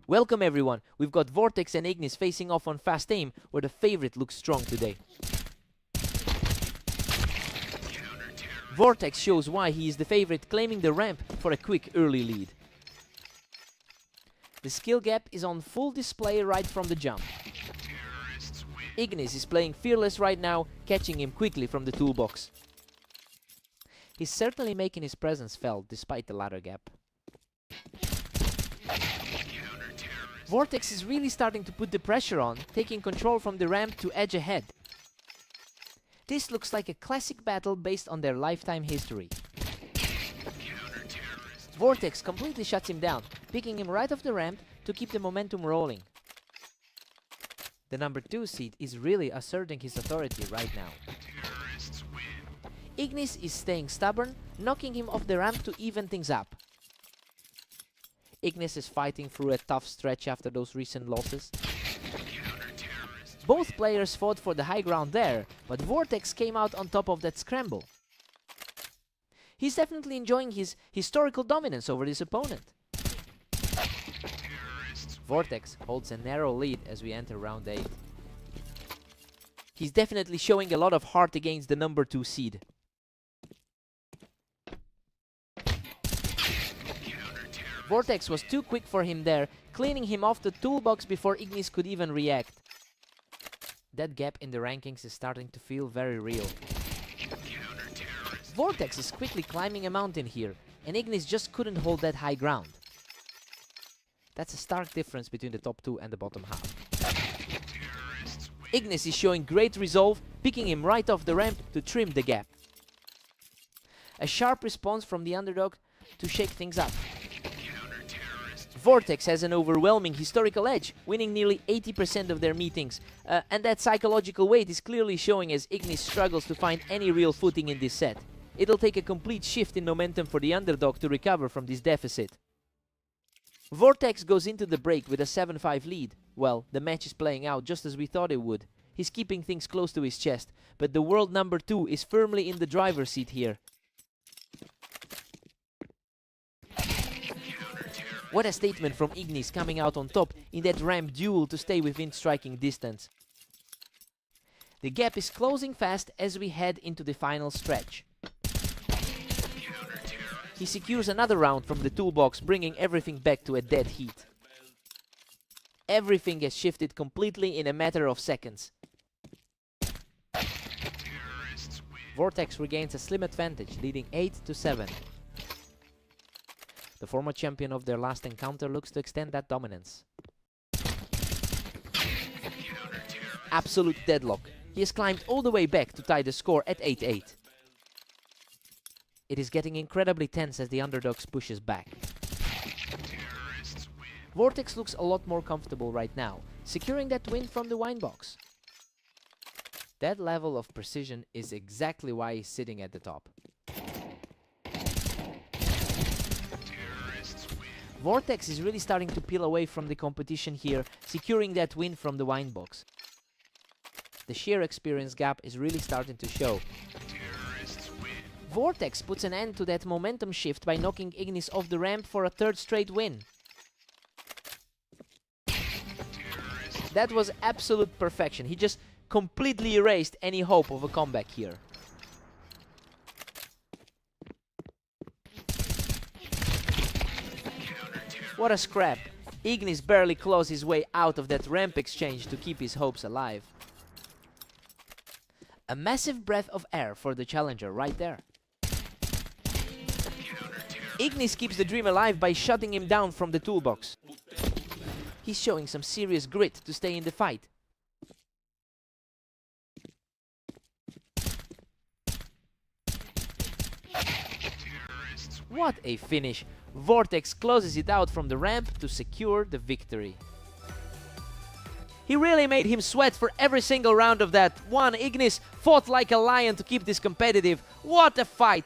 Welcome everyone, we've got Vortex and Ignis facing off on fast aim, where the favorite looks strong today. Vortex shows why he is the favorite, claiming the ramp for a quick early lead. The skill gap is on full display right from the jump. Ignis is playing fearless right now, catching him quickly from the toolbox. He's certainly making his presence felt despite the ladder gap. Vortex is really starting to put the pressure on, taking control from the ramp to edge ahead. This looks like a classic battle based on their lifetime history. Vortex completely shuts him down, picking him right off the ramp to keep the momentum rolling. The number 2 seed is really asserting his authority right now. Ignis is staying stubborn, knocking him off the ramp to even things up. Ignis is fighting through a tough stretch after those recent losses. Both players fought for the high ground there, but Vortex came out on top of that scramble. He's definitely enjoying his historical dominance over this opponent. Vortex holds a narrow lead as we enter round 8. He's definitely showing a lot of heart against the number 2 seed. Vortex was too quick for him there, cleaning him off the toolbox before Ignis could even react. That gap in the rankings is starting to feel very real. Vortex is quickly climbing a mountain here, and Ignis just couldn't hold that high ground. That's a stark difference between the top 2 and the bottom half. Ignis is showing great resolve, picking him right off the ramp to trim the gap. A sharp response from the underdog to shake things up. Vortex has an overwhelming historical edge, winning nearly 80% of their meetings, and that psychological weight is clearly showing as Ignis struggles to find any real footing in this set. It'll take a complete shift in momentum for the underdog to recover from this deficit. Vortex goes into the break with a 7-5 lead. Well, the match is playing out just as we thought it would. He's keeping things close to his chest, but the world number 2 is firmly in the driver's seat here. What a statement from Ignis, coming out on top in that ramp duel to stay within striking distance. The gap is closing fast as we head into the final stretch. He secures another round from the toolbox, bringing everything back to a dead heat. Everything has shifted completely in a matter of seconds. Vortex regains a slim advantage, leading 8-7. The former champion of their last encounter looks to extend that dominance. Absolute deadlock. He has climbed all the way back to tie the score at 8-8. It is getting incredibly tense as the underdogs pushes back. Vortex looks a lot more comfortable right now, securing that win from the wine box. That level of precision is exactly why he's sitting at the top. Vortex is really starting to peel away from the competition here, securing that win from the wine box. The sheer experience gap is really starting to show. Vortex puts an end to that momentum shift by knocking Ignis off the ramp for a 3rd straight win. That was absolute perfection. He just completely erased any hope of a comeback here. What a scrap. Ignis barely claws his way out of that ramp exchange to keep his hopes alive. A massive breath of air for the challenger right there. Ignis keeps the dream alive by shutting him down from the toolbox. He's showing some serious grit to stay in the fight. What a finish! Vortex closes it out from the ramp to secure the victory. He really made him sweat for every single round of that one. Ignis fought like a lion to keep this competitive. What a fight!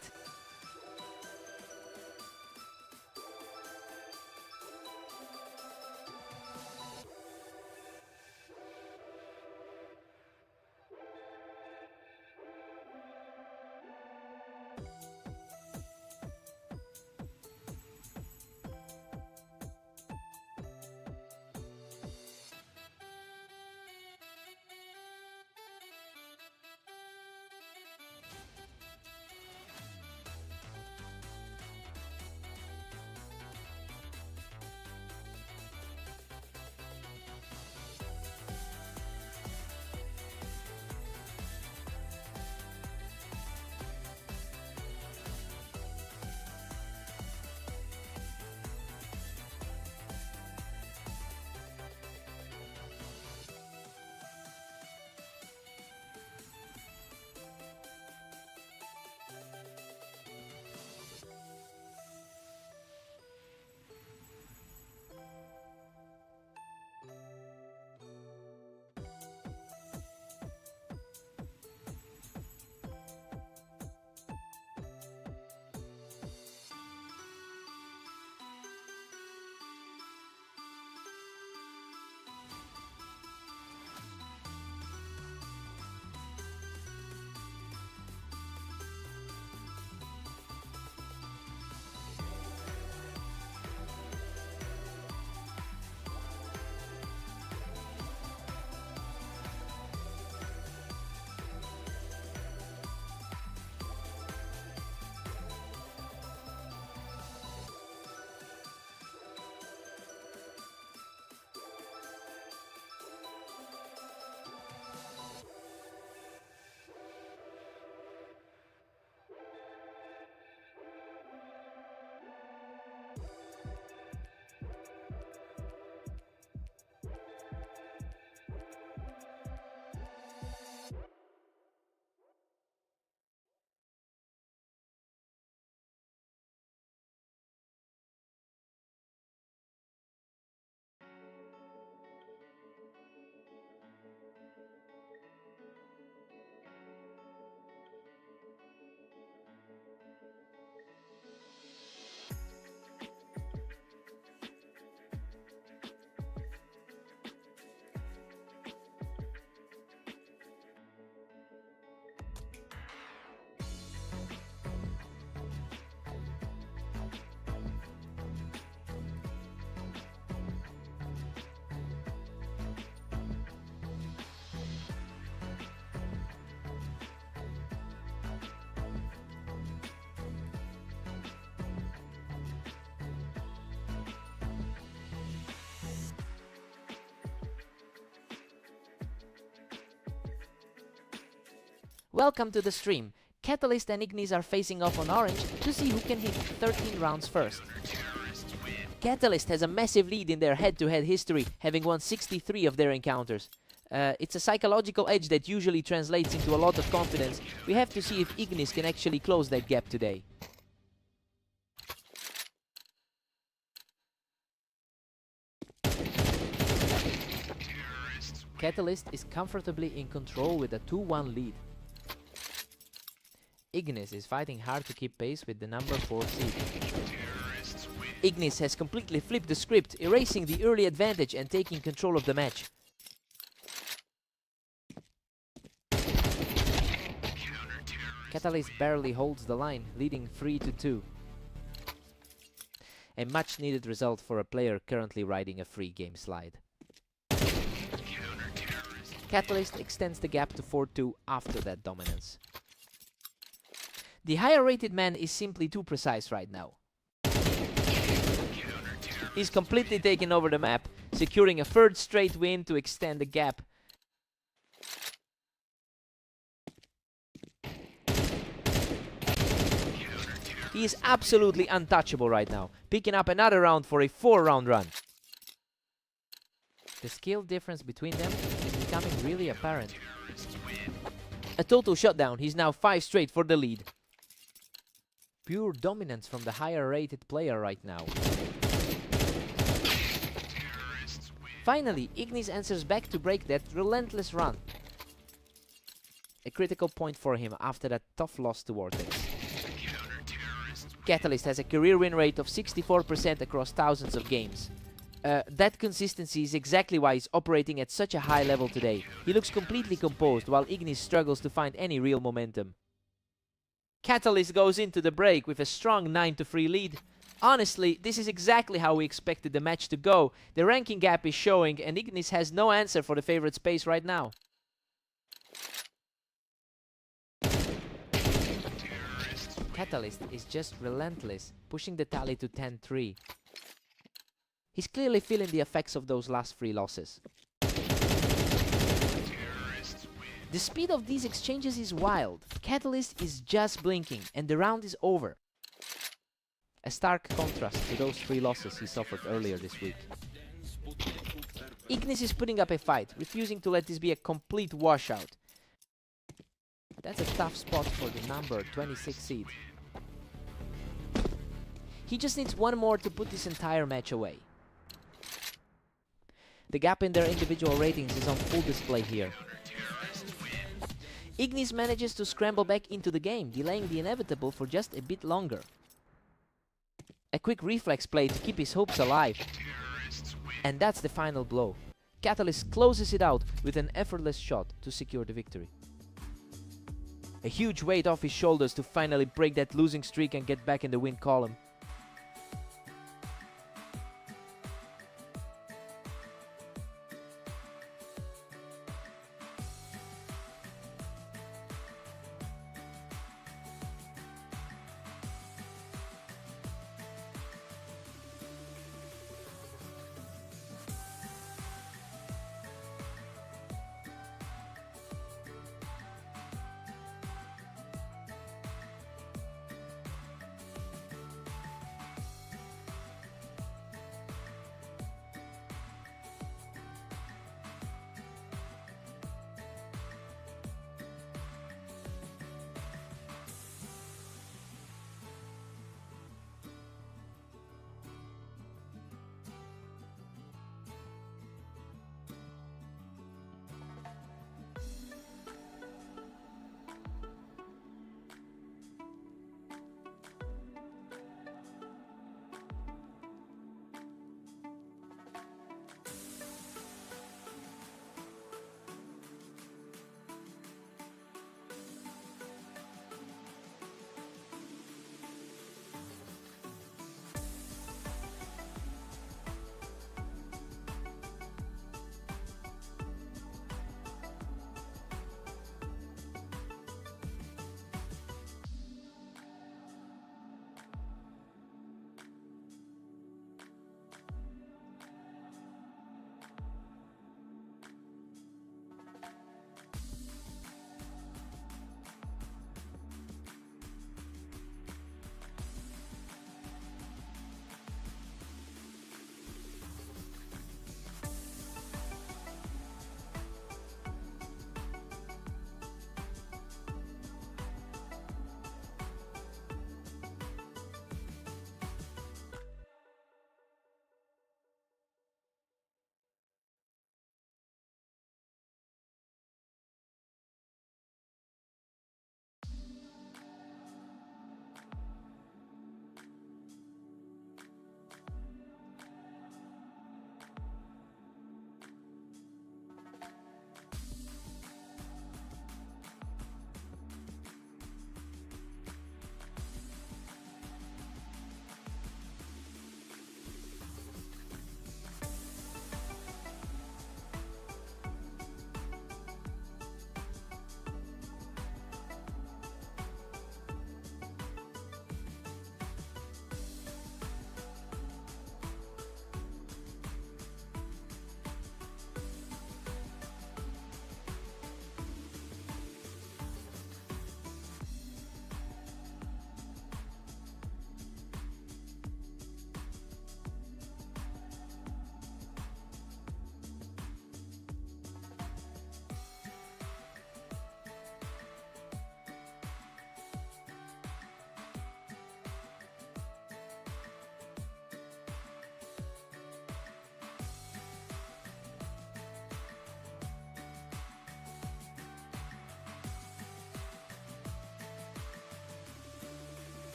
Welcome to the stream. Catalyst and Ignis are facing off on orange to see who can hit 13 rounds first. Catalyst has a massive lead in their head-to-head history, having won 63 of their encounters. It's a psychological edge that usually translates into a lot of confidence. We have to see if Ignis can actually close that gap today. Catalyst is comfortably in control with a 2-1 lead. Ignis is fighting hard to keep pace with the number 4 seed. Ignis has completely flipped the script, erasing the early advantage and taking control of the match. Catalyst barely holds the line, leading 3-2. A much needed result for a player currently riding a free game slide. Catalyst extends the gap to 4-2 after that dominance. The higher rated man is simply too precise right now. He's completely taken over the map, securing a third straight win to extend the gap. He is absolutely untouchable right now, picking up another round for a 4-round run. The skill difference between them is becoming really apparent. A total shutdown, he's now 5 straight for the lead. Pure dominance from the higher rated player right now. Finally, Ignis answers back to break that relentless run. A critical point for him after that tough loss to Vortex. Catalyst has a career win rate of 64% across thousands of games. That consistency is exactly why he's operating at such a high level today. He looks completely composed while Ignis struggles to find any real momentum. Catalyst goes into the break with a strong 9-3 lead. Honestly, this is exactly how we expected the match to go. The ranking gap is showing and Ignis has no answer for the favorite space right now. Catalyst is just relentless, pushing the tally to 10-3. He's clearly feeling the effects of those last 3 losses. The speed of these exchanges is wild. Catalyst is just blinking and the round is over. A stark contrast to those 3 losses he suffered earlier this week. Ignis is putting up a fight, refusing to let this be a complete washout. That's a tough spot for the number 26 seed. He just needs one more to put this entire match away. The gap in their individual ratings is on full display here. Ignis manages to scramble back into the game, delaying the inevitable for just a bit longer. A quick reflex play to keep his hopes alive. And that's the final blow. Catalyst closes it out with an effortless shot to secure the victory. A huge weight off his shoulders to finally break that losing streak and get back in the win column.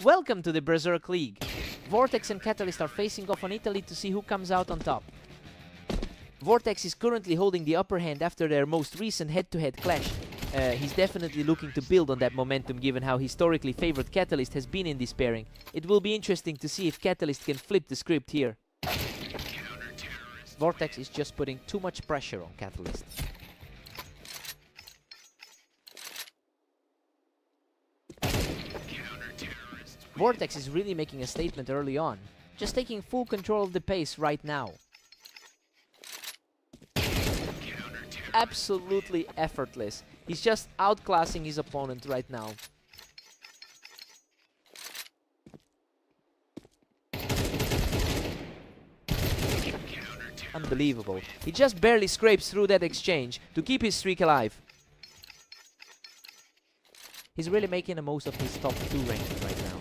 Welcome to the Berserk League. Vortex and Catalyst are facing off on Italy to see who comes out on top. Vortex is currently holding the upper hand after their most recent head-to-head clash. He's definitely looking to build on that momentum given how historically favored Catalyst has been in this pairing. It will be interesting to see if Catalyst can flip the script here. Vortex is just putting too much pressure on Catalyst. Vortex is really making a statement early on, just taking full control of the pace right now. Absolutely effortless. He's just outclassing his opponent right now. Unbelievable. He just barely scrapes through that exchange to keep his streak alive. He's really making the most of his top 2 ranking right now.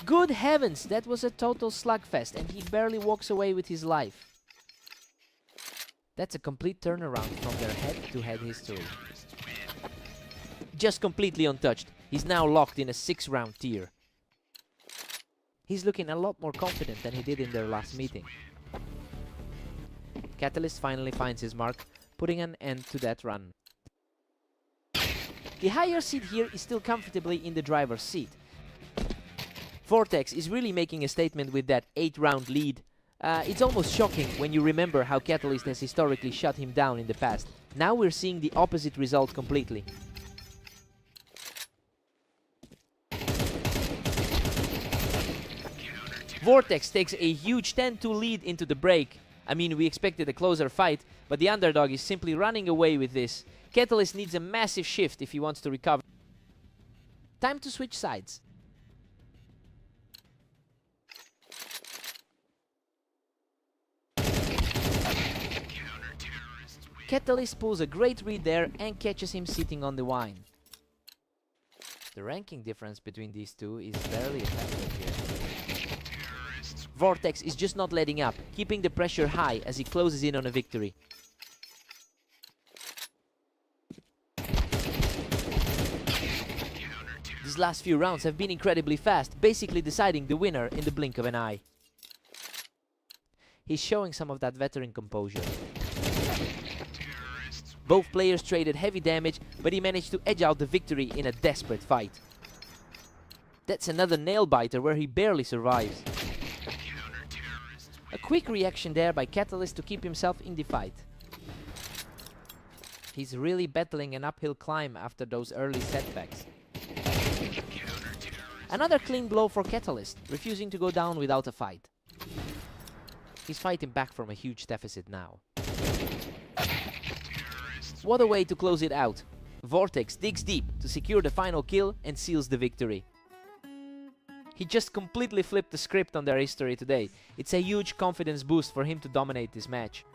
Good heavens, that was a total slugfest and he barely walks away with his life. That's a complete turnaround from their head-to-head history. Just completely untouched. He's now locked in a 6-round tier. He's looking a lot more confident than he did in their last meeting. Catalyst finally finds his mark, putting an end to that run. The higher seed here is still comfortably in the driver's seat. Vortex is really making a statement with that 8-round lead. It's almost shocking when you remember how Catalyst has historically shut him down in the past. Now we're seeing the opposite result completely. Vortex takes a huge 10-2 lead into the break. I mean, we expected a closer fight, but the underdog is simply running away with this. Catalyst needs a massive shift if he wants to recover. Time to switch sides. Catalyst pulls a great read there and catches him sitting on the wine. The ranking difference between these two is barely effective here. Vortex is just not letting up, keeping the pressure high as he closes in on a victory. These last few rounds have been incredibly fast, basically deciding the winner in the blink of an eye. He's showing some of that veteran composure. Both players traded heavy damage, but he managed to edge out the victory in a desperate fight. That's another nail-biter where he barely survives. A quick reaction there by Catalyst to keep himself in the fight. He's really battling an uphill climb after those early setbacks. Another clean blow for Catalyst, refusing to go down without a fight. He's fighting back from a huge deficit now. What a way to close it out. Vortex digs deep to secure the final kill and seals the victory. He just completely flipped the script on their history today. It's a huge confidence boost for him to dominate this match.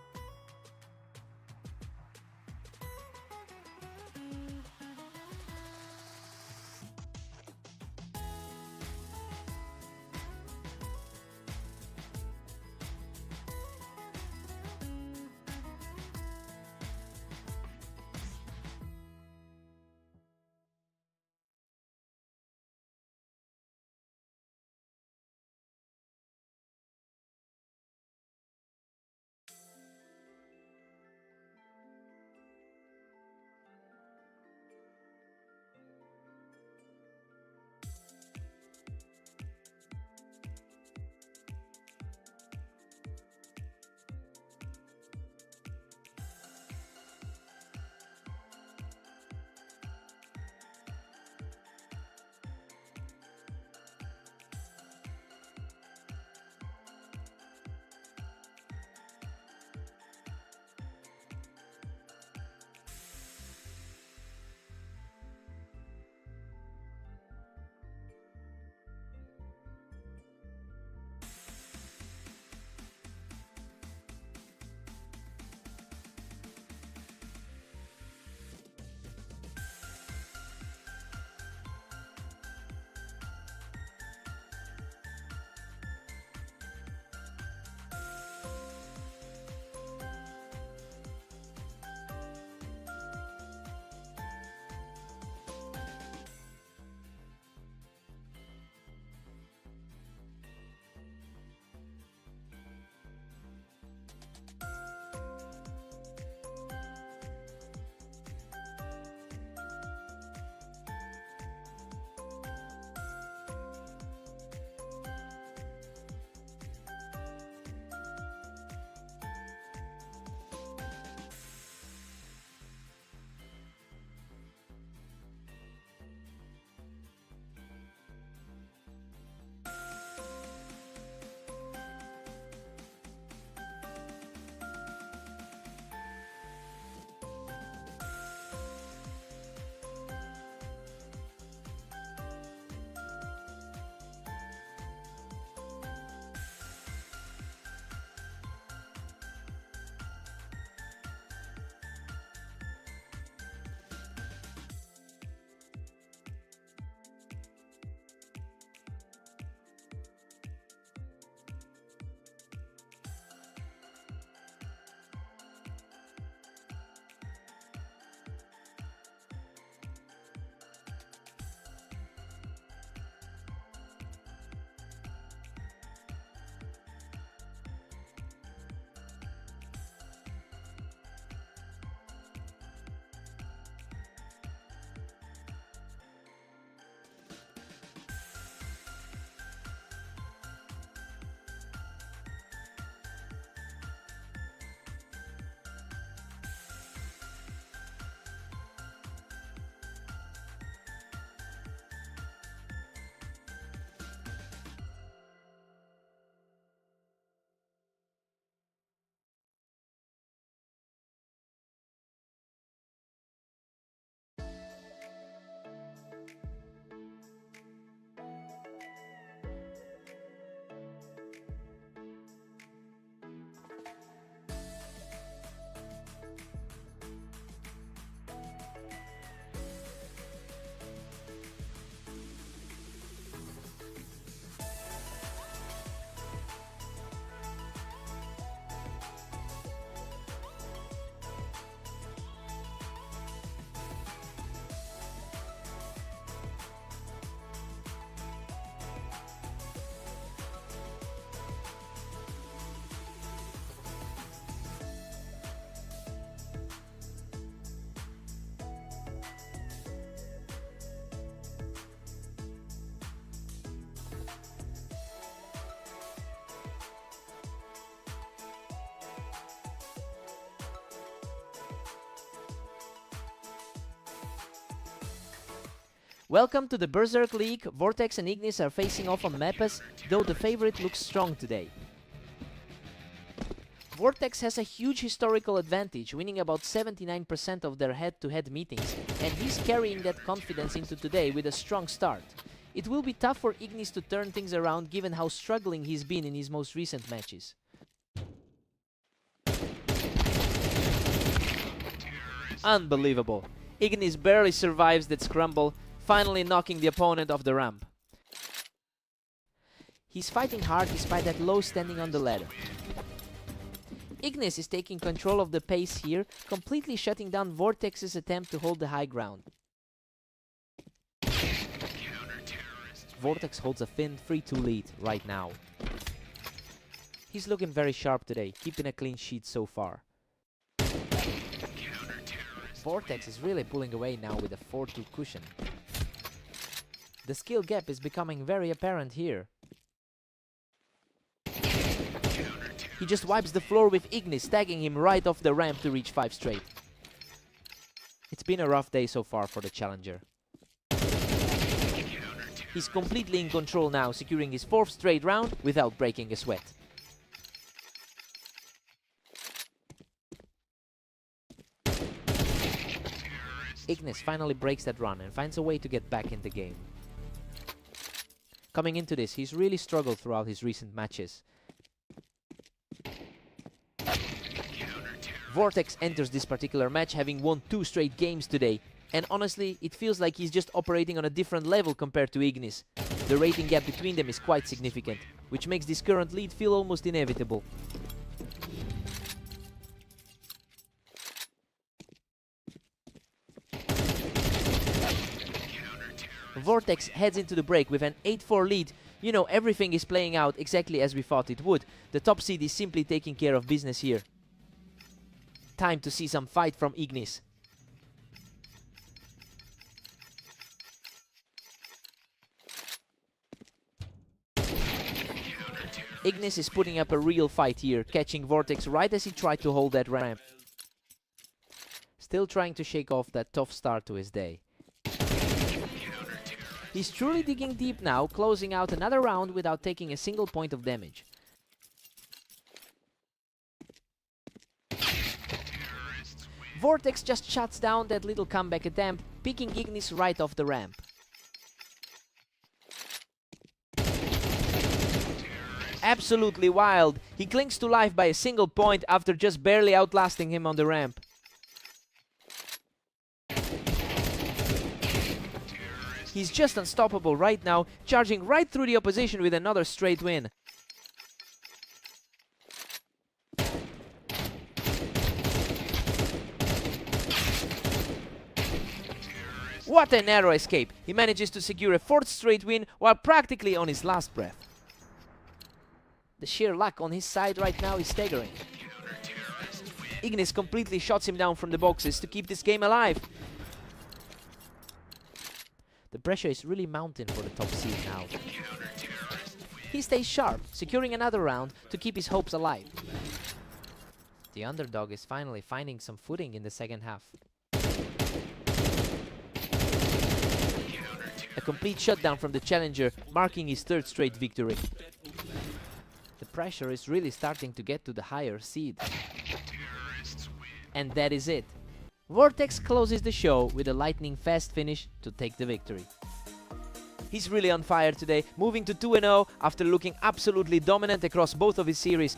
Welcome to the Berserk League. Vortex and Ignis are facing off on Mepes, though the favorite looks strong today. Vortex has a huge historical advantage, winning about 79% of their head-to-head meetings, and he's carrying that confidence into today with a strong start. It will be tough for Ignis to turn things around given how struggling he's been in his most recent matches. Unbelievable. Ignis barely survives that scramble, finally knocking the opponent off the ramp. He's fighting hard despite that low standing on the ladder. Ignis is taking control of the pace here, completely shutting down Vortex's attempt to hold the high ground. Vortex holds a thin 3-2 lead right now. He's looking very sharp today, keeping a clean sheet so far. Vortex is really pulling away now with a 4-2 cushion. The skill gap is becoming very apparent here. He just wipes the floor with Ignis, tagging him right off the ramp to reach 5 straight. It's been a rough day so far for the challenger. He's completely in control now, securing his 4th straight round without breaking a sweat. Ignis finally breaks that run and finds a way to get back in the game. Coming into this, he's really struggled throughout his recent matches. Vortex enters this particular match having won 2 straight games today, and honestly, it feels like he's just operating on a different level compared to Ignis. The rating gap between them is quite significant, which makes this current lead feel almost inevitable. Vortex heads into the break with an 8-4 lead. You know, everything is playing out exactly as we thought it would. The top seed is simply taking care of business here. Time to see some fight from Ignis. Ignis is putting up a real fight here, catching Vortex right as he tried to hold that ramp. Still trying to shake off that tough start to his day. He's truly digging deep now, closing out another round without taking a single point of damage. Vortex just shuts down that little comeback attempt, picking Ignis right off the ramp. Absolutely wild. He clings to life by a single point after just barely outlasting him on the ramp. He's just unstoppable right now, charging right through the opposition with another straight win. What a narrow escape! He manages to secure a 4th straight win while practically on his last breath. The sheer luck on his side right now is staggering. Ignis completely shuts him down from the boxes to keep this game alive. The pressure is really mounting for the top seed now. He stays sharp, securing another round to keep his hopes alive. The underdog is finally finding some footing in the second half. A complete shutdown from the challenger, marking his 3rd straight victory. The pressure is really starting to get to the higher seed. And that is it. Vortex closes the show with a lightning-fast finish to take the victory. He's really on fire today, moving to 2-0 after looking absolutely dominant across both of his series.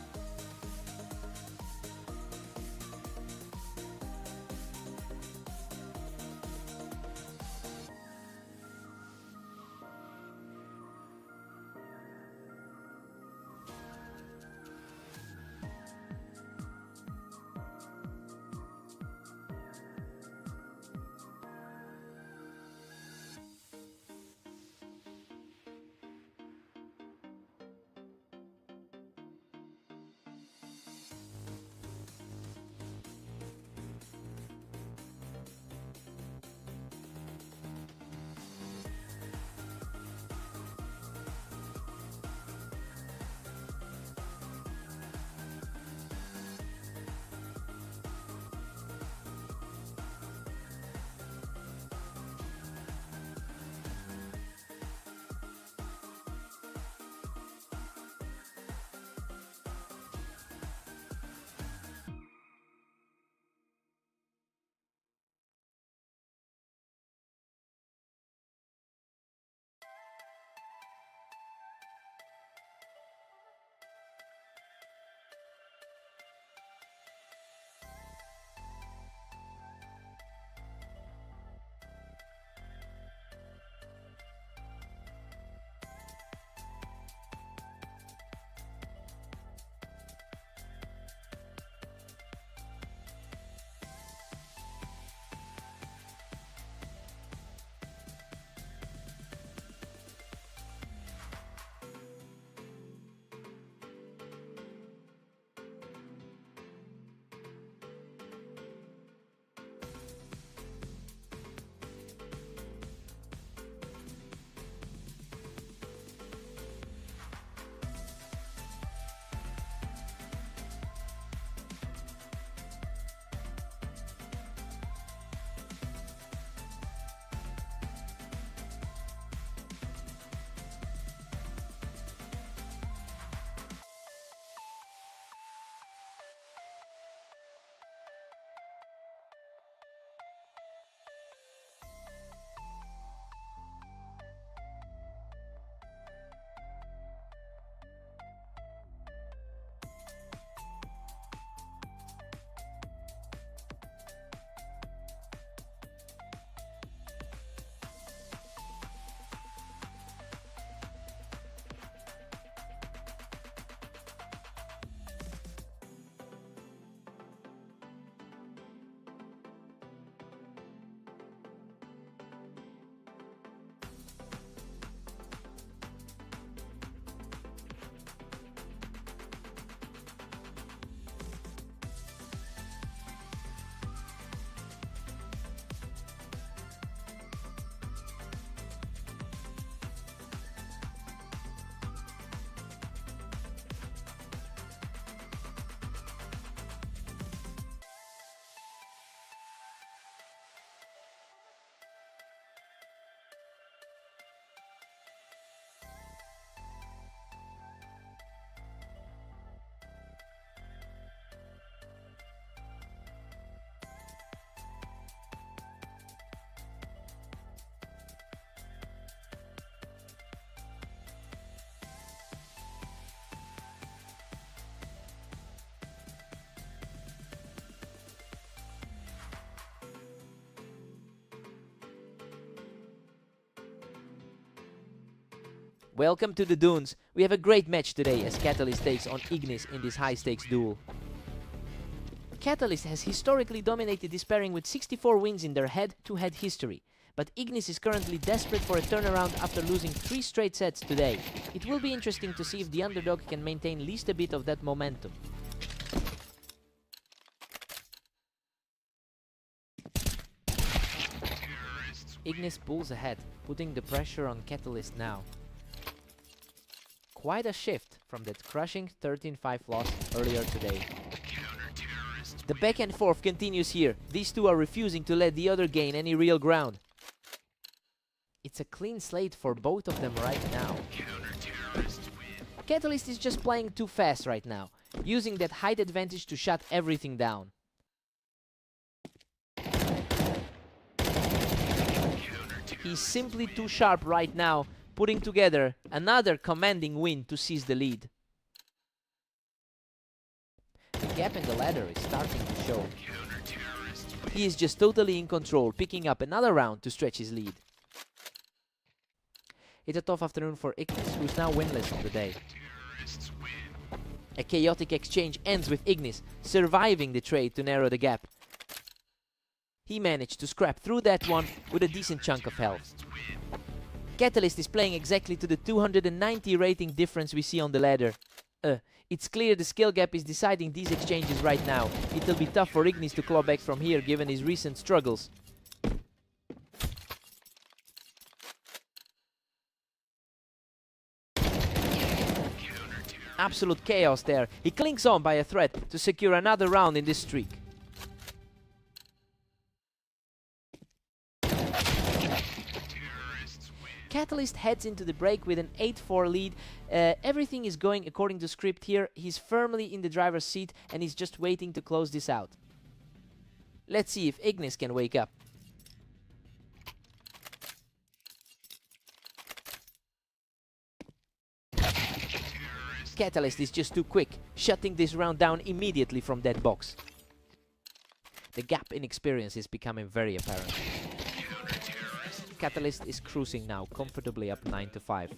Welcome to the Dunes. We have a great match today as Catalyst takes on Ignis in this high-stakes duel. Catalyst has historically dominated this pairing with 64 wins in their head-to-head history. But Ignis is currently desperate for a turnaround after losing 3 straight sets today. It will be interesting to see if the underdog can maintain least a bit of that momentum. Ignis pulls ahead, putting the pressure on Catalyst now. Quite a shift from that crushing 13-5 loss earlier today. The back and forth continues here. These two are refusing to let the other gain any real ground. It's a clean slate for both of them right now. Catalyst is just playing too fast right now, using that height advantage to shut everything down. He's simply too sharp right now, putting together another commanding win to seize the lead. The gap in the ladder is starting to show. He is just totally in control, picking up another round to stretch his lead. It's a tough afternoon for Ignis, who's now winless on the day. A chaotic exchange ends with Ignis surviving the trade to narrow the gap. He managed to scrap through that one with a decent chunk of health. Catalyst is playing exactly to the 290 rating difference we see on the ladder. It's clear the skill gap is deciding these exchanges right now. It'll be tough for Ignis to claw back from here given his recent struggles. Absolute chaos there. He clings on by a thread to secure another round in this streak. Catalyst heads into the break with an 8-4 lead. Everything is going according to script here. He's firmly in the driver's seat and he's just waiting to close this out. Let's see if Ignis can wake up. Catalyst is just too quick, shutting this round down immediately from that box. The gap in experience is becoming very apparent. Catalyst is cruising now, comfortably up 9-5.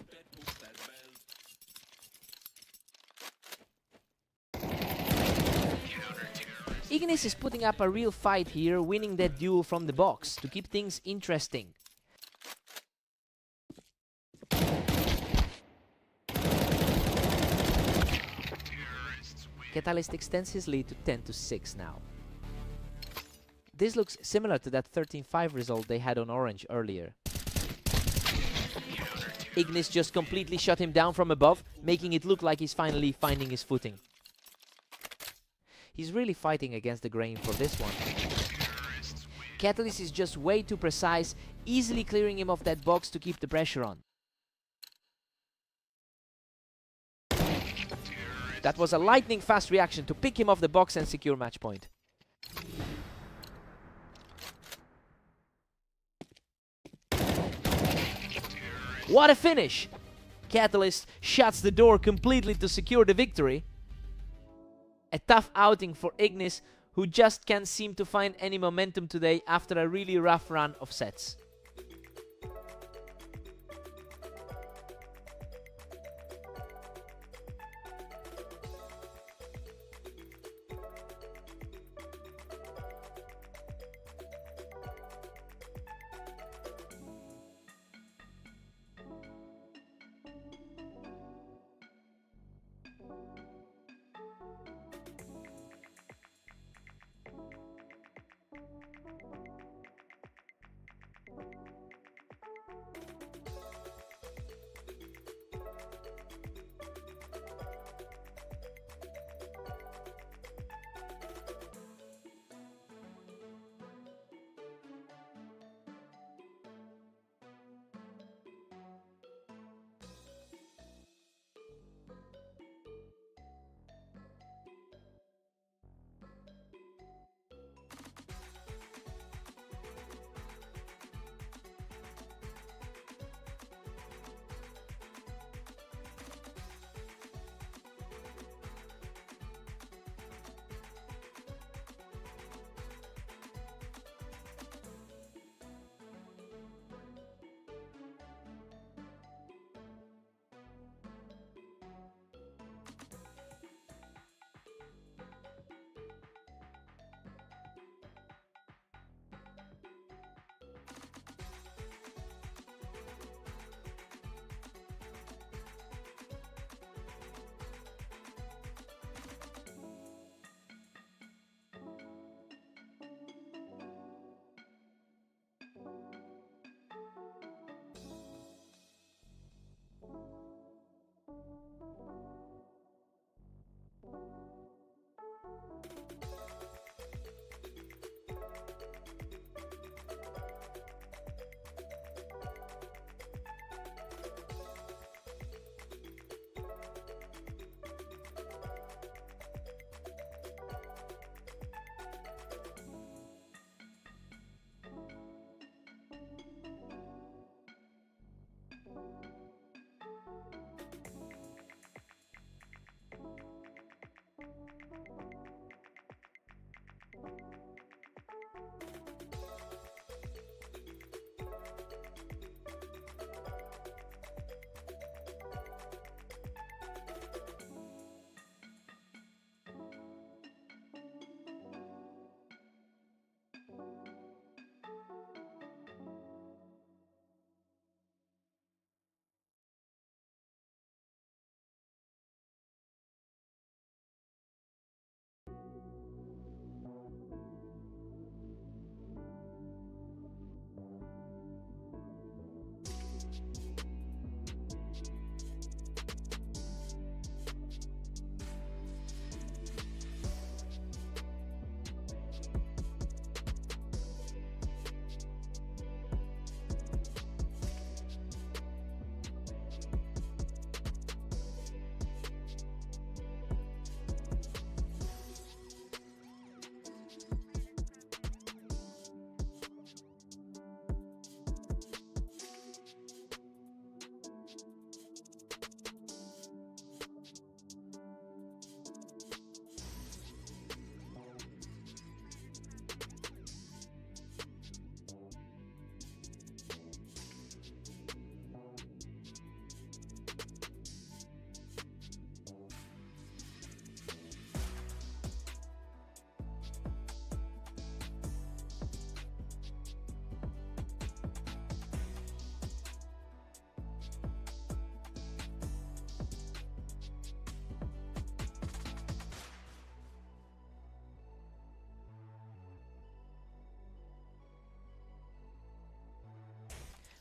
Ignis is putting up a real fight here, winning that duel from the box to keep things interesting. Catalyst extends his lead to 10-6 now. This looks similar to that 13-5 result they had on Orange earlier. Ignis just completely shut him down from above, making it look like he's finally finding his footing. He's really fighting against the grain for this one. Catalyst is just way too precise, easily clearing him off that box to keep the pressure on. That was a lightning fast reaction to pick him off the box and secure match point. What a finish! Catalyst shuts the door completely to secure the victory. A tough outing for Ignis, who just can't seem to find any momentum today after a really rough run of sets.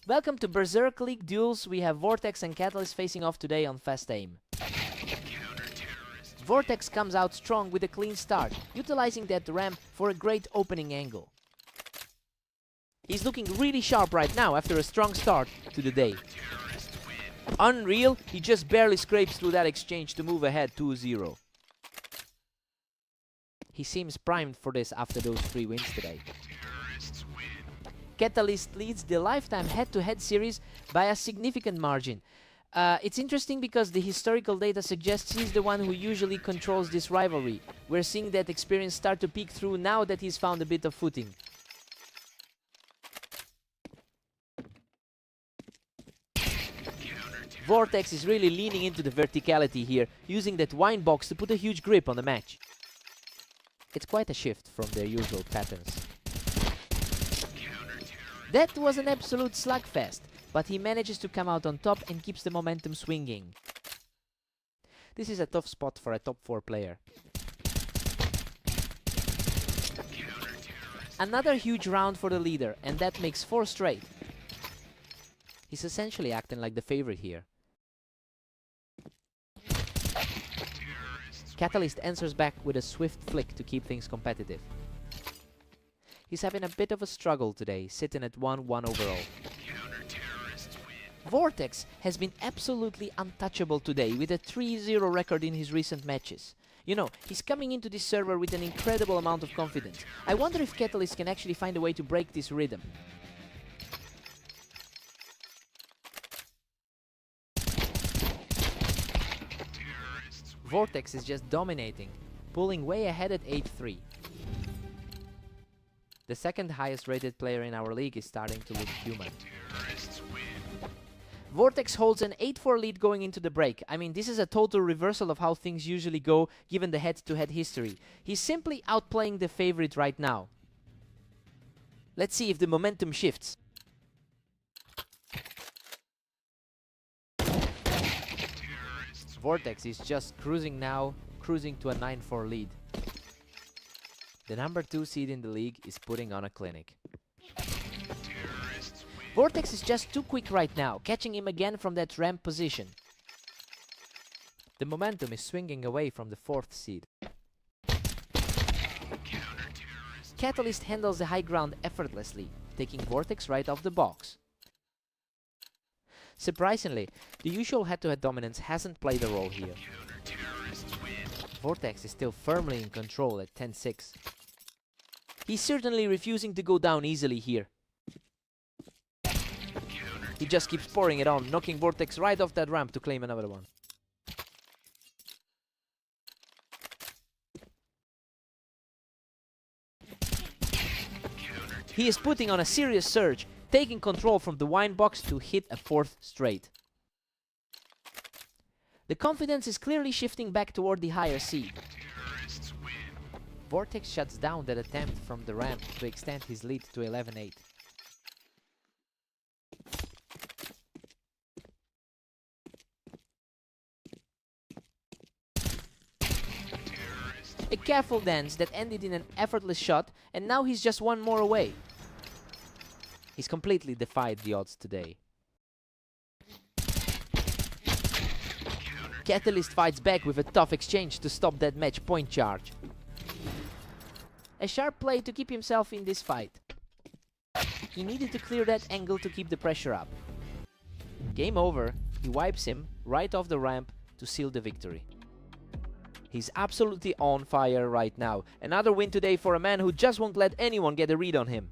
Welcome to Berserk League duels. We have Vortex and Catalyst facing off today on Fast Aim. Vortex comes out strong with a clean start, utilizing that ramp for a great opening angle. He's looking really sharp right now after a strong start to the day. Unreal, he just barely scrapes through that exchange to move ahead 2-0. He seems primed for this after those 3 wins today. Catalyst leads the lifetime head-to-head series by a significant margin. It's interesting because the historical data suggests he's the one who usually controls this rivalry. We're seeing that experience start to peek through now that he's found a bit of footing. Vortex is really leaning into the verticality here, using that wine box to put a huge grip on the match. It's quite a shift from their usual patterns. That was an absolute slugfest, but he manages to come out on top and keeps the momentum swinging. This is a tough spot for a top 4 player. Another huge round for the leader, and that makes 4 straight. He's essentially acting like the favorite here. Catalyst answers back with a swift flick to keep things competitive. He's having a bit of a struggle today, sitting at 1-1 overall. Vortex has been absolutely untouchable today with a 3-0 record in his recent matches. You know, he's coming into this server with an incredible amount of confidence. I wonder if Catalyst can actually find a way to break this rhythm. Vortex is just dominating, pulling way ahead at 8-3. The second highest rated player in our league is starting to look human. Vortex holds an 8-4 lead going into the break. I mean, this is a total reversal of how things usually go given the head-to-head history. He's simply outplaying the favorite right now. Let's see if the momentum shifts. Vortex is just cruising now, cruising to a 9-4 lead. The number 2 seed in the league is putting on a clinic. Vortex is just too quick right now, catching him again from that ramp position. The momentum is swinging away from the 4th seed. Catalyst handles the high ground effortlessly, taking Vortex right off the box. Surprisingly, the usual head-to-head dominance hasn't played a role here. Vortex is still firmly in control at 10-6. He's certainly refusing to go down easily here. He just keeps pouring it on, knocking Vortex right off that ramp to claim another one. He is putting on a serious surge, taking control from the wine box to hit a 4th straight. The confidence is clearly shifting back toward the higher seed. Vortex shuts down that attempt from the ramp to extend his lead to 11-8. A careful dance that ended in an effortless shot, and now he's just 1 more away. He's completely defied the odds today. Catalyst fights back with a tough exchange to stop that match point charge. A sharp play to keep himself in this fight. He needed to clear that angle to keep the pressure up. Game over, he wipes him right off the ramp to seal the victory. He's absolutely on fire right now. Another win today for a man who just won't let anyone get a read on him.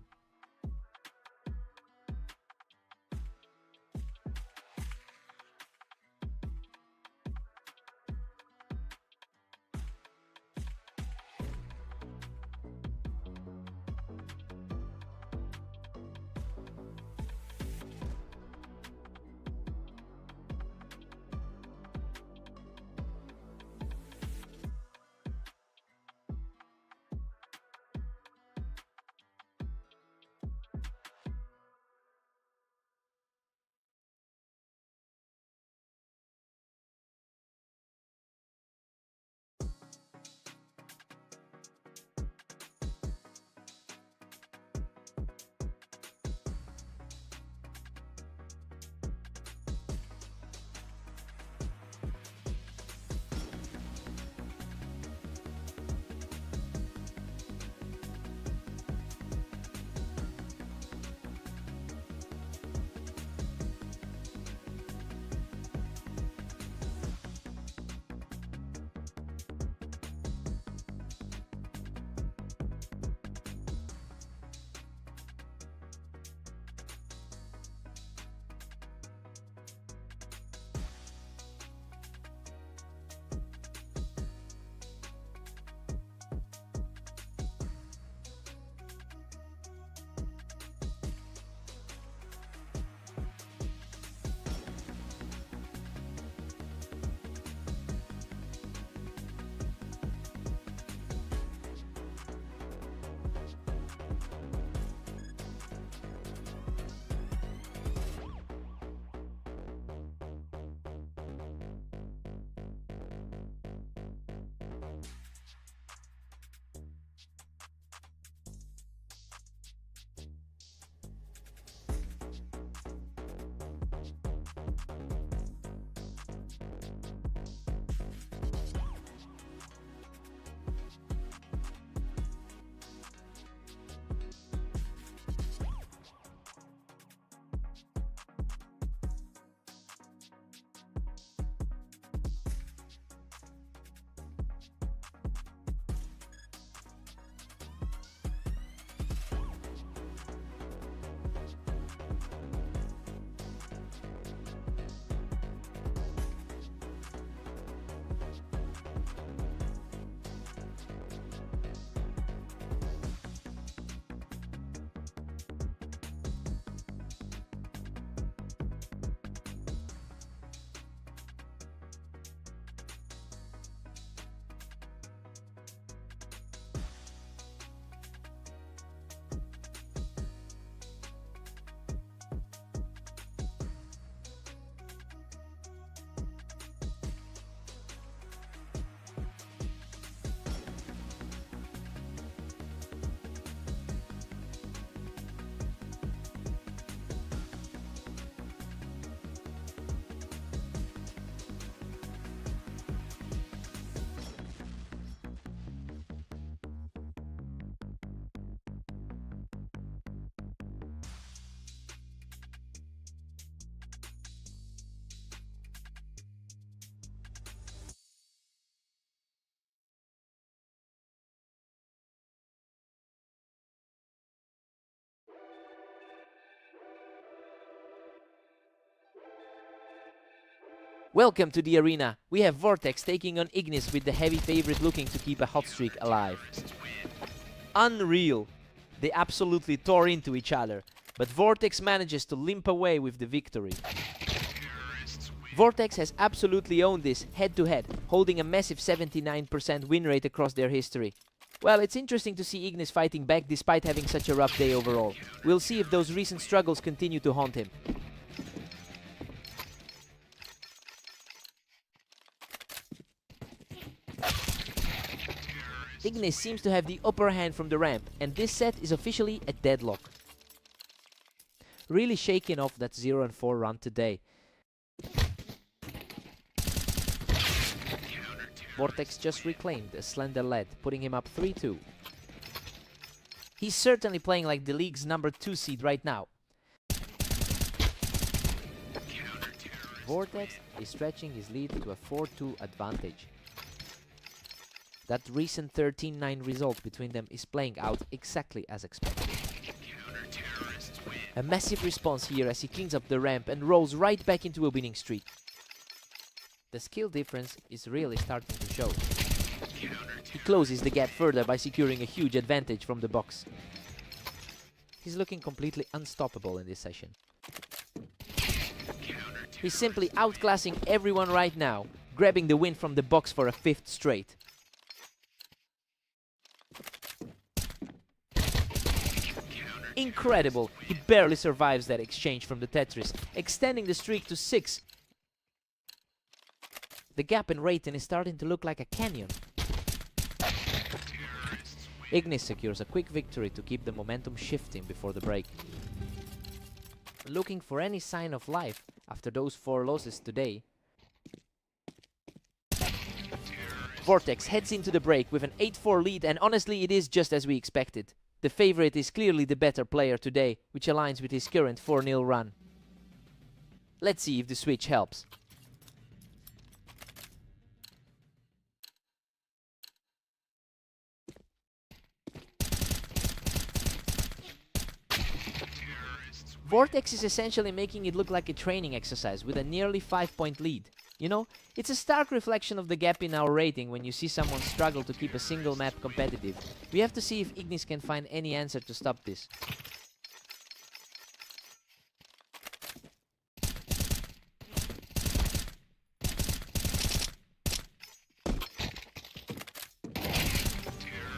Welcome to the arena. We have Vortex taking on Ignis with the heavy favorite looking to keep a hot streak alive. Unreal. They absolutely tore into each other, but Vortex manages to limp away with the victory. Vortex has absolutely owned this head-to-head, holding a massive 79% win rate across their history. Well, it's interesting to see Ignis fighting back despite having such a rough day overall. We'll see if those recent struggles continue to haunt him. Ignis seems to have the upper hand from the ramp, and this set is officially a deadlock. Really shaking off that 0-4 run today. Vortex just reclaimed a slender lead, putting him up 3-2. He's certainly playing like the league's number 2 seed right now. Vortex is stretching his lead to a 4-2 advantage. That recent 13-9 result between them is playing out exactly as expected. A massive response here as he cleans up the ramp and rolls right back into a winning streak. The skill difference is really starting to show. He closes the gap further by securing a huge advantage from the box. He's looking completely unstoppable in this session. He's simply outclassing everyone right now, grabbing the win from the box for a 5th straight. Incredible! He barely survives that exchange from the Tetris, extending the streak to 6. The gap in rating is starting to look like a canyon. Ignis secures a quick victory to keep the momentum shifting before the break. Looking for any sign of life after those 4 losses today. Vortex heads into the break with an 8-4 lead, and honestly it is just as we expected. The favorite is clearly the better player today, which aligns with his current 4-0 run. Let's see if the switch helps. Vortex is essentially making it look like a training exercise with a nearly 5-point lead. You know, it's a stark reflection of the gap in our rating when you see someone struggle to keep a single map competitive. We have to see if Ignis can find any answer to stop this.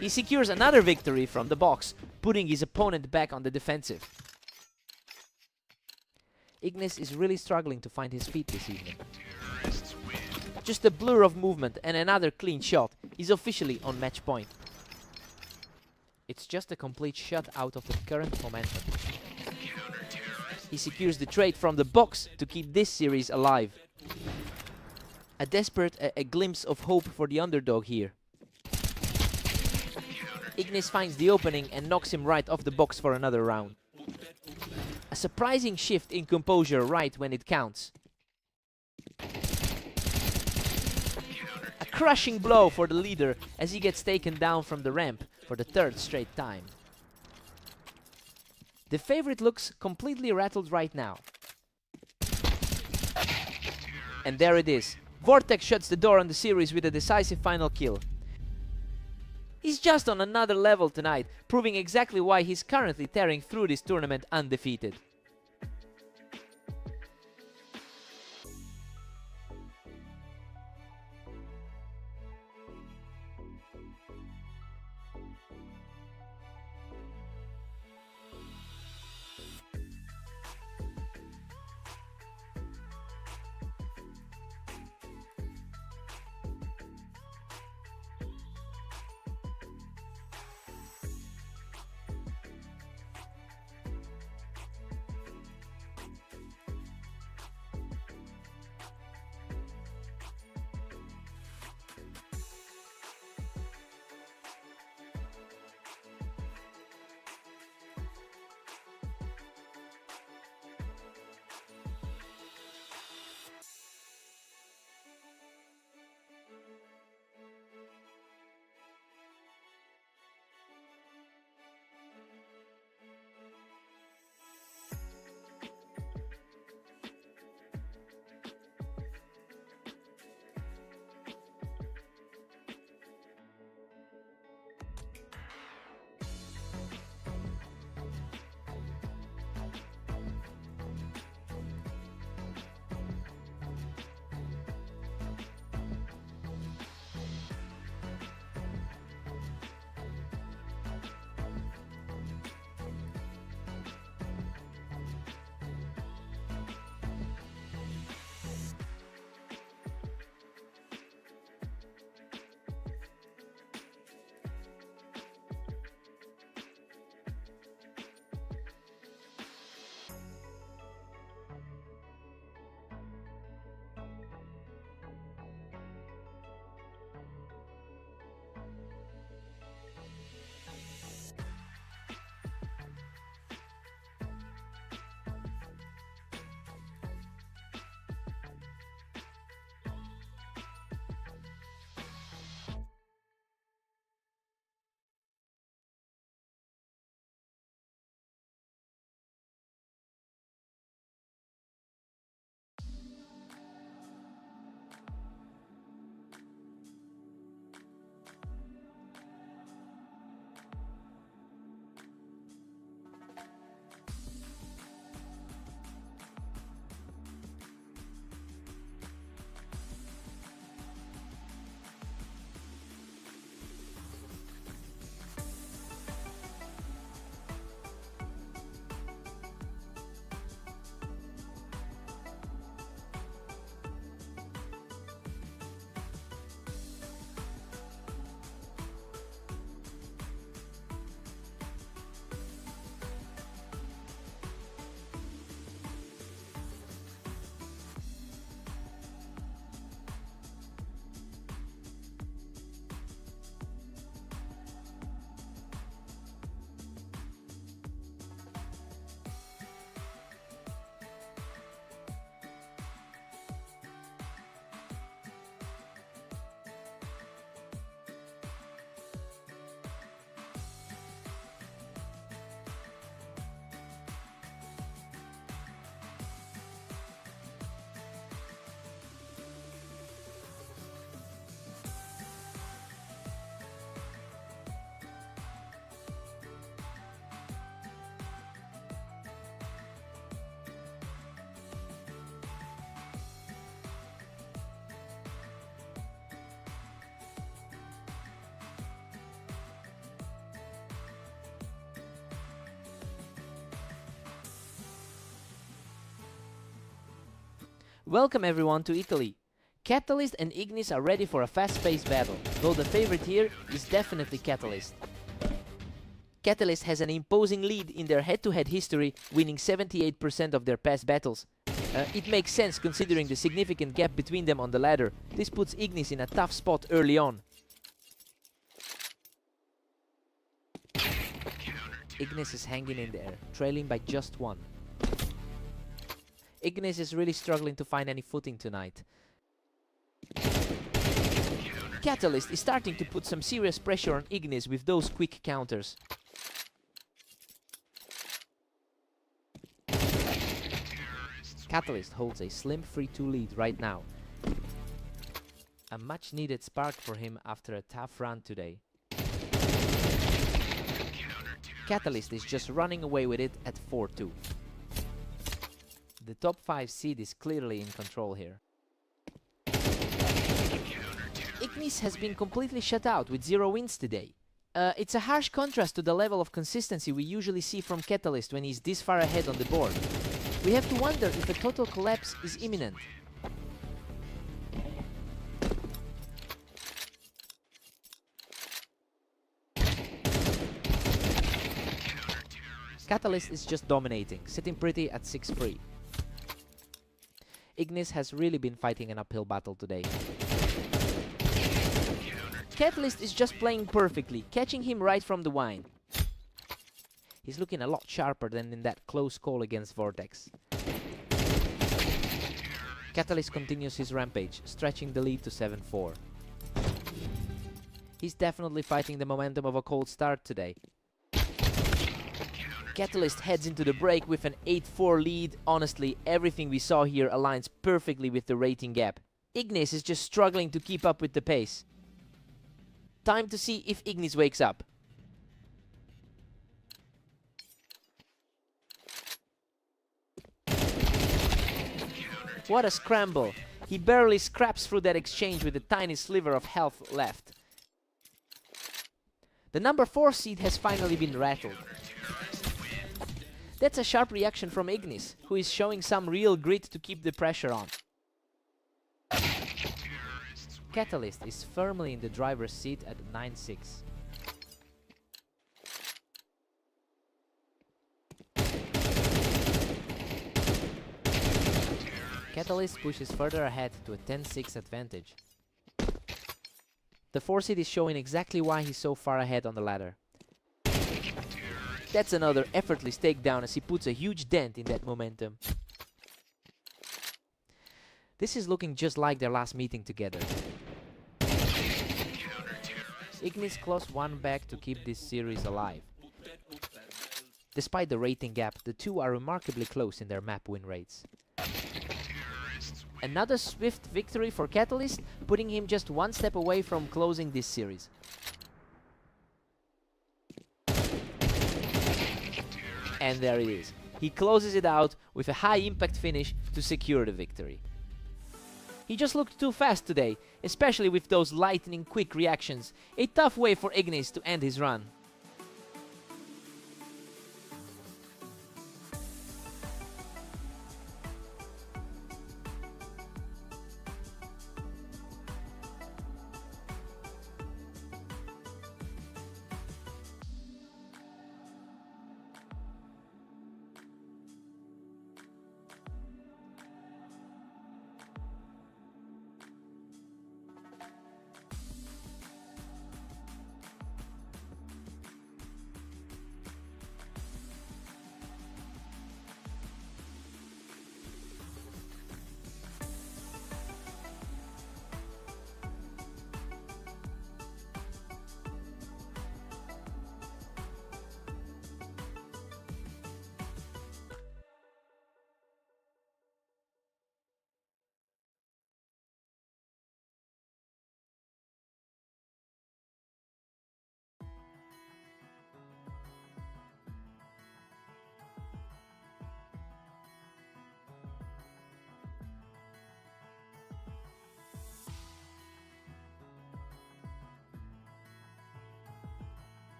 He secures another victory from the box, putting his opponent back on the defensive. Ignis is really struggling to find his feet this evening. Just a blur of movement and another clean shot. He's officially on match point. It's just a complete shut out of the current momentum. He secures the trade from the box to keep this series alive. A desperate glimpse of hope for the underdog here. Ignis finds the opening and knocks him right off the box for another round. A surprising shift in composure right when it counts. A crushing blow for the leader as he gets taken down from the ramp for the 3rd straight time. The favorite looks completely rattled right now. And there it is. Vortex shuts the door on the series with a decisive final kill. He's just on another level tonight, proving exactly why he's currently tearing through this tournament undefeated. Welcome everyone to Italy. Catalyst and Ignis are ready for a fast-paced battle, though the favorite here is definitely Catalyst. Catalyst has an imposing lead in their head-to-head history, winning 78% of their past battles. It makes sense considering the significant gap between them on the ladder. This puts Ignis in a tough spot early on. Ignis is hanging in there, trailing by just one. Ignis is really struggling to find any footing tonight. Catalyst is starting to put some serious pressure on Ignis with those quick counters. Catalyst holds a slim 3-2 lead right now. A much needed spark for him after a tough run today. Catalyst is just running away with it at 4-2. The top 5 seed is clearly in control here. Ignis has been completely shut out with 0 wins today. It's a harsh contrast to the level of consistency we usually see from Catalyst when he's this far ahead on the board. We have to wonder if a total collapse is imminent. Catalyst is just dominating, sitting pretty at 6-3. Ignis has really been fighting an uphill battle today. Catalyst is just playing perfectly, catching him right from the wine. He's looking a lot sharper than in that close call against Vortex. Catalyst continues his rampage, stretching the lead to 7-4. He's definitely fighting the momentum of a cold start today. Catalyst heads into the break with an 8-4 lead. Honestly, everything we saw here aligns perfectly with the rating gap. Ignis is just struggling to keep up with the pace. Time to see if Ignis wakes up. What a scramble! He barely scraps through that exchange with a tiny sliver of health left. The number 4 seed has finally been rattled. That's a sharp reaction from Ignis, who is showing some real grit to keep the pressure on. Catalyst is firmly in the driver's seat at 9-6. Catalyst pushes further ahead to a 10-6 advantage. The 4 seed is showing exactly why he's so far ahead on the ladder. That's another effortless takedown as he puts a huge dent in that momentum. This is looking just like their last meeting together. Ignis claws one back to keep this series alive. Despite the rating gap, the two are remarkably close in their map win rates. Another swift victory for Catalyst, putting him just one step away from closing this series. And there it is. He closes it out with a high impact finish to secure the victory. He just looked too fast today, especially with those lightning quick reactions. A tough way for Ignis to end his run.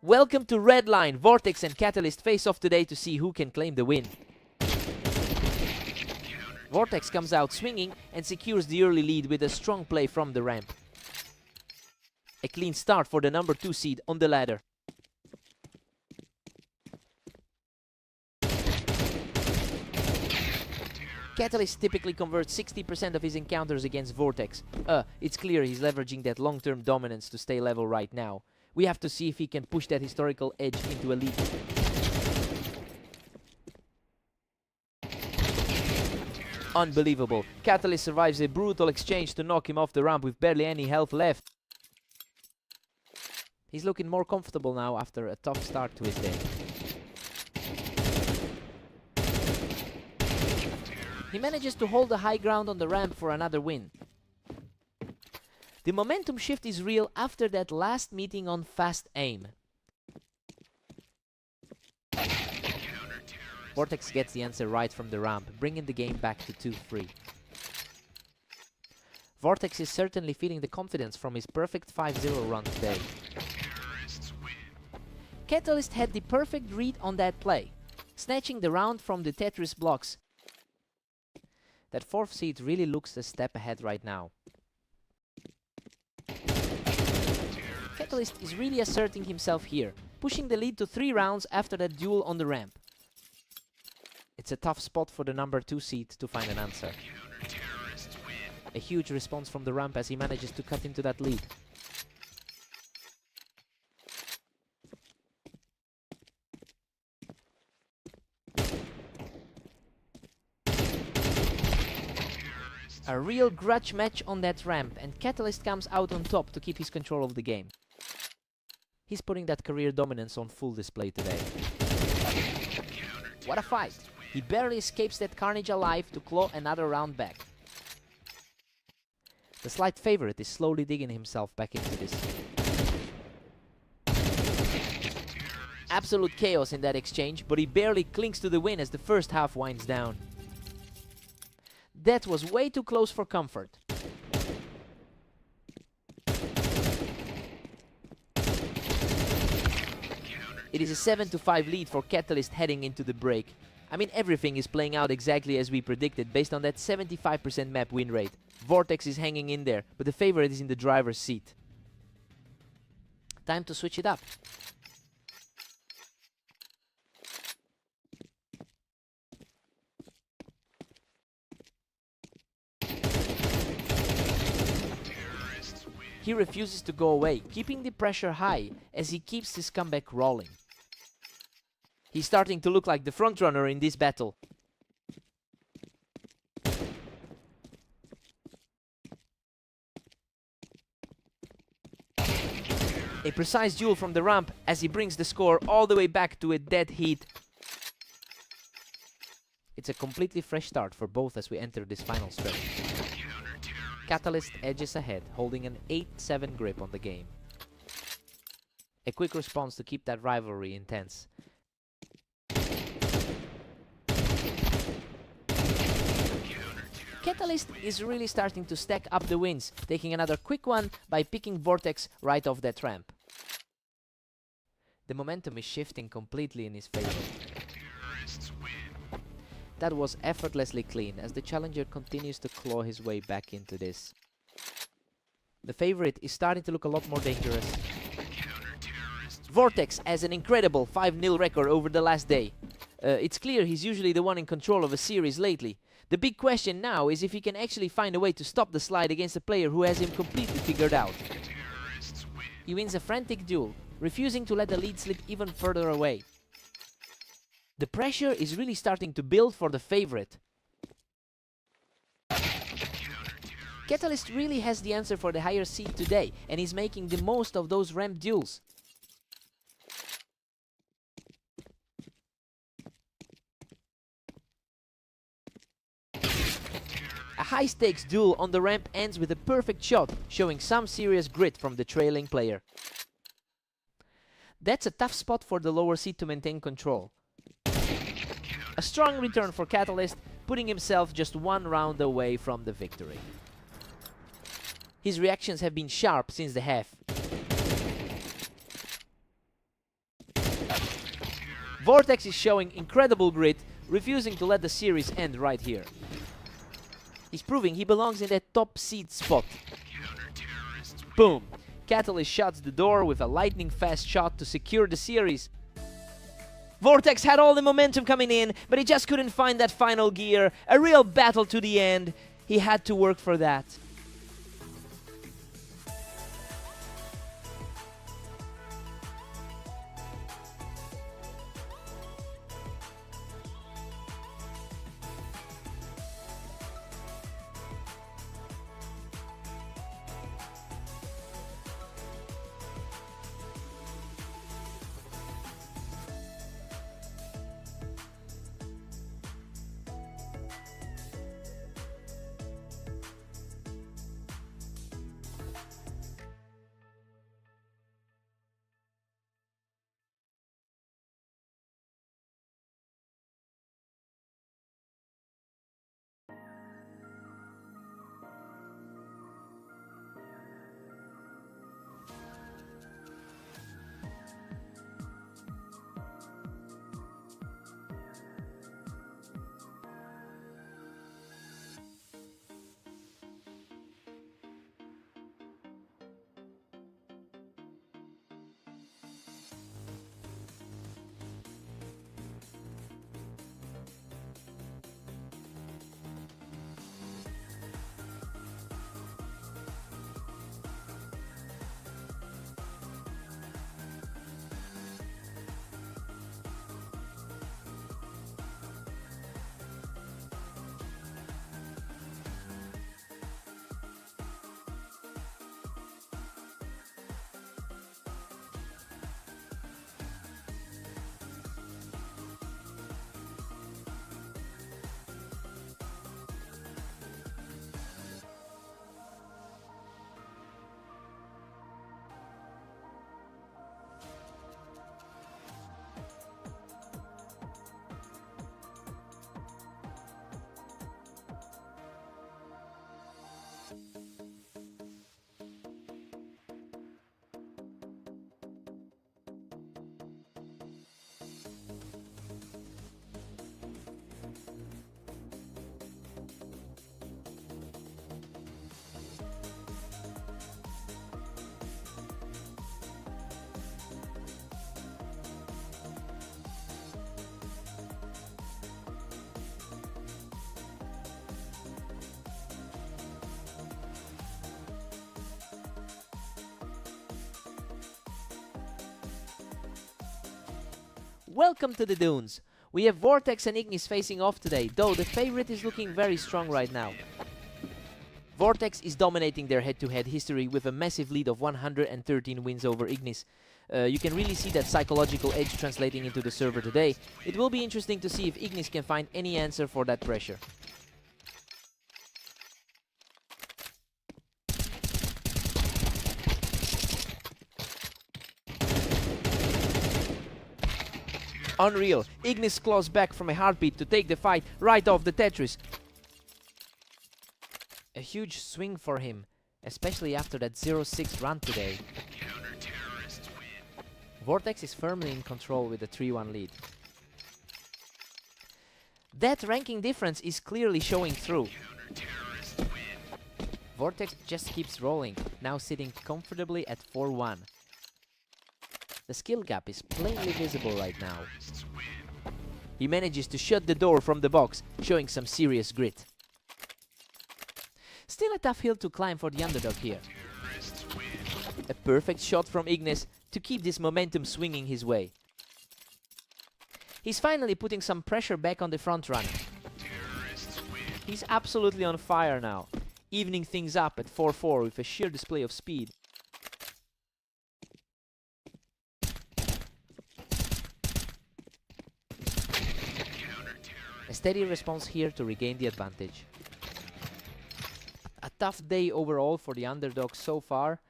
Welcome to Red Line. Vortex and Catalyst face off today to see who can claim the win. Vortex comes out swinging and secures the early lead with a strong play from the ramp. A clean start for the number 2 seed on the ladder. Catalyst typically converts 60% of his encounters against Vortex. It's clear he's leveraging that long-term dominance to stay level right now. We have to see if he can push that historical edge into a lead. Unbelievable. Catalyst survives a brutal exchange to knock him off the ramp with barely any health left. He's looking more comfortable now after a tough start to his day. He manages to hold the high ground on the ramp for another win. The momentum shift is real after that last meeting on fast aim. Vortex gets the answer right from the ramp, bringing the game back to 2-3. Vortex is certainly feeling the confidence from his perfect 5-0 run today. Catalyst had the perfect read on that play, snatching the round from the Tetris blocks. That 4th seed really looks a step ahead right now. Catalyst is really asserting himself here, pushing the lead to 3 rounds after that duel on the ramp. It's a tough spot for the number 2 seed to find an answer. A huge response from the ramp as he manages to cut into that lead. A real grudge match on that ramp, and Catalyst comes out on top to keep his control of the game. He's putting that career dominance on full display today. What a fight! He barely escapes that carnage alive to claw another round back. The slight favorite is slowly digging himself back into this. Absolute chaos in that exchange, but he barely clings to the win as the first half winds down. That was way too close for comfort. It is a 7-5 lead for Catalyst heading into the break. I mean, everything is playing out exactly as we predicted based on that 75% map win rate. Vortex is hanging in there, but the favorite is in the driver's seat. Time to switch it up. He refuses to go away, keeping the pressure high as he keeps his comeback rolling. He's starting to look like the frontrunner in this battle. A precise duel from the ramp as he brings the score all the way back to a dead heat. It's a completely fresh start for both as we enter this final stretch. Catalyst edges ahead, holding an 8-7 grip on the game. A quick response to keep that rivalry intense. Catalyst is really starting to stack up the wins, taking another quick one by picking Vortex right off that ramp. The momentum is shifting completely in his favor. That was effortlessly clean as the challenger continues to claw his way back into this. The favorite is starting to look a lot more dangerous. Vortex has an incredible 5-0 record over the last day. It's clear he's usually the one in control of a series lately. The big question now is if he can actually find a way to stop the slide against a player who has him completely figured out. He wins a frantic duel, refusing to let the lead slip even further away. The pressure is really starting to build for the favorite. Catalyst really has the answer for the higher seed today, and is making the most of those ramp duels. A high-stakes duel on the ramp ends with a perfect shot, showing some serious grit from the trailing player. That's a tough spot for the lower seed to maintain control. A strong return for Catalyst, putting himself just 1 round away from the victory. His reactions have been sharp since the half. Vortex is showing incredible grit, refusing to let the series end right here. He's proving he belongs in that top seed spot. Boom! Catalyst shuts the door with a lightning-fast shot to secure the series. Vortex had all the momentum coming in, but he just couldn't find that final gear. A real battle to the end. He had to work for that. Welcome to the Dunes. We have Vortex and Ignis facing off today, though the favorite is looking very strong right now. Vortex is dominating their head-to-head history with a massive lead of 113 wins over Ignis. You can really see that psychological edge translating into the server today. It will be interesting to see if Ignis can find any answer for that pressure. Unreal. Ignis claws back from a heartbeat to take the fight right off the Tetris. A huge swing for him, especially after that 0-6 run today. Vortex is firmly in control with a 3-1 lead. That ranking difference is clearly showing through. Vortex just keeps rolling, now sitting comfortably at 4-1. The skill gap is plainly visible right now. He manages to shut the door from the box, showing some serious grit. Still a tough hill to climb for the underdog here. A perfect shot from Ignis to keep this momentum swinging his way. He's finally putting some pressure back on the front runner. He's absolutely on fire now, evening things up at 4-4 with a sheer display of speed. A steady response here to regain the advantage. A tough day overall for the underdog so far.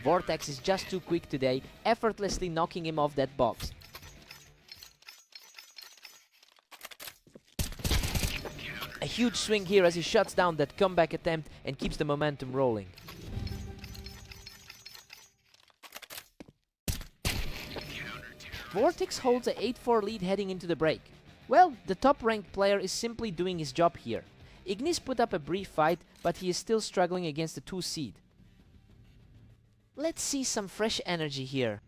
Vortex is just too quick today, effortlessly knocking him off that box. A huge swing here as he shuts down that comeback attempt and keeps the momentum rolling. Vortex holds a 8-4 lead heading into the break. Well, the top-ranked player is simply doing his job here. Ignis put up a brief fight, but he is still struggling against the 2 seed. Let's see some fresh energy here.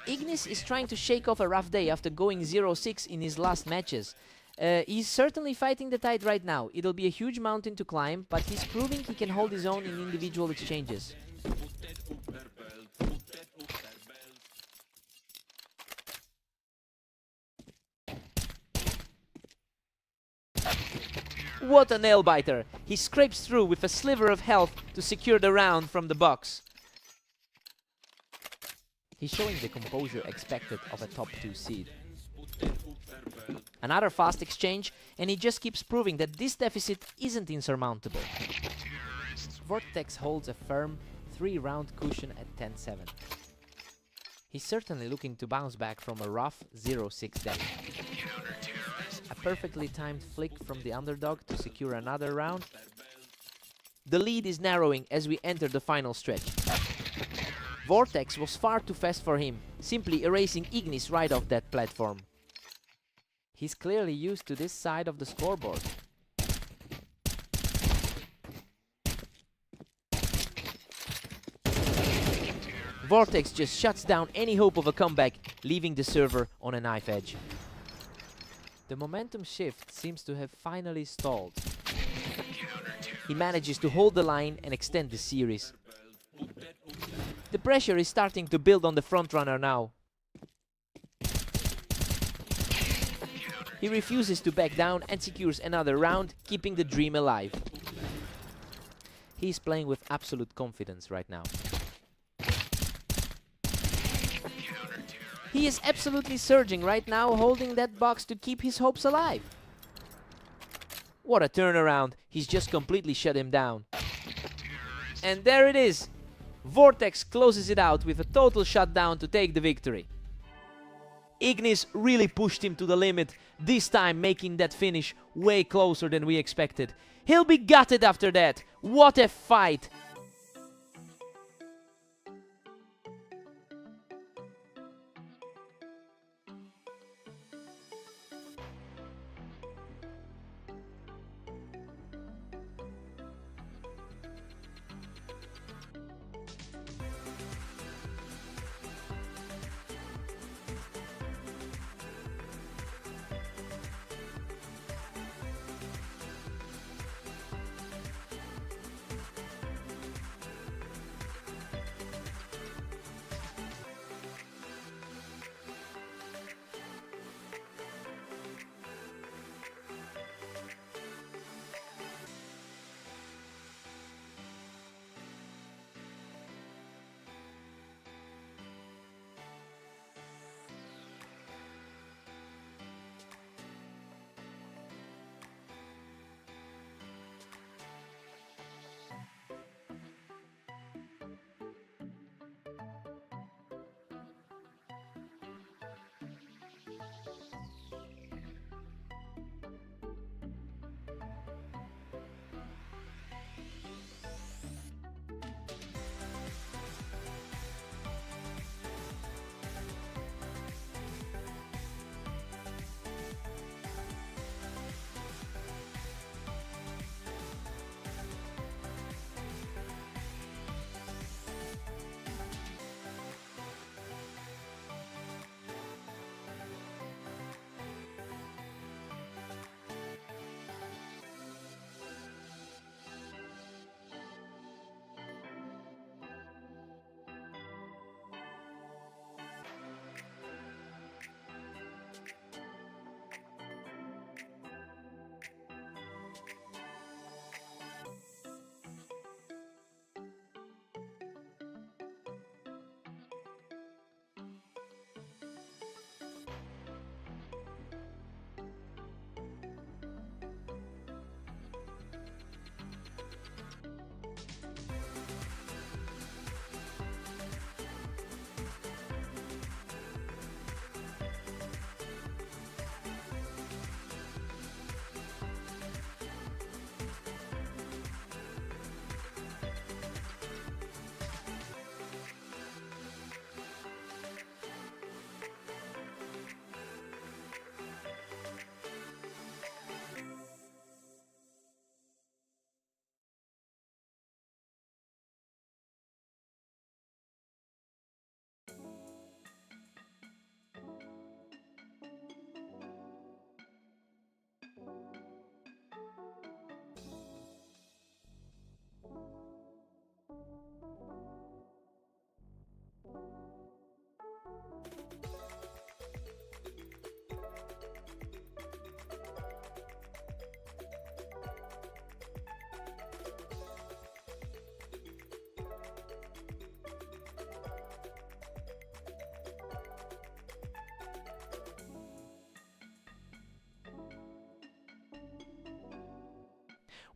Ignis is trying to shake off a rough day after going 0-6 in his last matches. He's certainly fighting the tide right now. It'll be a huge mountain to climb, but he's proving he can hold his own in individual exchanges. What a nail-biter! He scrapes through with a sliver of health to secure the round from the box. He's showing the composure expected of a top 2 seed. Another fast exchange, and he just keeps proving that this deficit isn't insurmountable. Vortex holds a firm 3-round cushion at 10-7. He's certainly looking to bounce back from a rough 0-6 day. A perfectly timed flick from the underdog to secure another round. The lead is narrowing as we enter the final stretch. Vortex was far too fast for him, simply erasing Ignis right off that platform. He's clearly used to this side of the scoreboard. Vortex just shuts down any hope of a comeback, leaving the server on a knife edge. The momentum shift seems to have finally stalled. He manages to hold the line and extend the series. The pressure is starting to build on the frontrunner now. He refuses to back down and secures another round, keeping the dream alive. He's playing with absolute confidence right now. He is absolutely surging right now, holding that box to keep his hopes alive. What a turnaround. He's just completely shut him down. And there it is. Vortex closes it out with a total shutdown to take the victory. Ignis really pushed him to the limit, this time making that finish way closer than we expected. He'll be gutted after that. What a fight!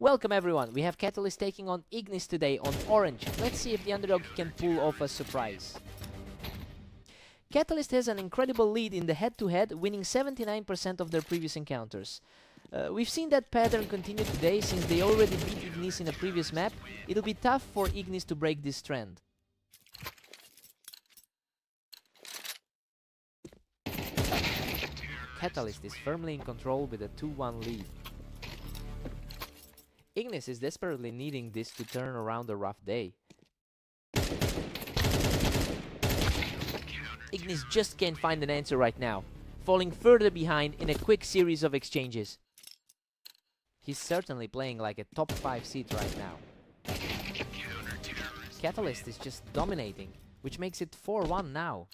Welcome everyone, we have Catalyst taking on Ignis today on Orange. Let's see if the underdog can pull off a surprise. Catalyst has an incredible lead in the head-to-head, winning 79% of their previous encounters. We've seen that pattern continue today since they already beat Ignis in a previous map. It'll be tough for Ignis to break this trend. Catalyst is firmly in control with a 2-1 lead. Ignis is desperately needing this to turn around a rough day. Ignis just can't find an answer right now, falling further behind in a quick series of exchanges. He's certainly playing like a top 5 seed right now. Catalyst is just dominating, which makes it 4-1 now.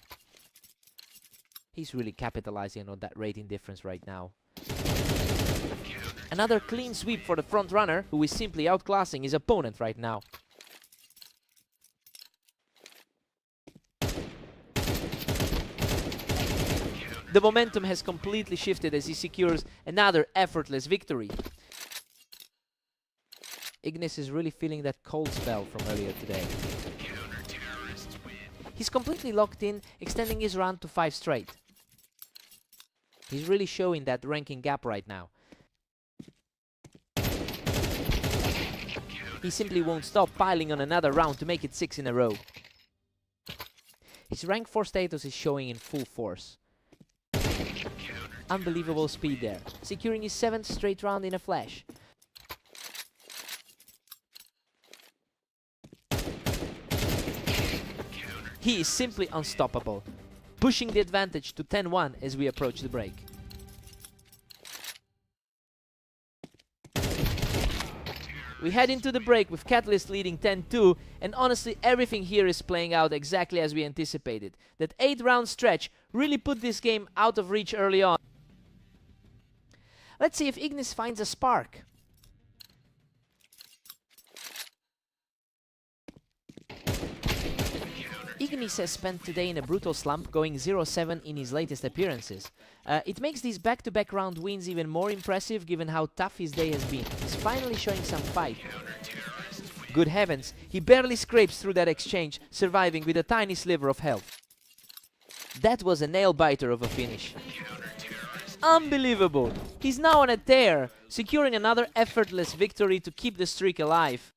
He's really capitalizing on that rating difference right now. Another clean sweep for the front runner, who is simply outclassing his opponent right now. The momentum has completely shifted as he secures another effortless victory. Ignis is really feeling that cold spell from earlier today. He's completely locked in, extending his run to 5 straight. He's really showing that ranking gap right now. He simply won't stop piling on another round to make it 6 in a row. His rank 4 status is showing in full force. Unbelievable speed there, securing his 7th straight round in a flash. He is simply unstoppable, pushing the advantage to 10-1 as we approach the break. We head into the break with Catalyst leading 10-2, and honestly everything here is playing out exactly as we anticipated. That 8-round stretch really put this game out of reach early on. Let's see if Ignis finds a spark. Ignis has spent today in a brutal slump, going 0-7 in his latest appearances. It makes these back-to-back round wins even more impressive given how tough his day has been. He's finally showing some fight. Good heavens, he barely scrapes through that exchange, surviving with a tiny sliver of health. That was a nail-biter of a finish. Unbelievable! He's now on a tear, securing another effortless victory to keep the streak alive.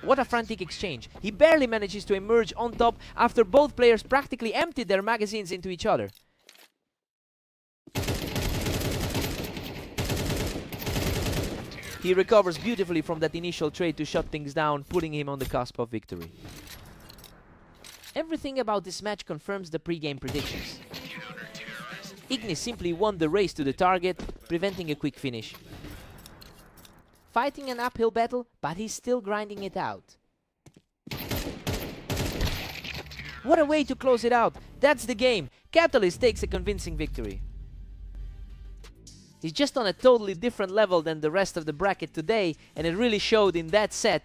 What a frantic exchange. He barely manages to emerge on top after both players practically emptied their magazines into each other. He recovers beautifully from that initial trade to shut things down, putting him on the cusp of victory. Everything about this match confirms the pre-game predictions. Ignis simply won the race to the target, preventing a quick finish. Fighting an uphill battle, but he's still grinding it out. What a way to close it out! That's the game! Catalyst takes a convincing victory. He's just on a totally different level than the rest of the bracket today, and it really showed in that set.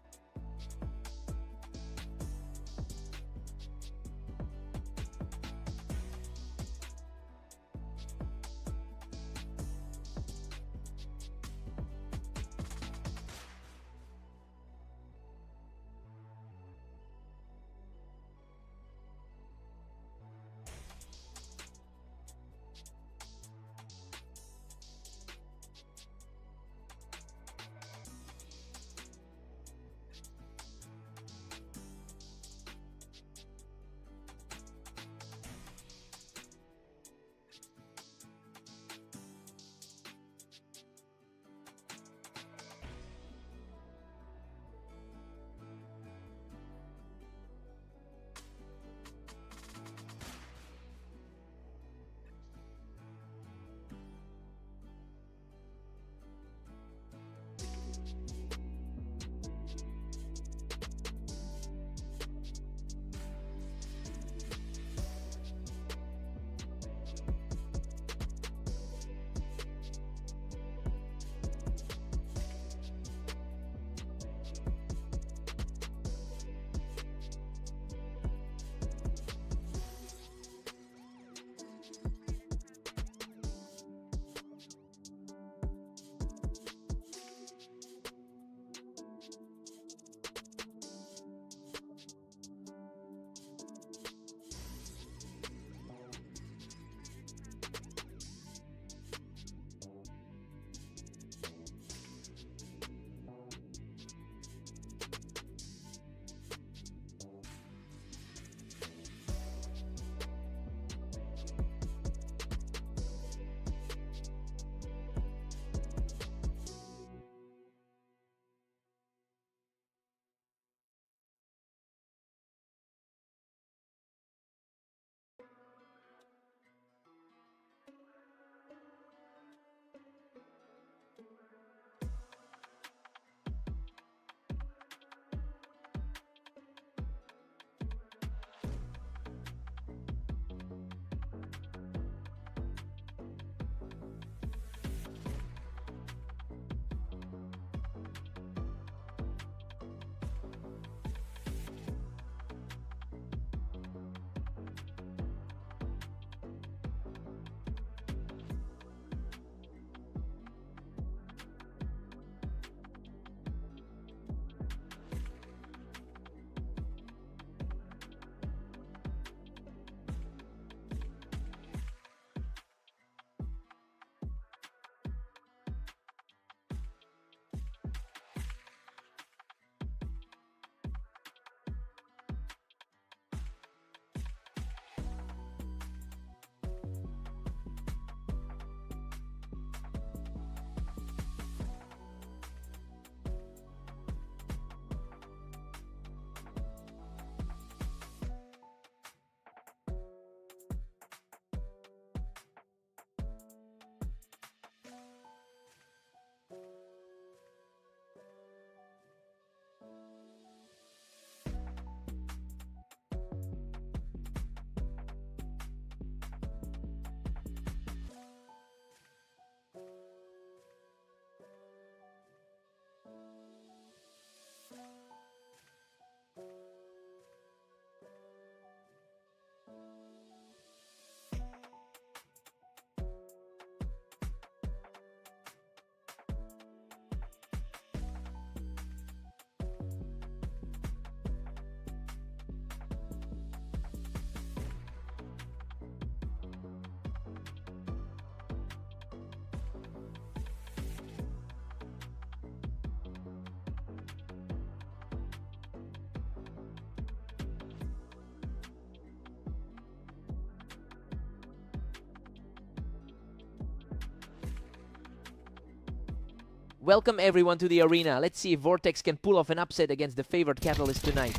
Welcome everyone to the arena. Let's see if Vortex can pull off an upset against the favored Catalyst tonight.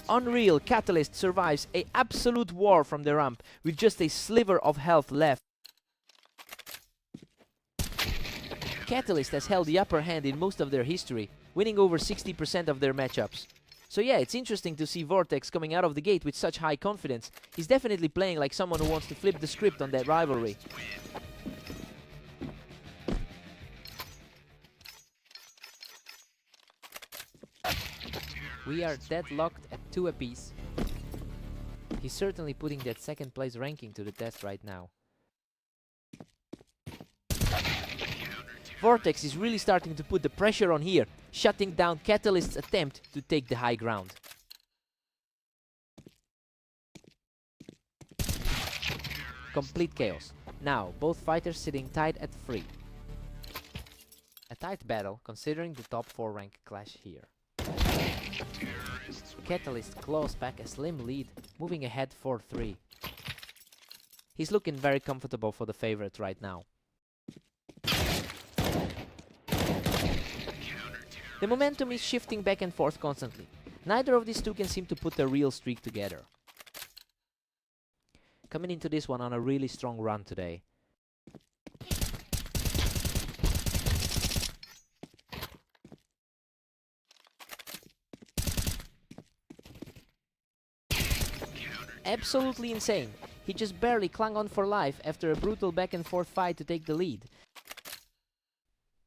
Unreal, Catalyst survives an absolute war from the ramp with just a sliver of health left. Catalyst has held the upper hand in most of their history, winning over 60% of their matchups. So yeah, it's interesting to see Vortex coming out of the gate with such high confidence. He's definitely playing like someone who wants to flip the script on that rivalry. We are deadlocked at 2 apiece. He's certainly putting that second place ranking to the test right now. Vortex is really starting to put the pressure on here, shutting down Catalyst's attempt to take the high ground. Complete chaos. Now, both fighters sitting tied at 3. A tight battle, considering the top 4 rank clash here. Catalyst claws back a slim lead, moving ahead 4-3. He's looking very comfortable for the favorite right now. The momentum is shifting back and forth constantly. Neither of these two can seem to put a real streak together. Coming into this one on a really strong run today. Absolutely insane. He just barely clung on for life after a brutal back and forth fight to take the lead.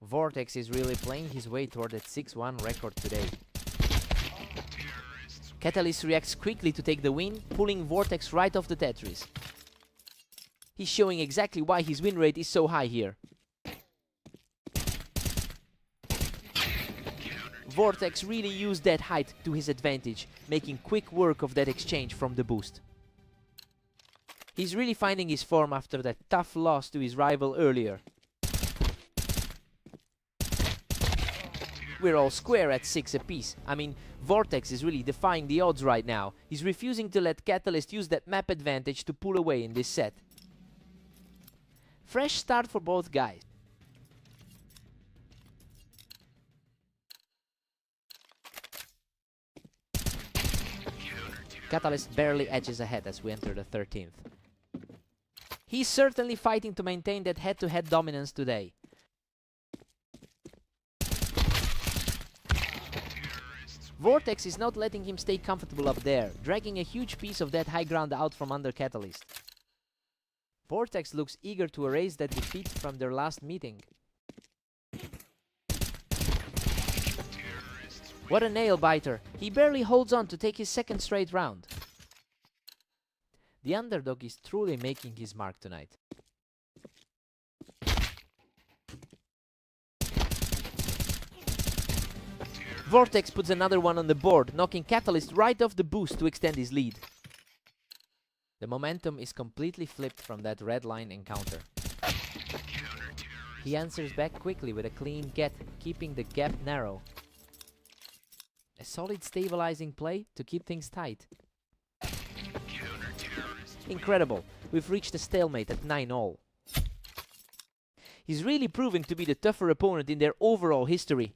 Vortex is really playing his way toward that 6-1 record today. Catalyst reacts quickly to take the win, pulling Vortex right off the Tetris. He's showing exactly why his win rate is so high here. Vortex really used that height to his advantage, making quick work of that exchange from the boost. He's really finding his form after that tough loss to his rival earlier. We're all square at 6 apiece. I mean, Vortex is really defying the odds right now. He's refusing to let Catalyst use that map advantage to pull away in this set. Fresh start for both guys. Catalyst barely edges ahead as we enter the 13th. He's certainly fighting to maintain that head-to-head dominance today. Vortex is not letting him stay comfortable up there, dragging a huge piece of that high ground out from under Catalyst. Vortex looks eager to erase that defeat from their last meeting. What a nail-biter! He barely holds on to take his second straight round. The underdog is truly making his mark tonight. Vortex puts another one on the board, knocking Catalyst right off the boost to extend his lead. The momentum is completely flipped from that red line encounter. He answers back quickly with a clean get, keeping the gap narrow. A solid stabilizing play to keep things tight. Incredible, we've reached a stalemate at 9-all. He's really proving to be the tougher opponent in their overall history.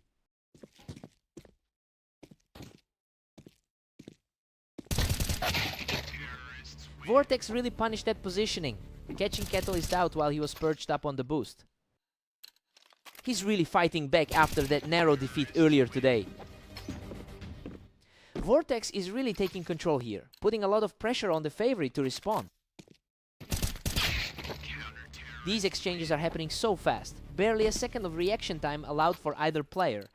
Vortex really punished that positioning, catching Catalyst out while he was perched up on the boost. He's really fighting back after that narrow defeat earlier today. Vortex is really taking control here, putting a lot of pressure on the favorite to respond. These exchanges are happening so fast, barely a second of reaction time allowed for either player.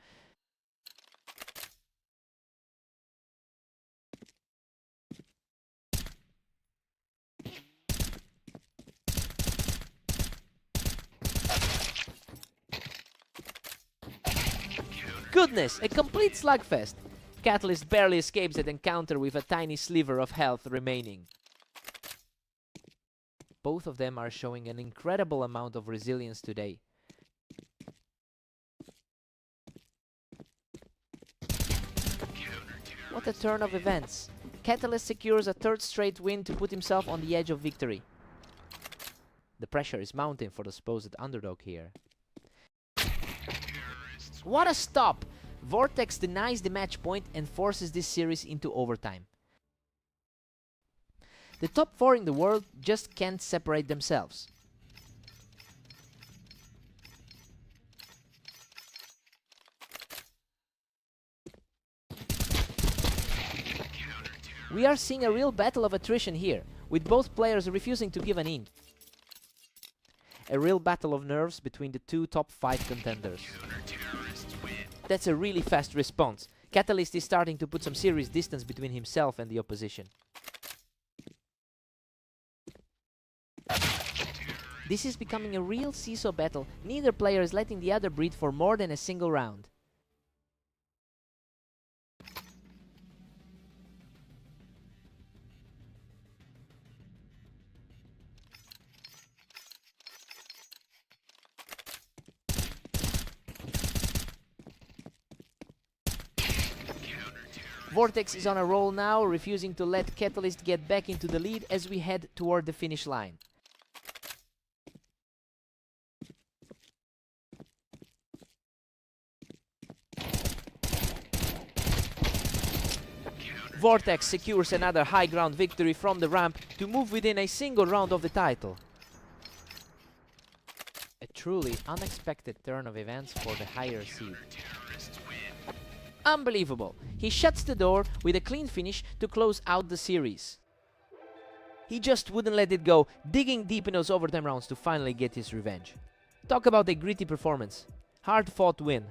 Goodness, a complete slugfest! Catalyst barely escapes that encounter with a tiny sliver of health remaining. Both of them are showing an incredible amount of resilience today. What a turn of events! Catalyst secures a third straight win to put himself on the edge of victory. The pressure is mounting for the supposed underdog here. What a stop! Vortex denies the match point and forces this series into overtime. The top 4 in the world just can't separate themselves. We are seeing a real battle of attrition here, with both players refusing to give an inch. A real battle of nerves between the two top 5 contenders. That's a really fast response. Catalyst is starting to put some serious distance between himself and the opposition. This is becoming a real seesaw battle. Neither player is letting the other breathe for more than a single round. Vortex is on a roll now, refusing to let Catalyst get back into the lead as we head toward the finish line. Vortex secures another high ground victory from the ramp to move within a single round of the title. A truly unexpected turn of events for the higher seed. Unbelievable! He shuts the door with a clean finish to close out the series. He just wouldn't let it go, digging deep in those overtime rounds to finally get his revenge. Talk about a gritty performance. Hard-fought win.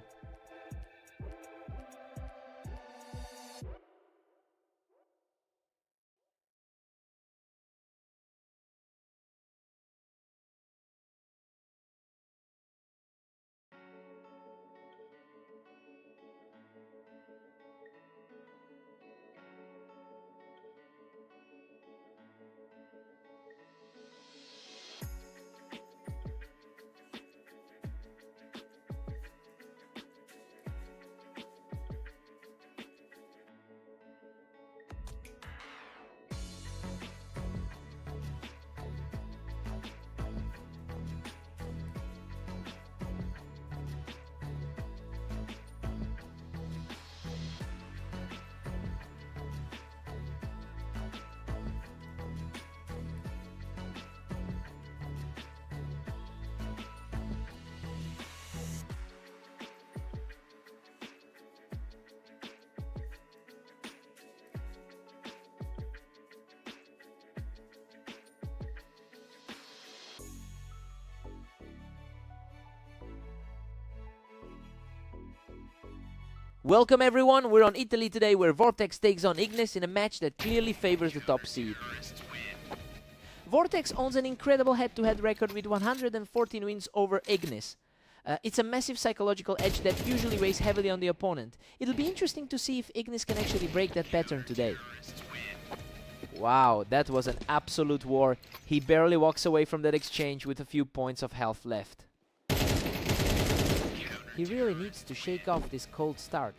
Welcome everyone, we're on Italy today where Vortex takes on Ignis in a match that clearly favors the top seed. Vortex owns an incredible head-to-head record with 114 wins over Ignis. It's a massive psychological edge that usually weighs heavily on the opponent. It'll be interesting to see if Ignis can actually break that pattern today. Wow, that was an absolute war. He barely walks away from that exchange with a few points of health left. He really needs to shake off this cold start.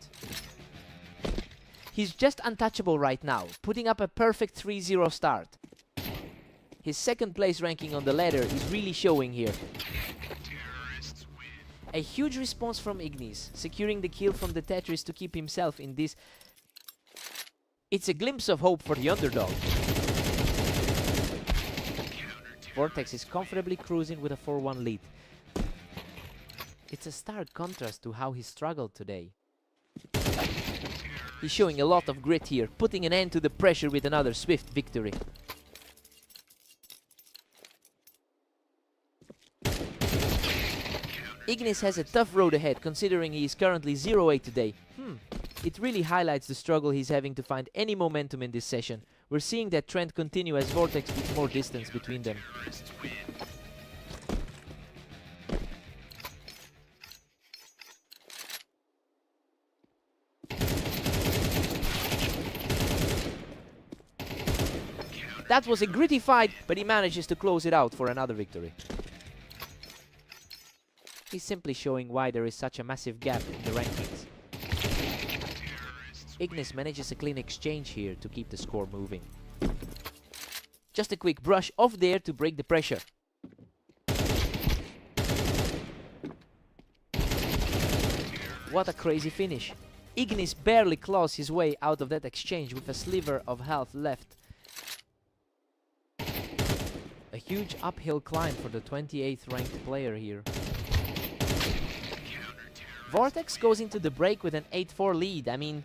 He's just untouchable right now, putting up a perfect 3-0 start. His second place ranking on the ladder is really showing here. A huge response from Ignis, securing the kill from the Tetris to keep himself in this. It's a glimpse of hope for the underdog. Vortex is comfortably cruising with a 4-1 lead. It's a stark contrast to how he struggled today. He's showing a lot of grit here, putting an end to the pressure with another swift victory. Ignis has a tough road ahead, considering he is currently 0-8 today. It really highlights the struggle he's having to find any momentum in this session. We're seeing that trend continue as Vortex puts more distance between them. That was a gritty fight, but he manages to close it out for another victory. He's simply showing why there is such a massive gap in the rankings. Ignis manages a clean exchange here to keep the score moving. Just a quick brush off there to break the pressure. What a crazy finish. Ignis barely claws his way out of that exchange with a sliver of health left. A huge uphill climb for the 28th ranked player here. Vortex goes into the break with an 8-4 lead. I mean,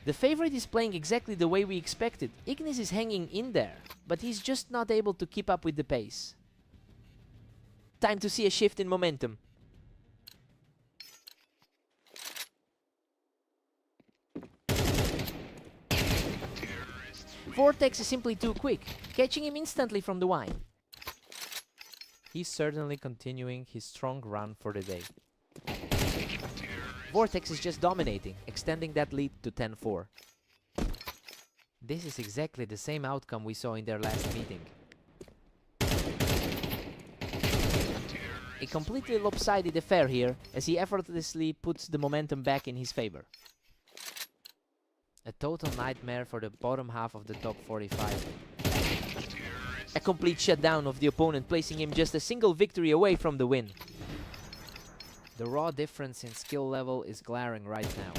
the favorite is playing exactly the way we expected. Ignis is hanging in there, but he's just not able to keep up with the pace. Time to see a shift in momentum. Vortex is simply too quick, catching him instantly from the wine. He's certainly continuing his strong run for the day. Vortex is just dominating, extending that lead to 10-4. This is exactly the same outcome we saw in their last meeting. A completely lopsided affair here, as he effortlessly puts the momentum back in his favor. A total nightmare for the bottom half of the top 45. A complete shutdown of the opponent, placing him just a single victory away from the win. The raw difference in skill level is glaring right now.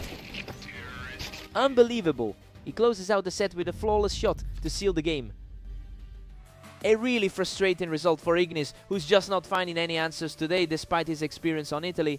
Unbelievable! He closes out the set with a flawless shot to seal the game. A really frustrating result for Ignis, who's just not finding any answers today despite his experience on Italy.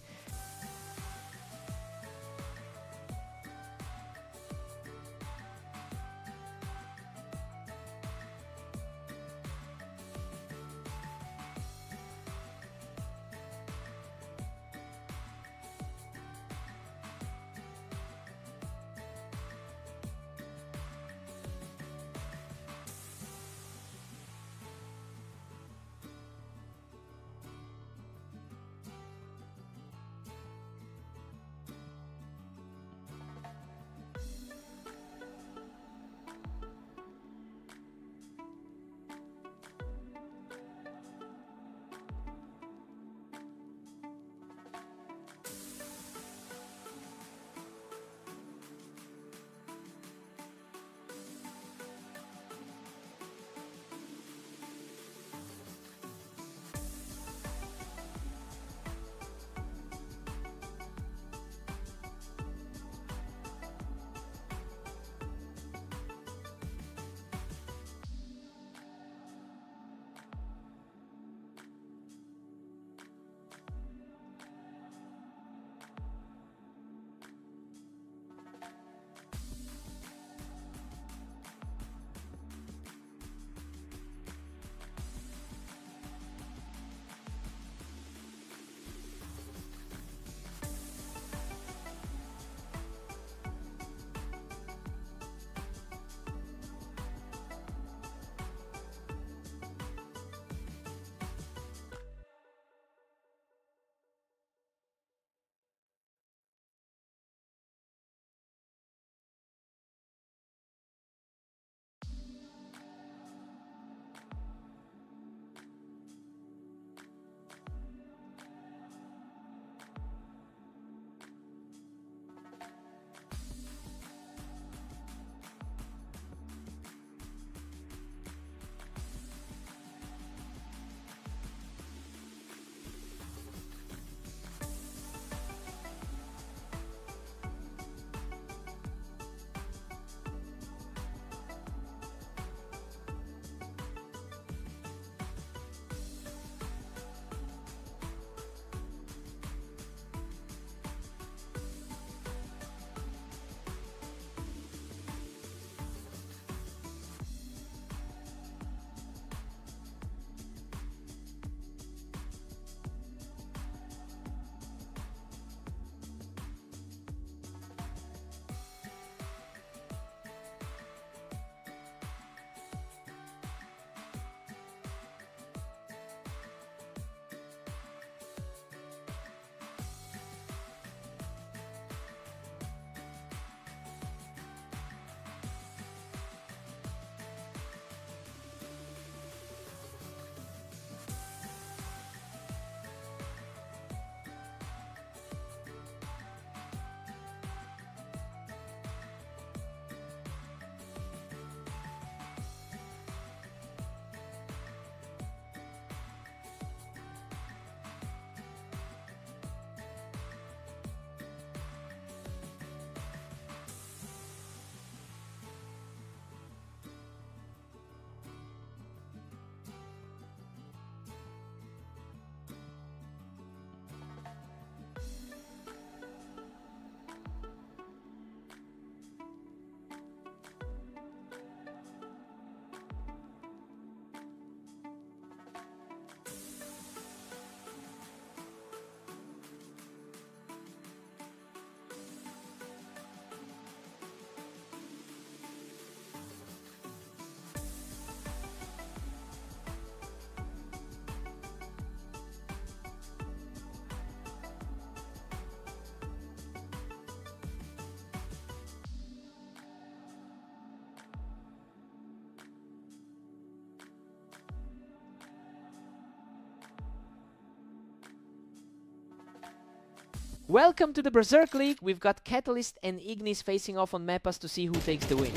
Welcome to the Berserk League. We've got Catalyst and Ignis facing off on Mappas to see who takes the win.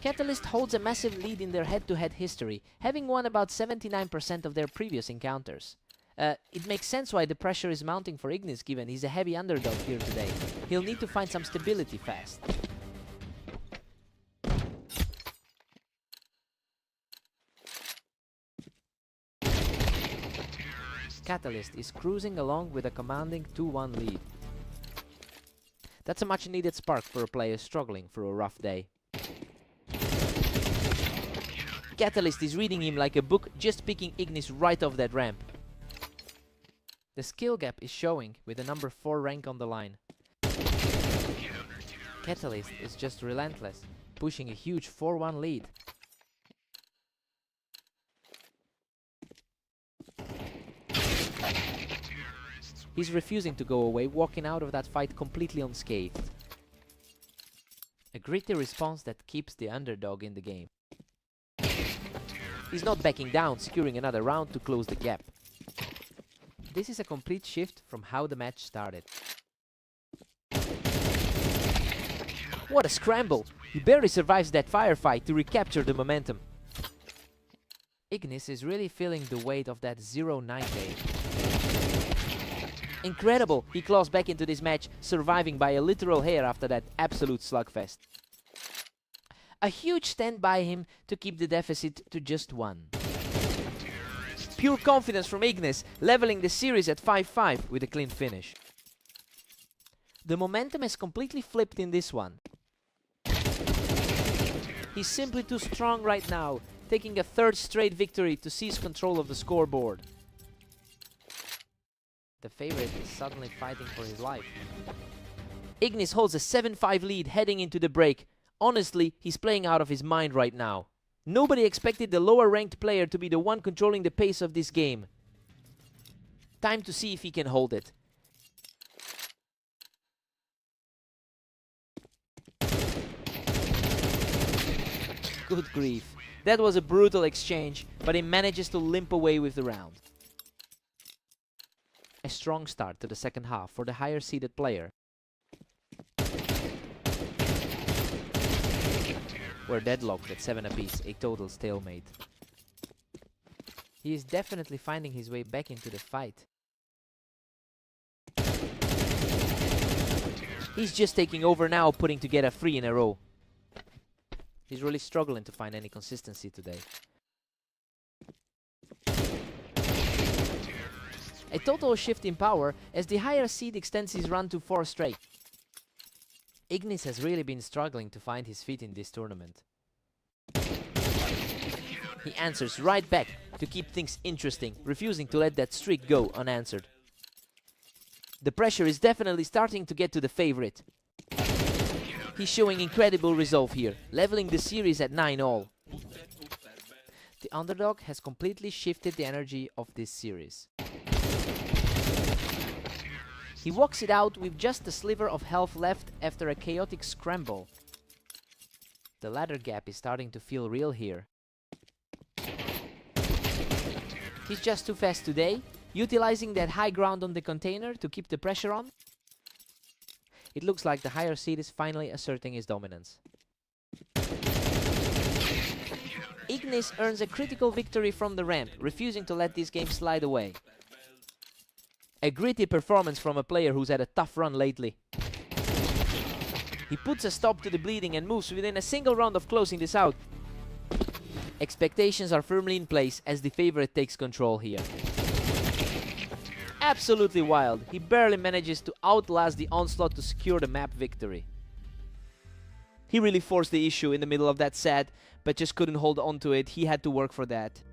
Catalyst holds a massive lead in their head-to-head history, having won about 79% of their previous encounters. It makes sense why the pressure is mounting for Ignis, given he's a heavy underdog here today. He'll need to find some stability fast. Catalyst is cruising along with a commanding 2-1 lead. That's a much needed spark for a player struggling through a rough day. Catalyst is reading him like a book, just picking Ignis right off that ramp. The skill gap is showing with a number 4 rank on the line. Catalyst is just relentless, pushing a huge 4-1 lead. He's refusing to go away, walking out of that fight completely unscathed. A gritty response that keeps the underdog in the game. He's not backing down, securing another round to close the gap. This is a complete shift from how the match started. What a scramble! He barely survives that firefight to recapture the momentum. Ignis is really feeling the weight of that 0-9 day. Incredible! He claws back into this match, surviving by a literal hair after that absolute slugfest. A huge stand by him to keep the deficit to just 1. Pure confidence from Ignis, leveling the series at 5-5 with a clean finish. The momentum has completely flipped in this one. He's simply too strong right now, taking a 3rd straight victory to seize control of the scoreboard. The favorite is suddenly fighting for his life. Ignis holds a 7-5 lead heading into the break. Honestly, he's playing out of his mind right now. Nobody expected the lower ranked player to be the one controlling the pace of this game. Time to see if he can hold it. Good grief. That was a brutal exchange, but he manages to limp away with the round. A strong start to the second half for the higher seeded player. We're deadlocked at 7 apiece, a total stalemate. He is definitely finding his way back into the fight. He's just taking over now, putting together 3 in a row. He's really struggling to find any consistency today. A total shift in power as the higher seed extends his run to 4 straight. Ignis has really been struggling to find his feet in this tournament. He answers right back to keep things interesting, refusing to let that streak go unanswered. The pressure is definitely starting to get to the favorite. He's showing incredible resolve here, leveling the series at 9-all. The underdog has completely shifted the energy of this series. He walks it out with just a sliver of health left after a chaotic scramble. The ladder gap is starting to feel real here. He's just too fast today, utilizing that high ground on the container to keep the pressure on. It looks like the higher seed is finally asserting his dominance. Ignis earns a critical victory from the ramp, refusing to let this game slide away. A gritty performance from a player who's had a tough run lately. He puts a stop to the bleeding and moves within a single round of closing this out. Expectations are firmly in place as the favorite takes control here. Absolutely wild. He barely manages to outlast the onslaught to secure the map victory. He really forced the issue in the middle of that set, but just couldn't hold on to it. He had to work for that.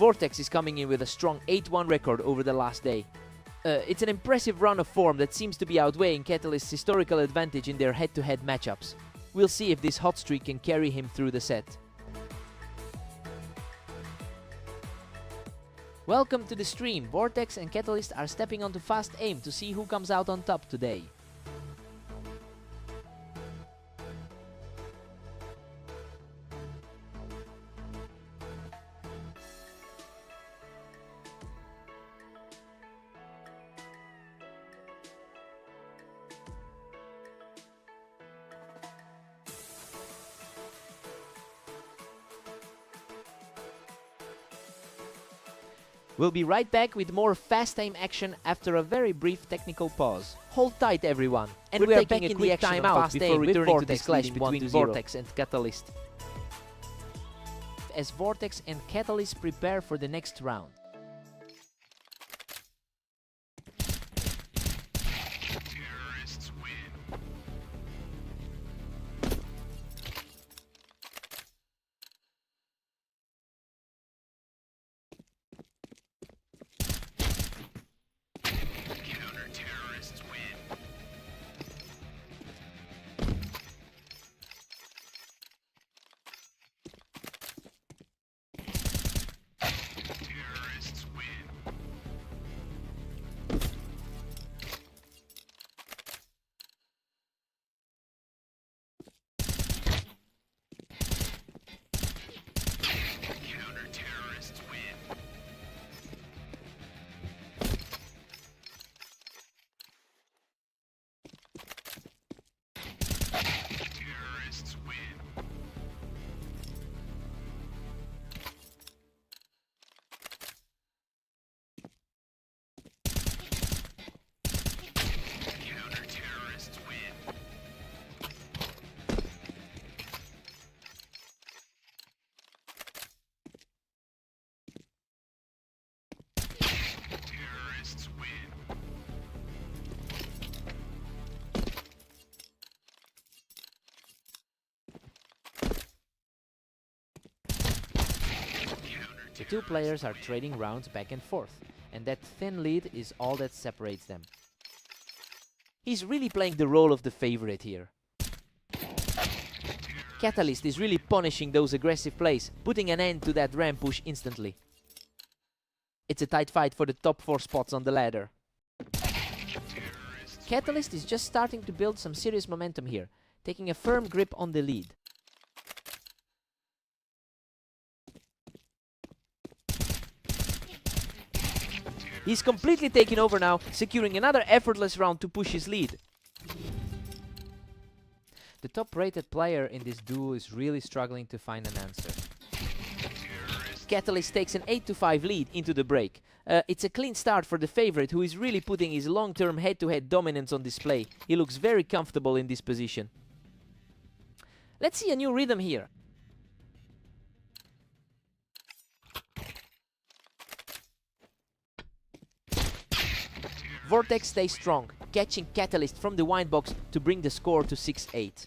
Vortex is coming in with a strong 8-1 record over the last day. It's an impressive run of form that seems to be outweighing Catalyst's historical advantage in their head-to-head matchups. We'll see if this hot streak can carry him through the set. Welcome to the stream. Vortex and Catalyst are stepping onto fast aim to see who comes out on top today. We'll be right back with more fast time action after a very brief technical pause. Hold tight, everyone, and we're taking a quick time out before returning to this clash between Vortex and Catalyst. As Vortex and Catalyst prepare for the next round. The two players are trading rounds back and forth, and that thin lead is all that separates them. He's really playing the role of the favorite here. Catalyst is really punishing those aggressive plays, putting an end to that ramp push instantly. It's a tight fight for the top 4 spots on the ladder. Catalyst is just starting to build some serious momentum here, taking a firm grip on the lead. He's completely taken over now, securing another effortless round to push his lead. The top-rated player in this duel is really struggling to find an answer. Catalyst takes an 8-5 lead into the break. It's a clean start for the favorite, who is really putting his long-term head-to-head dominance on display. He looks very comfortable in this position. Let's see a new rhythm here. Vortex stays strong, catching Catalyst from the windbox to bring the score to 6-8.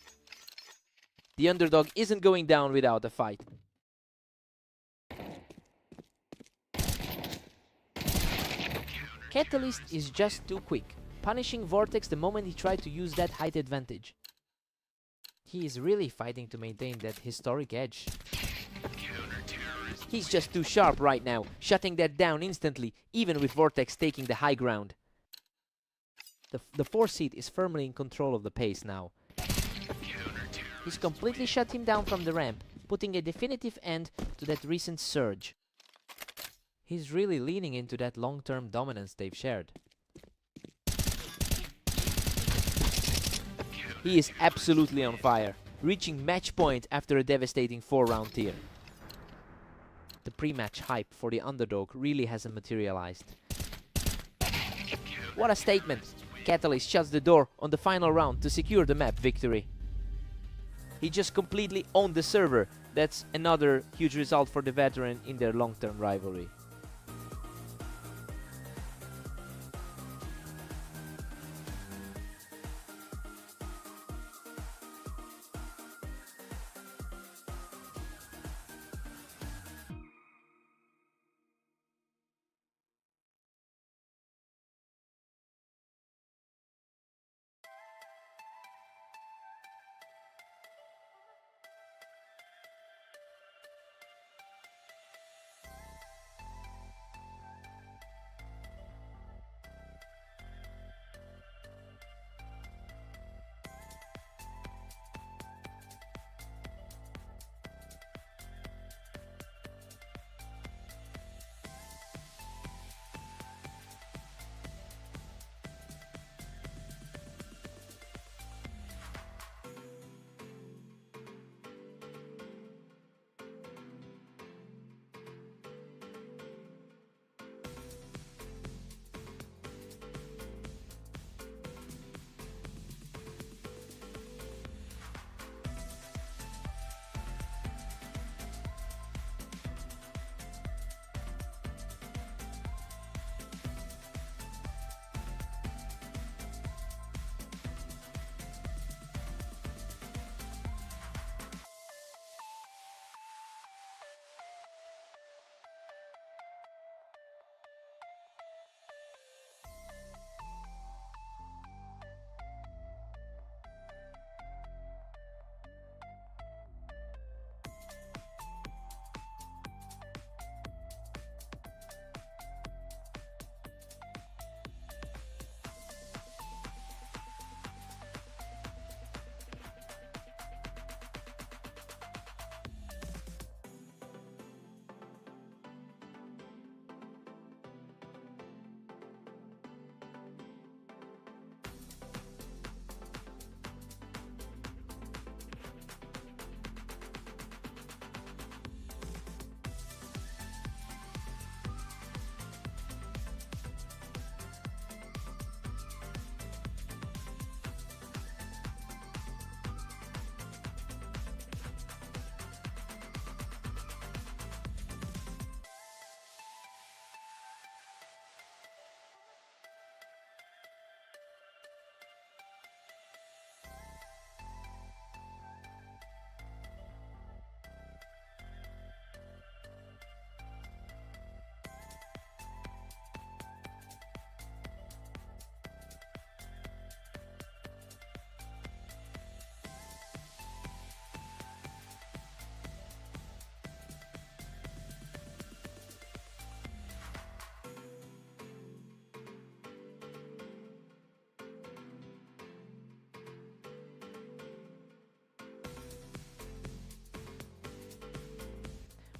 The underdog isn't going down without a fight. Catalyst is just too quick, punishing Vortex the moment he tried to use that height advantage. He is really fighting to maintain that historic edge. He's just too sharp right now, shutting that down instantly, even with Vortex taking the high ground. The 4 seed is firmly in control of the pace now. He's completely shut him down from the ramp, putting a definitive end to that recent surge. He's really leaning into that long-term dominance they've shared. He is absolutely on fire, reaching match point after a devastating 4-round tier. The pre-match hype for the underdog really hasn't materialized. What a statement! Catalyst shuts the door on the final round to secure the map victory. He just completely owned the server. That's another huge result for the veteran in their long-term rivalry.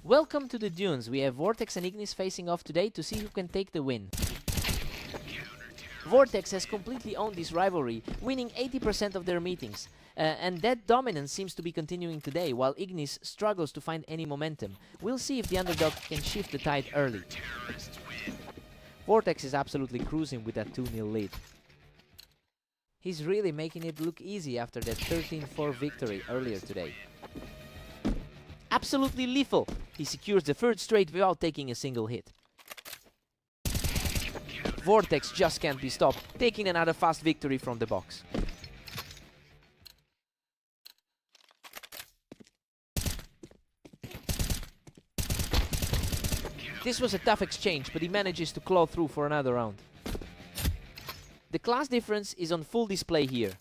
Welcome to the Dunes. We have Vortex and Ignis facing off today to see who can take the win. Vortex has completely owned this rivalry, winning 80% of their meetings. And that dominance seems to be continuing today, while Ignis struggles to find any momentum. We'll see if the underdog can shift the tide early. Vortex is absolutely cruising with that 2-0 lead. He's really making it look easy after that 13-4 victory earlier today. Absolutely lethal! He secures the third straight without taking a single hit. Vortex just can't be stopped, taking another fast victory from the box. This was a tough exchange, but he manages to claw through for another round. The class difference is on full display here.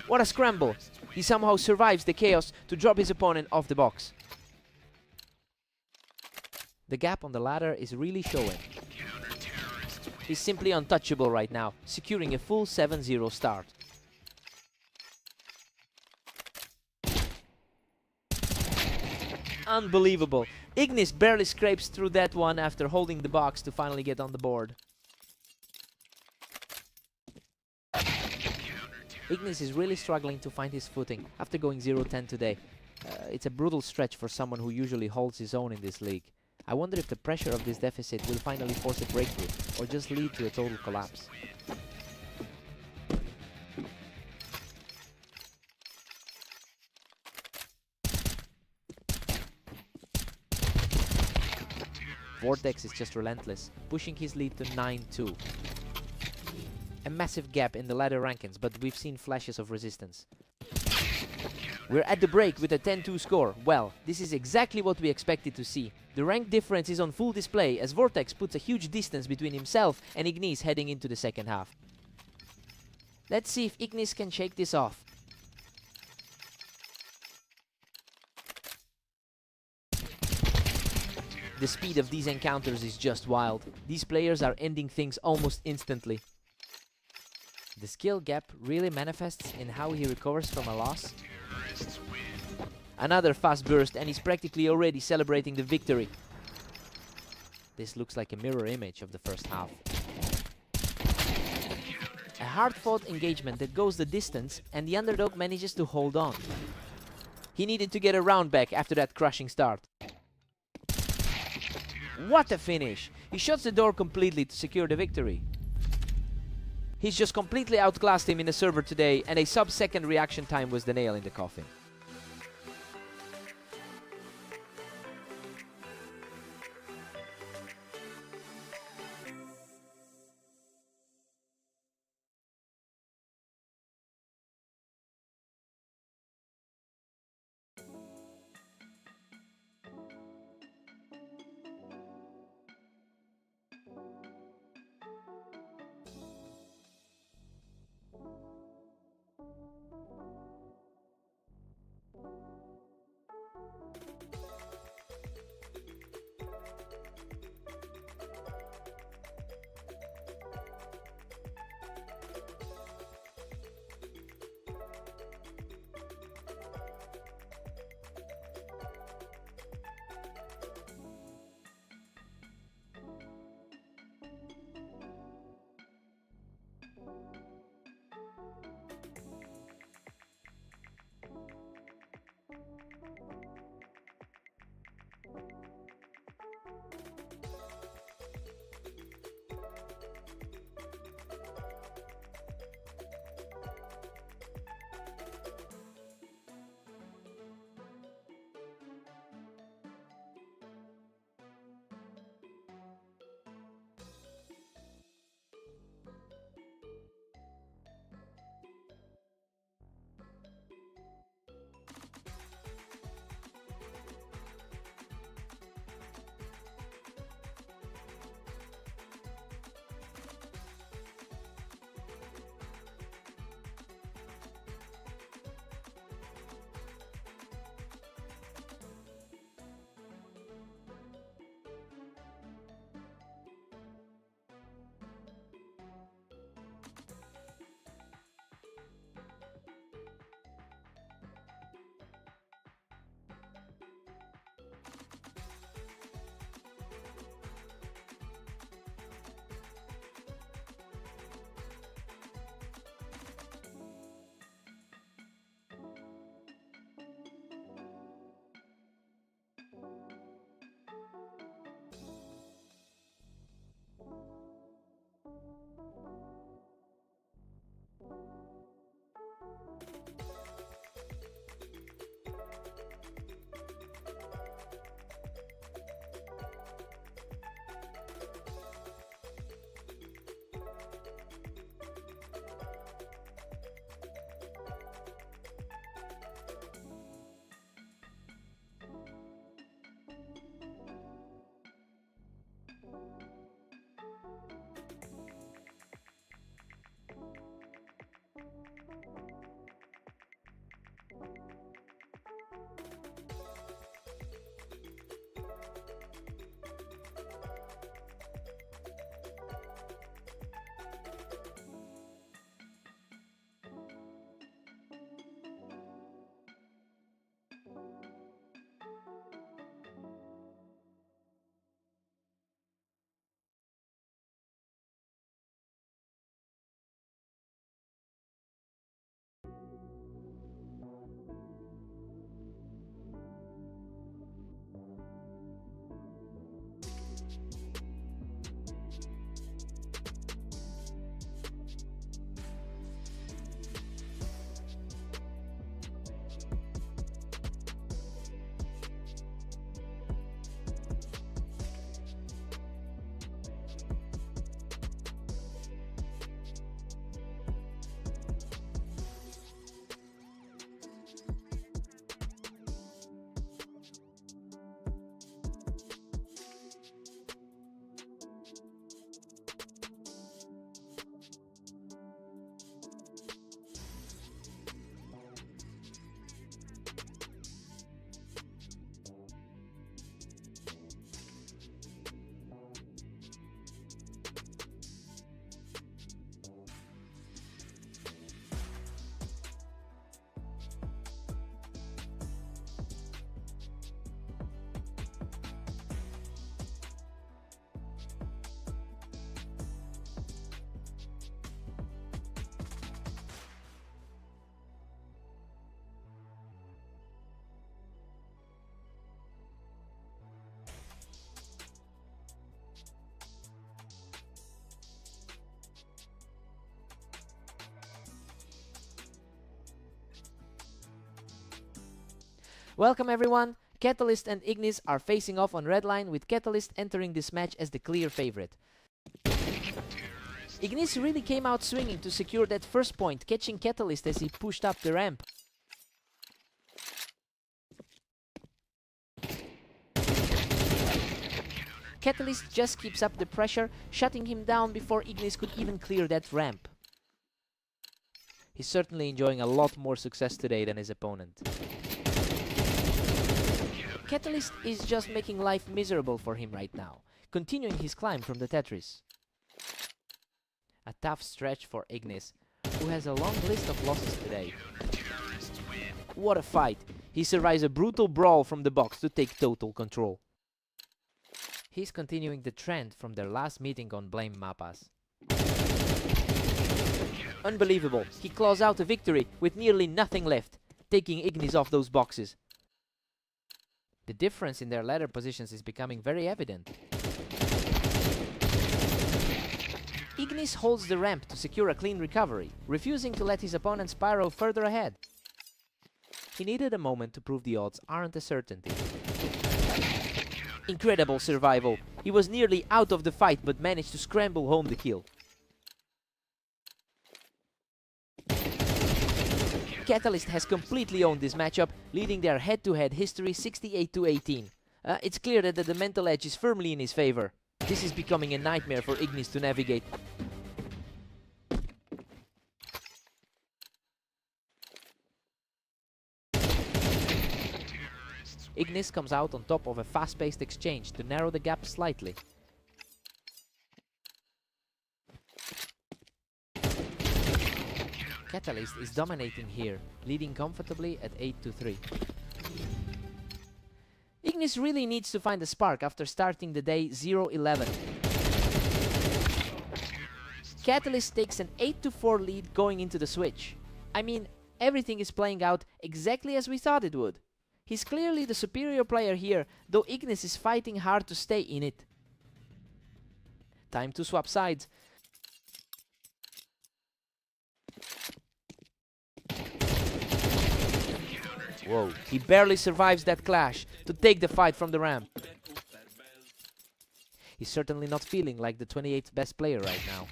What a scramble! He somehow survives the chaos to drop his opponent off the box. The gap on the ladder is really showing. He's simply untouchable right now, securing a full 7-0 start. Unbelievable! Ignis barely scrapes through that one after holding the box to finally get on the board. Ignis is really struggling to find his footing after going 0-10 today. It's a brutal stretch for someone who usually holds his own in this league. I wonder if the pressure of this deficit will finally force a breakthrough or just lead to a total collapse. Vortex is just relentless, pushing his lead to 9-2. A massive gap in the ladder rankings, but we've seen flashes of resistance. We're at the break with a 10-2 score. Well, this is exactly what we expected to see. The rank difference is on full display as Vortex puts a huge distance between himself and Ignis heading into the second half. Let's see if Ignis can shake this off. The speed of these encounters is just wild. These players are ending things almost instantly. The skill gap really manifests in how he recovers from a loss. Another fast burst and he's practically already celebrating the victory. This looks like a mirror image of the first half. A hard-fought engagement that goes the distance and the underdog manages to hold on. He needed to get a round back after that crushing start. What a finish! He shuts the door completely to secure the victory. He's just completely outclassed him in the server today, and a sub-second reaction time was the nail in the coffin. Welcome everyone! Catalyst and Ignis are facing off on red line, with Catalyst entering this match as the clear favorite. Ignis really came out swinging to secure that first point, catching Catalyst as he pushed up the ramp. Catalyst just keeps up the pressure, shutting him down before Ignis could even clear that ramp. He's certainly enjoying a lot more success today than his opponent. Catalyst is just making life miserable for him right now, continuing his climb from the Tetris. A tough stretch for Ignis, who has a long list of losses today. What a fight! He survives a brutal brawl from the box to take total control. He's continuing the trend from their last meeting on Blame Mappas. Unbelievable, he claws out a victory with nearly nothing left, taking Ignis off those boxes. The difference in their ladder positions is becoming very evident. Ignis holds the ramp to secure a clean recovery, refusing to let his opponent spiral further ahead. He needed a moment to prove the odds aren't a certainty. Incredible survival. He was nearly out of the fight but managed to scramble home the kill. Catalyst has completely owned this matchup, leading their head-to-head history 68-18. It's clear that the mental edge is firmly in his favor. This is becoming a nightmare for Ignis to navigate. Ignis comes out on top of a fast-paced exchange to narrow the gap slightly. Catalyst is dominating here, leading comfortably at 8-3. Ignis really needs to find a spark after starting the day 0-11. Catalyst takes an 8-4 lead going into the switch. I mean, everything is playing out exactly as we thought it would. He's clearly the superior player here, though Ignis is fighting hard to stay in it. Time to swap sides. Whoa, he barely survives that clash to take the fight from the ramp. He's certainly not feeling like the 28th best player right now.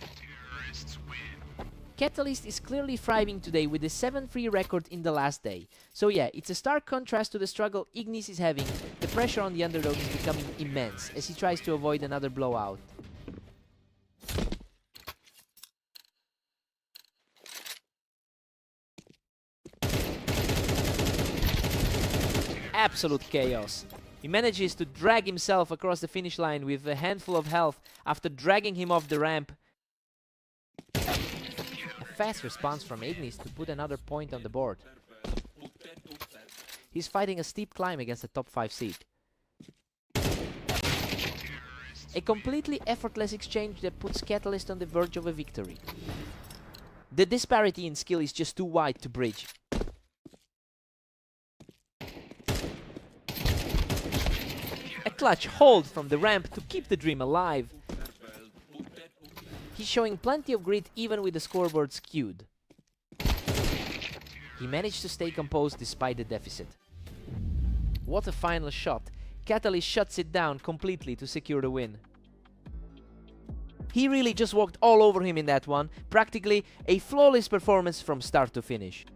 Catalyst is clearly thriving today with a 7-3 record in the last day. So yeah, it's a stark contrast to the struggle Ignis is having. The pressure on the underdog is becoming immense as he tries to avoid another blowout. Absolute chaos. He manages to drag himself across the finish line with a handful of health after dragging him off the ramp. A fast response from Ignis to put another point on the board. He's fighting a steep climb against a top 5 seed. A completely effortless exchange that puts Catalyst on the verge of a victory. The disparity in skill is just too wide to bridge. A clutch hold from the ramp to keep the dream alive. He's showing plenty of grit even with the scoreboard skewed. He managed to stay composed despite the deficit. What a final shot. Catalyst shuts it down completely to secure the win. He really just walked all over him in that one. Practically a flawless performance from start to finish.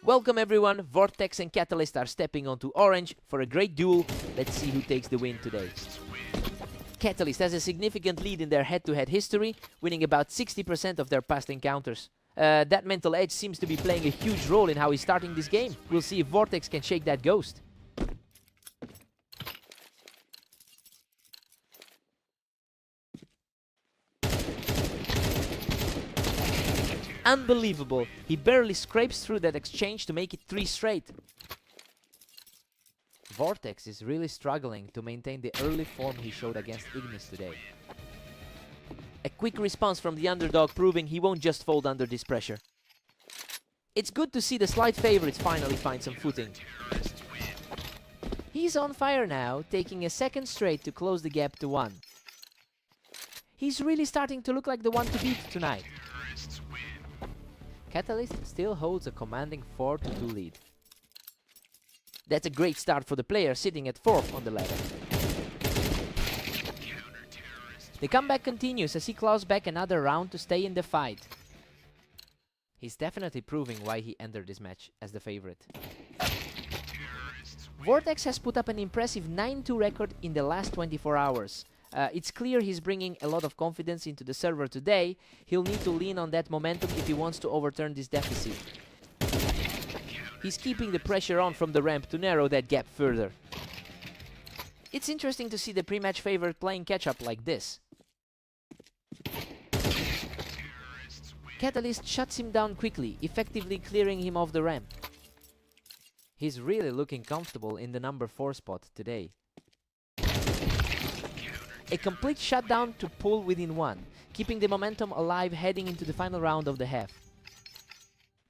Welcome everyone, Vortex and Catalyst are stepping onto Orange for a great duel. Let's see who takes the win today. Catalyst has a significant lead in their head-to-head history, winning about 60% of their past encounters. That mental edge seems to be playing a huge role in how he's starting this game. We'll see if Vortex can shake that ghost. Unbelievable, he barely scrapes through that exchange to make it 3 straight. Vortex is really struggling to maintain the early form he showed against Ignis today. A quick response from the underdog proving he won't just fold under this pressure. It's good to see the slight favorites finally find some footing. He's on fire now, taking a second straight to close the gap to 1. He's really starting to look like the one to beat tonight. Catalyst still holds a commanding 4-2 lead. That's a great start for the player sitting at 4th on the ladder. The comeback continues as he claws back another round to stay in the fight. He's definitely proving why he entered this match as the favorite. Vortex has put up an impressive 9-2 record in the last 24 hours. It's clear he's bringing a lot of confidence into the server today. He'll need to lean on that momentum if he wants to overturn this deficit. He's keeping the pressure on from the ramp to narrow that gap further. It's interesting to see the pre-match favorite playing catch-up like this. Catalyst shuts him down quickly, effectively clearing him off the ramp. He's really looking comfortable in the number 4 spot today. A complete shutdown to pull within 1, keeping the momentum alive heading into the final round of the half.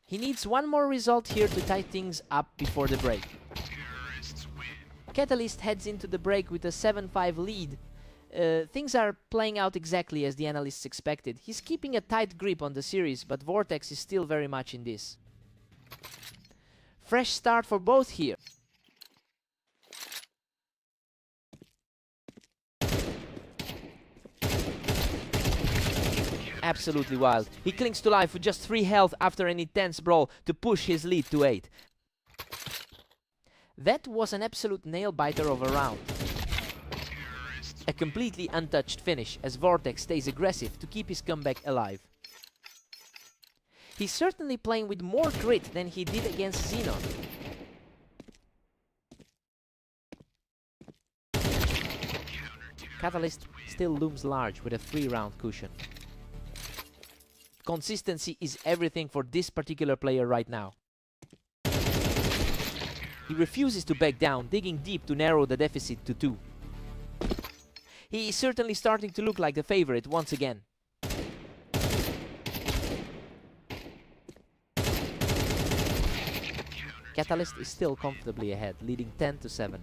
He needs one more result here to tie things up before the break. Catalyst heads into the break with a 7-5 lead. Things are playing out exactly as the analysts expected. He's keeping a tight grip on the series, but Vortex is still very much in this. Fresh start for both here. Absolutely wild. He clings to life with just 3 health after an intense brawl to push his lead to 8. That was an absolute nail-biter of a round. A completely untouched finish as Vortex stays aggressive to keep his comeback alive. He's certainly playing with more grit than he did against Xenon. Catalyst still looms large with a 3-round cushion. Consistency is everything for this particular player right now. He refuses to back down, digging deep to narrow the deficit to 2. He is certainly starting to look like the favorite once again. Catalyst is still comfortably ahead, leading 10-7.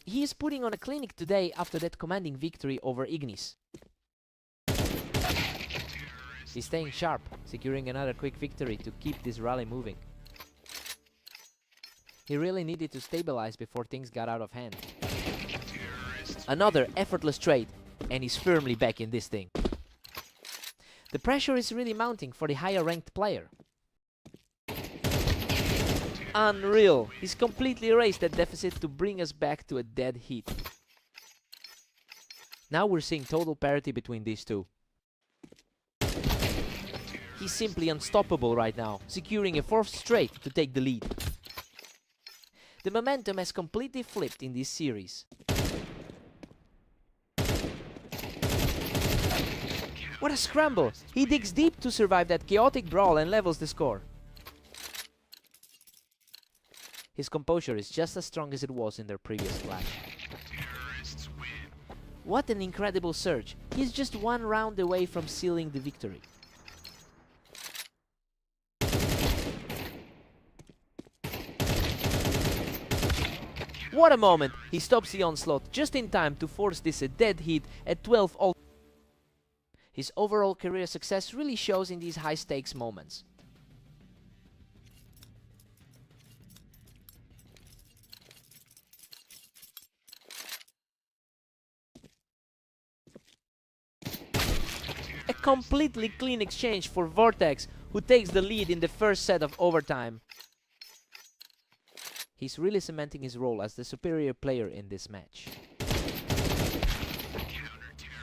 He is putting on a clinic today after that commanding victory over Ignis. He's staying sharp, securing another quick victory to keep this rally moving. He really needed to stabilize before things got out of hand. Another effortless trade, and he's firmly back in this thing. The pressure is really mounting for the higher ranked player. Unreal! He's completely erased that deficit to bring us back to a dead heat. Now we're seeing total parity between these two. He's simply unstoppable right now, securing a 4th straight to take the lead. The momentum has completely flipped in this series. What a scramble! He digs deep to survive that chaotic brawl and levels the score. His composure is just as strong as it was in their previous clash. What an incredible surge! He's just 1 round away from sealing the victory. What a moment! He stops the onslaught just in time to force this a dead heat at 12 all. His overall career success really shows in these high-stakes moments. A Completely clean exchange for Vortex, who takes the lead in the first set of overtime. He's really cementing his role as the superior player in this match.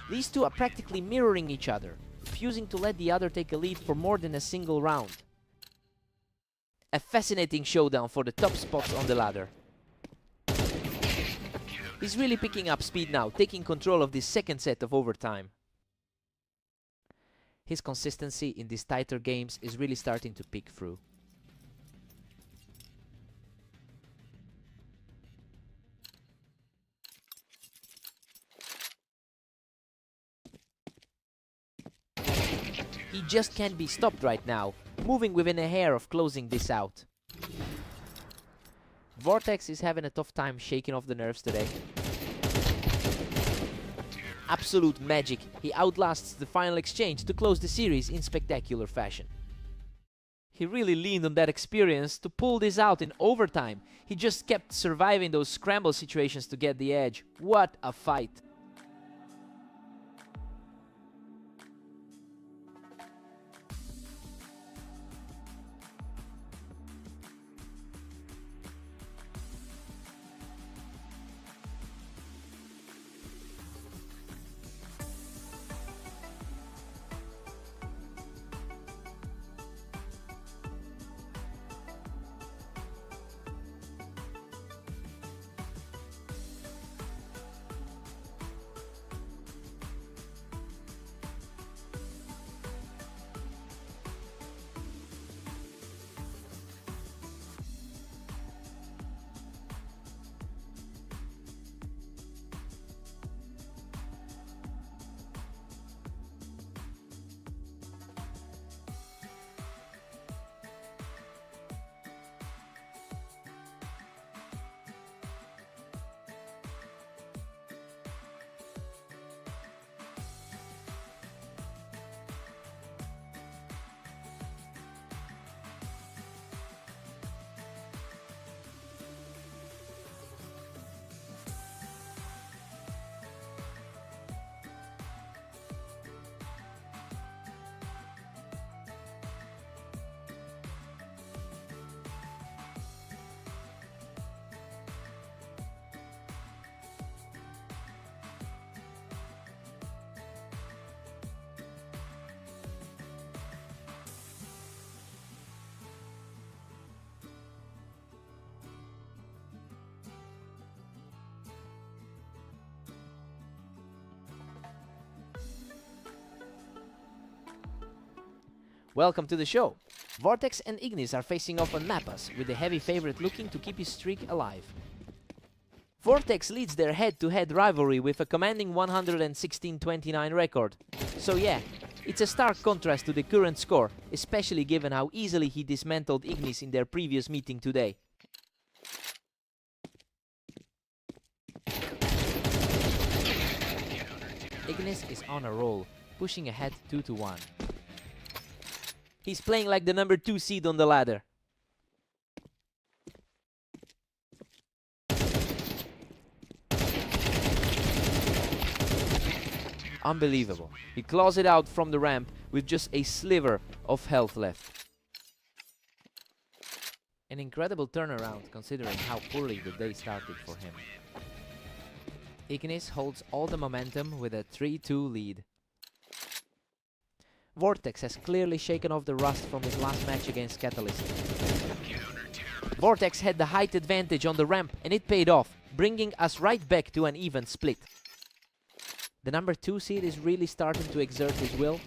These two are practically mirroring each other, refusing to let the other take a lead for more than a single round. A fascinating showdown for the top spots on the ladder. He's really picking up speed now, taking control of this second set of overtime. His consistency in these tighter games is really starting to peek through. He just can't be stopped right now, moving within a hair of closing this out. Vortex is having a tough time shaking off the nerves today. Absolute magic, he outlasts the final exchange to close the series in spectacular fashion. He really leaned on that experience to pull this out in overtime. He just kept surviving those scramble situations to get the edge. What a fight! Welcome to the show. Vortex and Ignis are facing off on Mappas, with the heavy favorite looking to keep his streak alive. Vortex leads their head-to-head rivalry with a commanding 116-29 record. So yeah, it's a stark contrast to the current score, especially given how easily he dismantled Ignis in their previous meeting today. Ignis is on a roll, pushing ahead 2-1. He's playing like the number 2 seed on the ladder. Unbelievable. He claws it out from the ramp with just a sliver of health left. An incredible turnaround considering how poorly the day started for him. Ignis holds all the momentum with a 3-2 lead. Vortex has clearly shaken off the rust from his last match against Catalyst. Vortex had the height advantage on the ramp and it paid off, bringing us right back to an even split. The number 2 seed is really starting to exert his will.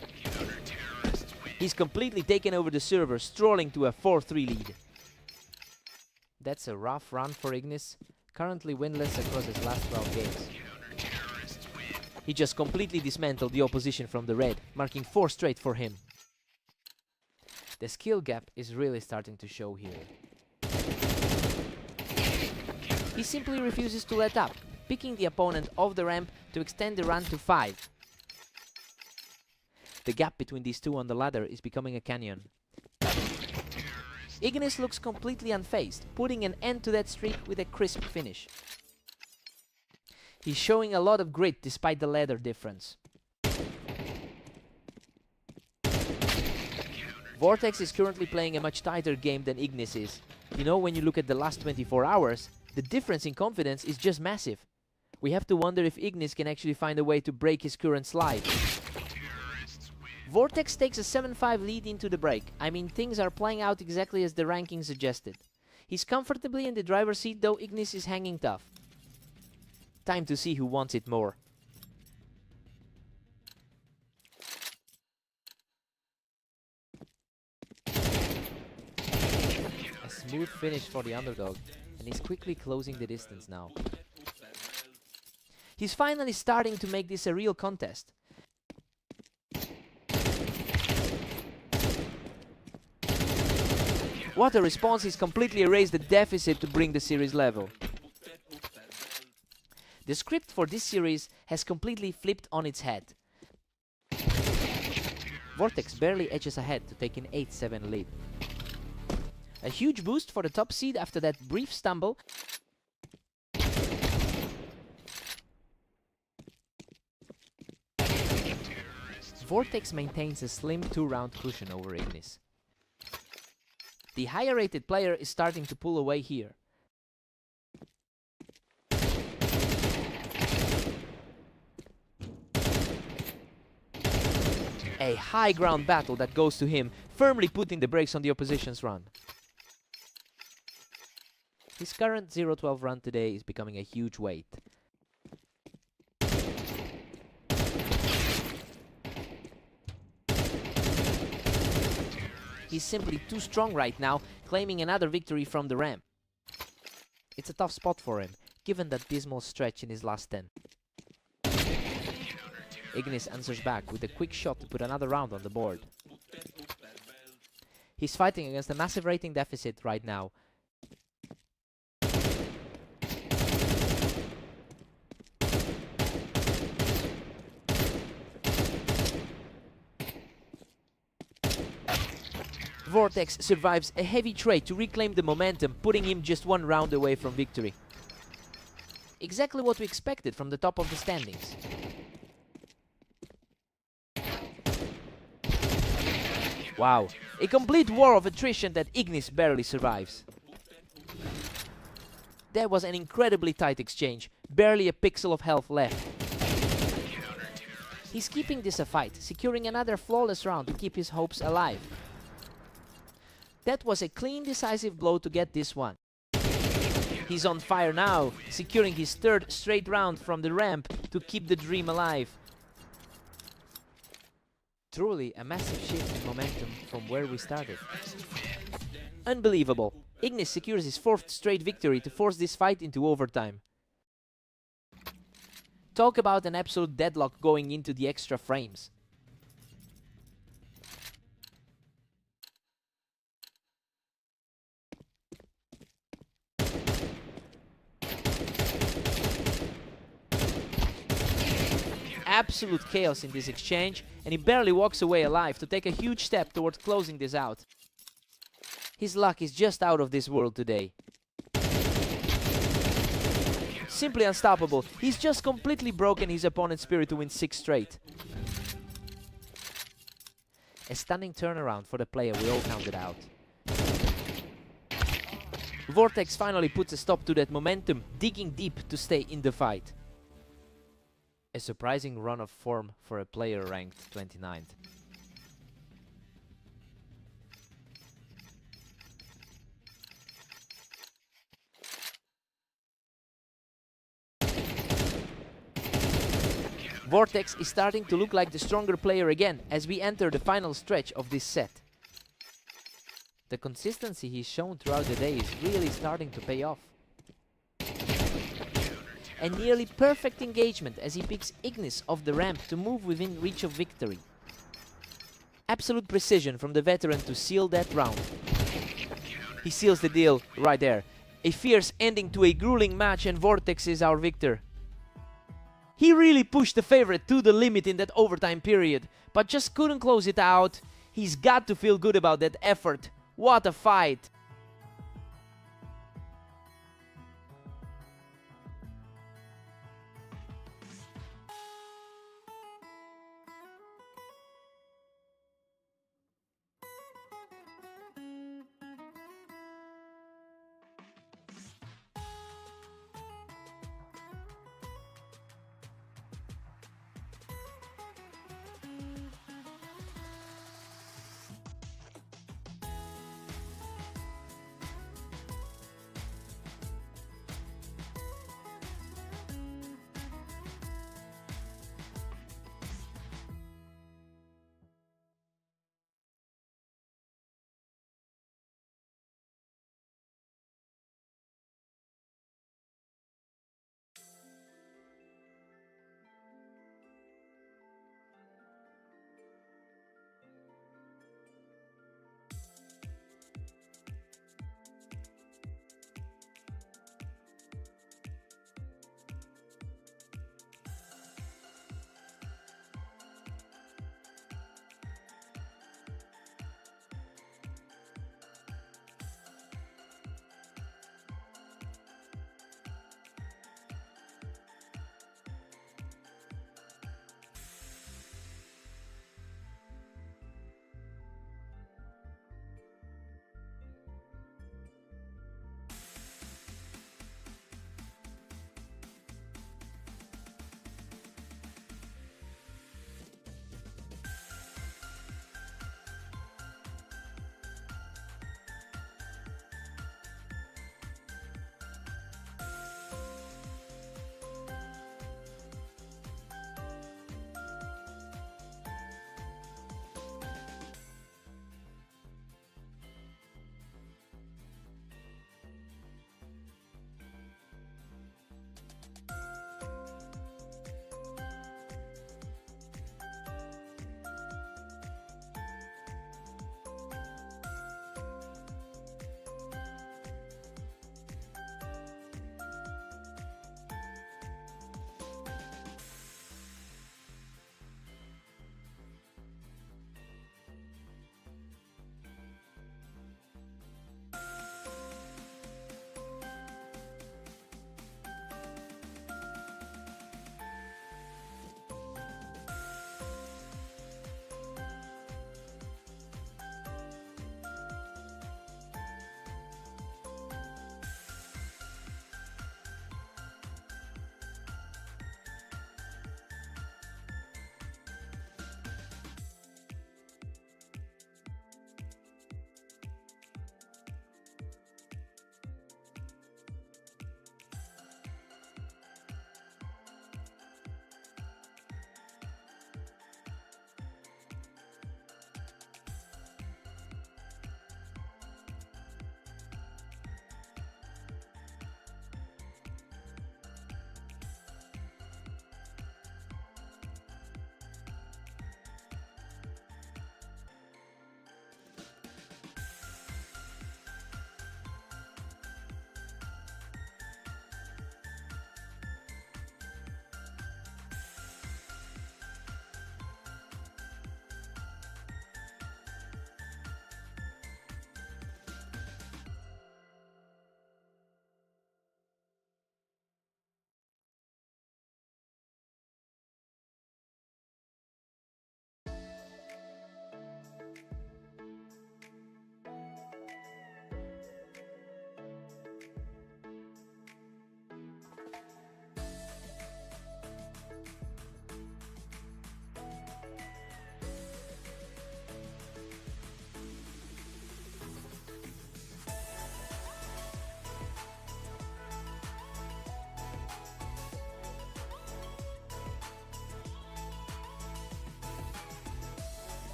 He's completely taken over the server, strolling to a 4-3 lead. That's a rough run for Ignis, currently winless across his last 12 games. He just completely dismantled the opposition from the red, marking 4 straight for him. The skill gap is really starting to show here. He simply refuses to let up, picking the opponent off the ramp to extend the run to 5. The gap between these two on the ladder is becoming a canyon. Ignis looks completely unfazed, putting an end to that streak with a crisp finish. He's showing a lot of grit despite the ladder difference. Vortex is currently playing a much tighter game than Ignis is. You know, when you look at the last 24 hours, the difference in confidence is just massive. We have to wonder if Ignis can actually find a way to break his current slide. Vortex takes a 7-5 lead into the break. I mean, things are playing out exactly as the ranking suggested. He's comfortably in the driver's seat, though Ignis is hanging tough. Time to see who wants it more. A smooth finish for the underdog, and he's quickly closing the distance now. He's finally starting to make this a real contest. What a response! He's completely erased the deficit to bring the series level. The script for this series has completely flipped on its head. Vortex barely edges ahead to take an 8-7 lead. A huge boost for the top seed after that brief stumble. Vortex maintains a slim 2-round cushion over Ignis. The higher rated player is starting to pull away here. A high ground battle that goes to him, firmly putting the brakes on the opposition's run. His current 0-12 run today is becoming a huge weight. He's simply too strong right now, claiming another victory from the ramp. It's a tough spot for him, given that dismal stretch in his last 10. Ignis answers back with a quick shot to put another round on the board. He's fighting against a massive rating deficit right now. Vortex survives a heavy trade to reclaim the momentum, putting him just 1 round away from victory. Exactly what we expected from the top of the standings. Wow, a complete war of attrition that Ignis barely survives. That was an incredibly tight exchange, barely a pixel of health left. He's keeping this a fight, securing another flawless round to keep his hopes alive. That was a clean, decisive blow to get this one. He's on fire now, securing his 3rd straight round from the ramp to keep the dream alive. Truly a massive shift in momentum from where we started. Unbelievable. Ignis secures his 4th straight victory to force this fight into overtime. Talk about an absolute deadlock going into the extra frames. Absolute chaos in this exchange, and he barely walks away alive to take a huge step towards closing this out. His luck is just out of this world today. Simply unstoppable. He's just completely broken his opponent's spirit to win 6 straight. A stunning turnaround for the player we all counted out. Vortex finally puts a stop to that momentum, digging deep to stay in the fight. A surprising run of form for a player ranked 29th. Vortex is starting to look like the stronger player again as we enter the final stretch of this set. The consistency he's shown throughout the day is really starting to pay off. A nearly perfect engagement as he picks Ignis off the ramp to move within reach of victory. Absolute precision from the veteran to seal that round. He seals the deal right there. A fierce ending to a grueling match, and Vortex is our victor. He really pushed the favorite to the limit in that overtime period, but just couldn't close it out. He's got to feel good about that effort. What a fight!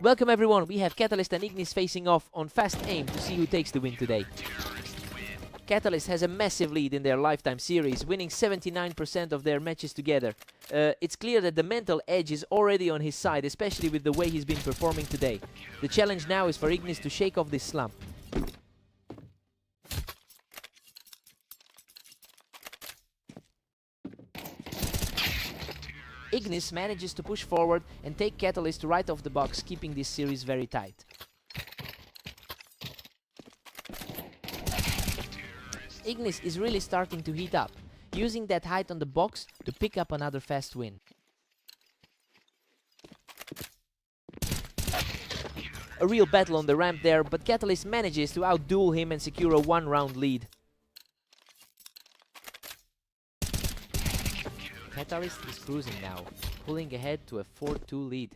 Welcome everyone, we have Catalyst and Ignis facing off on fast aim to see who takes the win today. Catalyst has a massive lead in their lifetime series, winning 79% of their matches together. It's clear that the mental edge is already on his side, especially with the way he's been performing today. The challenge now is for Ignis to shake off this slump. Ignis manages to push forward and take Catalyst right off the box, keeping this series very tight. Ignis is really starting to heat up, using that height on the box to pick up another fast win. A real battle on the ramp there, but Catalyst manages to outduel him and secure a one-round lead. Catalyst is cruising now, pulling ahead to a 4-2 lead.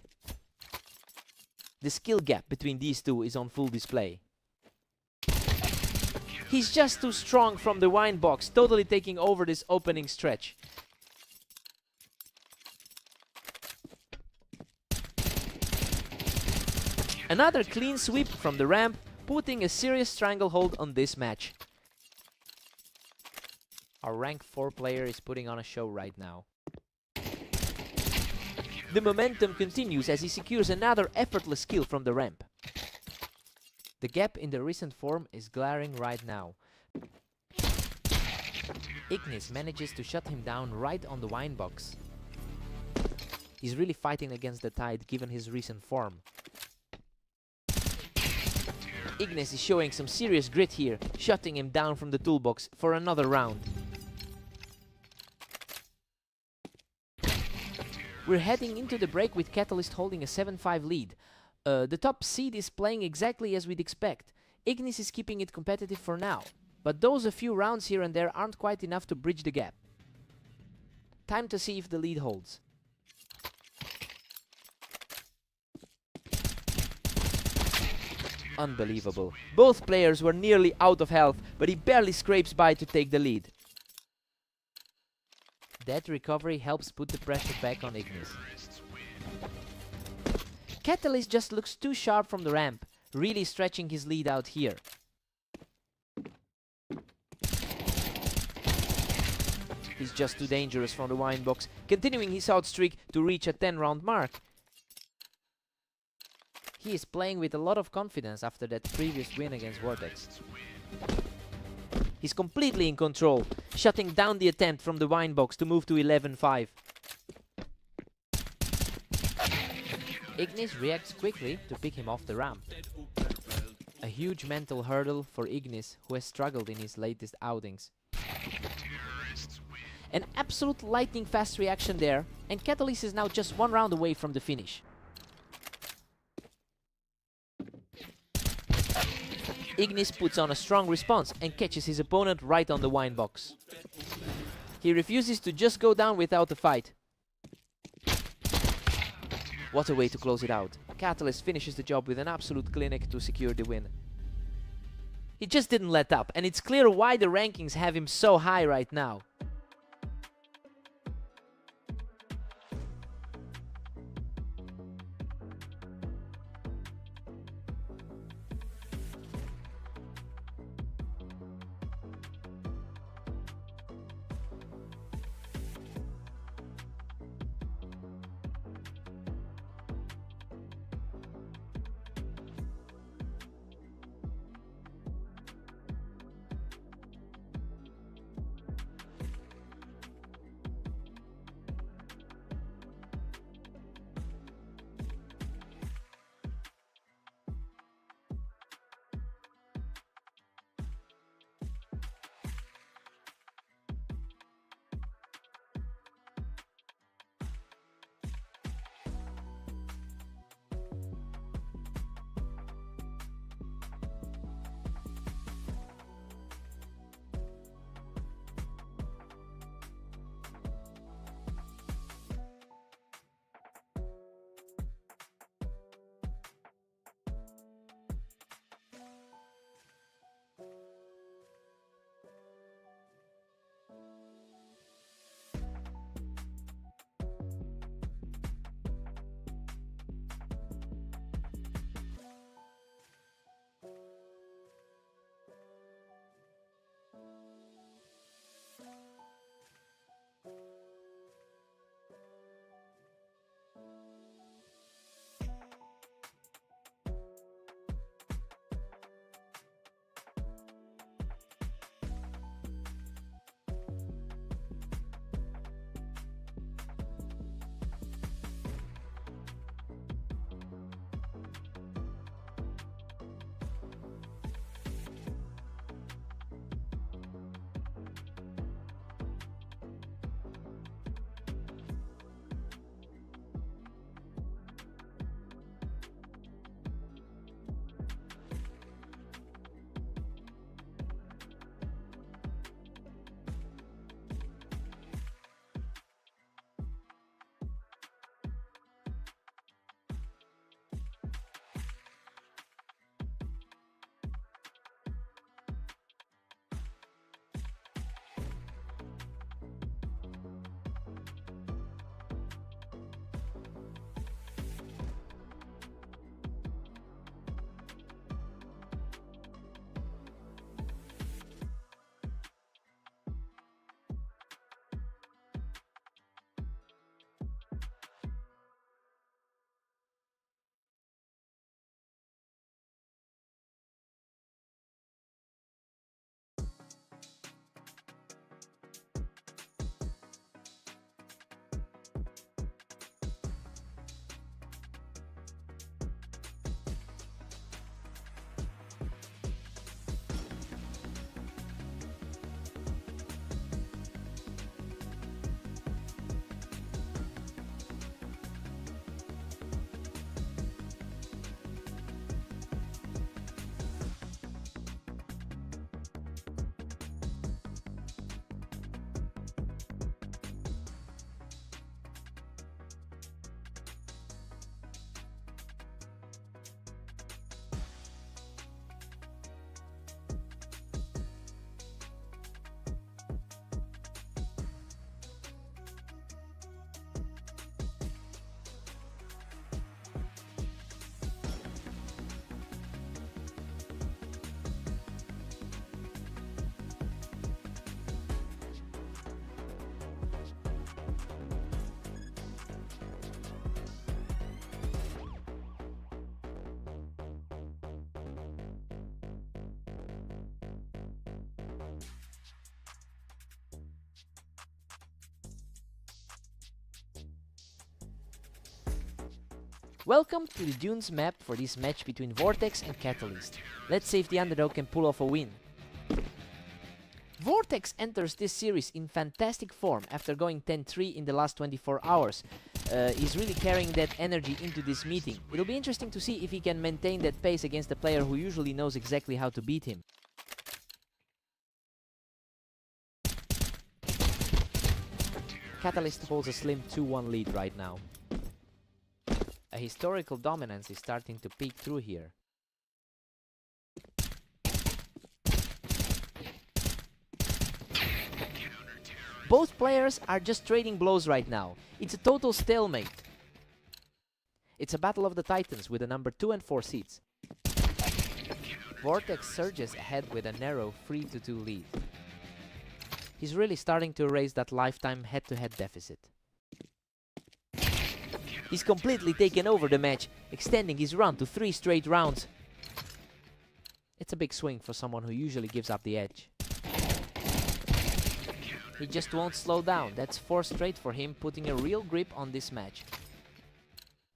The skill gap between these two is on full display. He's just too strong from the wine box, totally taking over this opening stretch. Another clean sweep from the ramp, putting a serious stranglehold on this match. Our rank 4 player is putting on a show right now. The momentum continues as he secures another effortless kill from the ramp. The gap in the recent form is glaring right now. Ignis manages to shut him down right on the wine box. He's really fighting against the tide given his recent form. Ignis is showing some serious grit here, shutting him down from the toolbox for another round. We're heading into the break with Catalyst holding a 7-5 lead. The top seed is playing exactly as we'd expect. Ignis is keeping it competitive for now, but those a few rounds here and there aren't quite enough to bridge the gap. Time to see if the lead holds. Unbelievable. Both players were nearly out of health, but he barely scrapes by to take the lead. That recovery helps put the pressure back on Ignis. Catalyst just looks too sharp from the ramp, really stretching his lead out here. He's just too dangerous from the wine box, continuing his out streak to reach a 10-round mark. He is playing with a lot of confidence after that previous win against Vortex. He's completely in control, shutting down the attempt from the wine box to move to 11-5. Ignis reacts quickly to pick him off the ramp. A huge mental hurdle for Ignis, who has struggled in his latest outings. An absolute lightning fast reaction there, and Catalyst is now just one round away from the finish. Ignis puts on a strong response and catches his opponent right on the wine box. He refuses to just go down without a fight. What a way to close it out. Catalyst finishes the job with an absolute clinic to secure the win. He just didn't let up, and it's clear why the rankings have him so high right now. Welcome to the Dunes map for this match between Vortex and Catalyst. Let's see if the underdog can pull off a win. Vortex enters this series in fantastic form after going 10-3 in the last 24 hours. He's really carrying that energy into this meeting. It'll be interesting to see if he can maintain that pace against a player who usually knows exactly how to beat him. Catalyst holds a slim 2-1 lead right now. A historical dominance is starting to peek through here. Both players are just trading blows right now. It's a total stalemate. It's a battle of the titans with the number 2 and 4 seeds. Vortex surges ahead with a narrow 3-2 lead. He's really starting to erase that lifetime head-to-head deficit. He's completely taken over the match, extending his run to 3 straight rounds. It's a big swing for someone who usually gives up the edge. He just won't slow down. That's 4 straight for him, putting a real grip on this match.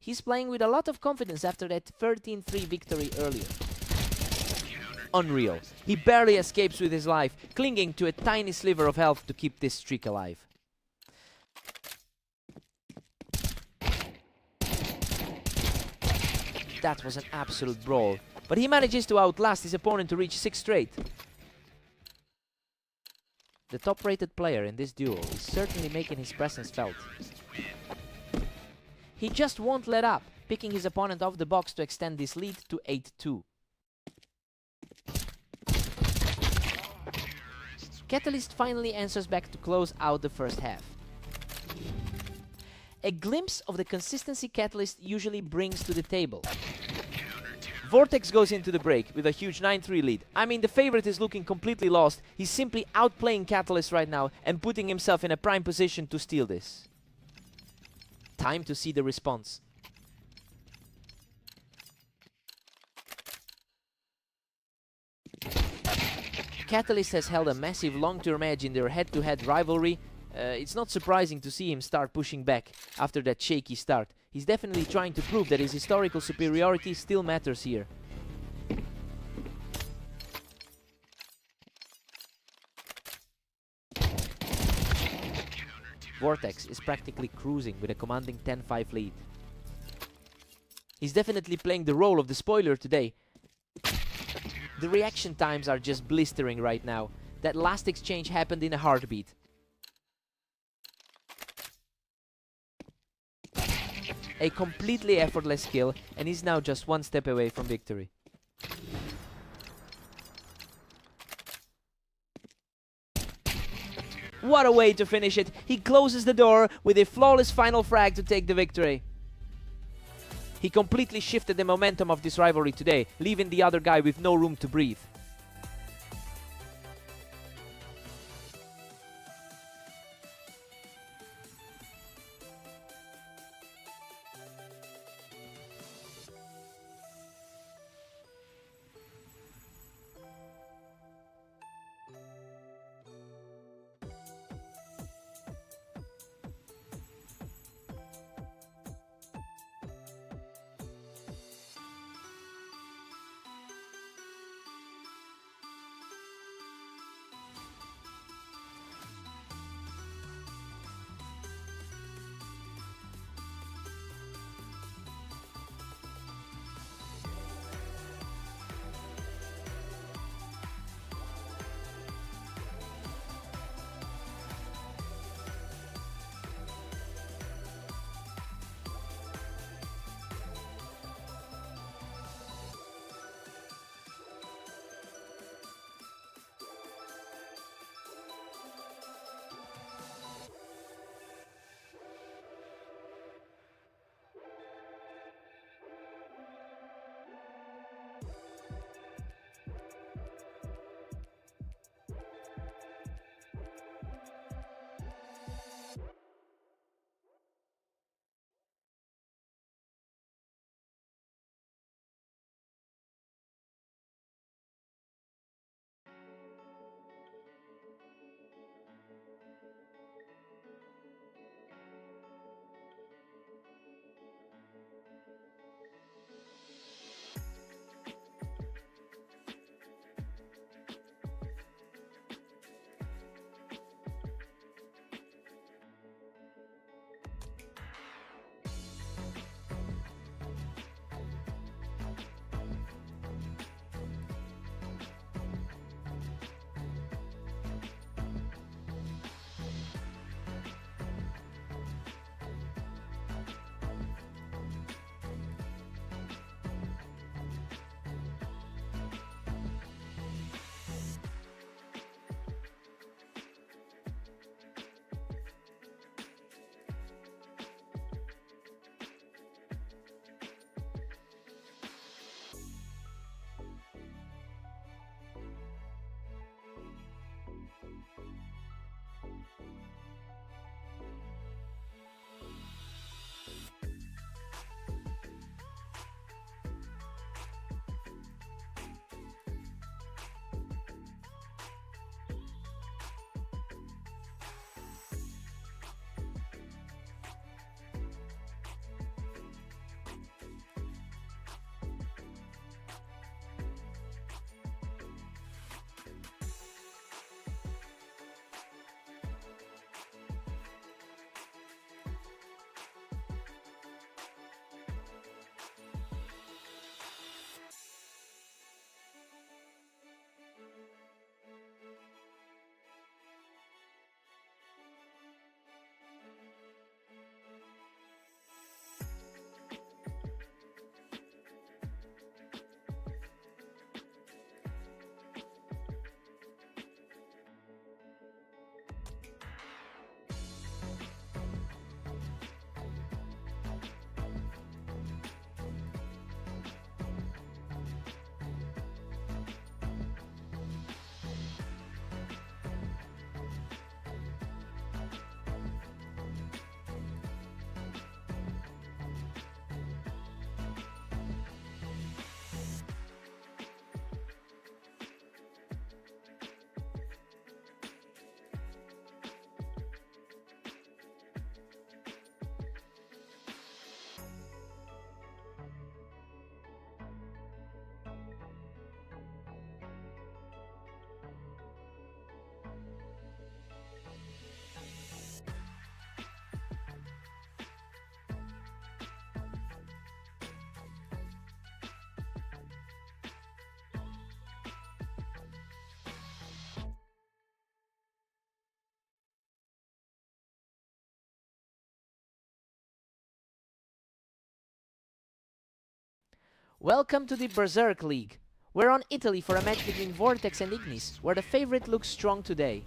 He's playing with a lot of confidence after that 13-3 victory earlier. Unreal. He barely escapes with his life, clinging to a tiny sliver of health to keep this streak alive. That was an absolute brawl, but he manages to outlast his opponent to reach 6 straight. The top-rated player in this duel is certainly making his presence felt. He just won't let up, picking his opponent off the box to extend this lead to 8-2. Catalyst finally answers back to close out the first half. A glimpse of the consistency Catalyst usually brings to the table. Vortex goes into the break with a huge 9-3 lead. I mean, the favorite is looking completely lost. He's simply outplaying Catalyst right now and putting himself in a prime position to steal this. Time to see the response. Catalyst has held a massive long-term edge in their head-to-head rivalry. It's not surprising to see him start pushing back after that shaky start. He's definitely trying to prove that his historical superiority still matters here. Vortex is practically cruising with a commanding 10-5 lead. He's definitely playing the role of the spoiler today. The reaction times are just blistering right now. That last exchange happened in a heartbeat. A completely effortless kill, and he's now just 1 step away from victory. What a way to finish it! He closes the door with a flawless final frag to take the victory. He completely shifted the momentum of this rivalry today, leaving the other guy with no room to breathe. Welcome to the Berserk League. We're on Italy for a match between Vortex and Ignis, where the favorite looks strong today.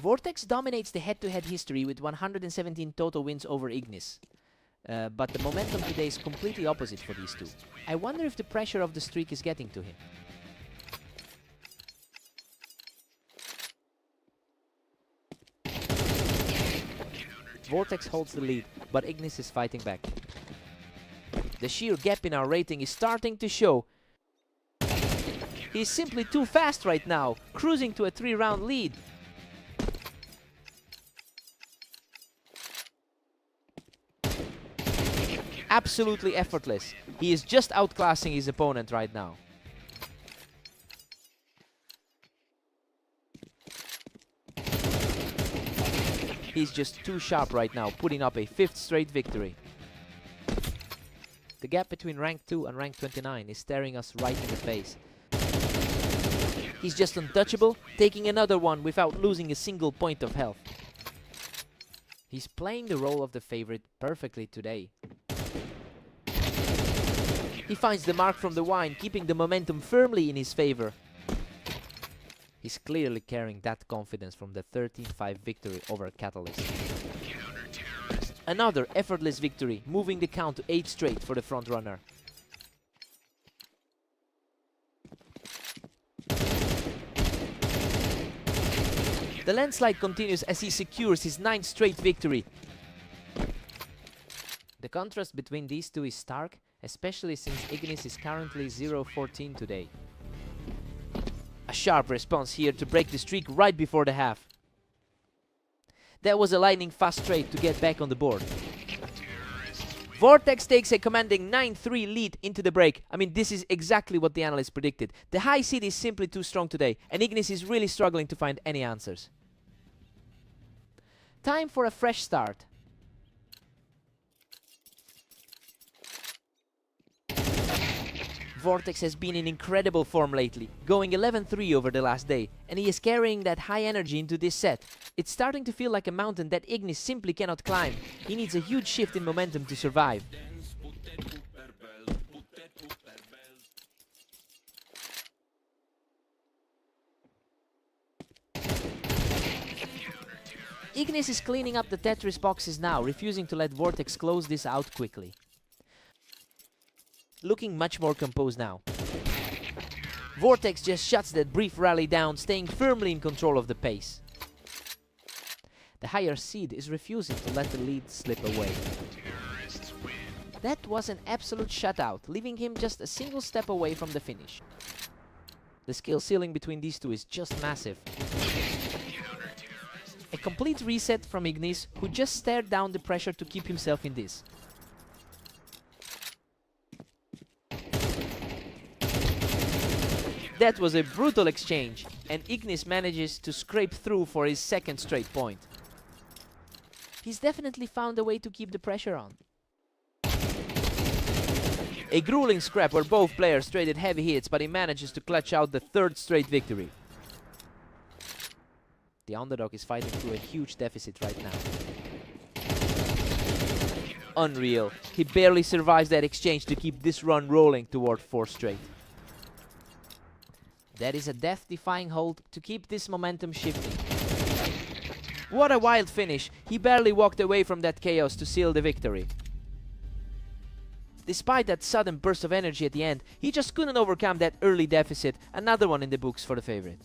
Vortex dominates the head-to-head history with 117 total wins over Ignis. But the momentum today is completely opposite for these two. I wonder if the pressure of the streak is getting to him. Vortex holds the lead, but Ignis is fighting back. The sheer gap in our rating is starting to show. He's simply too fast right now, cruising to a 3-round lead. Absolutely effortless. He is just outclassing his opponent right now. He's just too sharp right now, putting up a 5th straight victory. The gap between rank 2 and rank 29 is staring us right in the face. He's just untouchable, taking another one without losing a single point of health. He's playing the role of the favorite perfectly today. He finds the mark from the wine, keeping the momentum firmly in his favor. He's clearly carrying that confidence from the 13-5 victory over Catalyst. Another effortless victory, moving the count to 8 straight for the frontrunner. The landslide continues as he secures his 9th straight victory. The contrast between these two is stark, especially since Ignis is currently 0-14 today. A sharp response here to break the streak right before the half. That was a lightning fast trade to get back on the board. Vortex takes a commanding 9-3 lead into the break. I mean, this is exactly what the analysts predicted. The high seed is simply too strong today, and Ignis is really struggling to find any answers. Time for a fresh start. Vortex has been in incredible form lately, going 11-3 over the last day, and he is carrying that high energy into this set. It's starting to feel like a mountain that Ignis simply cannot climb. He needs a huge shift in momentum to survive. Ignis is cleaning up the Tetris boxes now, refusing to let Vortex close this out quickly. Looking much more composed now. Vortex just shuts that brief rally down, staying firmly in control of the pace. The higher seed is refusing to let the lead slip away. That was an absolute shutout, leaving him just a single step away from the finish. The skill ceiling between these two is just massive. A complete reset from Ignis, who just stared down the pressure to keep himself in this. That was a brutal exchange, and Ignis manages to scrape through for his 2nd straight point. He's definitely found a way to keep the pressure on. A grueling scrap where both players traded heavy hits, but he manages to clutch out the 3rd straight victory. The underdog is fighting through a huge deficit right now. Unreal. He barely survives that exchange to keep this run rolling toward 4 straight. That is a death-defying hold to keep this momentum shifting. What a wild finish. He barely walked away from that chaos to seal the victory. Despite that sudden burst of energy at the end, he just couldn't overcome that early deficit. Another one in the books for the favorite.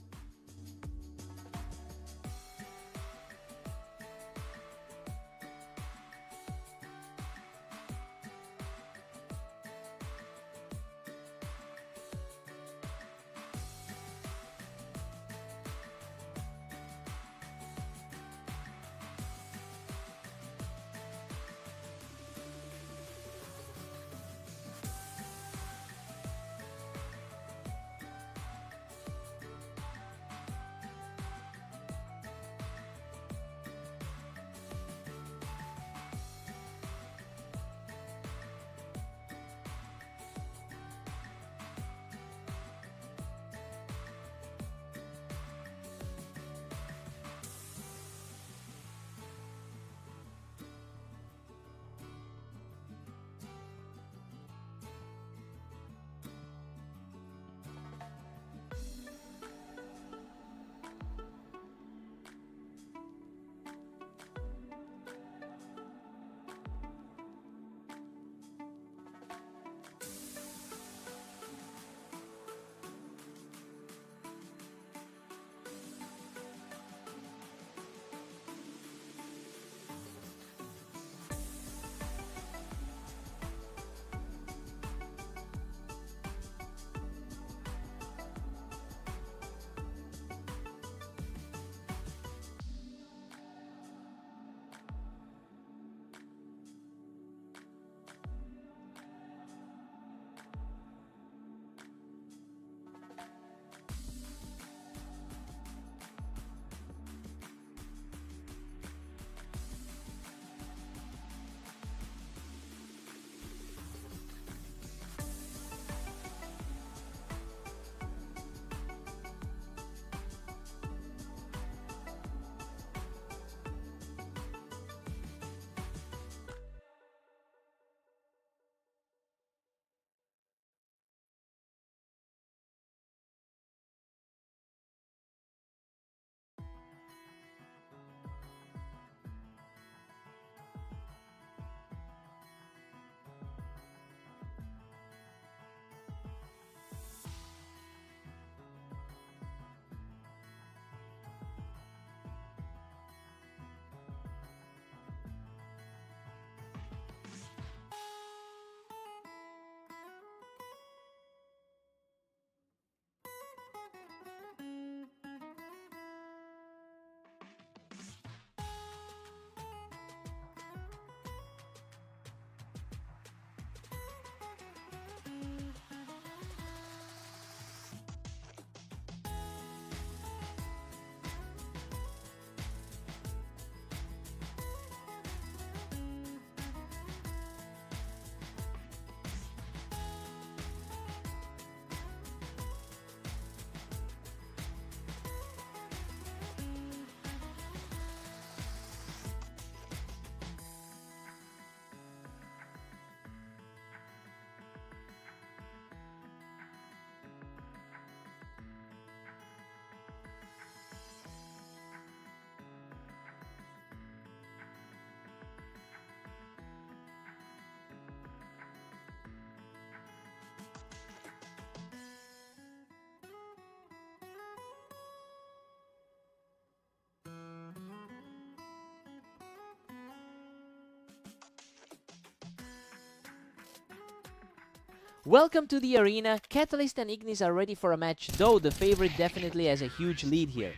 Welcome to the arena. Catalyst and Ignis are ready for a match, though the favorite definitely has a huge lead here.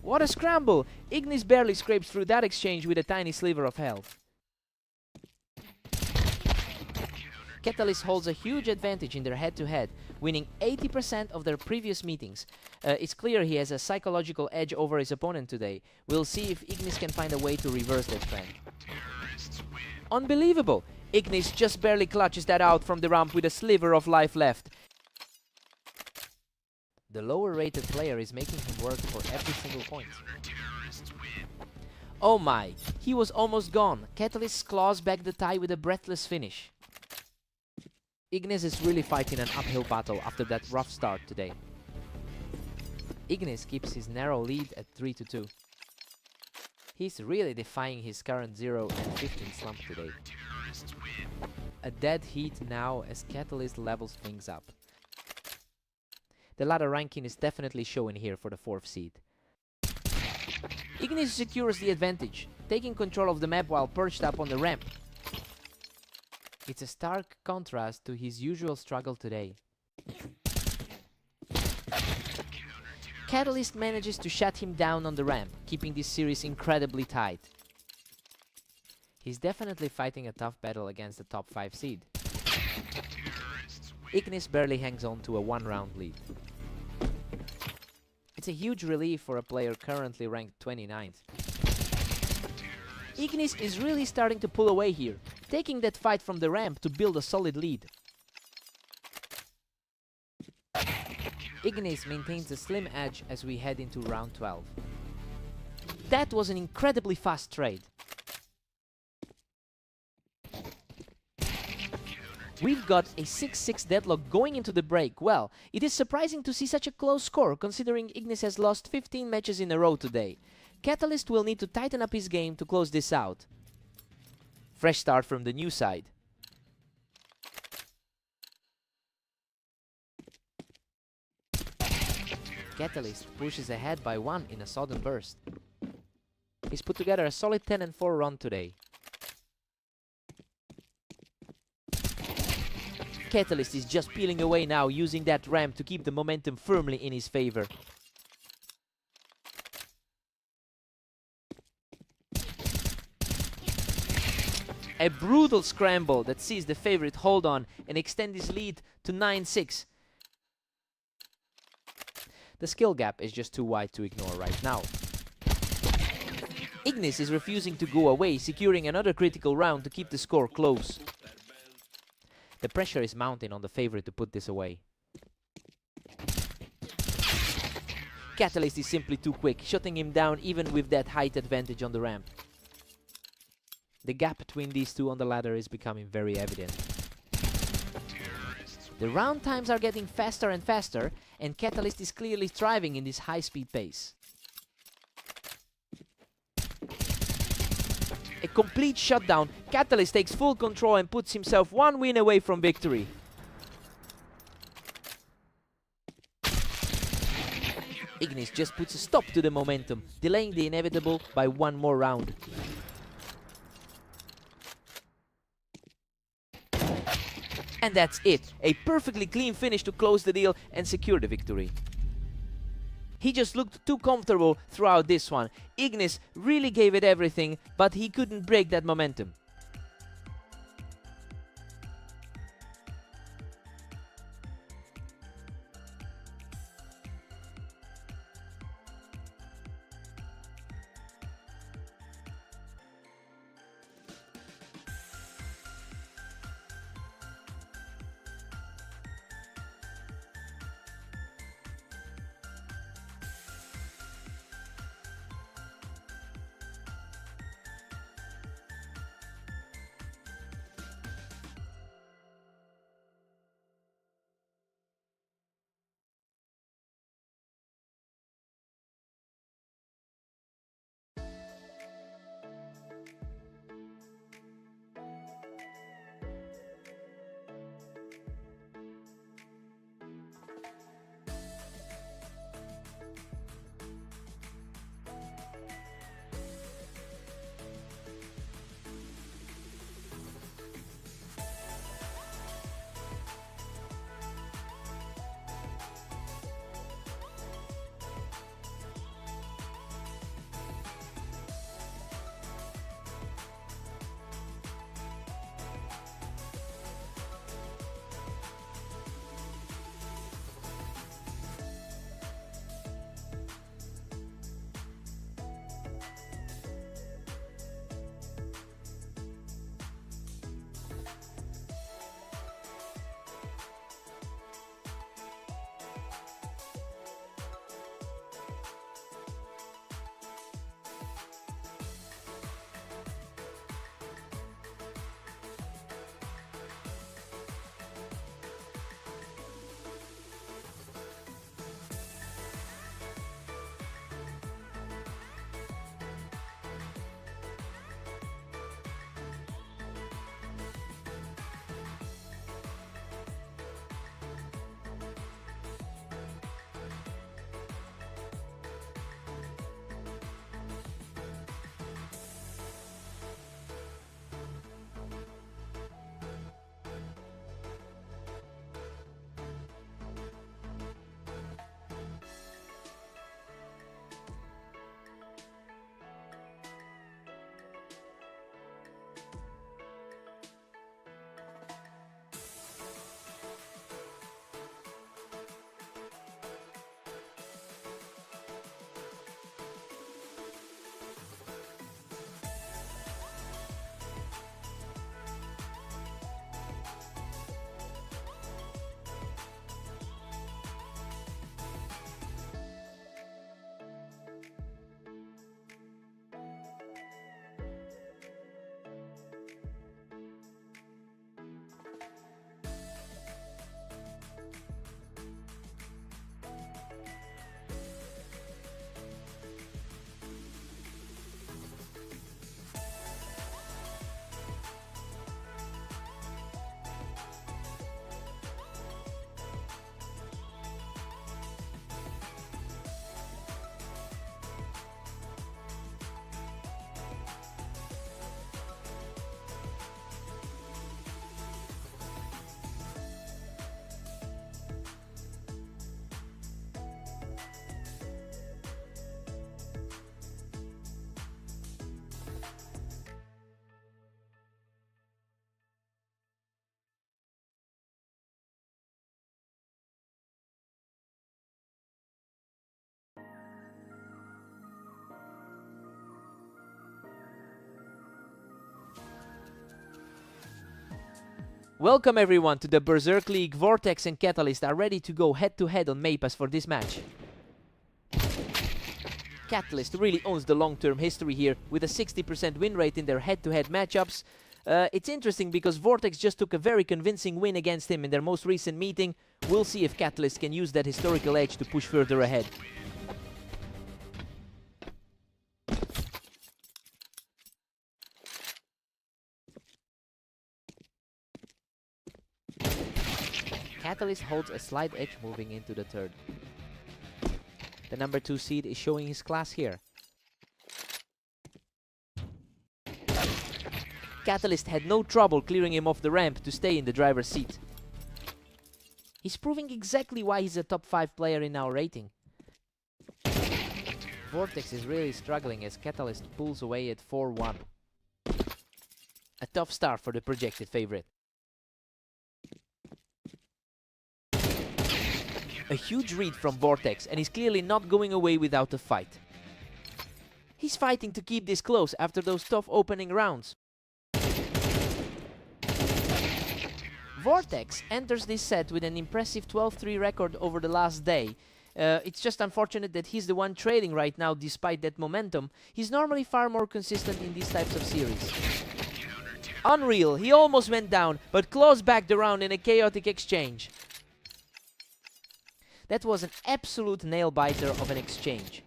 What a scramble! Ignis barely scrapes through that exchange with a tiny sliver of health. Catalyst holds a huge advantage in their head-to-head, winning 80% of their previous meetings. It's clear he has a psychological edge over his opponent today. We'll see if Ignis can find a way to reverse that trend. Unbelievable! Ignis just barely clutches that out from the ramp with a sliver of life left. The lower-rated player is making him work for every single point. Oh my! He was almost gone. Catalyst claws back the tie with a breathless finish. Ignis is really fighting an uphill battle after that rough start today. Ignis keeps his narrow lead at 3-2. He's really defying his current 0 and 15 slump today. A dead heat now as Catalyst levels things up. The ladder ranking is definitely showing here for the 4th seed. Ignis secures the advantage, taking control of the map while perched up on the ramp. It's a stark contrast to his usual struggle today. Catalyst manages to shut him down on the ramp, keeping this series incredibly tight. He's definitely fighting a tough battle against the top 5 seed. Ignis barely hangs on to a 1-round lead. It's a huge relief for a player currently ranked 29th. Ignis is really starting to pull away here, taking that fight from the ramp to build a solid lead. Ignis maintains a slim edge as we head into round 12. That was an incredibly fast trade. We've got a 6-6 deadlock going into the break. Well, it is surprising to see such a close score considering Ignis has lost 15 matches in a row today. Catalyst will need to tighten up his game to close this out. Fresh start from the new side. Catalyst pushes ahead by 1 in a sudden burst. He's put together a solid 10-4 run today. Catalyst is just peeling away now, using that ramp to keep the momentum firmly in his favor. A brutal scramble that sees the favorite hold on and extend his lead to 9-6. The skill gap is just too wide to ignore right now. Ignis is refusing to go away, securing another critical round to keep the score close. The pressure is mounting on the favorite to put this away. Catalyst is simply too quick, shutting him down even with that height advantage on the ramp. The gap between these two on the ladder is becoming very evident. The round times are getting faster and faster, and Catalyst is clearly thriving in this high-speed pace. A complete shutdown. Catalyst takes full control and puts himself 1 win away from victory. Ignis just puts a stop to the momentum, delaying the inevitable by 1 more round. And that's it. A perfectly clean finish to close the deal and secure the victory. He just looked too comfortable throughout this one. Ignis really gave it everything, but he couldn't break that momentum. Welcome everyone to the Berserk League. Vortex and Catalyst are ready to go head-to-head on Maypass for this match. Catalyst really owns the long-term history here with a 60% win rate in their head-to-head matchups. It's interesting because Vortex just took a very convincing win against him in their most recent meeting. We'll see if Catalyst can use that historical edge to push further ahead. Catalyst holds a slight edge moving into the third. The number 2 seed is showing his class here. Catalyst had no trouble clearing him off the ramp to stay in the driver's seat. He's proving exactly why he's a top 5 player in our rating. Vortex is really struggling as Catalyst pulls away at 4-1. A tough start for the projected favorite. A huge read from Vortex, and he's clearly not going away without a fight. He's fighting to keep this close after those tough opening rounds. Vortex enters this set with an impressive 12-3 record over the last day. It's just unfortunate that he's the one trailing right now despite that momentum. He's normally far more consistent in these types of series. Unreal, he almost went down, but claws back the round in a chaotic exchange. That was an absolute nail-biter of an exchange.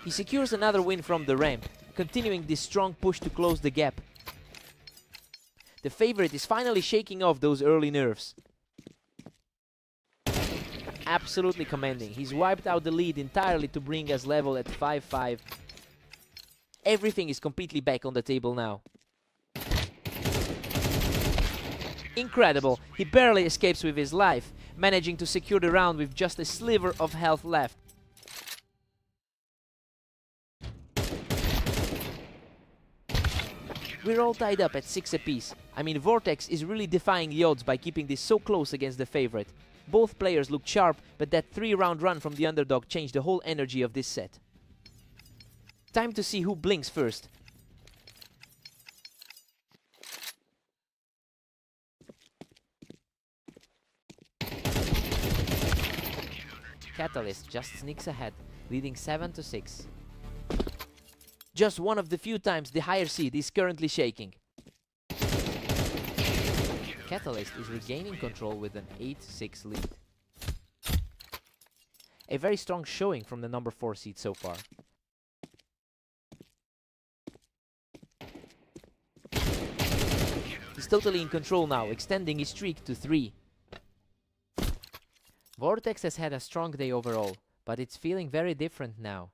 He secures another win from the ramp, continuing this strong push to close the gap. The favorite is finally shaking off those early nerves. Absolutely commanding. He's wiped out the lead entirely to bring us level at 5-5. Everything is completely back on the table now. Incredible, he barely escapes with his life, managing to secure the round with just a sliver of health left. We're all tied up at 6 apiece. I mean, Vortex is really defying the odds by keeping this so close against the favorite. Both players looked sharp, but that 3-round run from the underdog changed the whole energy of this set. Time to see who blinks first. Catalyst just sneaks ahead, leading 7-6. Just one of the few times the higher seed is currently shaking. Catalyst is regaining control with an 8-6 lead. A very strong showing from the number 4 seed so far. He's totally in control now, extending his streak to 3. Vortex has had a strong day overall, but it's feeling very different now.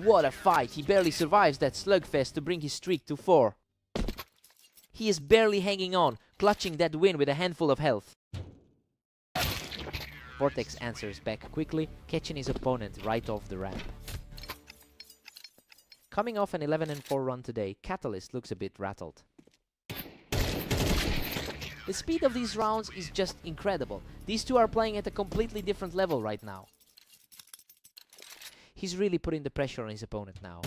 What a fight! He barely survives that slugfest to bring his streak to 4. He is barely hanging on, clutching that win with a handful of health. Vortex answers back quickly, catching his opponent right off the ramp. Coming off an 11-4 run today, Catalyst looks a bit rattled. The speed of these rounds is just incredible. These two are playing at a completely different level right now. He's really putting the pressure on his opponent now.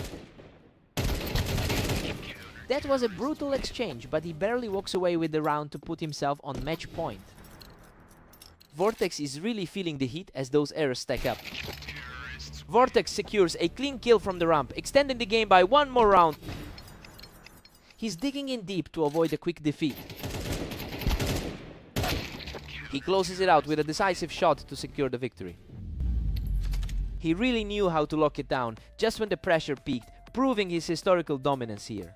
That was a brutal exchange, but he barely walks away with the round to put himself on match point. Vortex is really feeling the heat as those errors stack up. Vortex secures a clean kill from the ramp, extending the game by one more round. He's digging in deep to avoid a quick defeat. He closes it out with a decisive shot to secure the victory. He really knew how to lock it down just when the pressure peaked, proving his historical dominance here.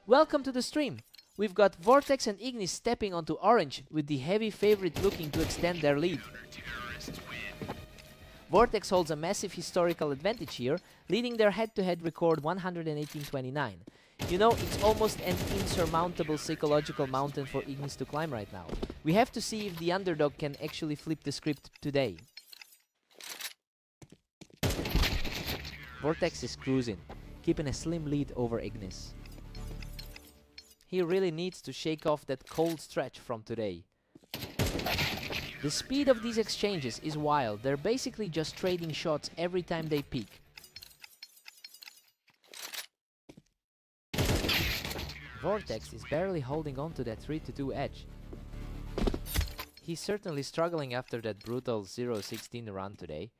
Welcome to the stream! We've got Vortex and Ignis stepping onto orange, with the heavy favorite looking to extend their lead. Vortex holds a massive historical advantage here, leading their head-to-head record 118-29. You know, it's almost an insurmountable psychological mountain for Ignis to climb right now. We have to see if the underdog can actually flip the script today. Vortex is cruising, keeping a slim lead over Ignis. He really needs to shake off that cold stretch from today. The speed of these exchanges is wild. They're basically just trading shots every time they peak. Vortex is barely holding on to that 3-2 edge. He's certainly struggling after that brutal 0-16 run today.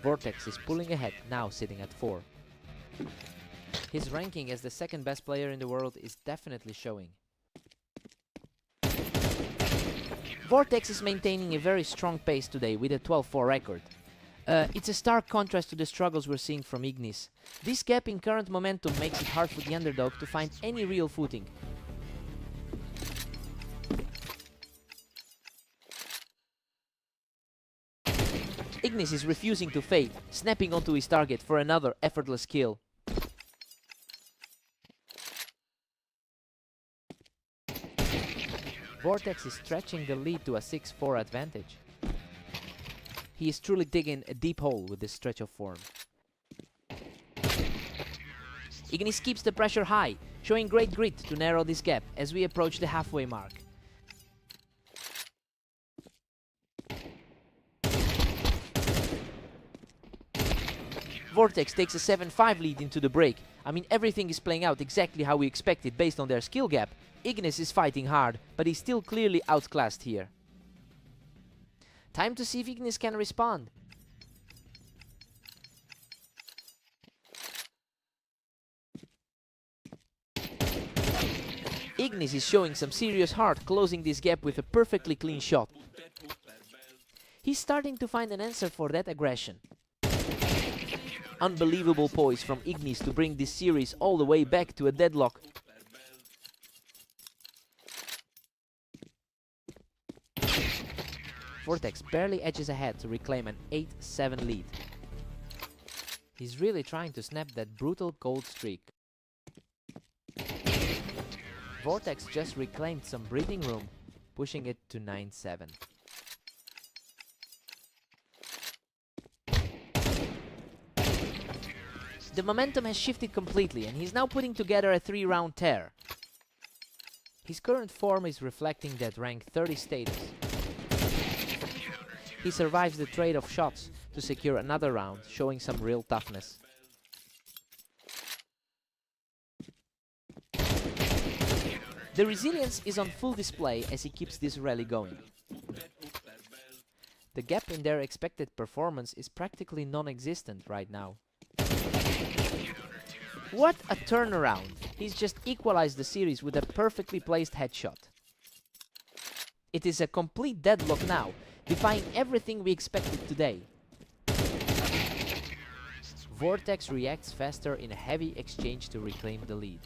Vortex is pulling ahead, now sitting at 4. His ranking as the second best player in the world is definitely showing. Vortex is maintaining a very strong pace today with a 12-4 record. It's a stark contrast to the struggles we're seeing from Ignis. This gap in current momentum makes it hard for the underdog to find any real footing. Ignis is refusing to fade, snapping onto his target for another effortless kill. Vortex is stretching the lead to a 6-4 advantage. He is truly digging a deep hole with this stretch of form. Ignis keeps the pressure high, showing great grit to narrow this gap as we approach the halfway mark. Vortex takes a 7-5 lead into the break. I mean, everything is playing out exactly how we expected based on their skill gap. Ignis is fighting hard, but he's still clearly outclassed here. Time to see if Ignis can respond. Ignis is showing some serious heart, closing this gap with a perfectly clean shot. He's starting to find an answer for that aggression. Unbelievable poise from Ignis to bring this series all the way back to a deadlock. Vortex barely edges ahead to reclaim an 8-7 lead. He's really trying to snap that brutal cold streak. Vortex just reclaimed some breathing room, pushing it to 9-7. The momentum has shifted completely and he's now putting together a 3-round tear. His current form is reflecting that rank 30 status. He survives the trade of shots to secure another round, showing some real toughness. The resilience is on full display as he keeps this rally going. The gap in their expected performance is practically non-existent right now. What a turnaround! He's just equalized the series with a perfectly placed headshot. It is a complete deadlock now, defying everything we expected today. Vortex reacts faster in a heavy exchange to reclaim the lead.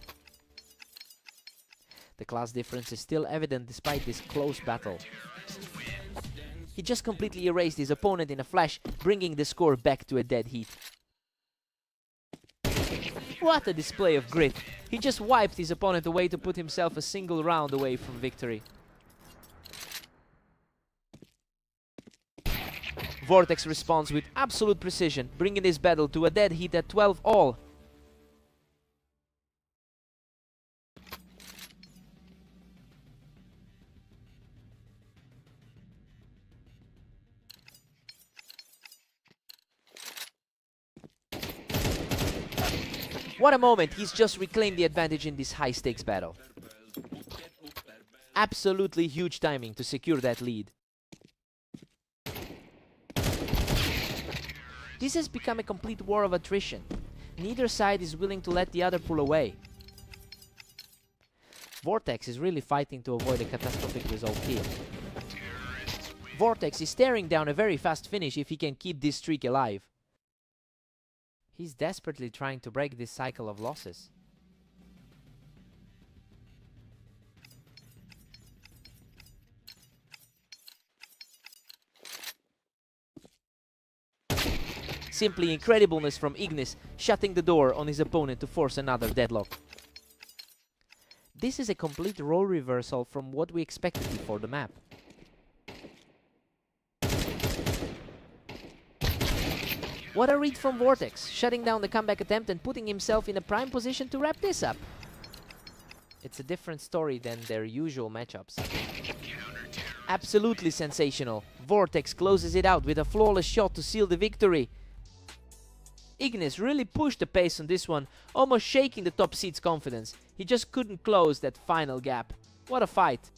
The class difference is still evident despite this close battle. He just completely erased his opponent in a flash, bringing the score back to a dead heat. What a display of grit! He just wiped his opponent away to put himself a single round away from victory. Vortex responds with absolute precision, bringing this battle to a dead heat at 12-all. What a moment, he's just reclaimed the advantage in this high-stakes battle. Absolutely huge timing to secure that lead. This has become a complete war of attrition. Neither side is willing to let the other pull away. Vortex is really fighting to avoid a catastrophic result here. Vortex is staring down a very fast finish if he can keep this streak alive. He's desperately trying to break this cycle of losses. Simply incredibleness from Ignis, shutting the door on his opponent to force another deadlock. This is a complete role reversal from what we expected before the map. What a read from Vortex, shutting down the comeback attempt and putting himself in a prime position to wrap this up. It's a different story than their usual matchups. Absolutely sensational. Vortex closes it out with a flawless shot to seal the victory. Ignis really pushed the pace on this one, almost shaking the top seed's confidence. He just couldn't close that final gap. What a fight.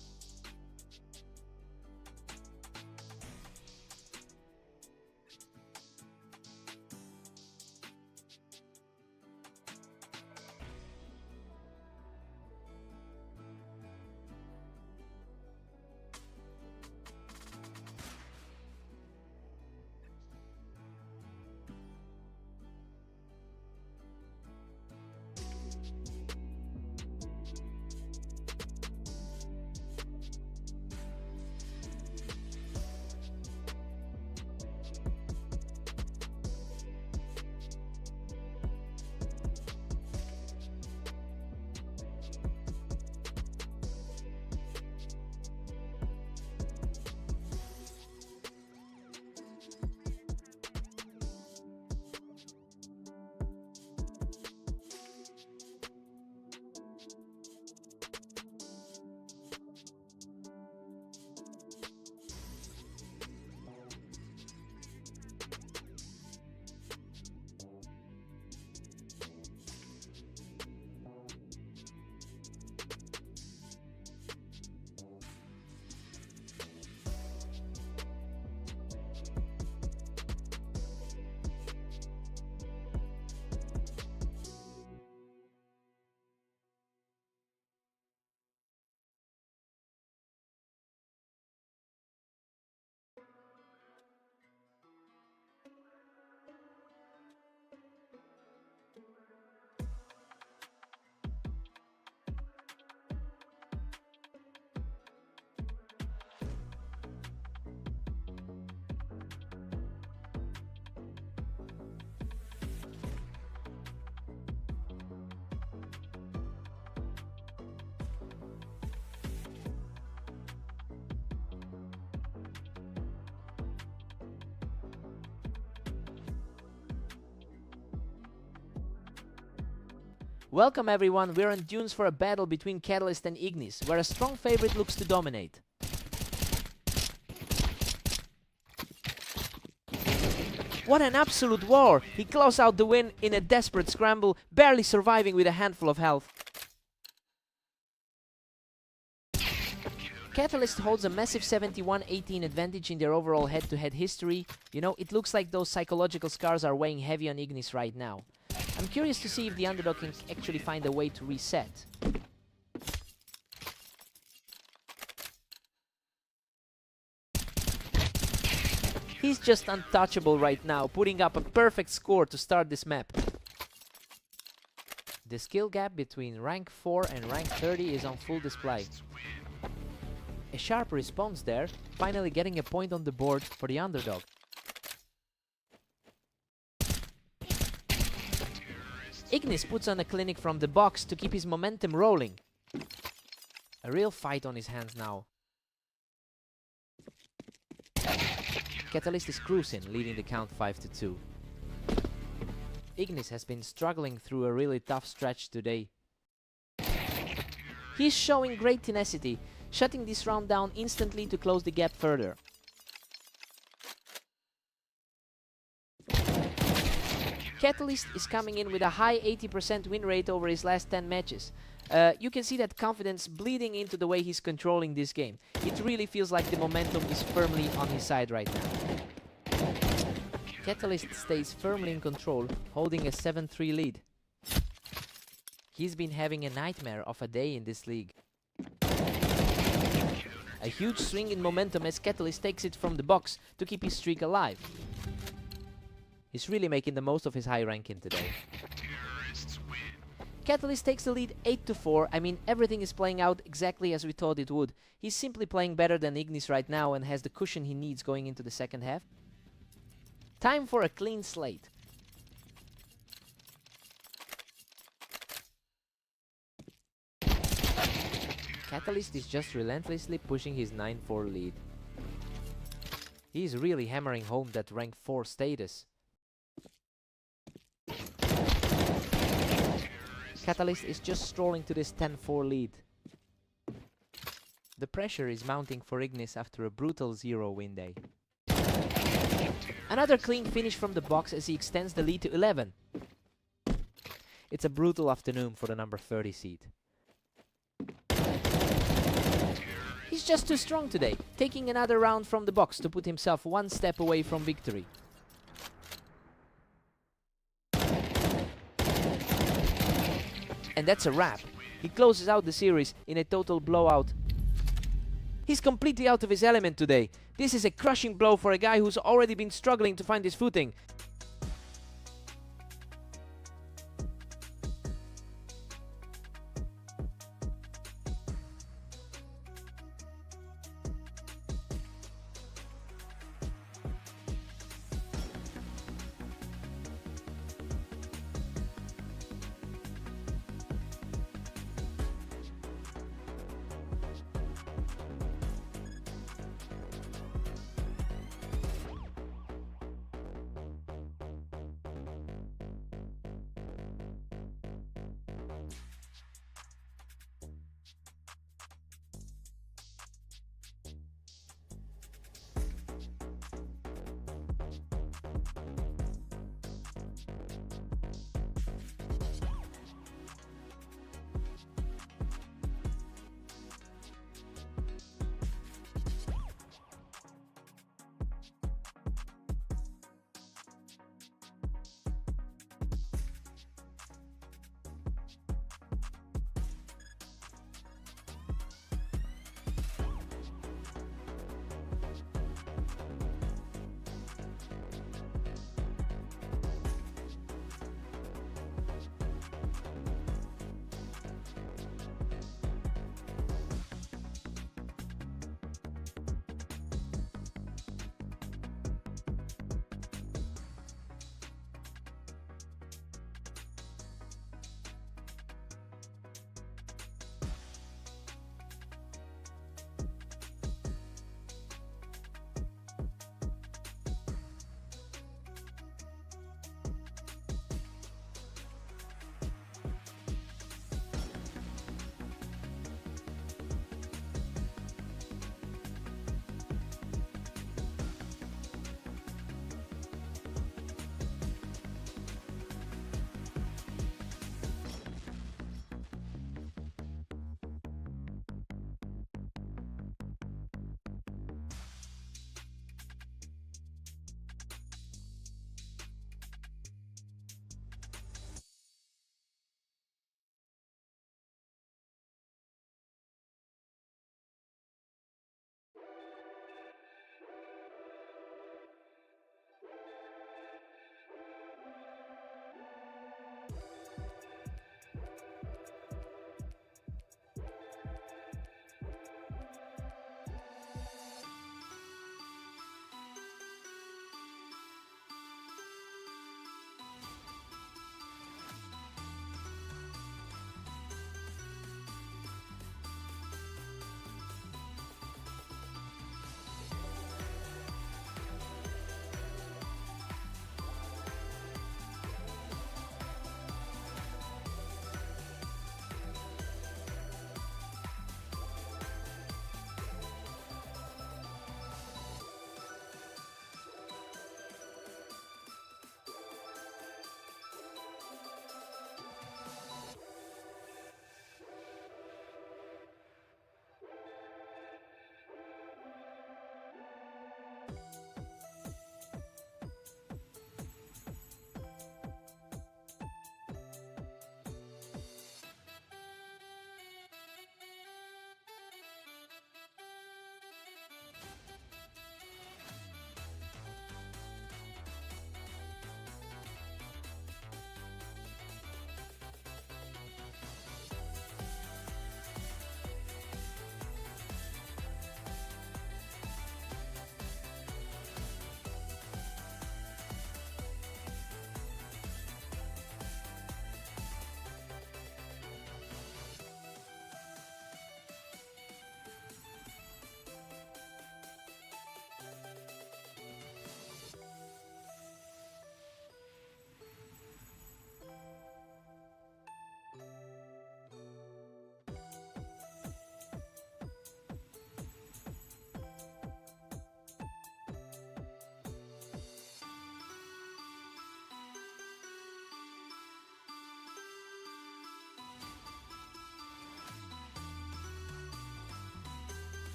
Welcome everyone, we're on Dunes for a battle between Catalyst and Ignis, where a strong favorite looks to dominate. What an absolute war! He closed out the win in a desperate scramble, barely surviving with a handful of health. Catalyst holds a massive 71-18 advantage in their overall head-to-head history. You know, it looks like those psychological scars are weighing heavy on Ignis right now. I'm curious to see if the underdog can actually find a way to reset. He's just untouchable right now, putting up a perfect score to start this map. The skill gap between rank 4 and rank 30 is on full display. A sharp response there, finally getting a point on the board for the underdog. Ignis puts on a clinic from the box to keep his momentum rolling. A real fight on his hands now. Catalyst is cruising, leading the count 5-2. Ignis has been struggling through a really tough stretch today. He's showing great tenacity, shutting this round down instantly to close the gap further. Catalyst is coming in with a high 80% win rate over his last 10 matches. You can see that confidence bleeding into the way he's controlling this game. It really feels like the momentum is firmly on his side right now. Catalyst stays firmly in control, holding a 7-3 lead. He's been having a nightmare of a day in this league. A huge swing in momentum as Catalyst takes it from the box to keep his streak alive. He's really making the most of his high ranking today. Catalyst takes the lead 8-4. I mean, everything is playing out exactly as we thought it would. He's simply playing better than Ignis right now and has the cushion he needs going into the second half. Time for a clean slate. Catalyst is just relentlessly pushing his 9-4 lead. He's really hammering home that rank 4 status. Catalyst is just strolling to this 10-4 lead. The pressure is mounting for Ignis after a brutal 0-win day. Another clean finish from the box as he extends the lead to 11. It's a brutal afternoon for the number 30 seed. He's just too strong today, taking another round from the box to put himself one step away from victory. And that's a wrap. He closes out the series in a total blowout. He's completely out of his element today. This is a crushing blow for a guy who's already been struggling to find his footing.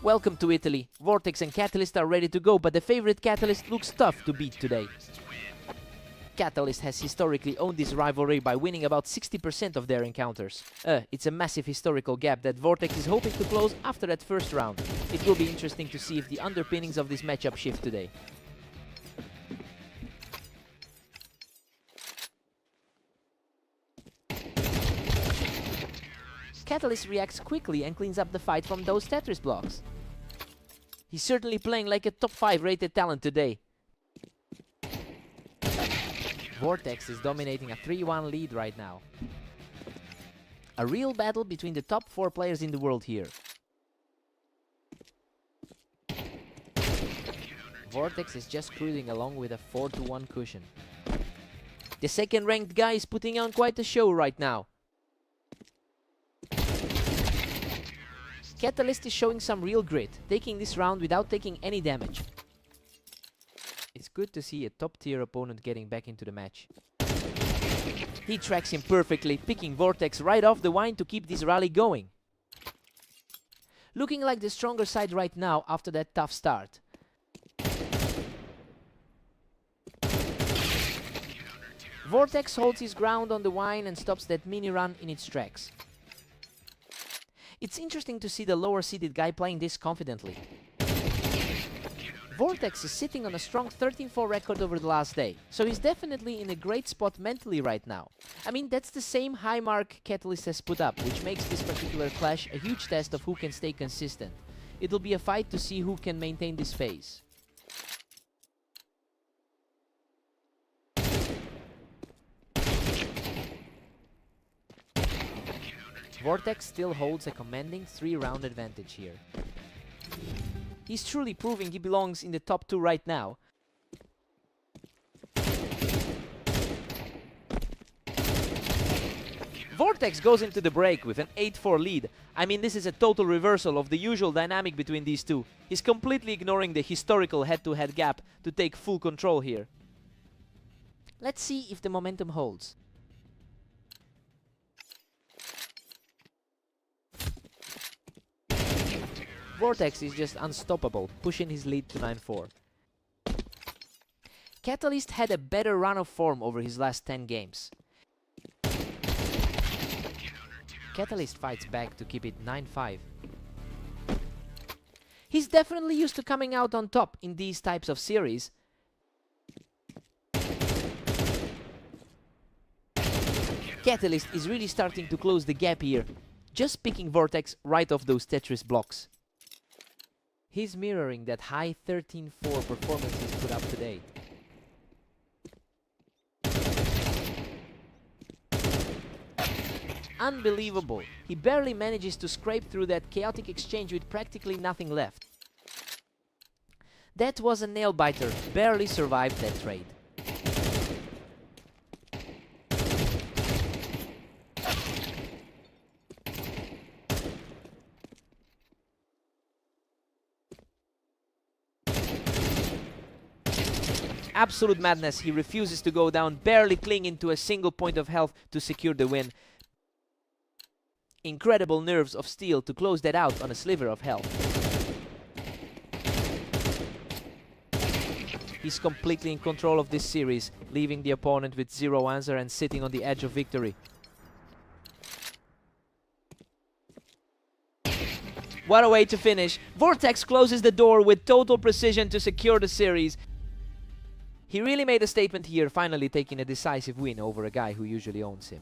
Welcome to Italy. Vortex and Catalyst are ready to go, but the favorite Catalyst looks tough to beat today. Catalyst has historically owned this rivalry by winning about 60% of their encounters. It's a massive historical gap that Vortex is hoping to close after that first round. It will be interesting to see if the underpinnings of this matchup shift today. Catalyst reacts quickly and cleans up the fight from those Tetris blocks. He's certainly playing like a top 5 rated talent today. Vortex is dominating a 3-1 lead right now. A real battle between the top 4 players in the world here. Vortex is just cruising along with a 4-1 cushion. The second ranked guy is putting on quite a show right now. Catalyst is showing some real grit, taking this round without taking any damage. It's good to see a top tier opponent getting back into the match. He tracks him perfectly, picking Vortex right off the wine to keep this rally going. Looking like the stronger side right now after that tough start. Vortex holds his ground on the wine and stops that mini run in its tracks. It's interesting to see the lower seeded guy playing this confidently. Vortex is sitting on a strong 13-4 record over the last day, so he's definitely in a great spot mentally right now. I mean, that's the same high mark Catalyst has put up, which makes this particular clash a huge test of who can stay consistent. It'll be a fight to see who can maintain this phase. Vortex still holds a commanding 3-round advantage here. He's truly proving he belongs in the top 2 right now. Vortex goes into the break with an 8-4 lead. I mean, this is a total reversal of the usual dynamic between these two. He's completely ignoring the historical head-to-head gap to take full control here. Let's see if the momentum holds. Vortex is just unstoppable, pushing his lead to 9-4. Catalyst had a better run of form over his last 10 games. Catalyst fights back to keep it 9-5. He's definitely used to coming out on top in these types of series. Catalyst is really starting to close the gap here, just picking Vortex right off those Tetris blocks. He's mirroring that high 13-4 performance he's put up today. Unbelievable! He barely manages to scrape through that chaotic exchange with practically nothing left. That was a nail-biter, barely survived that trade. Absolute madness, he refuses to go down, barely clinging to a single point of health to secure the win. Incredible nerves of steel to close that out on a sliver of health. He's completely in control of this series, leaving the opponent with 0 answer and sitting on the edge of victory. What a way to finish! Vortex closes the door with total precision to secure the series. He really made a statement here, finally taking a decisive win over a guy who usually owns him.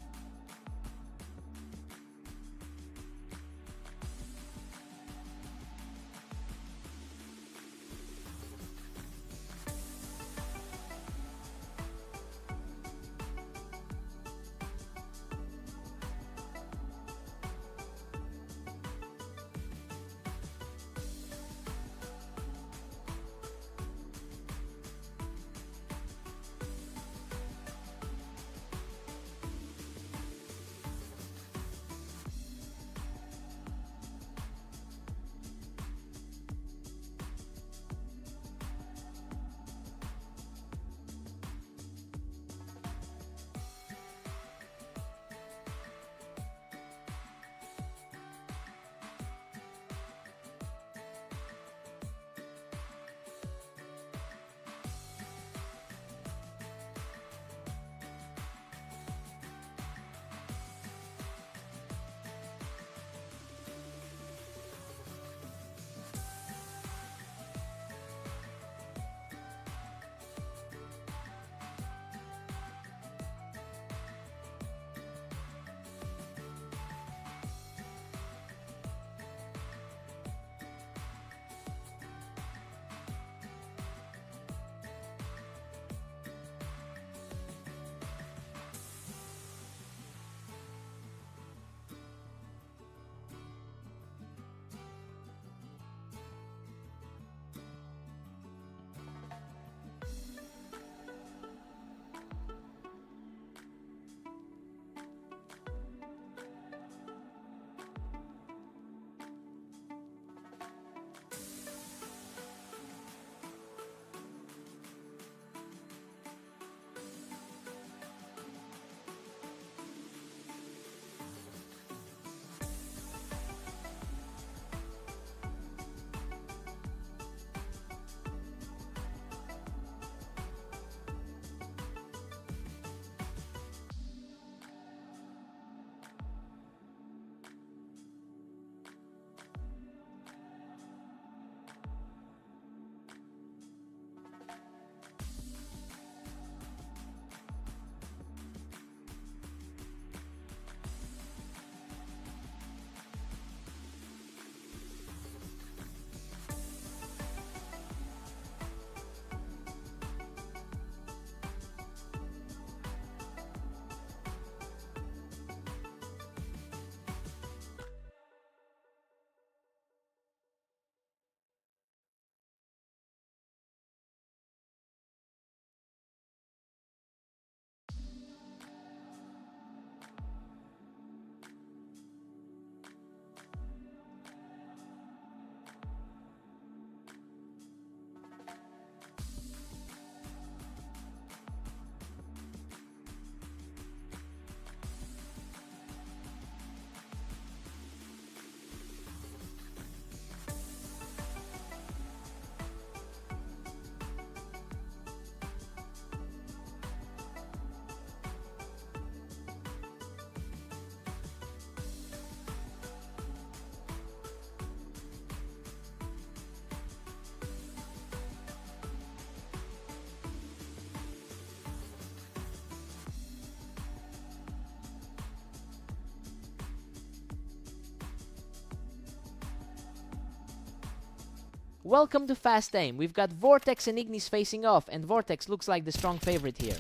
Welcome to Fast Aim. We've got Vortex and Ignis facing off, and Vortex looks like the strong favorite here.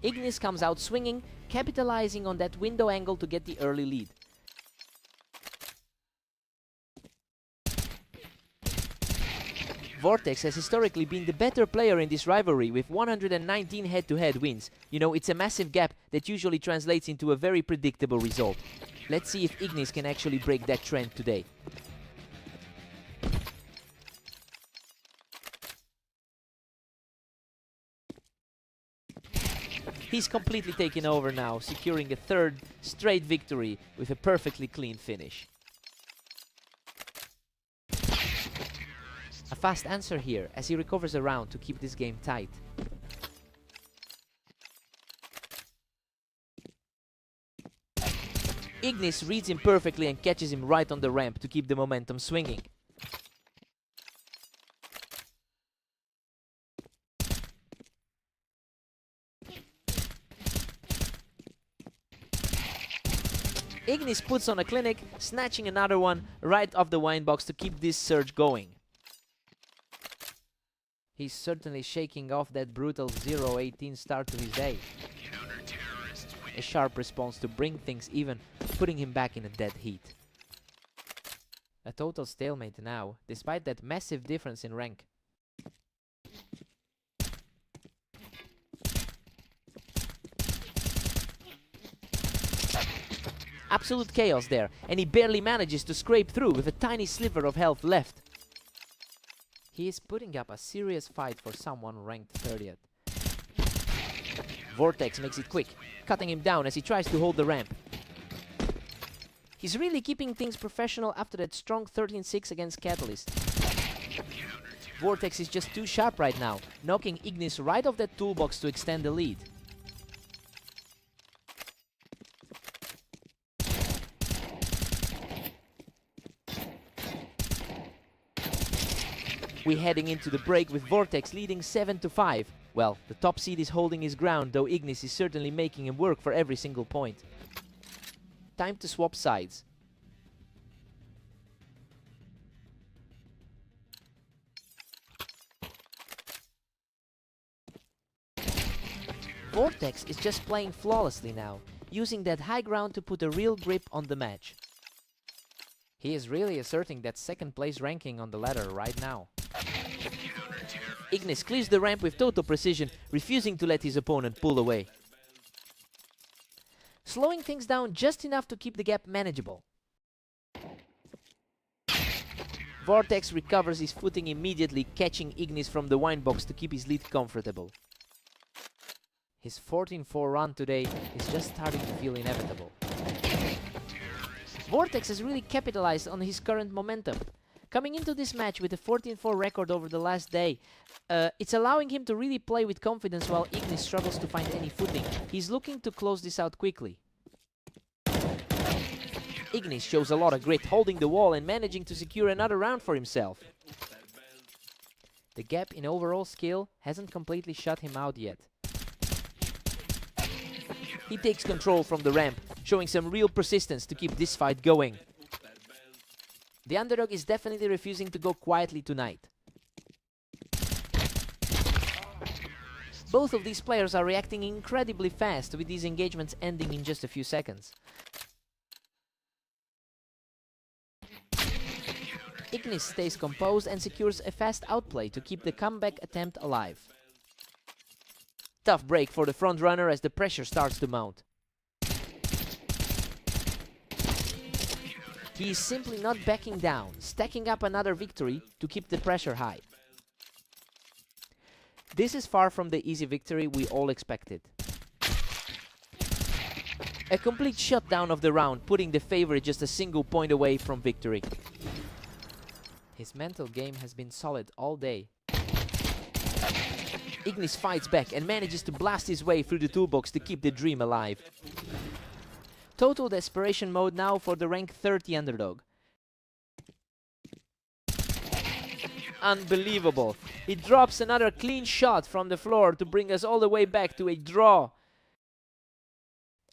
Ignis comes out swinging, capitalizing on that window angle to get the early lead. Vortex has historically been the better player in this rivalry with 119 head-to-head wins. You know, it's a massive gap that usually translates into a very predictable result. Let's see if Ignis can actually break that trend today. He's completely taken over now, securing a third straight victory with a perfectly clean finish. A fast answer here as he recovers around to keep this game tight. Ignis reads him perfectly and catches him right on the ramp to keep the momentum swinging. Ignis puts on a clinic, snatching another one right off the wine box to keep this surge going. He's certainly shaking off that brutal 0-18 start to his day. A sharp response to bring things even, putting him back in a dead heat. A total stalemate now, despite that massive difference in rank. Absolute chaos there, and he barely manages to scrape through with a tiny sliver of health left. He is putting up a serious fight for someone ranked 30th. Vortex makes it quick, cutting him down as he tries to hold the ramp. He's really keeping things professional after that strong 13-6 against Catalyst. Vortex is just too sharp right now, knocking Ignis right off that toolbox to extend the lead. We're heading into the break with Vortex leading 7-5. Well, the top seed is holding his ground, though Ignis is certainly making him work for every single point. Time to swap sides. Vortex is just playing flawlessly now, using that high ground to put a real grip on the match. He is really asserting that second place ranking on the ladder right now. Ignis clears the ramp with total precision, refusing to let his opponent pull away. Slowing things down just enough to keep the gap manageable. Vortex recovers his footing immediately, catching Ignis from the wine box to keep his lead comfortable. His 14-4 run today is just starting to feel inevitable. Vortex has really capitalized on his current momentum. Coming into this match with a 14-4 record over the last day, it's allowing him to really play with confidence while Ignis struggles to find any footing. He's looking to close this out quickly. Ignis shows a lot of grit, holding the wall and managing to secure another round for himself. The gap in overall skill hasn't completely shut him out yet. He takes control from the ramp, showing some real persistence to keep this fight going. The underdog is definitely refusing to go quietly tonight. Both of these players are reacting incredibly fast, with these engagements ending in just a few seconds. Ignis stays composed and secures a fast outplay to keep the comeback attempt alive. Tough break for the frontrunner as the pressure starts to mount. He is simply not backing down, stacking up another victory to keep the pressure high. This is far from the easy victory we all expected. A complete shutdown of the round, putting the favorite just a single point away from victory. His mental game has been solid all day. Ignis fights back and manages to blast his way through the toolbox to keep the dream alive. Total desperation mode now for the rank 30 underdog. Unbelievable. He drops another clean shot from the floor to bring us all the way back to a draw.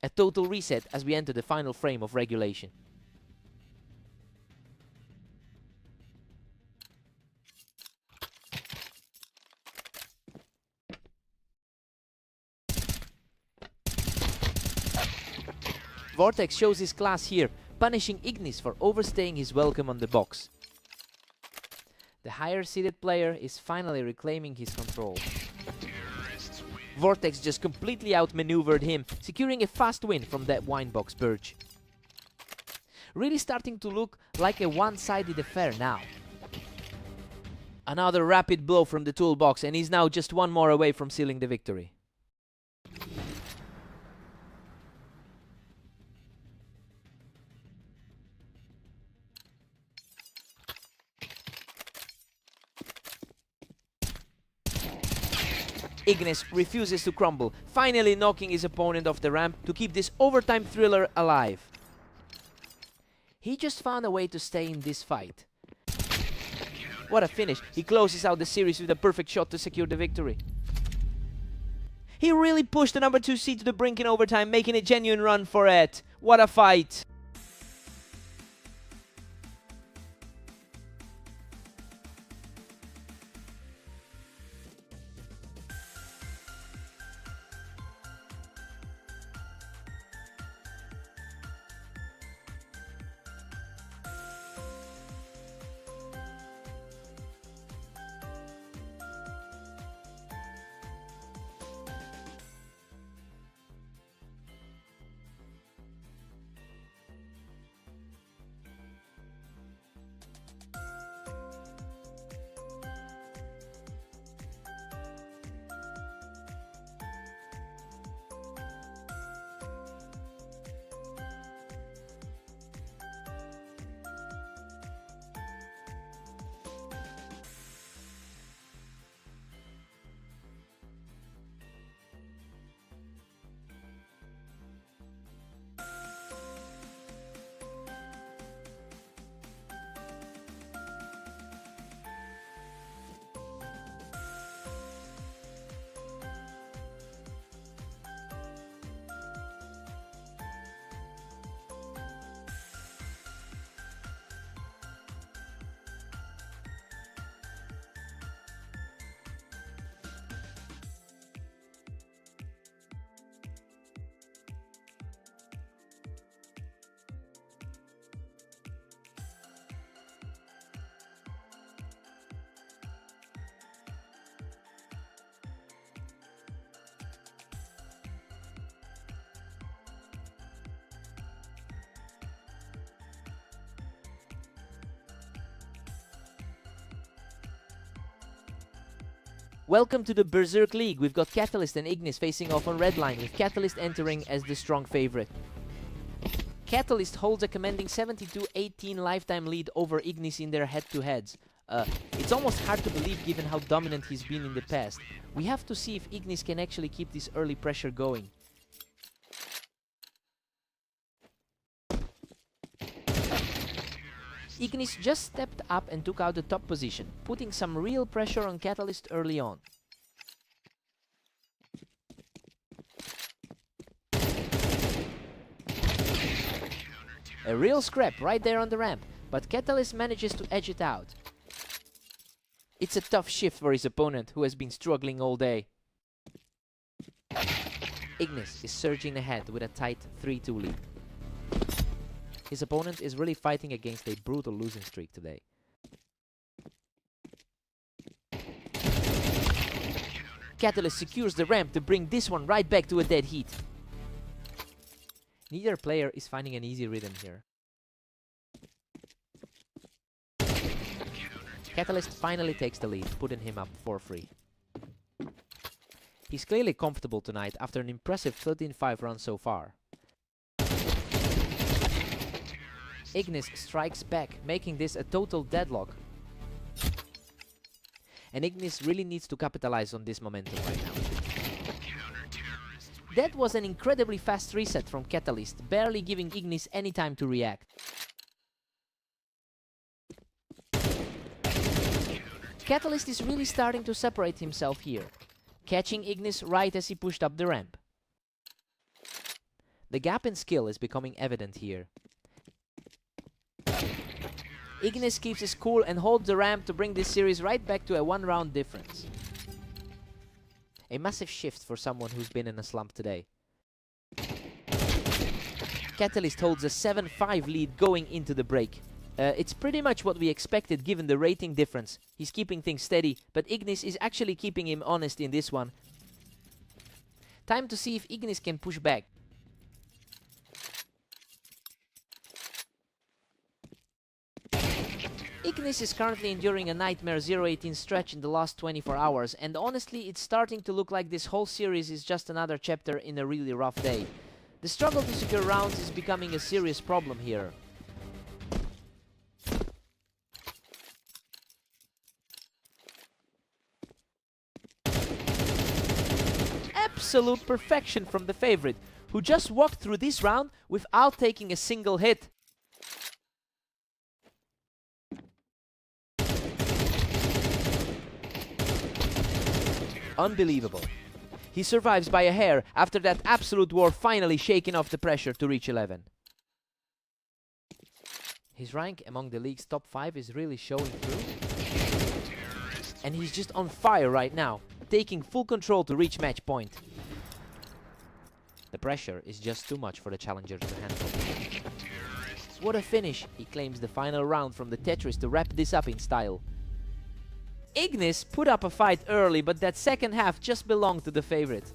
A total reset as we enter the final frame of regulation. Vortex shows his class here, punishing Ignis for overstaying his welcome on the box. The higher seeded player is finally reclaiming his control. Vortex just completely outmaneuvered him, securing a fast win from that winebox purge. Really starting to look like a one-sided affair now. Another rapid blow from the toolbox, and he's now just one more away from sealing the victory. Ignis refuses to crumble, finally knocking his opponent off the ramp to keep this overtime thriller alive. He just found a way to stay in this fight. What a finish. He closes out the series with a perfect shot to secure the victory. He really pushed the number 2 seed to the brink in overtime, making a genuine run for it. What a fight. Welcome to the Berserk League. We've got Catalyst and Ignis facing off on red line, with Catalyst entering as the strong favorite. Catalyst holds a commanding 72-18 lifetime lead over Ignis in their head-to-heads. It's almost hard to believe given how dominant he's been in the past. We have to see if Ignis can actually keep this early pressure going. Ignis just stepped up and took out the top position, putting some real pressure on Catalyst early on. A real scrap right there on the ramp, but Catalyst manages to edge it out. It's a tough shift for his opponent, who has been struggling all day. Ignis is surging ahead with a tight 3-2 lead. His opponent is really fighting against a brutal losing streak today. Catalyst secures the ramp to bring this one right back to a dead heat. Neither player is finding an easy rhythm here. Catalyst finally takes the lead, putting him up 4-3. He's clearly comfortable tonight after an impressive 13-5 run so far. Ignis strikes back, making this a total deadlock. And Ignis really needs to capitalize on this momentum right now. That was an incredibly fast reset from Catalyst, barely giving Ignis any time to react. Catalyst is really starting to separate himself here, catching Ignis right as he pushed up the ramp. The gap in skill is becoming evident here. Ignis keeps his cool and holds the ramp to bring this series right back to a one-round difference. A massive shift for someone who's been in a slump today. Catalyst holds a 7-5 lead going into the break. It's pretty much what we expected given the rating difference. He's keeping things steady, but Ignis is actually keeping him honest in this one. Time to see if Ignis can push back. Ignis is currently enduring a nightmare 0-18 stretch in the last 24 hours, and honestly it's starting to look like this whole series is just another chapter in a really rough day. The struggle to secure rounds is becoming a serious problem here. Absolute perfection from the favorite, who just walked through this round without taking a single hit. Unbelievable. He survives by a hair after that absolute war finally shaking off the pressure to reach 11. His rank among the league's top 5 is really showing through. And he's just on fire right now, taking full control to reach match point. The pressure is just too much for the challenger to handle. What a finish! He claims the final round from the Tetris to wrap this up in style. Ignis put up a fight early, but that second half just belonged to the favorite.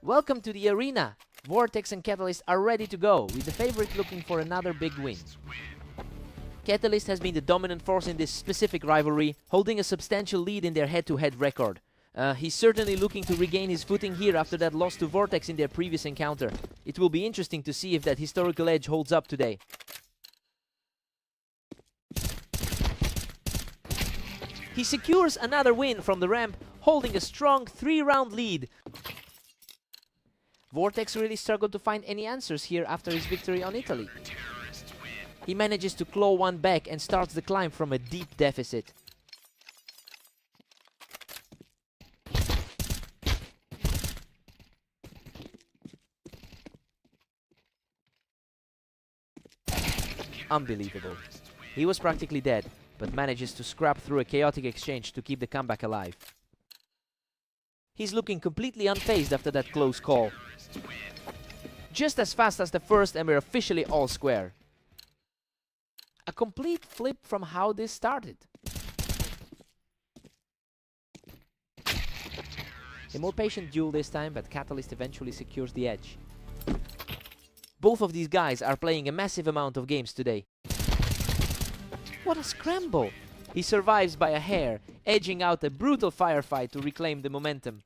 Welcome to the arena! Vortex and Catalyst are ready to go, with the favorite looking for another big win. Catalyst has been the dominant force in this specific rivalry, holding a substantial lead in their head-to-head record. He's certainly looking to regain his footing here after that loss to Vortex in their previous encounter. It will be interesting to see if that historical edge holds up today. He secures another win from the ramp, holding a strong 3-round lead. Vortex really struggled to find any answers here after his victory on Italy. He manages to claw one back and starts the climb from a deep deficit. Unbelievable. He was practically dead, but manages to scrap through a chaotic exchange to keep the comeback alive. He's looking completely unfazed after that close call. Just as fast as the first, and we're officially all square. A complete flip from how this started. A more patient duel this time, but Catalyst eventually secures the edge. Both of these guys are playing a massive amount of games today. What a scramble! He survives by a hair, edging out a brutal firefight to reclaim the momentum.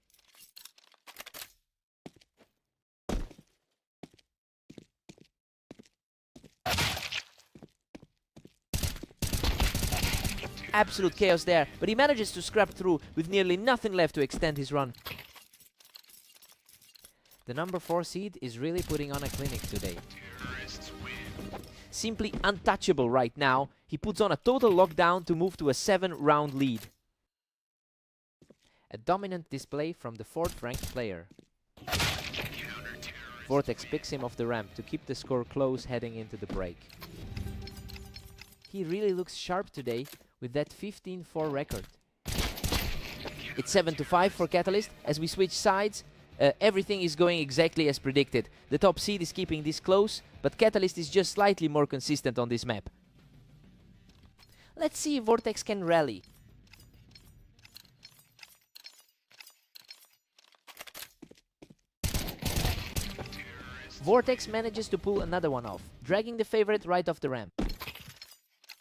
Absolute chaos there, but he manages to scrap through with nearly nothing left to extend his run. The number 4 seed is really putting on a clinic today. Simply untouchable right now, he puts on a total lockdown to move to a 7-round lead. A dominant display from the 4th ranked player. Vortex picks him off the ramp to keep the score close heading into the break. He really looks sharp today with that 15-4 record. It's 7-5 for Catalyst. As we switch sides, everything is going exactly as predicted. The top seed is keeping this close, but Catalyst is just slightly more consistent on this map. Let's see if Vortex can rally. Vortex manages to pull another one off, dragging the favorite right off the ramp.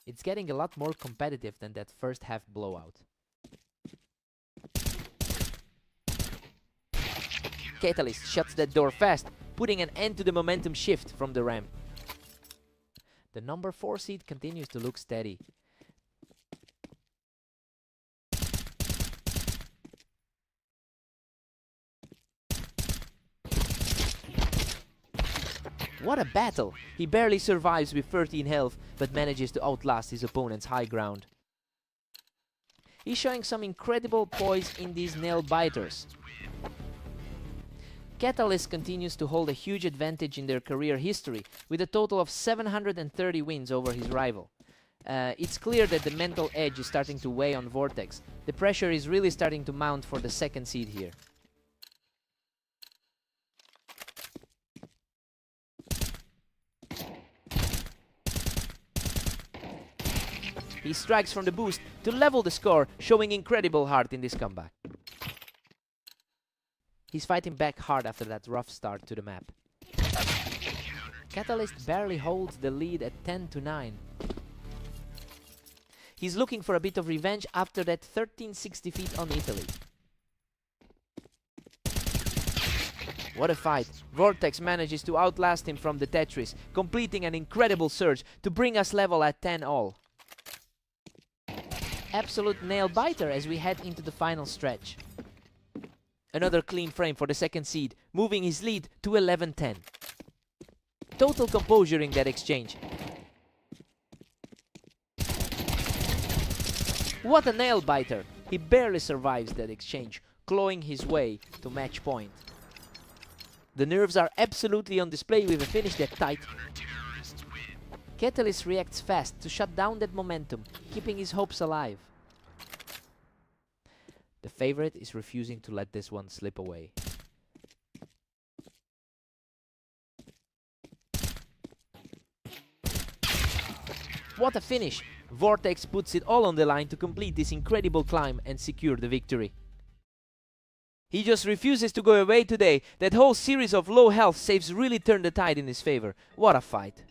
It's getting a lot more competitive than that first half blowout. Catalyst shuts that door fast, putting an end to the momentum shift from the ramp. The number 4 seed continues to look steady. What a battle! He barely survives with 13 health, but manages to outlast his opponent's high ground. He's showing some incredible poise in these nail biters. Catalyst continues to hold a huge advantage in their career history, with a total of 730 wins over his rival. It's clear that the mental edge is starting to weigh on Vortex. The pressure is really starting to mount for the 2nd seed here. He strikes from the boost to level the score, showing incredible heart in this comeback. He's fighting back hard after that rough start to the map. Catalyst barely holds the lead at 10-9. He's looking for a bit of revenge after that 1360 feet on Italy. What a fight! Vortex manages to outlast him from the Tetris, completing an incredible surge to bring us level at 10-all. Absolute nail biter as we head into the final stretch. Another clean frame for the 2nd seed, moving his lead to 11-10. Total composure in that exchange. What a nail biter! He barely survives that exchange, clawing his way to match point. The nerves are absolutely on display with a finish that tight. Catalyst reacts fast to shut down that momentum, keeping his hopes alive. The favorite is refusing to let this one slip away. What a finish! Vortex puts it all on the line to complete this incredible climb and secure the victory. He just refuses to go away today. That whole series of low health saves really turned the tide in his favor. What a fight.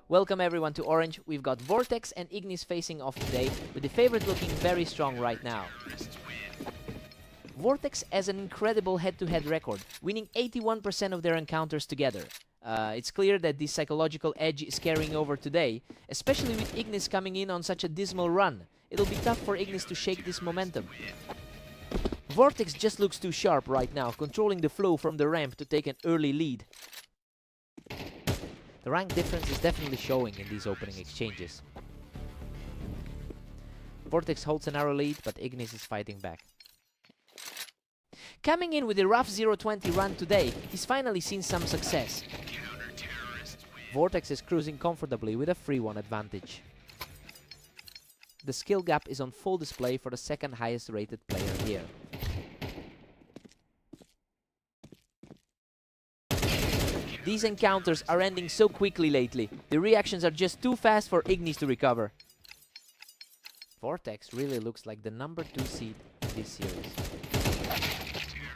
Welcome everyone to Orange. We've got Vortex and Ignis facing off today, with the favorite looking very strong right now. Vortex has an incredible head-to-head record, winning 81% of their encounters together. It's clear that this psychological edge is carrying over today, especially with Ignis coming in on such a dismal run. It'll be tough for Ignis to shake this momentum. Vortex just looks too sharp right now, controlling the flow from the ramp to take an early lead. The rank difference is definitely showing in these opening exchanges. Vortex holds a narrow lead, but Ignis is fighting back. Coming in with a rough 0-20 run today, he's finally seen some success. Vortex is cruising comfortably with a 3-1 advantage. The skill gap is on full display for the second highest rated player here. These encounters are ending so quickly lately. The reactions are just too fast for Ignis to recover. Vortex really looks like the number 2 seed in this series.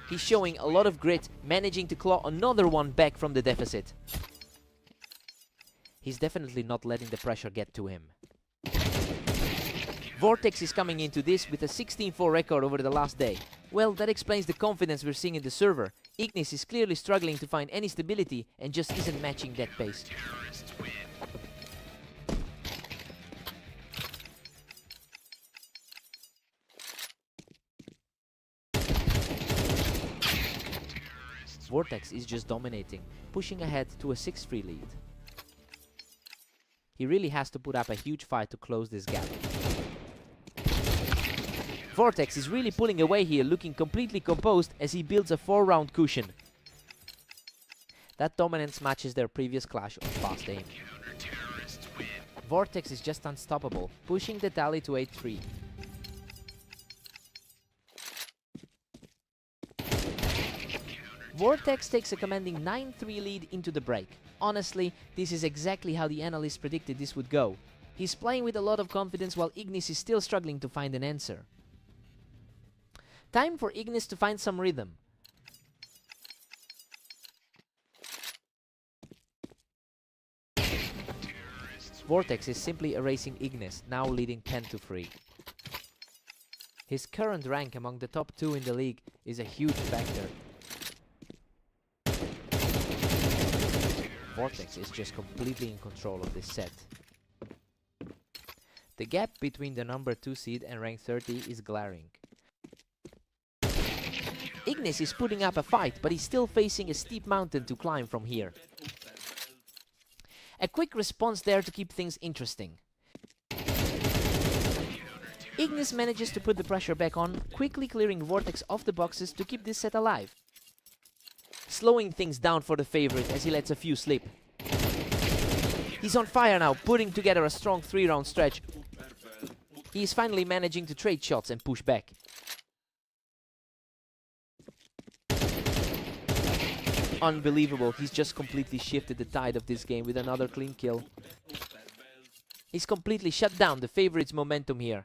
He's showing a lot of grit, managing to claw another one back from the deficit. He's definitely not letting the pressure get to him. Vortex is coming into this with a 16-4 record over the last day. Well, that explains the confidence we're seeing in the server. Ignis is clearly struggling to find any stability and just isn't matching that pace. Vortex is just dominating, pushing ahead to a 6-3 lead. He really has to put up a huge fight to close this gap. Vortex is really pulling away here, looking completely composed as he builds a 4-round cushion. That dominance matches their previous clash of fast aim. Vortex is just unstoppable, pushing the tally to 8-3. Vortex takes a commanding 9-3 lead into the break. Honestly, this is exactly how the analysts predicted this would go. He's playing with a lot of confidence while Ignis is still struggling to find an answer. Time for Ignis to find some rhythm. Vortex is simply erasing Ignis, now leading 10-3. His current rank among the top 2 in the league is a huge factor. Vortex is just completely in control of this set. The gap between the number 2 seed and rank 30 is glaring. Ignis is putting up a fight, but he's still facing a steep mountain to climb from here. A quick response there to keep things interesting. Ignis manages to put the pressure back on, quickly clearing Vortex off the boxes to keep this set alive. Slowing things down for the favorite as he lets a few slip. He's on fire now, putting together a strong 3-round stretch. He is finally managing to trade shots and push back. Unbelievable, he's just completely shifted the tide of this game with another clean kill. He's completely shut down the favorite's momentum here.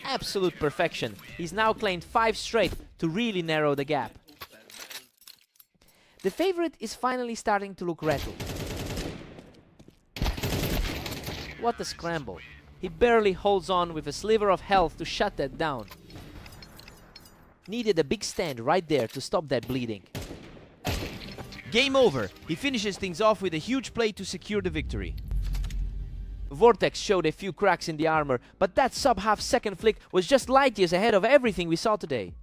Absolute perfection. He's now claimed 5 straight to really narrow the gap. The favorite is finally starting to look rattled. What a scramble. He barely holds on with a sliver of health to shut that down. Needed a big stand right there to stop that bleeding. Game over. He finishes things off with a huge play to secure the victory. Vortex showed a few cracks in the armor, but that sub-half second flick was just light years ahead of everything we saw today.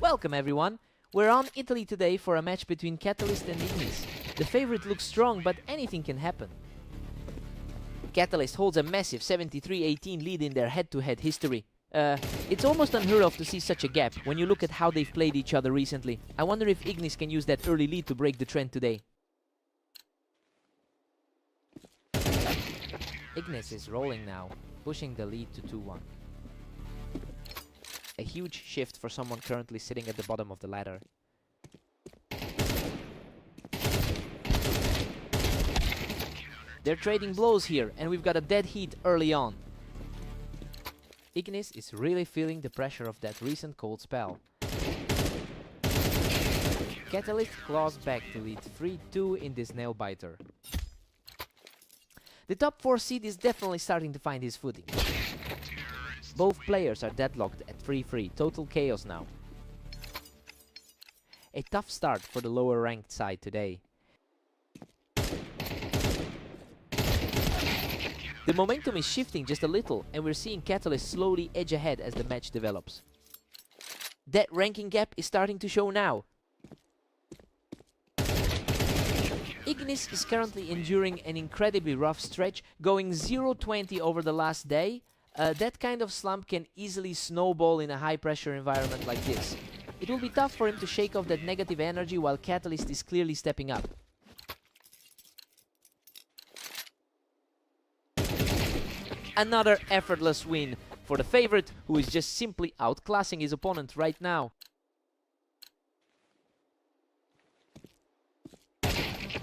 Welcome everyone! We're on Italy today for a match between Catalyst and Ignis. The favorite looks strong, but anything can happen. Catalyst holds a massive 73-18 lead in their head-to-head history. It's almost unheard of to see such a gap when you look at how they've played each other recently. I wonder if Ignis can use that early lead to break the trend today. Ignis is rolling now, pushing the lead to 2-1. A huge shift for someone currently sitting at the bottom of the ladder. They're trading blows here, and we've got a dead heat early on. Ignis is really feeling the pressure of that recent cold spell. Catalyst claws back to lead 3-2 in this nail-biter. The top 4 seed is definitely starting to find his footing. Both players are deadlocked at 3-3, total chaos now. A tough start for the lower ranked side today. The momentum is shifting just a little, and we're seeing Catalyst slowly edge ahead as the match develops. That ranking gap is starting to show now. Ignis is currently enduring an incredibly rough stretch, going 0-20 over the last day. That kind of slump can easily snowball in a high-pressure environment like this. It will be tough for him to shake off that negative energy while Catalyst is clearly stepping up. Another effortless win for the favorite, who is just simply outclassing his opponent right now.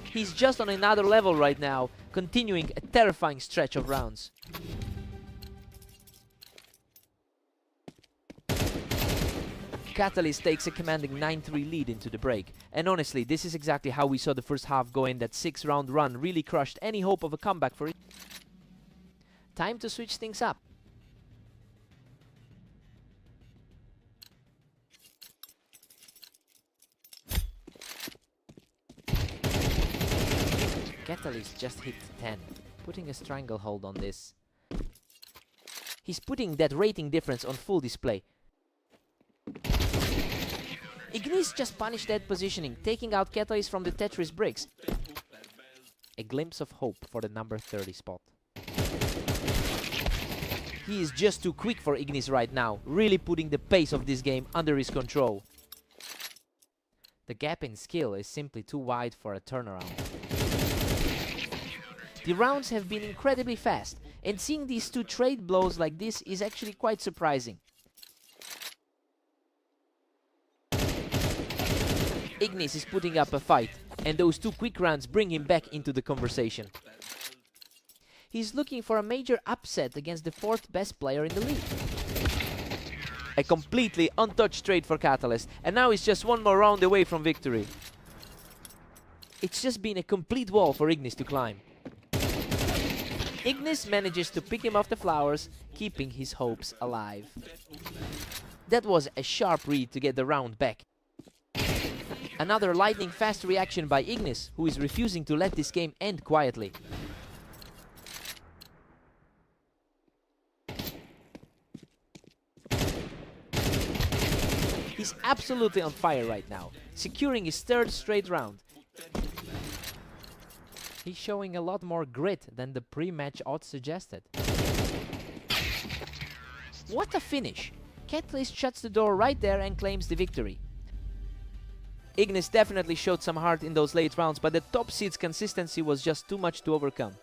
He's just on another level right now, continuing a terrifying stretch of rounds. Catalyst takes a commanding 9-3 lead into the break, and honestly, this is exactly how we saw the first half go in. That 6-round run really crushed any hope of a comeback for it. Time to switch things up. Catalyst just hit 10, putting a stranglehold on this. He's putting that rating difference on full display. Ignis just punished that positioning, taking out Catalyst from the Tetris bricks. A glimpse of hope for the number 30 spot. He is just too quick for Ignis right now, really putting the pace of this game under his control. The gap in skill is simply too wide for a turnaround. The rounds have been incredibly fast, and seeing these two trade blows like this is actually quite surprising. Ignis is putting up a fight, and those two quick rounds bring him back into the conversation. He's looking for a major upset against the 4th best player in the league. A completely untouched trade for Catalyst, and now he's just one more round away from victory. It's just been a complete wall for Ignis to climb. Ignis manages to pick him off the flowers, keeping his hopes alive. That was a sharp read to get the round back. Another lightning-fast reaction by Ignis, who is refusing to let this game end quietly. He's absolutely on fire right now, securing his 3rd straight round. He's showing a lot more grit than the pre-match odds suggested. What a finish! Catalyst shuts the door right there and claims the victory. Ignis definitely showed some heart in those late rounds, but the top seed's consistency was just too much to overcome.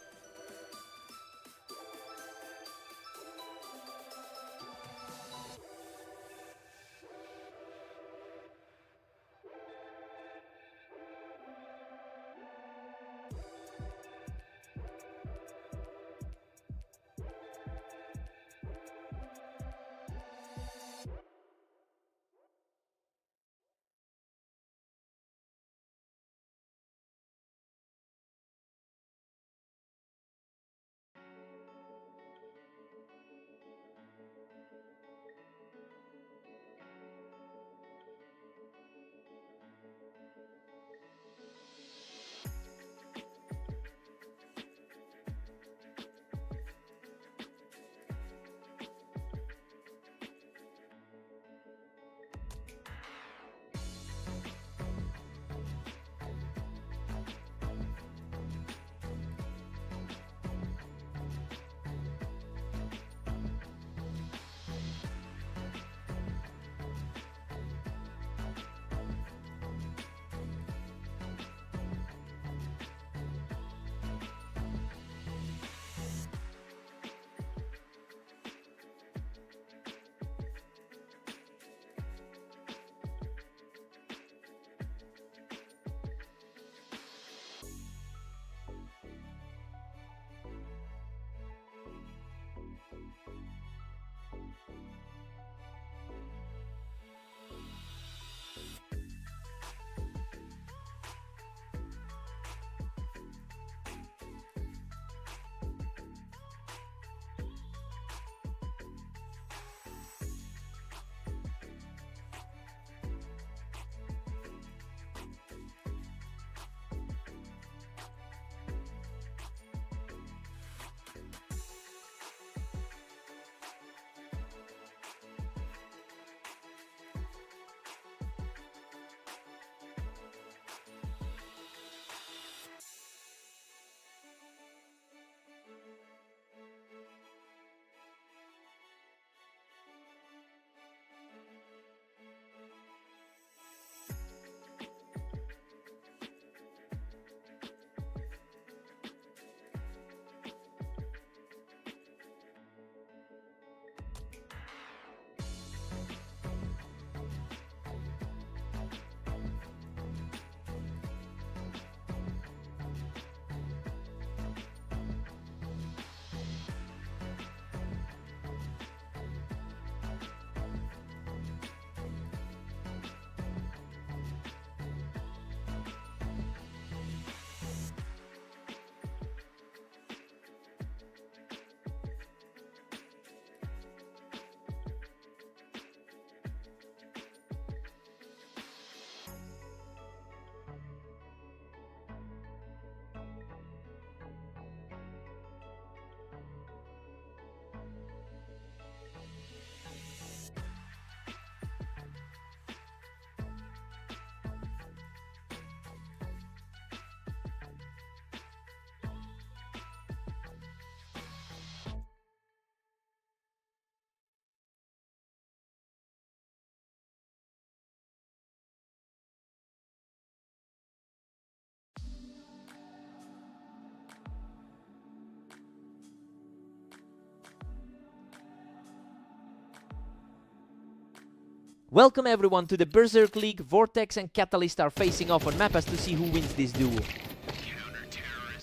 Welcome everyone to the Berserk League. Vortex and Catalyst are facing off on mapas to see who wins this duel.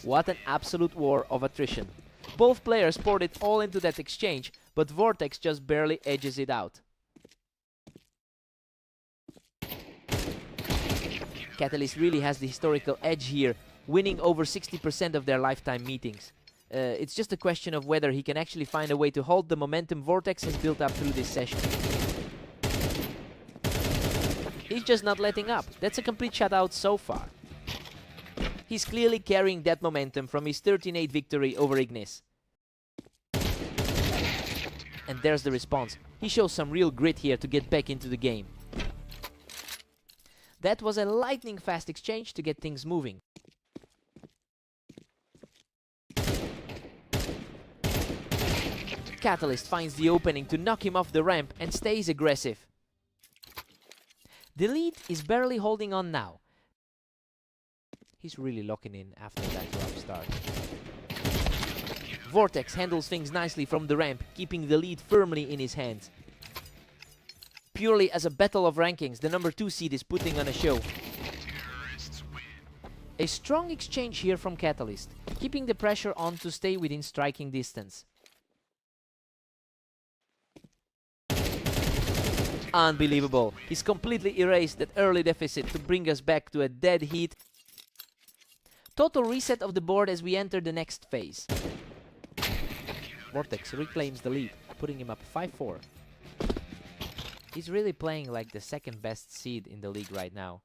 What an absolute war of attrition. Both players poured it all into that exchange, but Vortex just barely edges it out. Catalyst really has the historical edge here, winning over 60% of their lifetime meetings. It's just a question of whether he can actually find a way to hold the momentum Vortex has built up through this session. He's just not letting up. That's a complete shutout so far. He's clearly carrying that momentum from his 13-8 victory over Ignis. And there's the response. He shows some real grit here to get back into the game. That was a lightning fast exchange to get things moving. Catalyst finds the opening to knock him off the ramp and stays aggressive. The lead is barely holding on now. He's really locking in after that rough start. Vortex handles things nicely from the ramp, keeping the lead firmly in his hands. Purely as a battle of rankings, the number 2 seed is putting on a show. A strong exchange here from Catalyst, keeping the pressure on to stay within striking distance. Unbelievable. He's completely erased that early deficit to bring us back to a dead heat. Total reset of the board as we enter the next phase. Vortex reclaims the lead, putting him up 5-4. He's really playing like the second best seed in the league right now.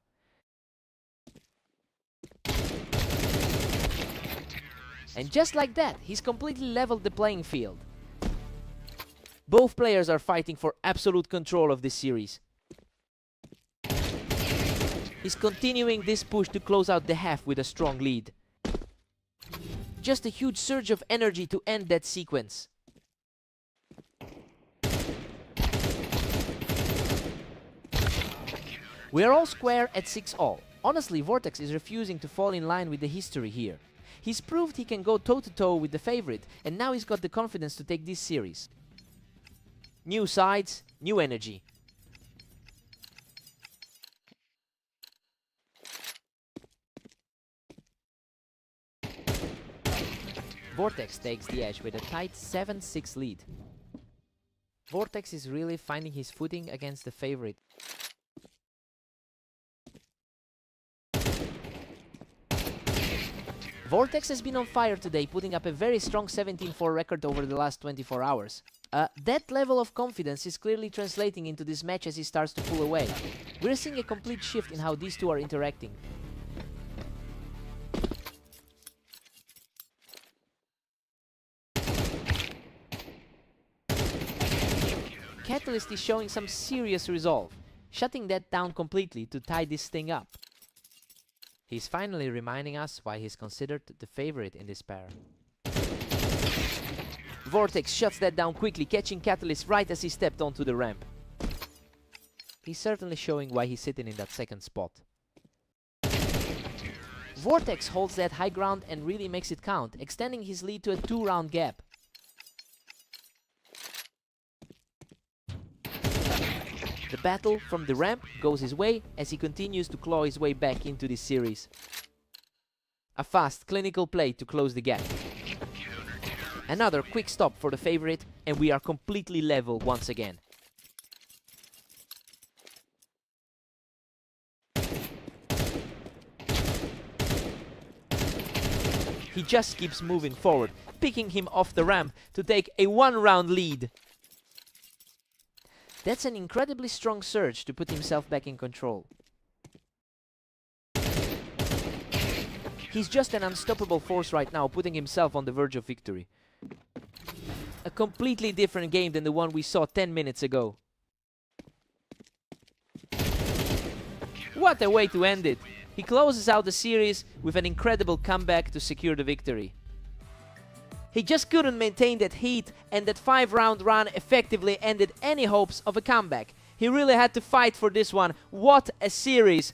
And just like that, he's completely leveled the playing field. Both players are fighting for absolute control of this series. He's continuing this push to close out the half with a strong lead. Just a huge surge of energy to end that sequence. We are all square at 6-all. Honestly, Vortex is refusing to fall in line with the history here. He's proved he can go toe-to-toe with the favorite, and now he's got the confidence to take this series. New sides, new energy. Vortex takes the edge with a tight 7-6 lead. Vortex is really finding his footing against the favorite. Vortex has been on fire today, putting up a very strong 17-4 record over the last 24 hours. That level of confidence is clearly translating into this match as he starts to pull away. We're seeing a complete shift in how these two are interacting. Catalyst is showing some serious resolve, shutting that down completely to tie this thing up. He's finally reminding us why he's considered the favorite in this pair. Vortex shuts that down quickly, catching Catalyst right as he stepped onto the ramp. He's certainly showing why he's sitting in that second spot. Vortex holds that high ground and really makes it count, extending his lead to a 2-round gap. The battle from the ramp goes his way as he continues to claw his way back into this series. A fast, clinical play to close the gap. Another quick stop for the favorite, and we are completely level once again. He just keeps moving forward, picking him off the ramp to take a 1-round lead. That's an incredibly strong surge to put himself back in control. He's just an unstoppable force right now, putting himself on the verge of victory. A completely different game than the one we saw 10 minutes ago. What a way to end it! He closes out the series with an incredible comeback to secure the victory. He just couldn't maintain that heat, and that 5-round run effectively ended any hopes of a comeback. He really had to fight for this one. What a series!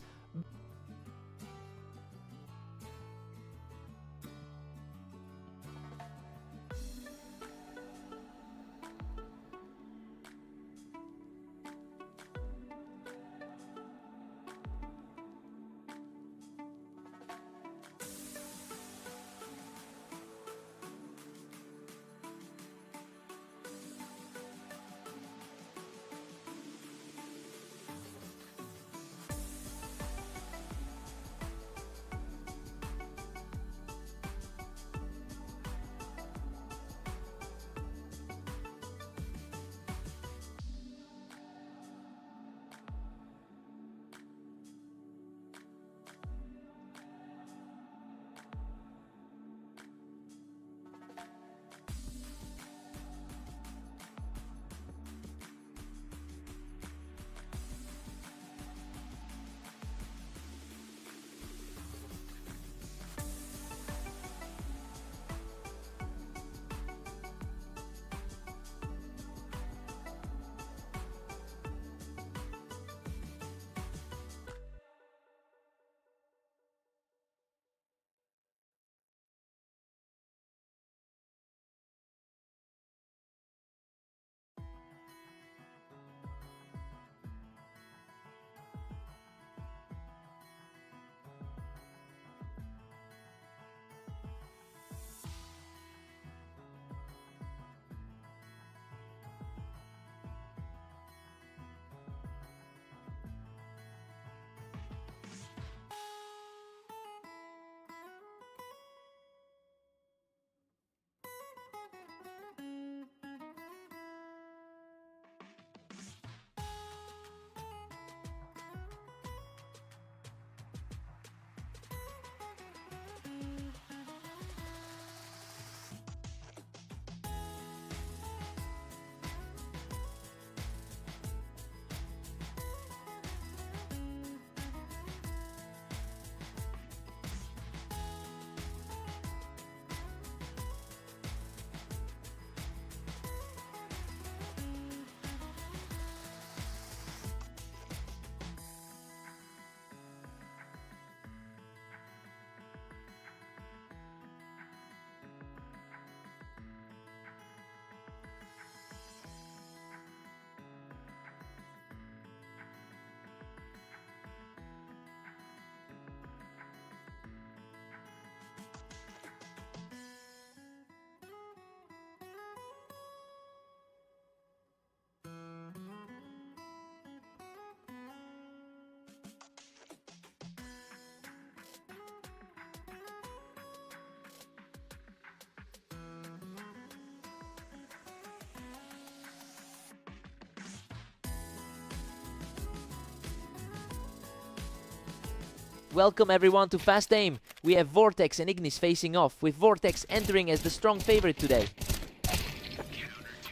Welcome everyone to Fast Aim. We have Vortex and Ignis facing off, with Vortex entering as the strong favorite today.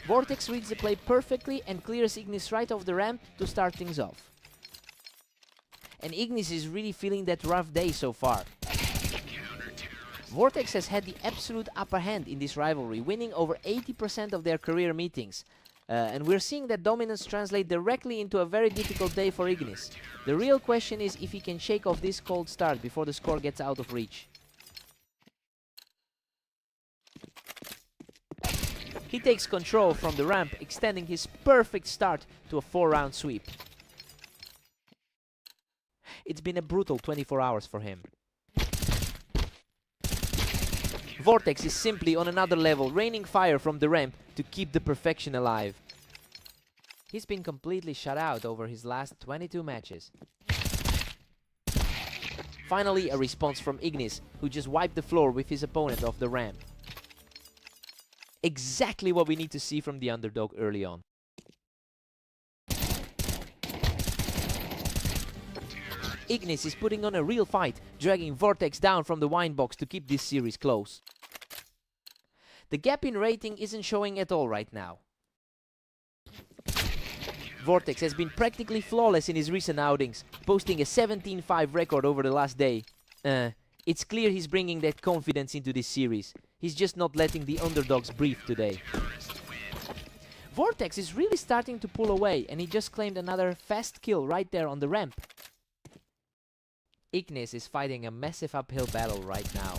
Vortex reads the play perfectly and clears Ignis right off the ramp to start things off. And Ignis is really feeling that rough day so far. Vortex has had the absolute upper hand in this rivalry, winning over 80% of their career meetings. And we're seeing that dominance translate directly into a very difficult day for Ignis. The real question is if he can shake off this cold start before the score gets out of reach. He takes control from the ramp, extending his perfect start to a 4-round sweep. It's been a brutal 24 hours for him. Vortex is simply on another level, raining fire from the ramp to keep the perfection alive. He's been completely shut out over his last 22 matches. Finally, a response from Ignis, who just wiped the floor with his opponent off the ramp. Exactly what we need to see from the underdog early on. Ignis is putting on a real fight, dragging Vortex down from the wine box to keep this series close. The gap in rating isn't showing at all right now. Vortex has been practically flawless in his recent outings, posting a 17-5 record over the last day. It's clear he's bringing that confidence into this series. He's just not letting the underdogs breathe today. Vortex is really starting to pull away, and he just claimed another fast kill right there on the ramp. Ignis is fighting a massive uphill battle right now.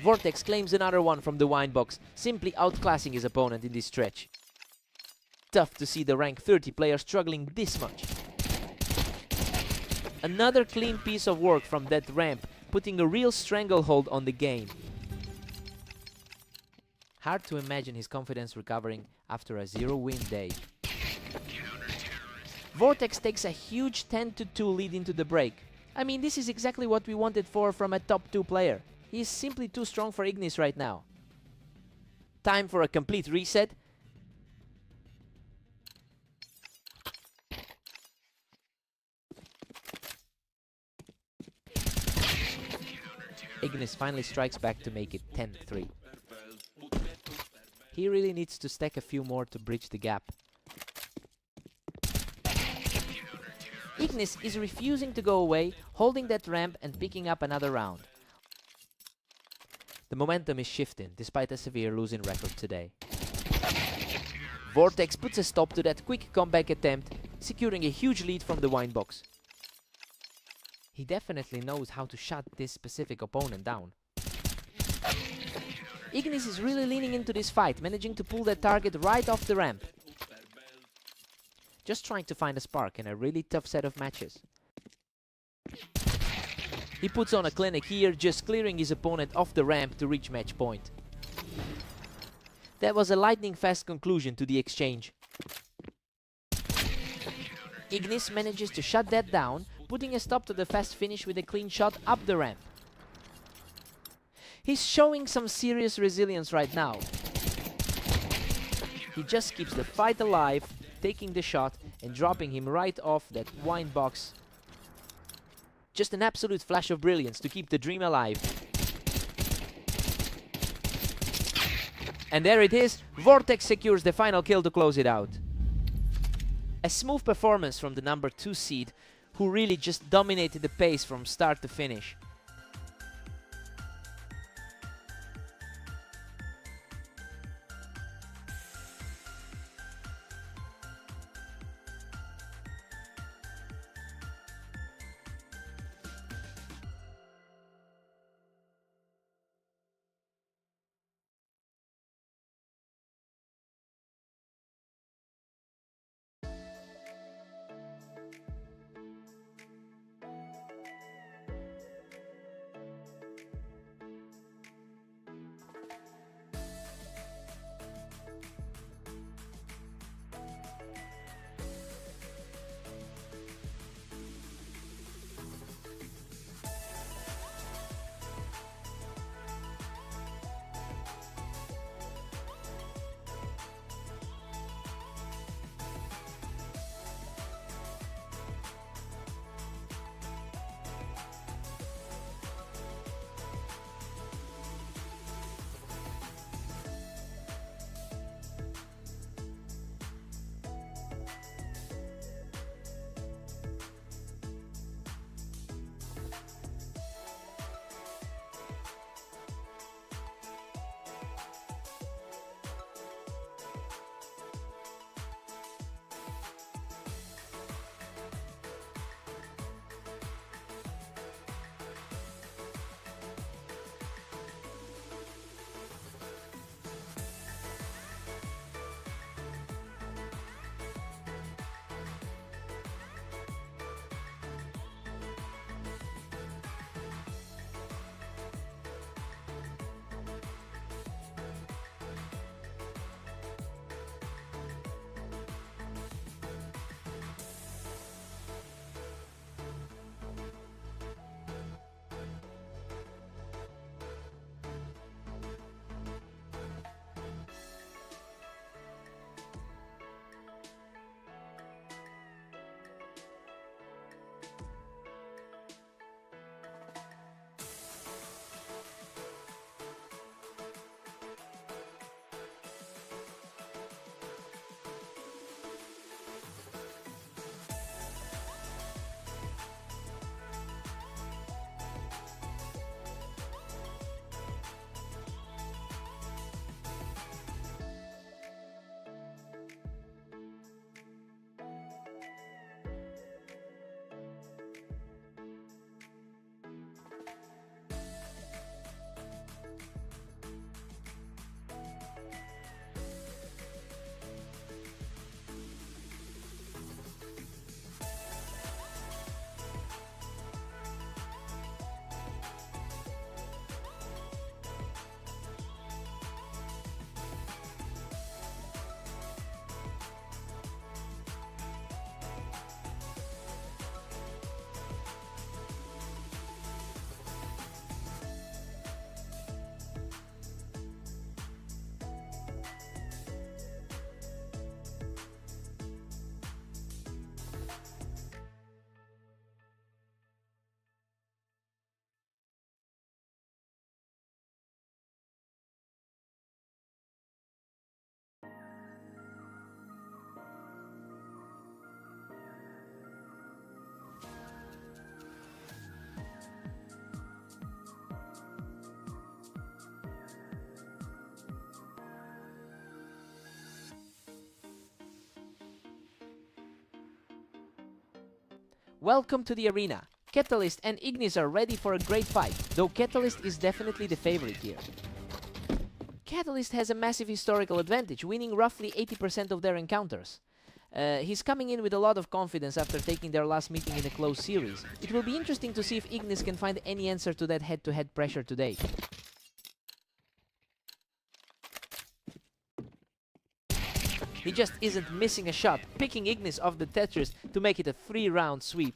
Vortex claims another one from the wine box, simply outclassing his opponent in this stretch. Tough to see the rank 30 player struggling this much. Another clean piece of work from that ramp, putting a real stranglehold on the game. Hard to imagine his confidence recovering after a 0-win day. Vortex takes a huge 10-2 lead into the break. I mean, this is exactly what we wanted from a top 2 player. He is simply too strong for Ignis right now. Time for a complete reset. Ignis finally strikes back to make it 10-3. He really needs to stack a few more to bridge the gap. Ignis is refusing to go away, holding that ramp and picking up another round. The momentum is shifting, despite a severe losing record today. Vortex puts a stop to that quick comeback attempt, securing a huge lead from the wine box. He definitely knows how to shut this specific opponent down. Ignis is really leaning into this fight, managing to pull that target right off the ramp. Just trying to find a spark in a really tough set of matches. He puts on a clinic here, just clearing his opponent off the ramp to reach match point. That was a lightning fast conclusion to the exchange. Ignis manages to shut that down, putting a stop to the fast finish with a clean shot up the ramp. He's showing some serious resilience right now. He just keeps the fight alive, taking the shot and dropping him right off that wine box. Just an absolute flash of brilliance to keep the dream alive. And there it is, Vortex secures the final kill to close it out. A smooth performance from the number 2 seed, who really just dominated the pace from start to finish. Welcome to the arena. Catalyst and Ignis are ready for a great fight, though Catalyst is definitely the favorite here. Catalyst has a massive historical advantage, winning roughly 80% of their encounters. He's coming in with a lot of confidence after taking their last meeting in a close series. It will be interesting to see if Ignis can find any answer to that head-to-head pressure today. He just isn't missing a shot, picking Ignis off the Tetris to make it a 3-round sweep.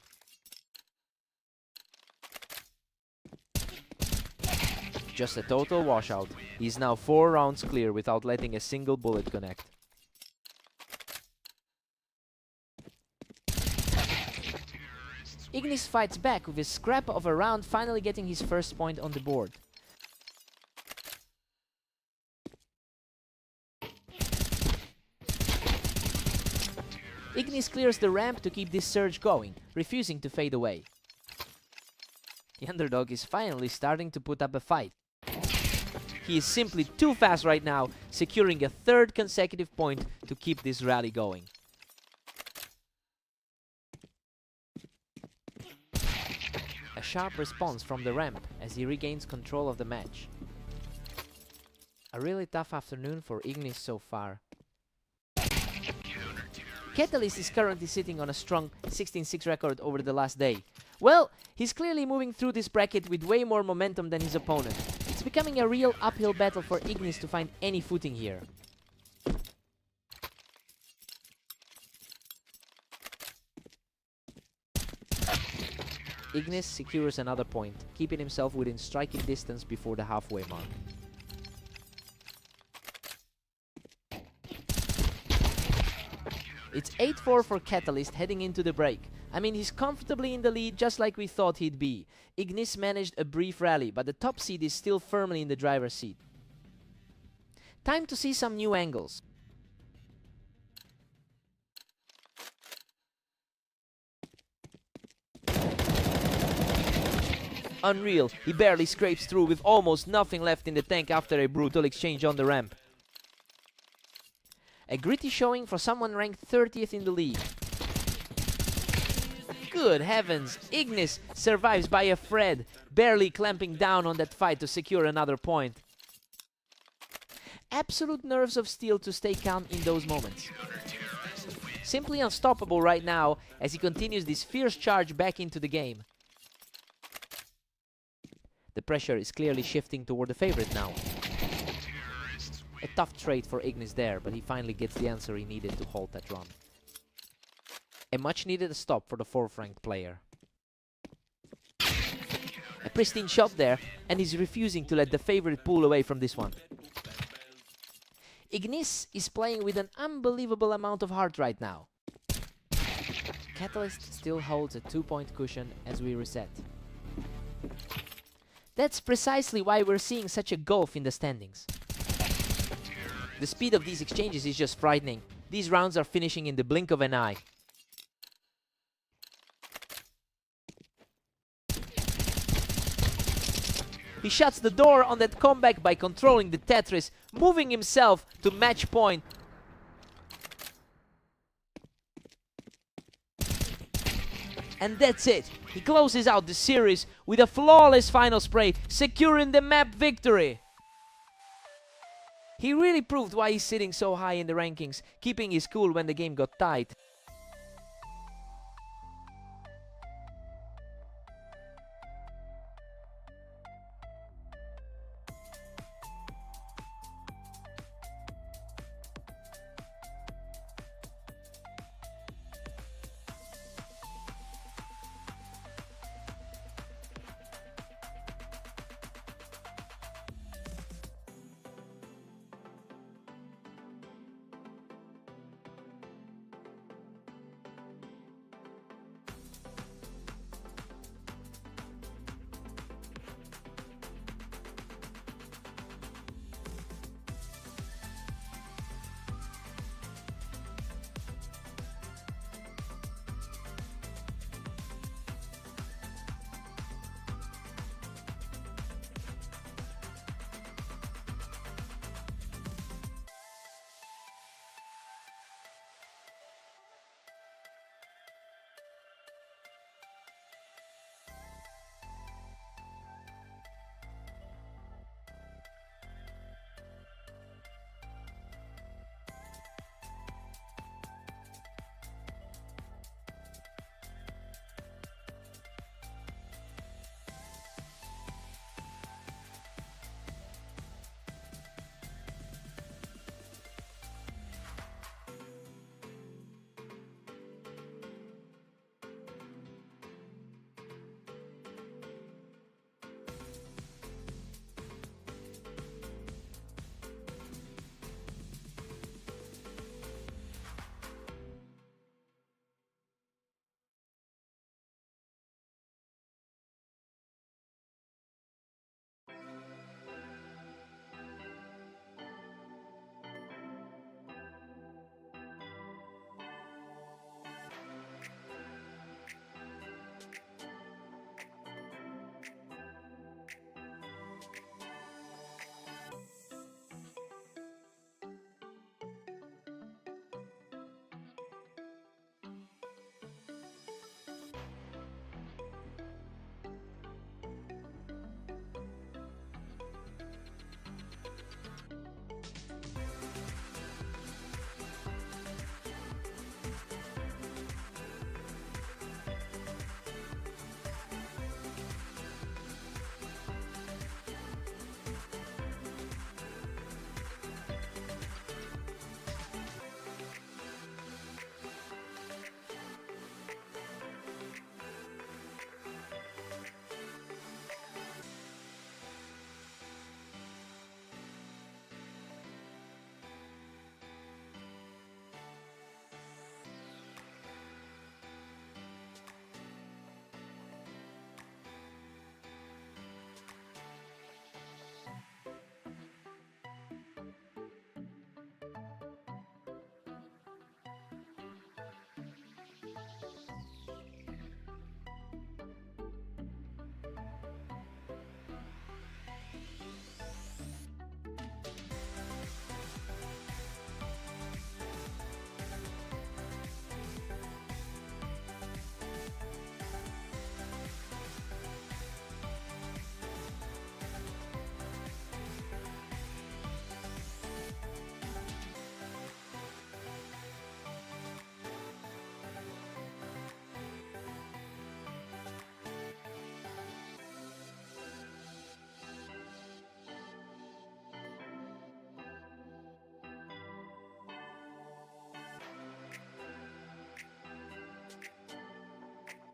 Just a total washout. He's now 4 rounds clear without letting a single bullet connect. Ignis fights back with a scrap of a round, finally getting his first point on the board. Ignis clears the ramp to keep this surge going, refusing to fade away. The underdog is finally starting to put up a fight. He is simply too fast right now, securing a 3rd consecutive point to keep this rally going. A sharp response from the ramp as he regains control of the match. A really tough afternoon for Ignis so far. Catalyst is currently sitting on a strong 16-6 record over the last day. Well, he's clearly moving through this bracket with way more momentum than his opponent. It's becoming a real uphill battle for Ignis to find any footing here. Ignis secures another point, keeping himself within striking distance before the halfway mark. It's 8-4 for Catalyst heading into the break. I mean, he's comfortably in the lead just like we thought he'd be. Ignis managed a brief rally, but the top seed is still firmly in the driver's seat. Time to see some new angles. Unreal, he barely scrapes through with almost nothing left in the tank after a brutal exchange on the ramp. A gritty showing for someone ranked 30th in the league. Good heavens, Ignis survives by a thread, barely clamping down on that fight to secure another point. Absolute nerves of steel to stay calm in those moments. Simply unstoppable right now as he continues this fierce charge back into the game. The pressure is clearly shifting toward the favorite now. A tough trade for Ignis there, but he finally gets the answer he needed to halt that run. A much needed stop for the 4th ranked player. A pristine shot there, and he's refusing to let the favorite pull away from this one. Ignis is playing with an unbelievable amount of heart right now. Catalyst still holds a 2-point cushion as we reset. That's precisely why we're seeing such a gulf in the standings. The speed of these exchanges is just frightening. These rounds are finishing in the blink of an eye. He shuts the door on that comeback by controlling the Tetris, moving himself to match point. And that's it. He closes out the series with a flawless final spray, securing the map victory. He really proved why he's sitting so high in the rankings, keeping his cool when the game got tight.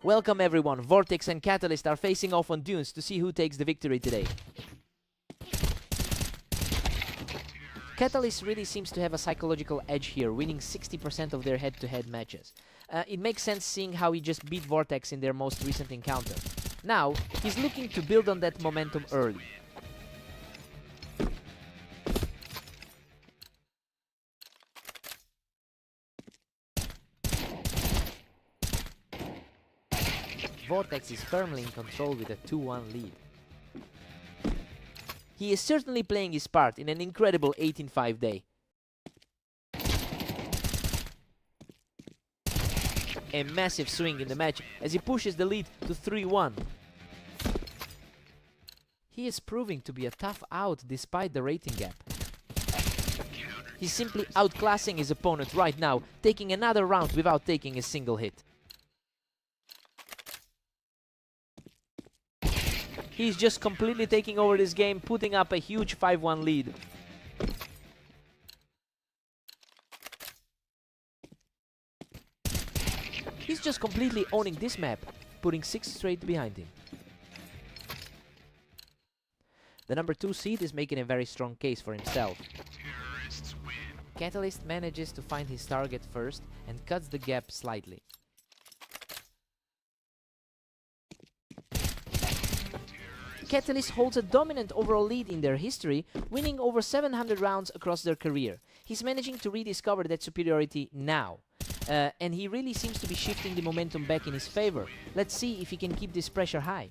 Welcome everyone, Vortex and Catalyst are facing off on Dunes to see who takes the victory today. Catalyst really seems to have a psychological edge here, winning 60% of their head-to-head matches. It makes sense seeing how he just beat Vortex in their most recent encounter. Now, he's looking to build on that momentum early. Vortex is firmly in control with a 2-1 lead. He is certainly playing his part in an incredible 18-5 day. A massive swing in the match as he pushes the lead to 3-1. He is proving to be a tough out despite the rating gap. He's simply outclassing his opponent right now, taking another round without taking a single hit. He's just completely taking over this game, putting up a huge 5-1 lead. He's just completely owning this map, putting 6 straight behind him. The number 2 seed is making a very strong case for himself. Catalyst manages to find his target first and cuts the gap slightly. Catalyst holds a dominant overall lead in their history, winning over 700 rounds across their career. He's managing to rediscover that superiority now. And he really seems to be shifting the momentum back in his favor. Let's see if he can keep this pressure high.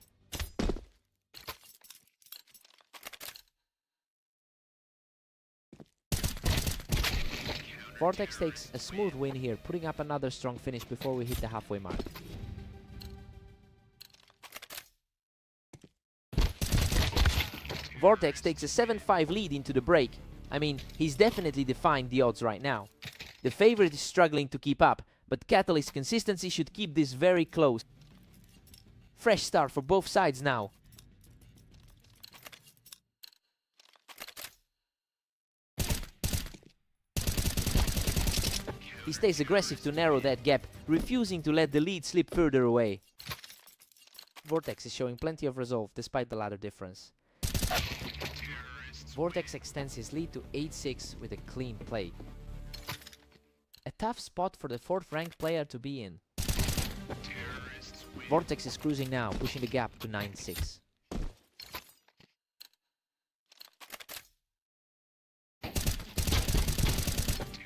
Vortex takes a smooth win here, putting up another strong finish before we hit the halfway mark. Vortex takes a 7-5 lead into the break. I mean, he's definitely defying the odds right now. The favorite is struggling to keep up, but Catalyst's consistency should keep this very close. Fresh start for both sides now. He stays aggressive to narrow that gap, refusing to let the lead slip further away. Vortex is showing plenty of resolve despite the ladder difference. Vortex extends his lead to 8-6 with a clean play. A tough spot for the 4th ranked player to be in. Vortex is cruising now, pushing the gap to 9-6.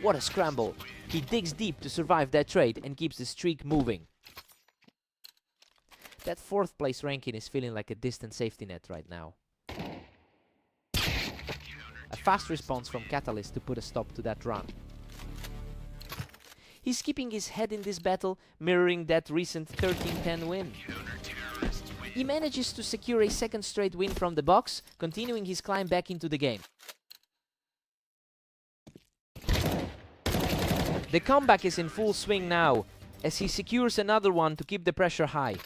What a scramble! He digs deep to survive that trade and keeps the streak moving. That 4th place ranking is feeling like a distant safety net right now. A fast response from Catalyst to put a stop to that run. He's keeping his head in this battle, mirroring that recent 13-10 win. He manages to secure a 2nd straight win from the box, continuing his climb back into the game. The comeback is in full swing now, as he secures another one to keep the pressure high.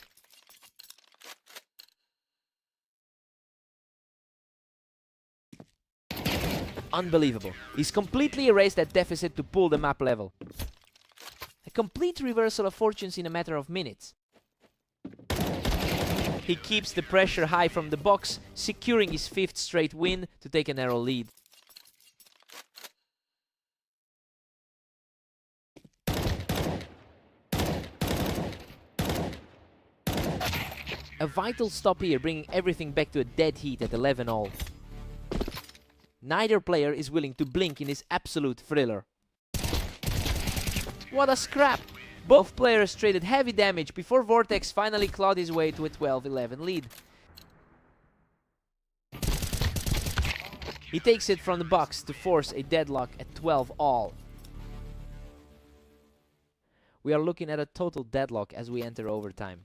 Unbelievable. He's completely erased that deficit to pull the map level. A complete reversal of fortunes in a matter of minutes. He keeps the pressure high from the box, securing his 5th straight win to take a narrow lead. A vital stop here, bringing everything back to a dead heat at 11-all. Neither player is willing to blink in this absolute thriller. What a scrap! Both players traded heavy damage before Vortex finally clawed his way to a 12-11 lead. He takes it from the box to force a deadlock at 12-all. We are looking at a total deadlock as we enter overtime.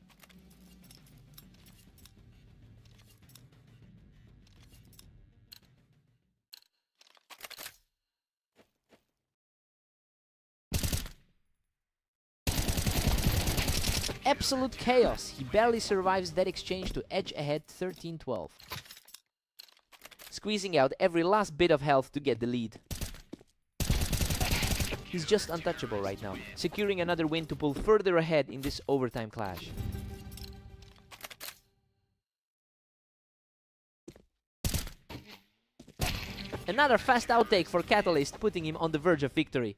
Absolute chaos. He barely survives that exchange to edge ahead 13-12. Squeezing out every last bit of health to get the lead. He's just untouchable right now, securing another win to pull further ahead in this overtime clash. Another fast outtake for Catalyst, putting him on the verge of victory.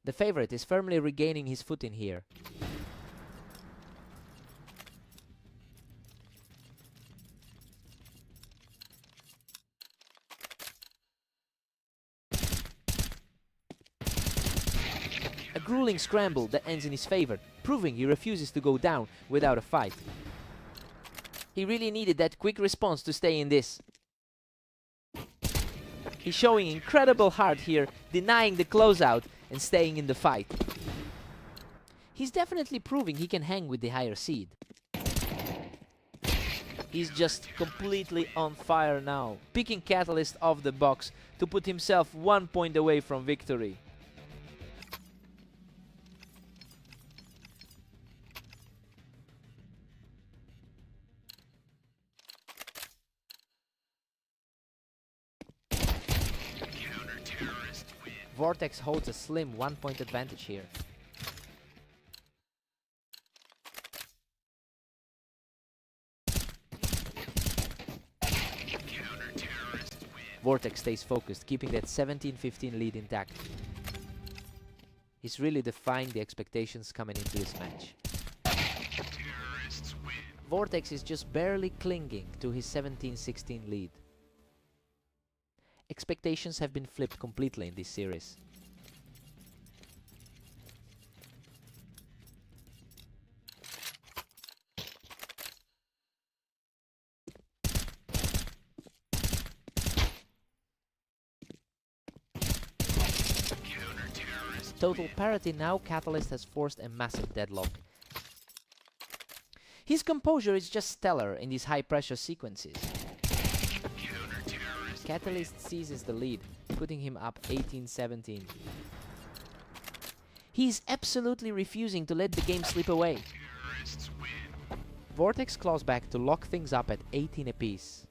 The favorite is firmly regaining his footing here. A grueling scramble that ends in his favor, proving he refuses to go down without a fight. He really needed that quick response to stay in this. He's showing incredible heart here, denying the closeout and staying in the fight. He's definitely proving he can hang with the higher seed. He's just completely on fire now, picking Catalyst off the box to put himself 1 point away from victory. Vortex holds a slim 1 point advantage here. Vortex stays focused, keeping that 17-15 lead intact. He's really defying the expectations coming into this match. Vortex is just barely clinging to his 17-16 lead. Expectations have been flipped completely in this series. Total parity now, Catalyst has forced a massive deadlock. His composure is just stellar in these high pressure sequences. Catalyst seizes the lead, putting him up 18-17. He's absolutely refusing to let the game slip away. Vortex claws back to lock things up at 18 apiece.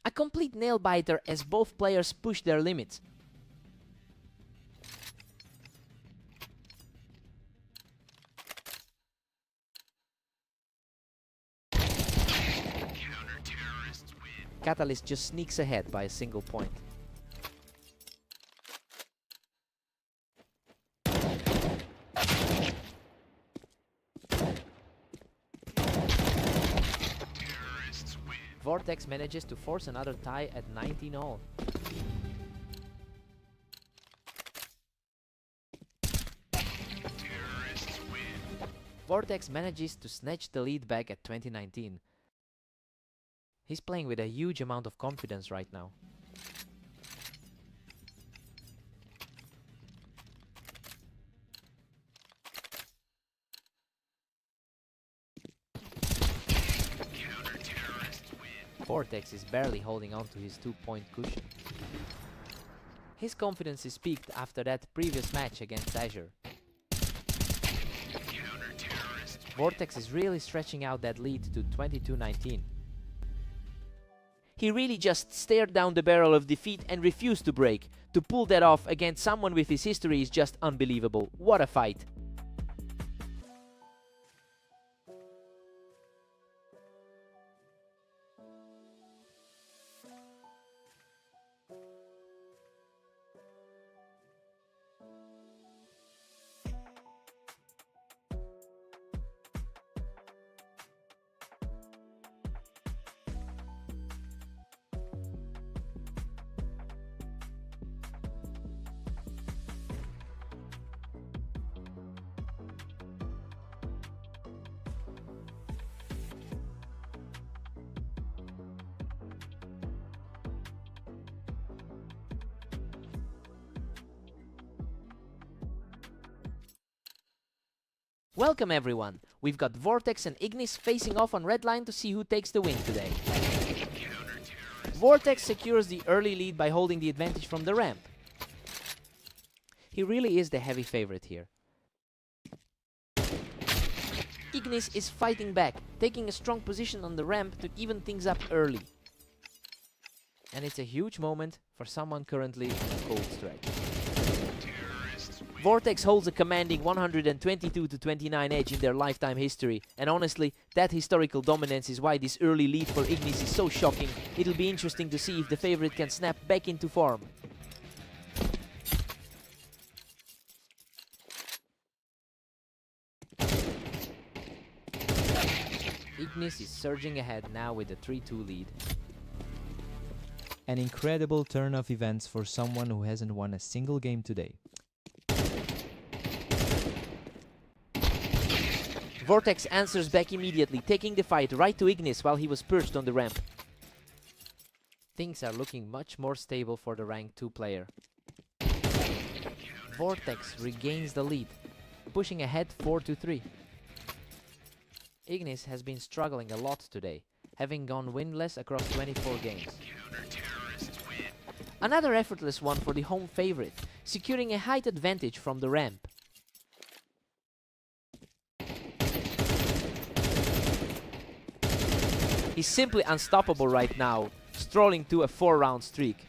A complete nail-biter as both players push their limits. Catalyst just sneaks ahead by a single point. Vortex manages to force another tie at 19-all. Vortex manages to snatch the lead back at 2019. He's playing with a huge amount of confidence right now. Vortex is barely holding on to his 2-point cushion. His confidence is peaked after that previous match against Azure. Vortex is really stretching out that lead to 22-19. He really just stared down the barrel of defeat and refused to break. To pull that off against someone with his history is just unbelievable. What a fight! Welcome everyone! We've got Vortex and Ignis facing off on red line to see who takes the win today. Vortex secures the early lead by holding the advantage from the ramp. He really is the heavy favorite here. Ignis is fighting back, taking a strong position on the ramp to even things up early. And it's a huge moment for someone currently on a cold stretch. Vortex holds a commanding 122-29 edge in their lifetime history, and honestly, that historical dominance is why this early lead for Ignis is so shocking. It'll be interesting to see if the favorite can snap back into form. Ignis is surging ahead now with a 3-2 lead. An incredible turn of events for someone who hasn't won a single game today. Vortex answers back immediately, taking the fight right to Ignis while he was perched on the ramp. Things are looking much more stable for the rank 2 player. Vortex regains the lead, pushing ahead 4-3. Ignis has been struggling a lot today, having gone winless across 24 games. Another effortless one for the home favorite, securing a height advantage from the ramp. He's simply unstoppable right now, strolling to a 4-round streak.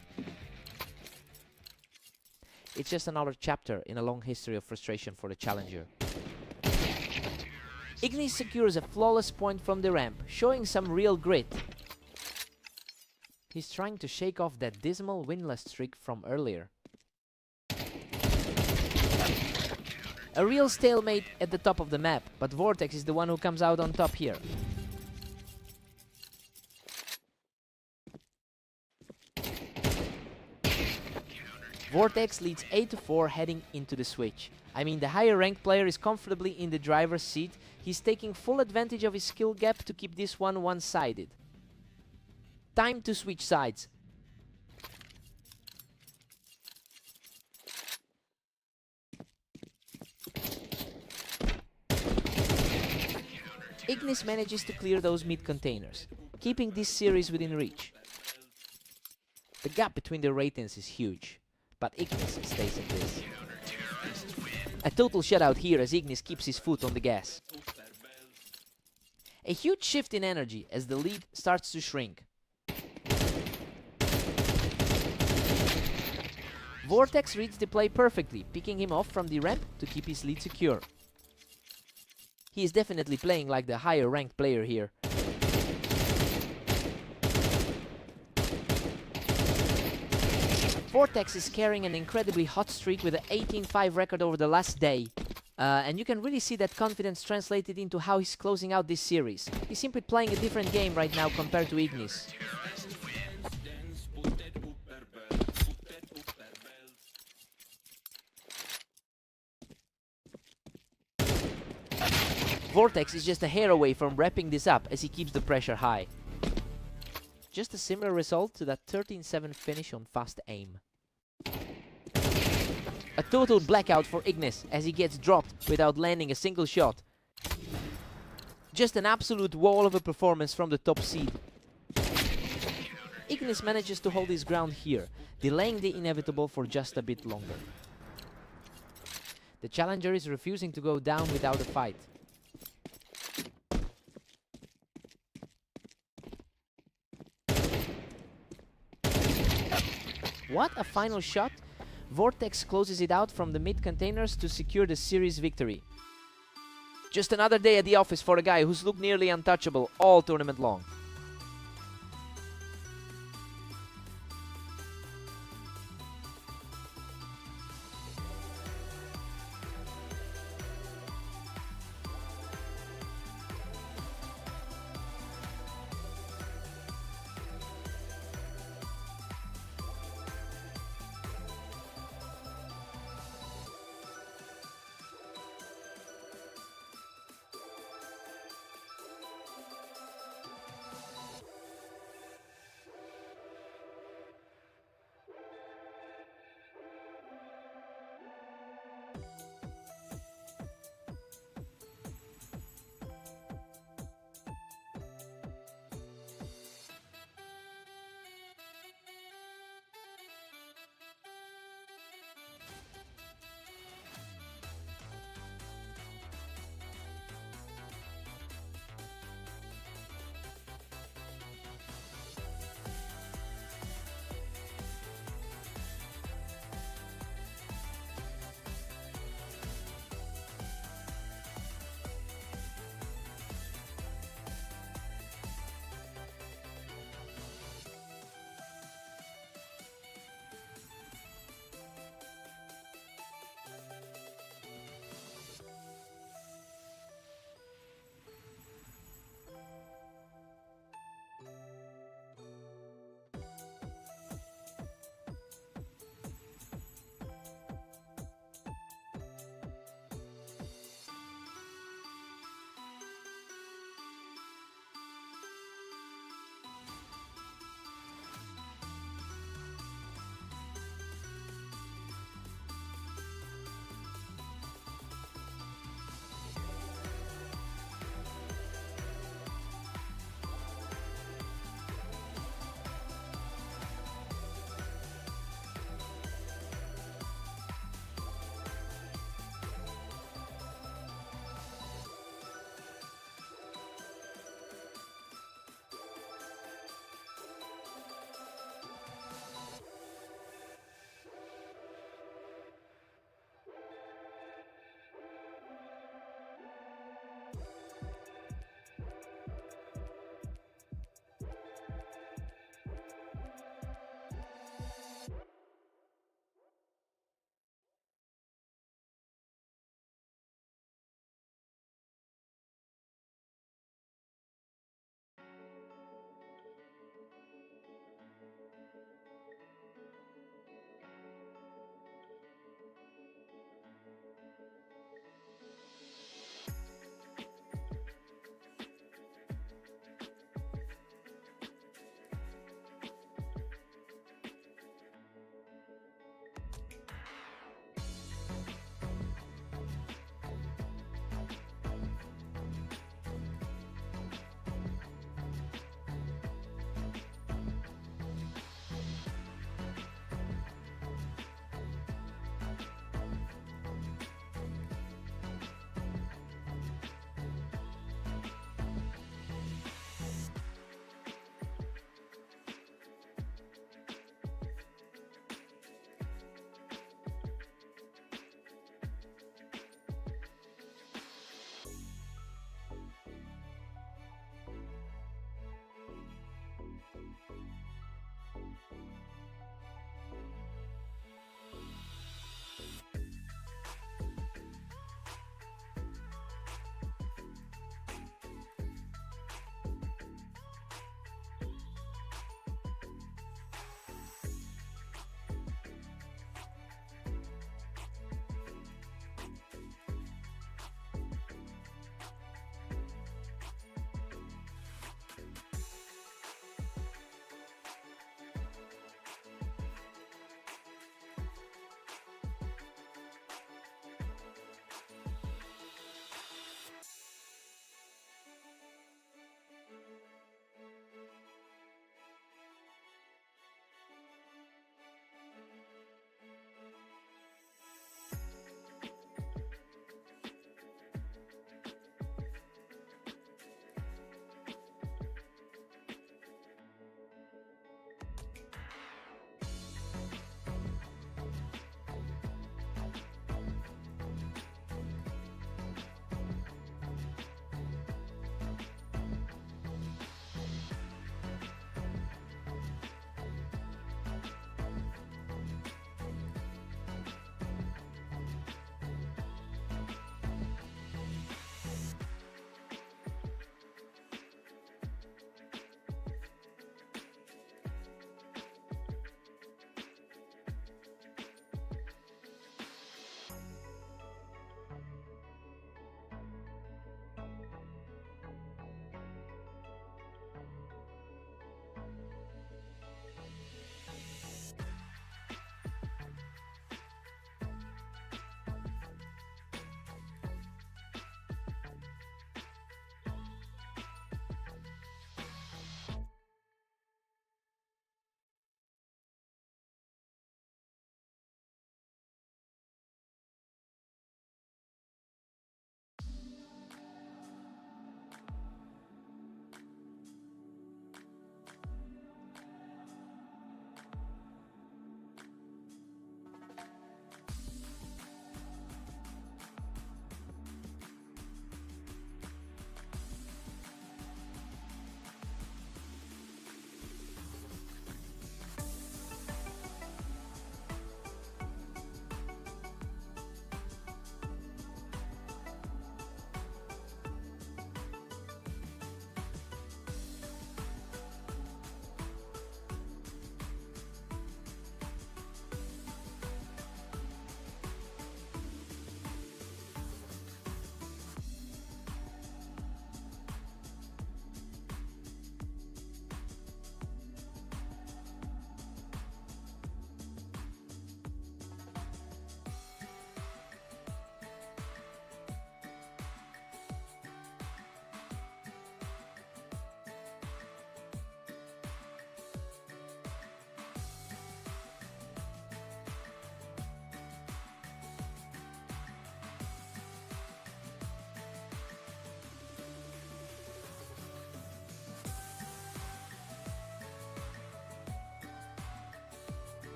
It's just another chapter in a long history of frustration for the challenger. Ignis secures a flawless point from the ramp, showing some real grit. He's trying to shake off that dismal winless streak from earlier. A real stalemate at the top of the map, but Vortex is the one who comes out on top here. Vortex leads 8-4 heading into the switch. I mean, the higher ranked player is comfortably in the driver's seat. He's taking full advantage of his skill gap to keep this one one-sided. Time to switch sides. Ignis manages to clear those mid containers, keeping this series within reach. The gap between the ratings is huge, but Ignis stays at this. A total shutout here as Ignis keeps his foot on the gas. A huge shift in energy as the lead starts to shrink. Vortex reads the play perfectly, picking him off from the ramp to keep his lead secure. He is definitely playing like the higher ranked player here. Vortex is carrying an incredibly hot streak with an 18-5 record over the last day. And you can really see that confidence translated into how he's closing out this series. He's simply playing a different game right now compared to Ignis. Vortex is just a hair away from wrapping this up as he keeps the pressure high. Just a similar result to that 13-7 finish on Fast Aim. A total blackout for Ignis as he gets dropped without landing a single shot. Just an absolute wall of a performance from the top seed. Ignis manages to hold his ground here, delaying the inevitable for just a bit longer. The challenger is refusing to go down without a fight. What a final shot! Vortex closes it out from the mid containers to secure the series victory. Just another day at the office for a guy who's looked nearly untouchable all tournament long.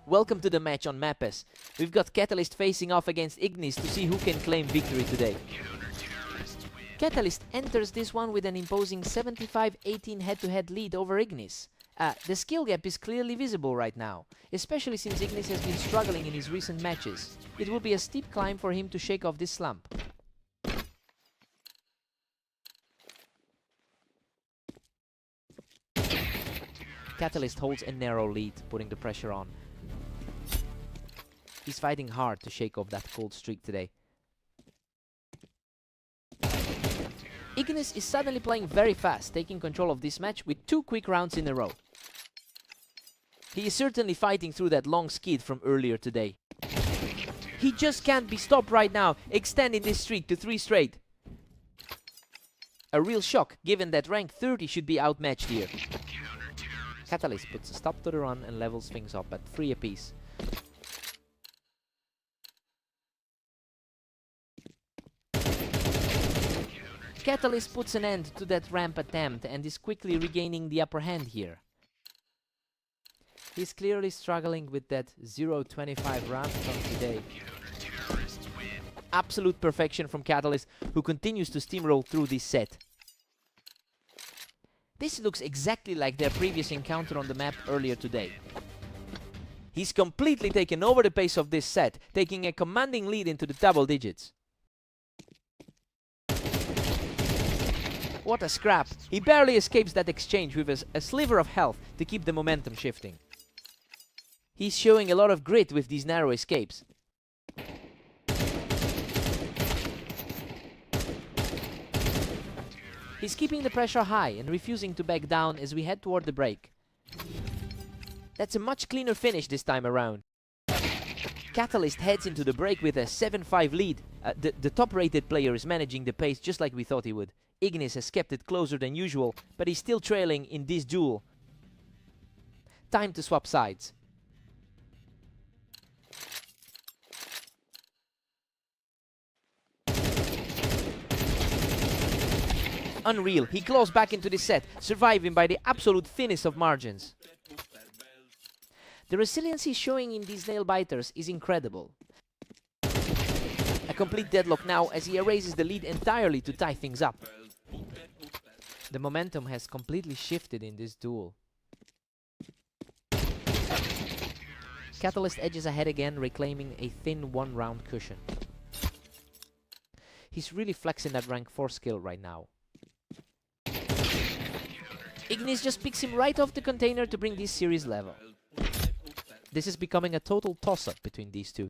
Welcome to the match on Mappes. We've got Catalyst facing off against Ignis to see who can claim victory today. Catalyst enters this one with an imposing 75-18 head-to-head lead over Ignis. The skill gap is clearly visible right now, especially since Ignis has been struggling in his recent matches. It will be a steep climb for him to shake off this slump. Catalyst holds a narrow lead, putting the pressure on. He's fighting hard to shake off that cold streak today. Ignis is suddenly playing very fast, taking control of this match with 2 quick rounds in a row. He is certainly fighting through that long skid from earlier today. He just can't be stopped right now, extending this streak to 3 straight. A real shock, given that rank 30 should be outmatched here. Catalyst puts a stop to the run and levels things up at 3 apiece. Catalyst puts an end to that ramp attempt and is quickly regaining the upper hand here. He's clearly struggling with that 0.25 ramp from today. Absolute perfection from Catalyst, who continues to steamroll through this set. This looks exactly like their previous encounter on the map earlier today. He's completely taken over the pace of this set, taking a commanding lead into the double digits. What a scrap! He barely escapes that exchange with a sliver of health to keep the momentum shifting. He's showing a lot of grit with these narrow escapes. He's keeping the pressure high and refusing to back down as we head toward the break. That's a much cleaner finish this time around. Catalyst heads into the break with a 7-5 lead. The top-rated player is managing the pace just like we thought he would. Ignis has kept it closer than usual, but he's still trailing in this duel. Time to swap sides. Unreal, he claws back into this set, surviving by the absolute thinnest of margins. The resilience he's showing in these nail-biters is incredible. A complete deadlock now as he erases the lead entirely to tie things up. The momentum has completely shifted in this duel. Catalyst edges ahead again, reclaiming a thin 1-round cushion. He's really flexing that rank 4 skill right now. Ignis just picks him right off the container to bring this series level. This is becoming a total toss-up between these two.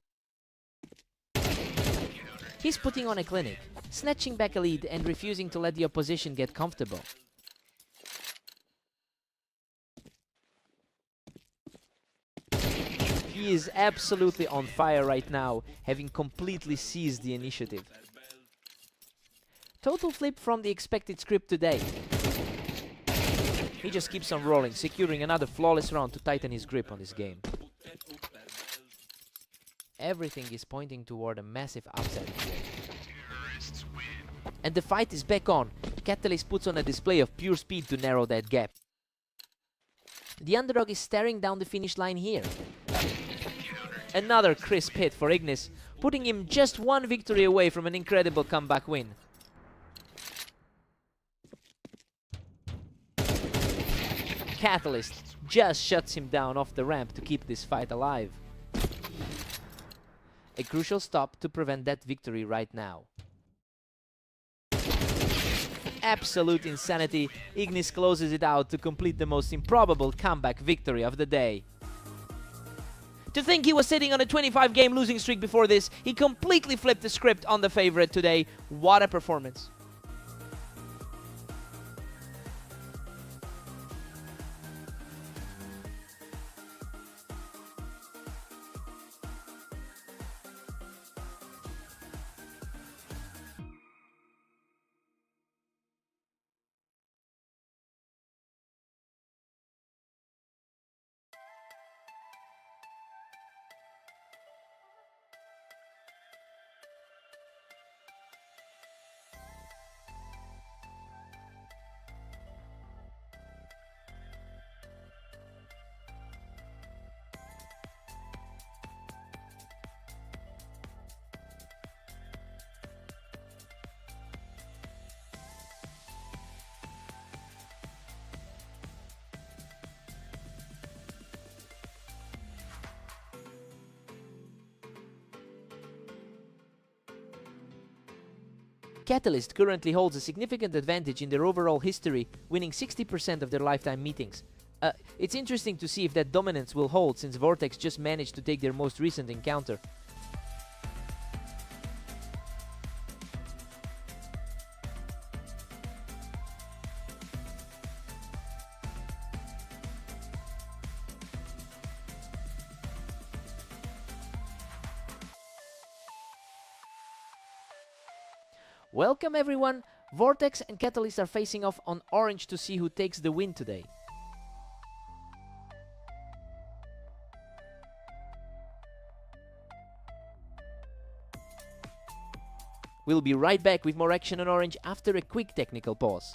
He's putting on a clinic, snatching back a lead and refusing to let the opposition get comfortable. He is absolutely on fire right now, having completely seized the initiative. Total flip from the expected script today. He just keeps on rolling, securing another flawless round to tighten his grip on this game. Everything is pointing toward a massive upset. And the fight is back on. Catalyst puts on a display of pure speed to narrow that gap. The underdog is staring down the finish line here. Another crisp hit for Ignis, putting him just 1 victory away from an incredible comeback win. Catalyst just shuts him down off the ramp to keep this fight alive. A crucial stop to prevent that victory right now. Absolute insanity, Ignis closes it out to complete the most improbable comeback victory of the day. To think he was sitting on a 25-game losing streak before this, he completely flipped the script on the favorite today. What a performance. Catalyst currently holds a significant advantage in their overall history, winning 60% of their lifetime meetings. It's interesting to see if that dominance will hold, since Vortex just managed to take their most recent encounter. Welcome everyone! Vortex and Catalyst are facing off on Orange to see who takes the win today. We'll be right back with more action on Orange after a quick technical pause.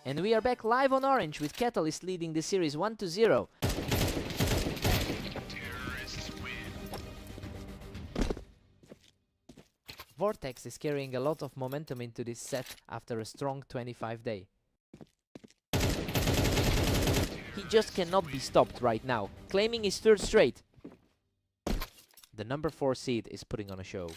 And we are back live on Orange with Catalyst leading the series 1-0. Vortex is carrying a lot of momentum into this set after a strong 25-day. He just cannot be stopped right now, claiming his third straight. The number 4 seed is putting on a show.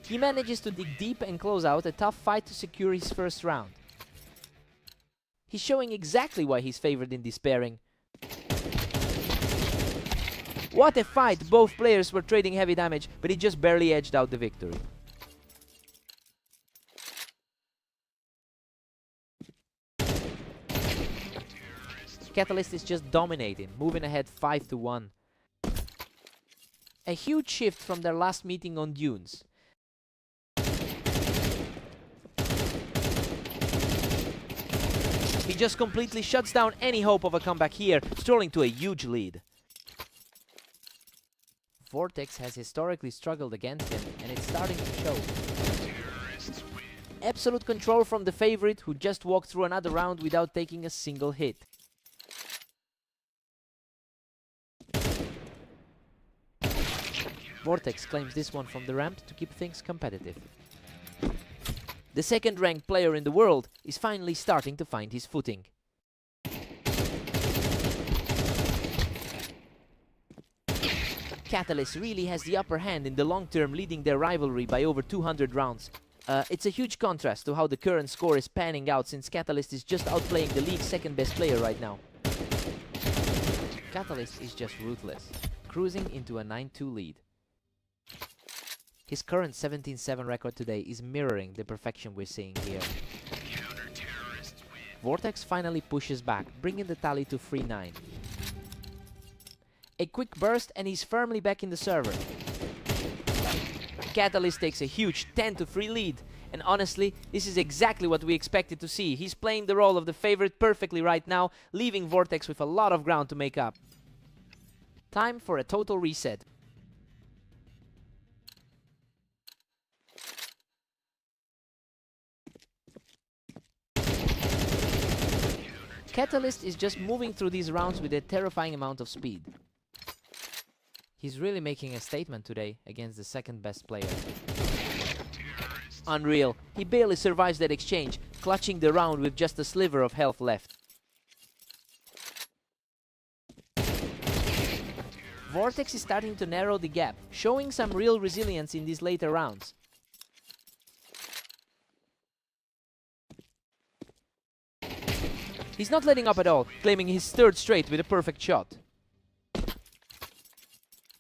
He manages to dig deep and close out a tough fight to secure his first round. He's showing exactly why he's favored in this pairing. What a fight! Both players were trading heavy damage, but he just barely edged out the victory. Catalyst is just dominating, moving ahead 5-1. A huge shift from their last meeting on Dunes. He just completely shuts down any hope of a comeback here, strolling to a huge lead. Vortex has historically struggled against him, and it's starting to show. Absolute control from the favorite, who just walked through another round without taking a single hit. Vortex claims this one from the ramp to keep things competitive. The second-ranked player in the world is finally starting to find his footing. Catalyst really has the upper hand in the long term, leading their rivalry by over 200 rounds. It's a huge contrast to how the current score is panning out, since Catalyst is just outplaying the league's second best player right now. Catalyst is just ruthless, cruising into a 9-2 lead. His current 17-7 record today is mirroring the perfection we're seeing here. Vortex finally pushes back, bringing the tally to 3-9. A quick burst and he's firmly back in the server. Catalyst takes a huge 10-3 lead. And honestly, this is exactly what we expected to see. He's playing the role of the favorite perfectly right now, leaving Vortex with a lot of ground to make up. Time for a total reset. Catalyst is just moving through these rounds with a terrifying amount of speed. He's really making a statement today against the second best player. Unreal. He barely survives that exchange, clutching the round with just a sliver of health left. Vortex is starting to narrow the gap, showing some real resilience in these later rounds. He's not letting up at all, claiming his third straight with a perfect shot.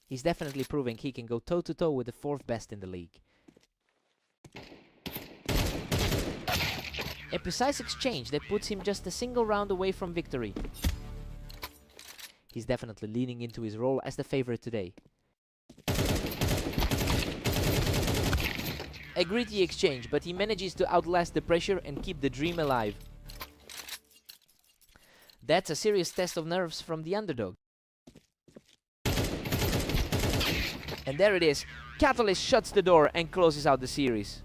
He's definitely proving he can go toe-to-toe with the fourth best in the league. A precise exchange that puts him just a single round away from victory. He's definitely leaning into his role as the favorite today. A gritty exchange, but he manages to outlast the pressure and keep the dream alive. That's a serious test of nerves from the underdog. And there it is. Catalyst shuts the door and closes out the series.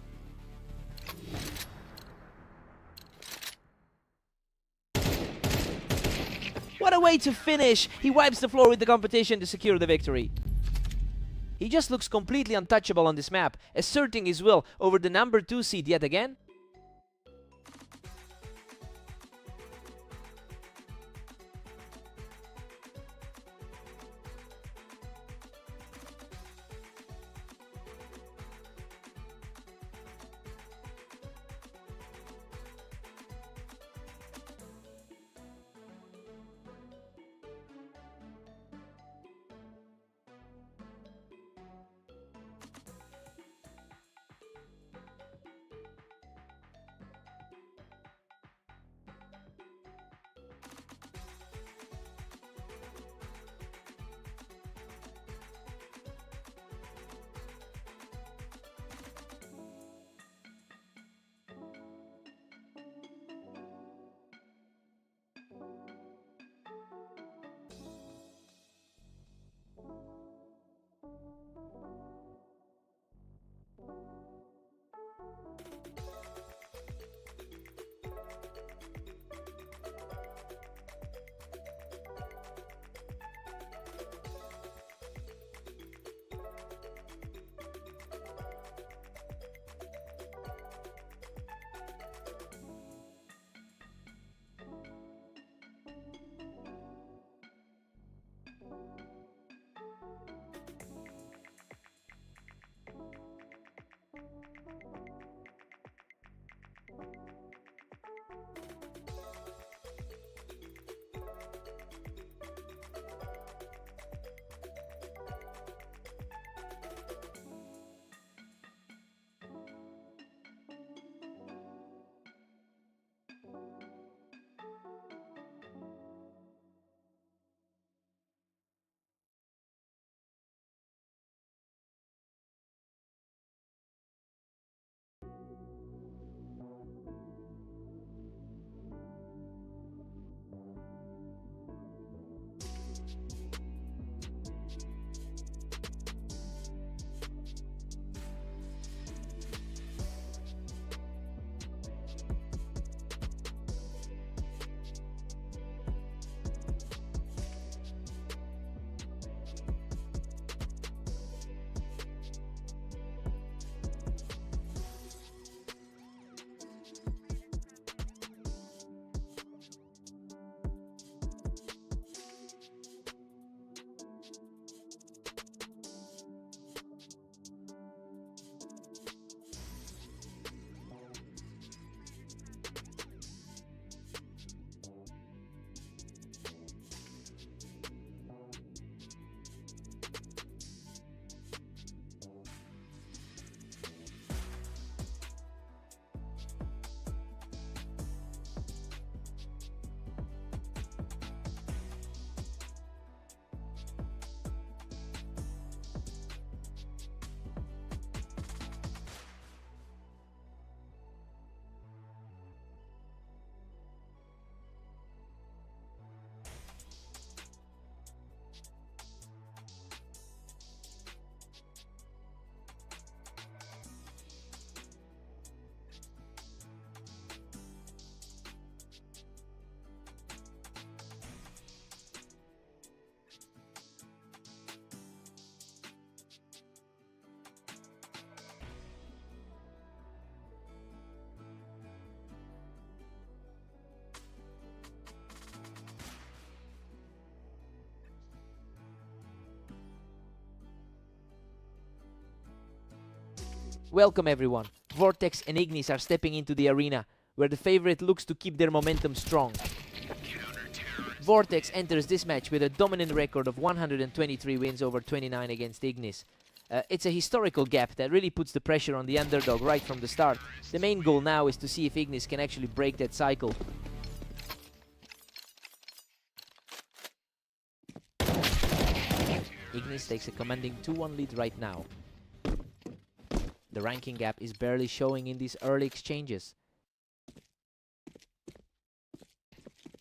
What a way to finish! He wipes the floor with the competition to secure the victory. He just looks completely untouchable on this map, asserting his will over the number 2 seed yet again. Welcome everyone. Vortex and Ignis are stepping into the arena, where the favorite looks to keep their momentum strong. Vortex enters this match with a dominant record of 123 wins over 29 against Ignis. It's a historical gap that really puts the pressure on the underdog right from the start. The main goal now is to see if Ignis can actually break that cycle. Ignis takes a commanding 2-1 lead right now. The ranking gap is barely showing in these early exchanges.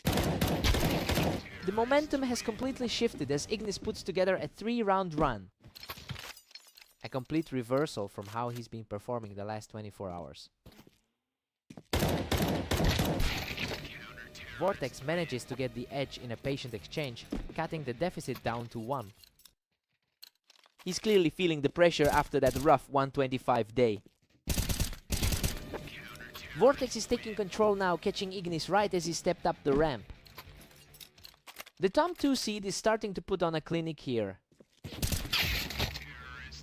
The momentum has completely shifted as Ignis puts together a 3-round run. A complete reversal from how he's been performing the last 24 hours. Vortex manages to get the edge in a patient exchange, cutting the deficit down to 1. He's clearly feeling the pressure after that rough 125 day. Vortex is taking control now, catching Ignis right as he stepped up the ramp. The top 2 seed is starting to put on a clinic here.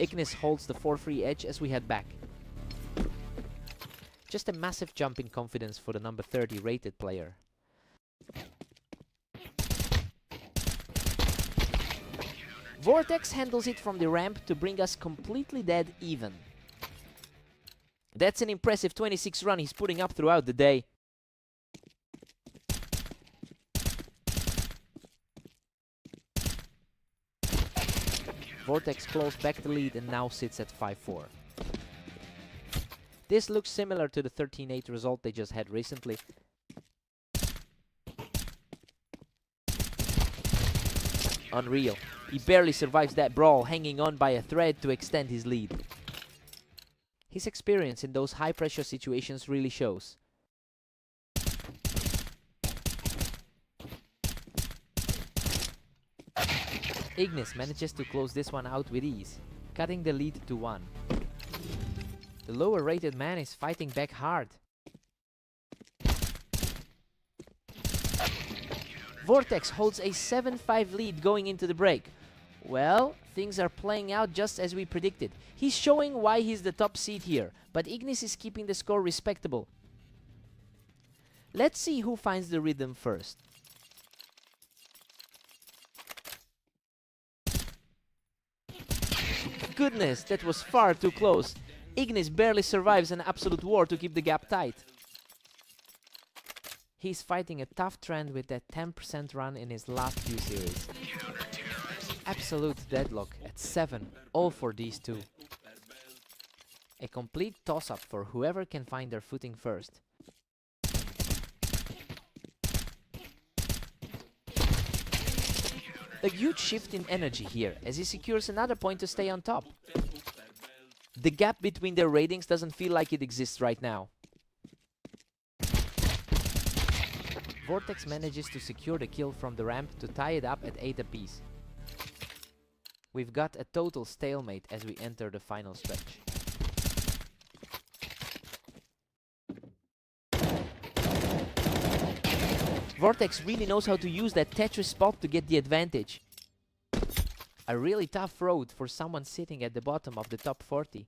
Ignis holds the 4-3 edge as we head back. Just a massive jump in confidence for the number 30 rated player. Vortex handles it from the ramp to bring us completely dead even. That's an impressive 26 run he's putting up throughout the day. Vortex closed back the lead and now sits at 5-4. This looks similar to the 13-8 result they just had recently. Unreal. He barely survives that brawl, hanging on by a thread to extend his lead. His experience in those high-pressure situations really shows. Ignis manages to close this one out with ease, cutting the lead to 1. The lower rated man is fighting back hard. Vortex holds a 7-5 lead going into the break. Well, things are playing out just as we predicted. He's showing why he's the top seed here, but Ignis is keeping the score respectable. Let's see who finds the rhythm first. Goodness, that was far too close. Ignis barely survives an absolute war to keep the gap tight. He's fighting a tough trend with that 10% run in his last few series. Absolute deadlock at 7, all for these two. A complete toss-up for whoever can find their footing first. A huge shift in energy here, as he secures another point to stay on top. The gap between their ratings doesn't feel like it exists right now. Vortex manages to secure the kill from the ramp to tie it up at 8 apiece. We've got a total stalemate as we enter the final stretch. Vortex really knows how to use that Tetris spot to get the advantage. A really tough road for someone sitting at the bottom of the top 40.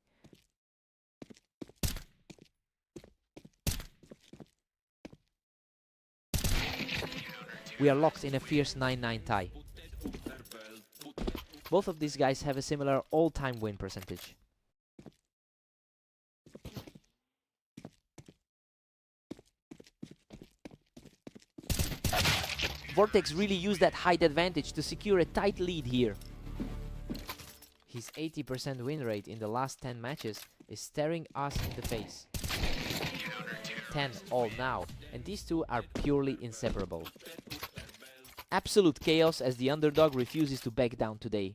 We are locked in a fierce 9-9 tie. Both of these guys have a similar all-time win percentage. Vortex really used that height advantage to secure a tight lead here. His 80% win rate in the last 10 matches is staring us in the face. 10 all now, and these two are purely inseparable. Absolute chaos as the underdog refuses to back down today.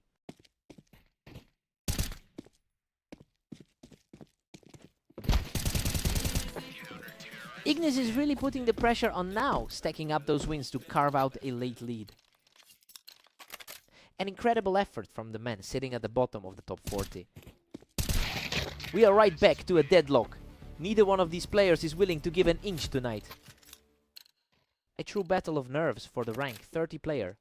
Ignis is really putting the pressure on now, stacking up those wins to carve out a late lead. An incredible effort from the man sitting at the bottom of the top 40. We are right back to a deadlock. Neither one of these players is willing to give an inch tonight. A true battle of nerves for the rank 30 player.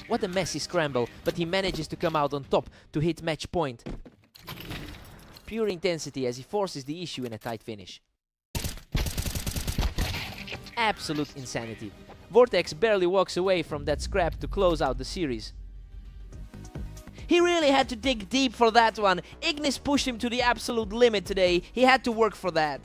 What a messy scramble, but he manages to come out on top to hit match point. Pure intensity as he forces the issue in a tight finish. Absolute insanity. Vortex barely walks away from that scrap to close out the series. He really had to dig deep for that one. Ignis pushed him to the absolute limit today. He had to work for that.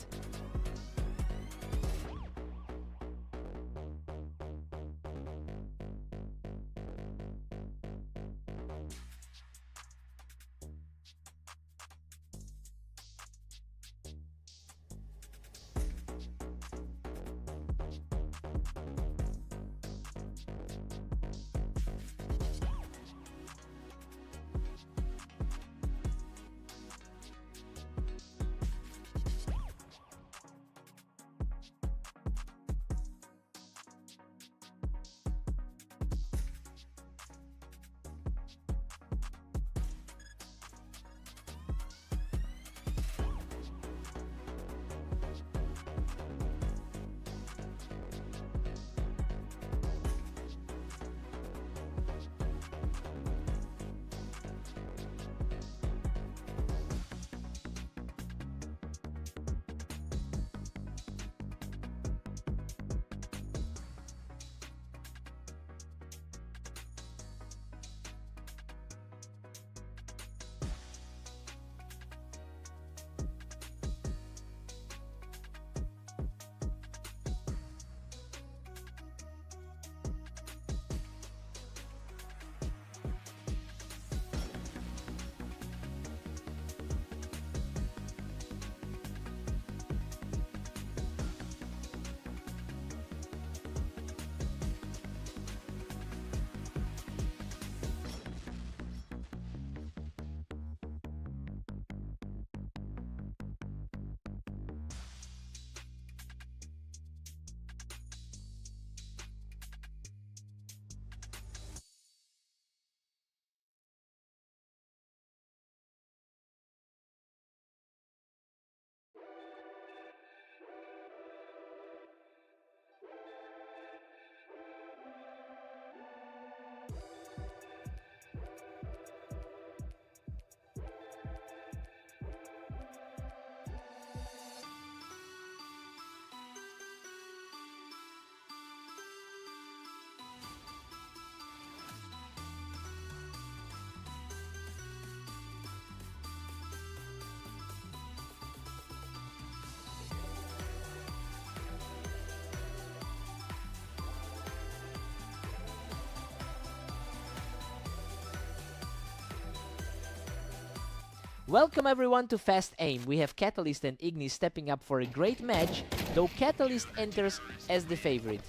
Welcome everyone to Fast Aim. We have Catalyst and Ignis stepping up for a great match, though Catalyst enters as the favorite.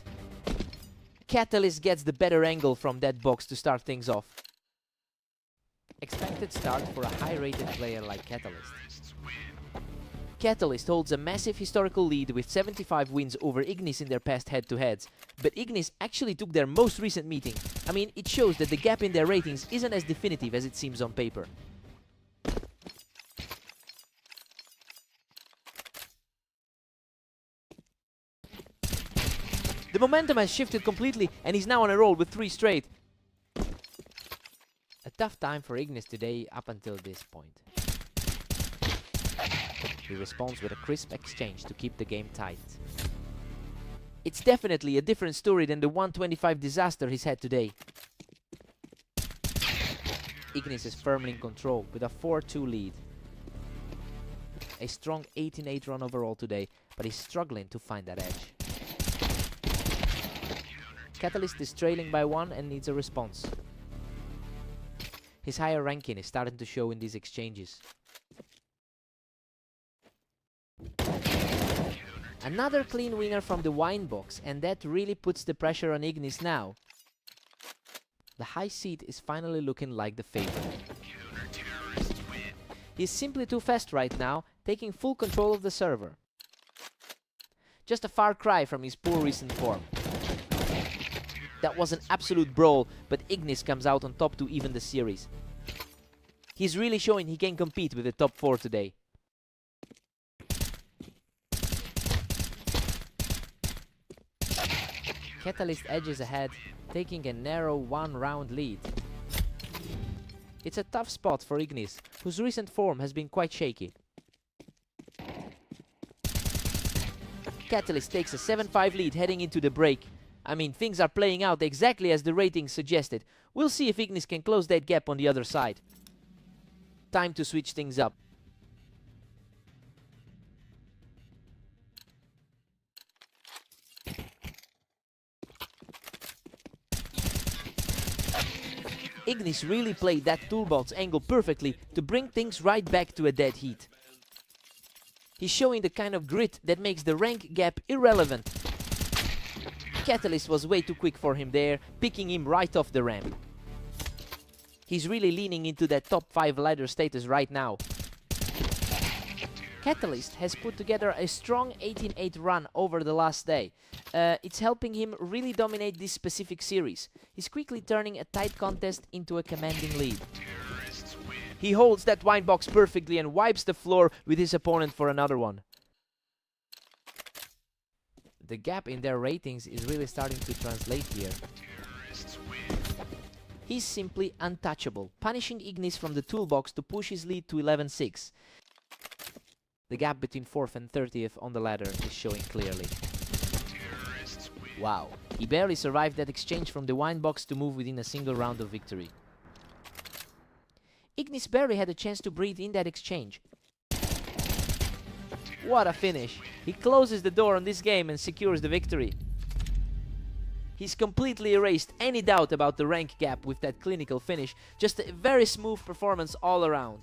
Catalyst gets the better angle from that box to start things off. Expected start for a high-rated player like Catalyst. Catalyst holds a massive historical lead with 75 wins over Ignis in their past head-to-heads, but Ignis actually took their most recent meeting. I mean, it shows that the gap in their ratings isn't as definitive as it seems on paper. The momentum has shifted completely and he's now on a roll with 3 straight. A tough time for Ignis today up until this point. He responds with a crisp exchange to keep the game tight. It's definitely a different story than the 125 disaster he's had today. Ignis is firmly in control with a 4-2 lead. A strong 18-8 run overall today, but he's struggling to find that edge. Catalyst is trailing by 1 and needs a response. His higher ranking is starting to show in these exchanges. Another clean winner from the wine box, and that really puts the pressure on Ignis now. The high seed is finally looking like the favorite. He's simply too fast right now, taking full control of the server. Just a far cry from his poor recent form. That was an absolute brawl, but Ignis comes out on top to even the series. He's really showing he can compete with the top 4 today. Catalyst edges ahead, taking a narrow one-round lead. It's a tough spot for Ignis, whose recent form has been quite shaky. Catalyst takes a 7-5 lead heading into the break. I mean, things are playing out exactly as the ratings suggested. We'll see if Ignis can close that gap on the other side. Time to switch things up. Ignis really played that toolbox angle perfectly to bring things right back to a dead heat. He's showing the kind of grit that makes the rank gap irrelevant. Catalyst was way too quick for him there, picking him right off the ramp. He's really leaning into that top 5 ladder status right now. Catalyst has put together a strong 18-8 run over the last day. It's helping him really dominate this specific series. He's quickly turning a tight contest into a commanding lead. He holds that wine box perfectly and wipes the floor with his opponent for another one. The gap in their ratings is really starting to translate here. He's simply untouchable, punishing Ignis from the toolbox to push his lead to 11-6. The gap between 4th and 30th on the ladder is showing clearly. Wow, he barely survived that exchange from the wine box to move within a single round of victory. Ignis barely had a chance to breathe in that exchange. What a finish! He closes the door on this game and secures the victory. He's completely erased any doubt about the rank gap with that clinical finish. Just a very smooth performance all around.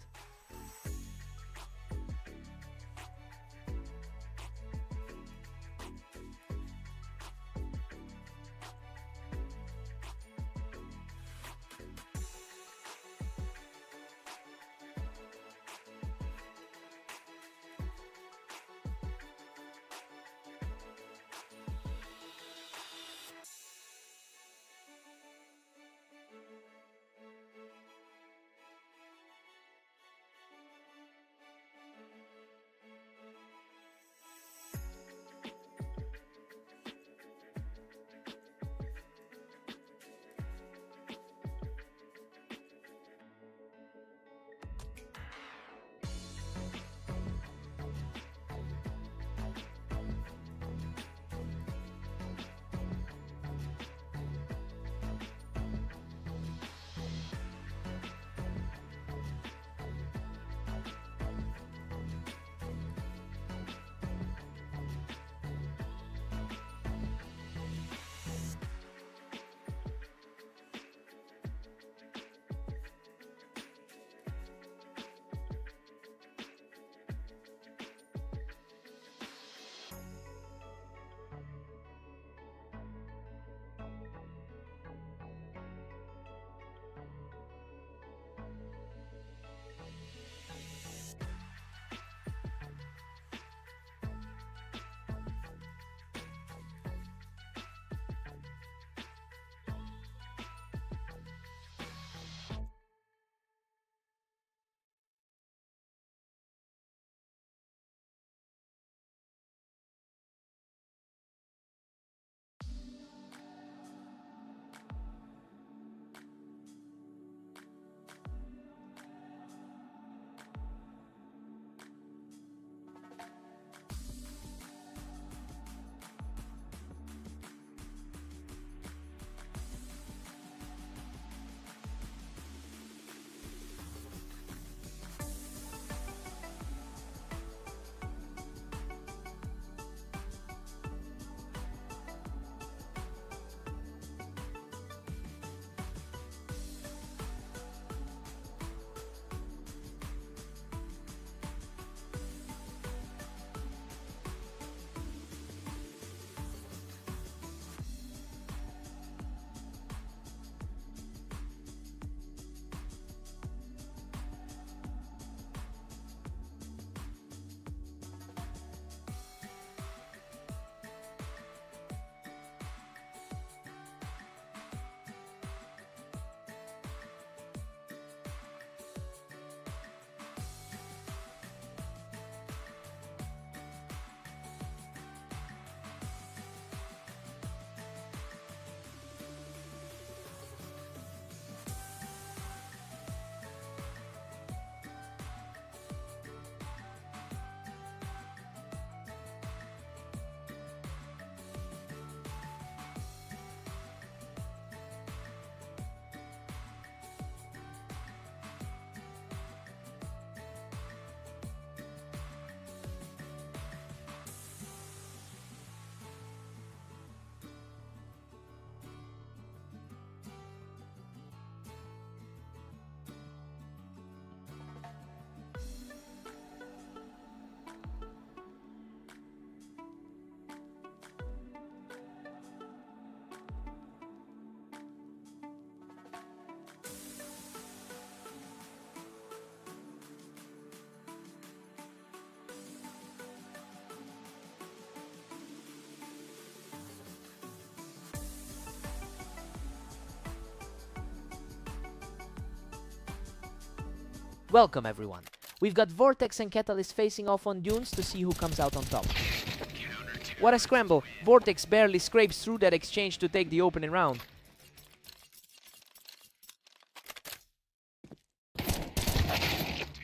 Welcome everyone. We've got Vortex and Catalyst facing off on dunes to see who comes out on top. What a scramble! Vortex barely scrapes through that exchange to take the opening round.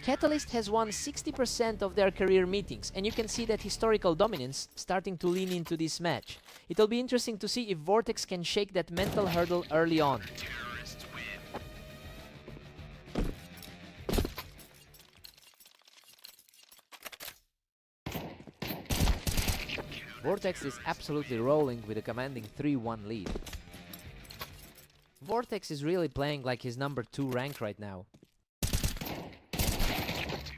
Catalyst has won 60% of their career meetings, and you can see that historical dominance starting to lean into this match. It'll be interesting to see if Vortex can shake that mental hurdle early on. Vortex is absolutely rolling with a commanding 3-1 lead. Vortex is really playing like his number 2 rank right now.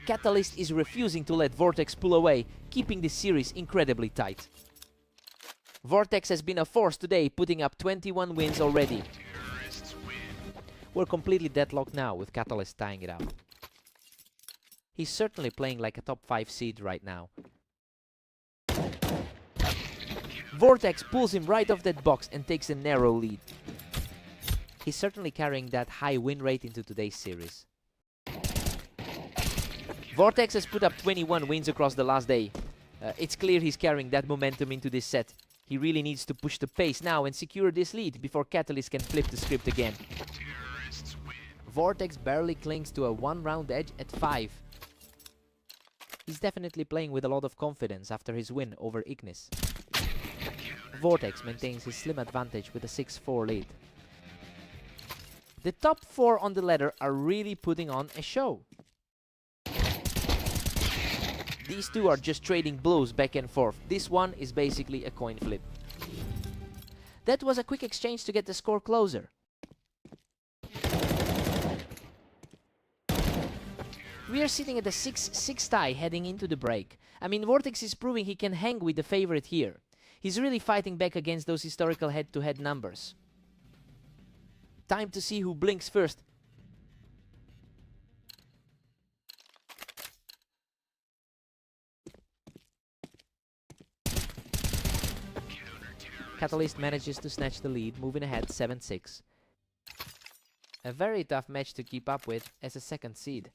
Catalyst is refusing to let Vortex pull away, keeping this series incredibly tight. Vortex has been a force today, putting up 21 wins already. We're completely deadlocked now, with Catalyst tying it up. He's certainly playing like a top 5 seed right now. Vortex pulls him right off that box and takes a narrow lead. He's certainly carrying that high win rate into today's series. Vortex has put up 21 wins across the last day. It's clear he's carrying that momentum into this set. He really needs to push the pace now and secure this lead before Catalyst can flip the script again. Vortex barely clings to a 1-round edge at 5. He's definitely playing with a lot of confidence after his win over Ignis. Vortex maintains his slim advantage with a 6-4 lead. The top 4 on the ladder are really putting on a show. These two are just trading blows back and forth. This one is basically a coin flip. That was a quick exchange to get the score closer. We are sitting at a 6-6 tie heading into the break. I mean, Vortex is proving he can hang with the favorite here. He's really fighting back against those historical head-to-head numbers. Time to see who blinks first. Catalyst manages to snatch the lead, moving ahead 7-6. A very tough match to keep up with as a second seed.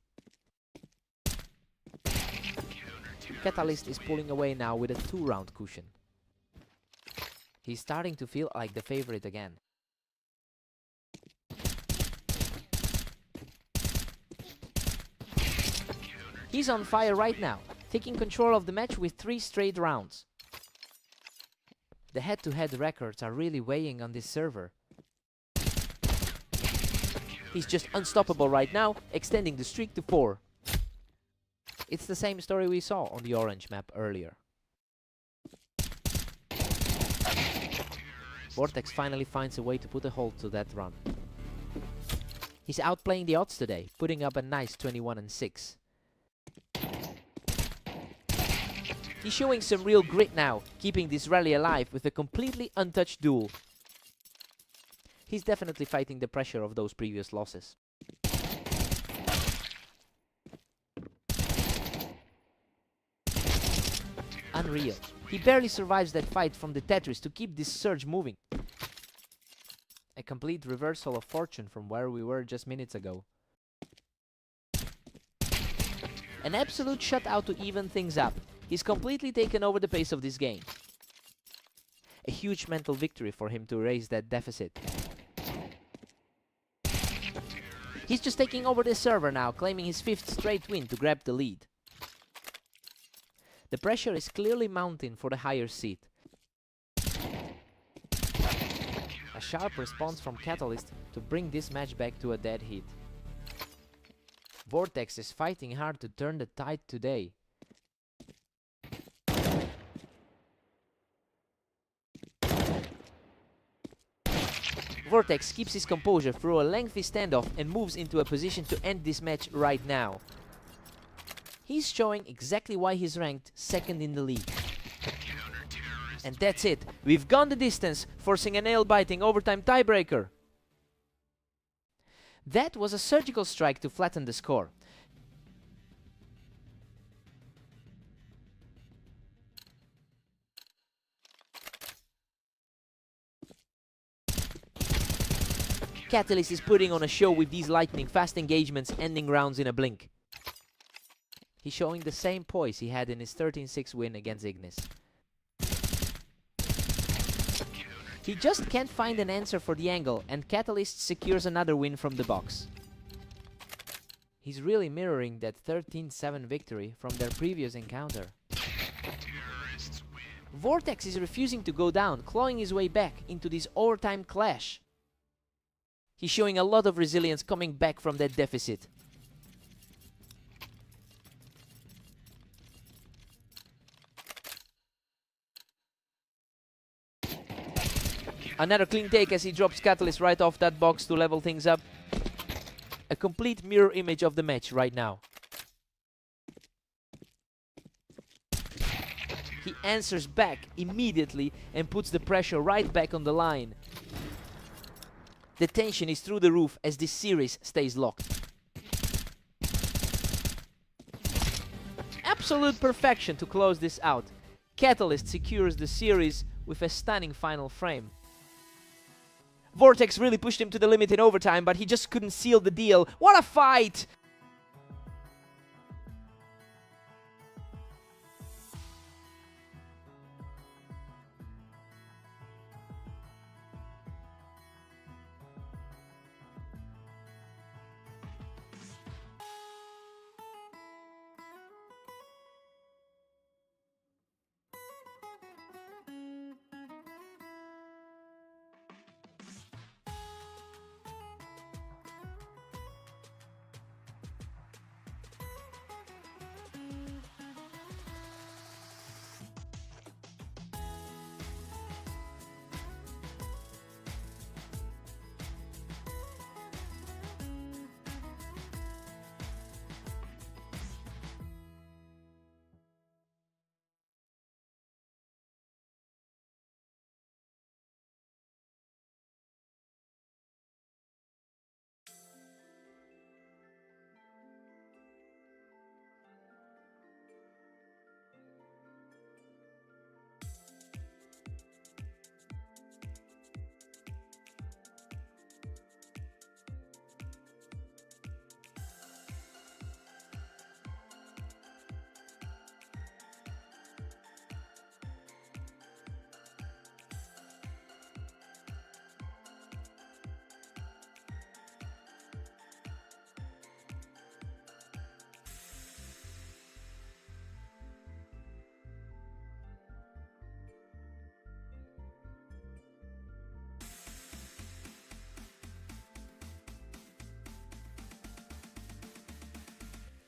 Catalyst is pulling away now with a 2-round cushion. He's starting to feel like the favorite again. He's on fire right now, taking control of the match with 3 straight rounds. The head-to-head records are really weighing on this server. He's just unstoppable right now, extending the streak to 4. It's the same story we saw on the orange map earlier. Vortex finally finds a way to put a halt to that run. He's outplaying the odds today, putting up a nice 21-6. He's showing some real grit now, keeping this rally alive with a completely untouched duel. He's definitely fighting the pressure of those previous losses. Unreal. He barely survives that fight from the Tetris to keep this surge moving. A complete reversal of fortune from where we were just minutes ago. An absolute shutout to even things up. He's completely taken over the pace of this game. A huge mental victory for him to erase that deficit. He's just taking over the server now, claiming his 5th straight win to grab the lead. The pressure is clearly mounting for the higher seed. A sharp response from Catalyst to bring this match back to a dead heat. Vortex is fighting hard to turn the tide today. Vortex keeps his composure through a lengthy standoff and moves into a position to end this match right now. He's showing exactly why he's ranked 2nd in the league. And that's it. We've gone the distance, forcing a nail-biting overtime tiebreaker. That was a surgical strike to flatten the score. Catalyst is putting on a show with these lightning-fast engagements, ending rounds in a blink. He's showing the same poise he had in his 13-6 win against Ignis. He just can't find an answer for the angle, and Catalyst secures another win from the box. He's really mirroring that 13-7 victory from their previous encounter. Vortex is refusing to go down, clawing his way back into this overtime clash. He's showing a lot of resilience coming back from that deficit. Another clean take as he drops Catalyst right off that box to level things up. A complete mirror image of the match right now. He answers back immediately and puts the pressure right back on the line. The tension is through the roof as this series stays locked. Absolute perfection to close this out. Catalyst secures the series with a stunning final frame. Vortex really pushed him to the limit in overtime, but he just couldn't seal the deal. What a fight!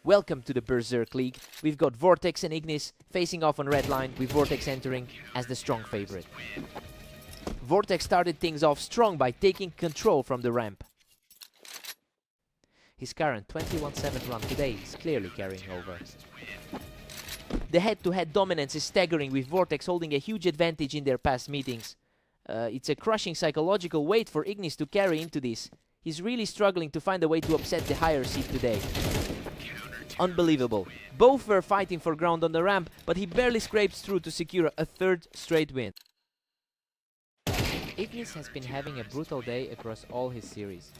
Welcome to the Berserk League. We've got Vortex and Ignis facing off on red line, with Vortex entering as the strong favorite. Vortex started things off strong by taking control from the ramp. His current 21-7 run today is clearly carrying over. The head-to-head dominance is staggering, with Vortex holding a huge advantage in their past meetings. It's a crushing psychological weight for Ignis to carry into this. He's really struggling to find a way to upset the higher seed today. Unbelievable. Both were fighting for ground on the ramp, but he barely scrapes through to secure a third straight win. Ignis has been having a brutal day across all his series.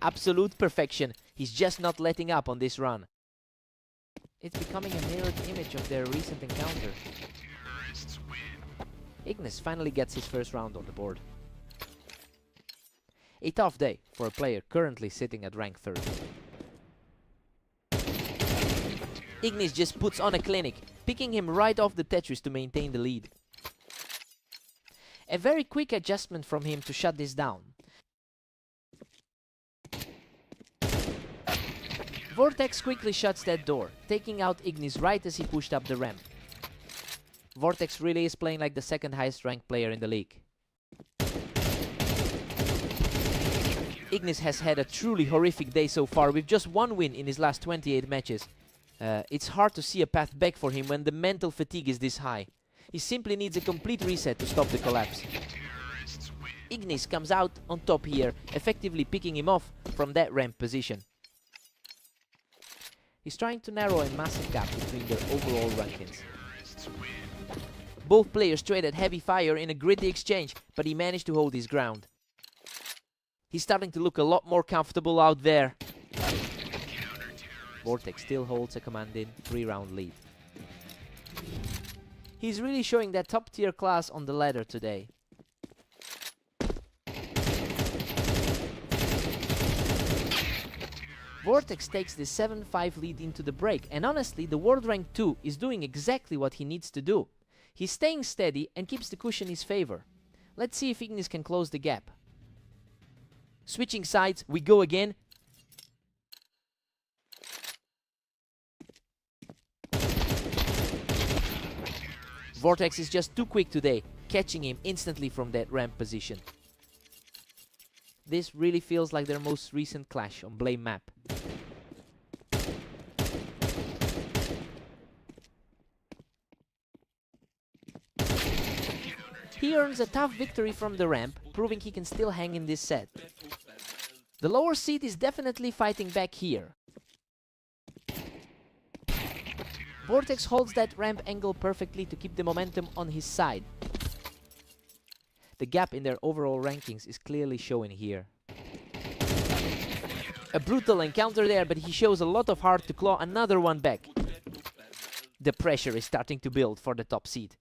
Absolute perfection. He's just not letting up on this run. It's becoming a mirrored image of their recent encounter. Ignis finally gets his first round on the board. A tough day for a player currently sitting at rank 3rd. Ignis just puts on a clinic, picking him right off the Tetris to maintain the lead. A very quick adjustment from him to shut this down. Vortex quickly shuts that door, taking out Ignis right as he pushed up the ramp. Vortex really is playing like the second highest ranked player in the league. Ignis has had a truly horrific day so far, with just one win in his last 28 matches. It's hard to see a path back for him when the mental fatigue is this high. He simply needs a complete reset to stop the collapse. Ignis comes out on top here, effectively picking him off from that ramp position. He's trying to narrow a massive gap between their overall rankings. Both players traded heavy fire in a gritty exchange, but he managed to hold his ground. He's starting to look a lot more comfortable out there. Vortex still holds a commanding 3-round lead. He's really showing that top-tier class on the ladder today. Vortex takes the 7-5 lead into the break, and honestly, the World Rank 2 is doing exactly what he needs to do. He's staying steady and keeps the cushion in his favor. Let's see if Ignis can close the gap. Switching sides, we go again. Vortex is just too quick today, catching him instantly from that ramp position. This really feels like their most recent clash on Blame map. He earns a tough victory from the ramp, proving he can still hang in this set. The lower seed is definitely fighting back here. Vortex holds that ramp angle perfectly to keep the momentum on his side. The gap in their overall rankings is clearly showing here. A brutal encounter there, but he shows a lot of heart to claw another one back. The pressure is starting to build for the top seed.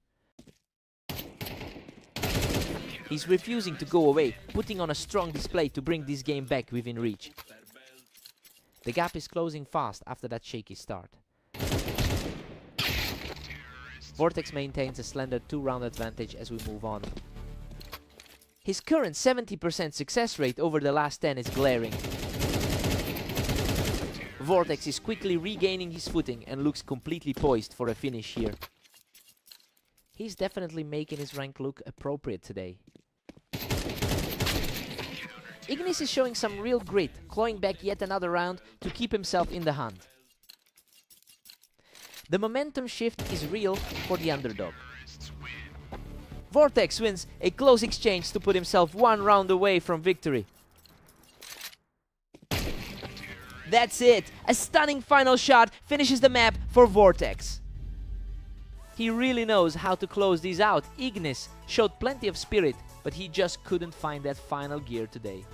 He's refusing to go away, putting on a strong display to bring this game back within reach. The gap is closing fast after that shaky start. Vortex maintains a slender 2-round advantage as we move on. His current 70% success rate over the last 10 is glaring. Vortex is quickly regaining his footing and looks completely poised for a finish here. He's definitely making his rank look appropriate today. Ignis is showing some real grit, clawing back yet another round to keep himself in the hunt. The momentum shift is real for the underdog. Vortex wins a close exchange to put himself 1 round away from victory. That's it! A stunning final shot finishes the map for Vortex. He really knows how to close these out. Ignis showed plenty of spirit, but he just couldn't find that final gear today.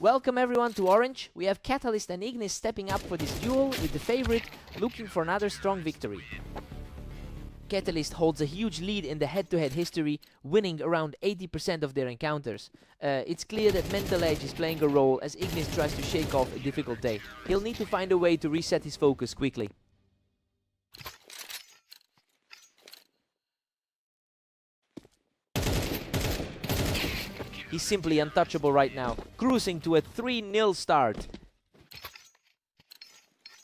Welcome everyone to Orange. We have Catalyst and Ignis stepping up for this duel, with the favorite looking for another strong victory. Catalyst holds a huge lead in the head-to-head history, winning around 80% of their encounters. It's clear that mental edge is playing a role as Ignis tries to shake off a difficult day. He'll need to find a way to reset his focus quickly. He's simply untouchable right now, cruising to a 3-0 start.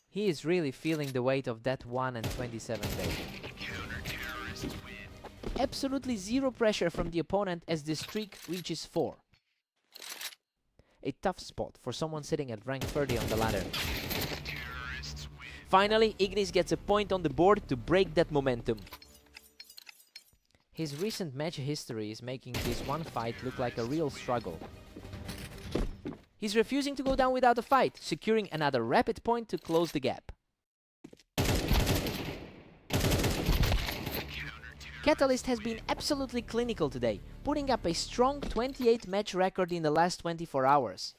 He is really feeling the weight of that 1-27 day. Absolutely zero pressure from the opponent as the streak reaches 4. A tough spot for someone sitting at rank 30 on the ladder. Finally, Ignis gets a point on the board to break that momentum. His recent match history is making this one fight look like a real struggle. He's refusing to go down without a fight, securing another rapid point to close the gap. Catalyst has been absolutely clinical today, putting up a strong 28 match record in the last 24 hours.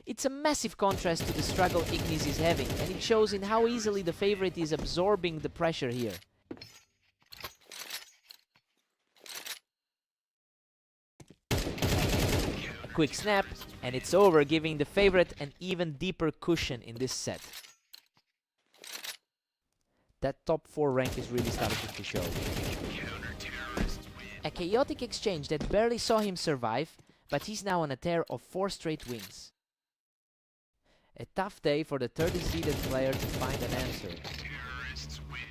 It's a massive contrast to the struggle Ignis is having, and it shows in how easily the favorite is absorbing the pressure here. A quick snap, and it's over, giving the favorite an even deeper cushion in this set. That top 4 rank is really starting to show. A chaotic exchange that barely saw him survive, but he's now on a tear of 4 straight wins. A tough day for the 30-seeded player to find an answer.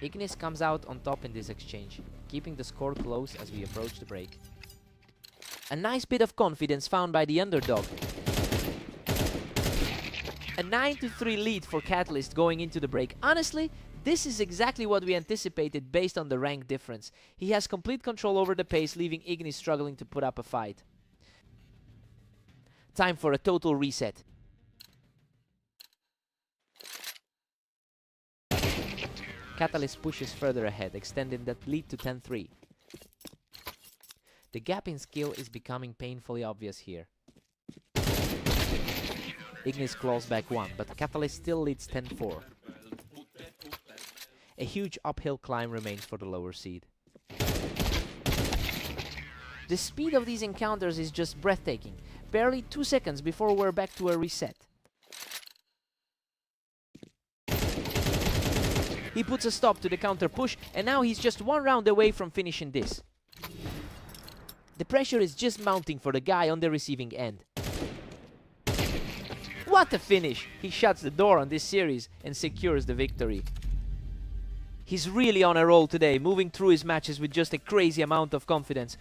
Ignis comes out on top in this exchange, keeping the score close as we approach the break. A nice bit of confidence found by the underdog. A 9-3 lead for Catalyst going into the break. Honestly, this is exactly what we anticipated based on the rank difference. He has complete control over the pace, leaving Ignis struggling to put up a fight. Time for a total reset. Catalyst pushes further ahead, extending that lead to 10-3. The gap in skill is becoming painfully obvious here. Ignis claws back 1, but Catalyst still leads 10-4. A huge uphill climb remains for the lower seed. The speed of these encounters is just breathtaking. Barely 2 seconds before we're back to a reset. He puts a stop to the counter push, and now he's just 1 round away from finishing this. The pressure is just mounting for the guy on the receiving end. What a finish! He shuts the door on this series and secures the victory. He's really on a roll today, moving through his matches with just a crazy amount of confidence.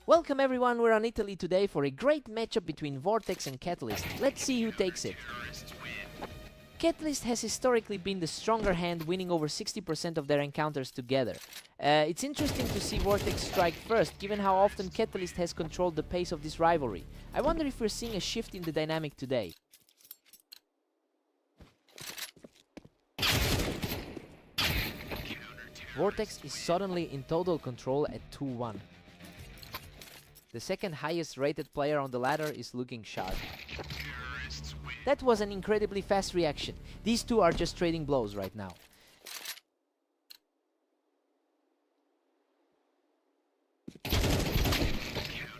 Welcome everyone, we're on Italy today for a great matchup between Vortex and Catalyst. Let's see who takes it. Catalyst has historically been the stronger hand, winning over 60% of their encounters together. It's interesting to see Vortex strike first, given how often Catalyst has controlled the pace of this rivalry. I wonder if we're seeing a shift in the dynamic today. Vortex is suddenly in total control at 2-1. The second highest rated player on the ladder is looking sharp. That was an incredibly fast reaction. These two are just trading blows right now.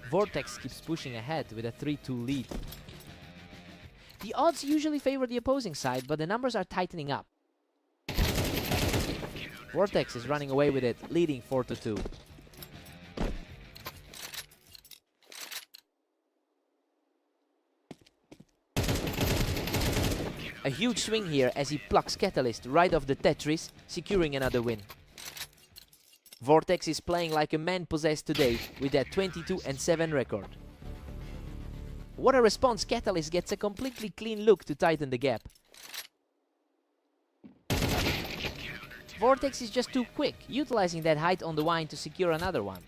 Vortex keeps pushing ahead with a 3-2 lead. The odds usually favor the opposing side, but the numbers are tightening up. Vortex is running away with it, leading 4-2. A huge swing here as he plucks Catalyst right off the Tetris, securing another win. Vortex is playing like a man possessed today with that 22-7 record. What a response! Catalyst gets a completely clean look to tighten the gap. Vortex is just too quick, utilizing that height on the vine to secure another one.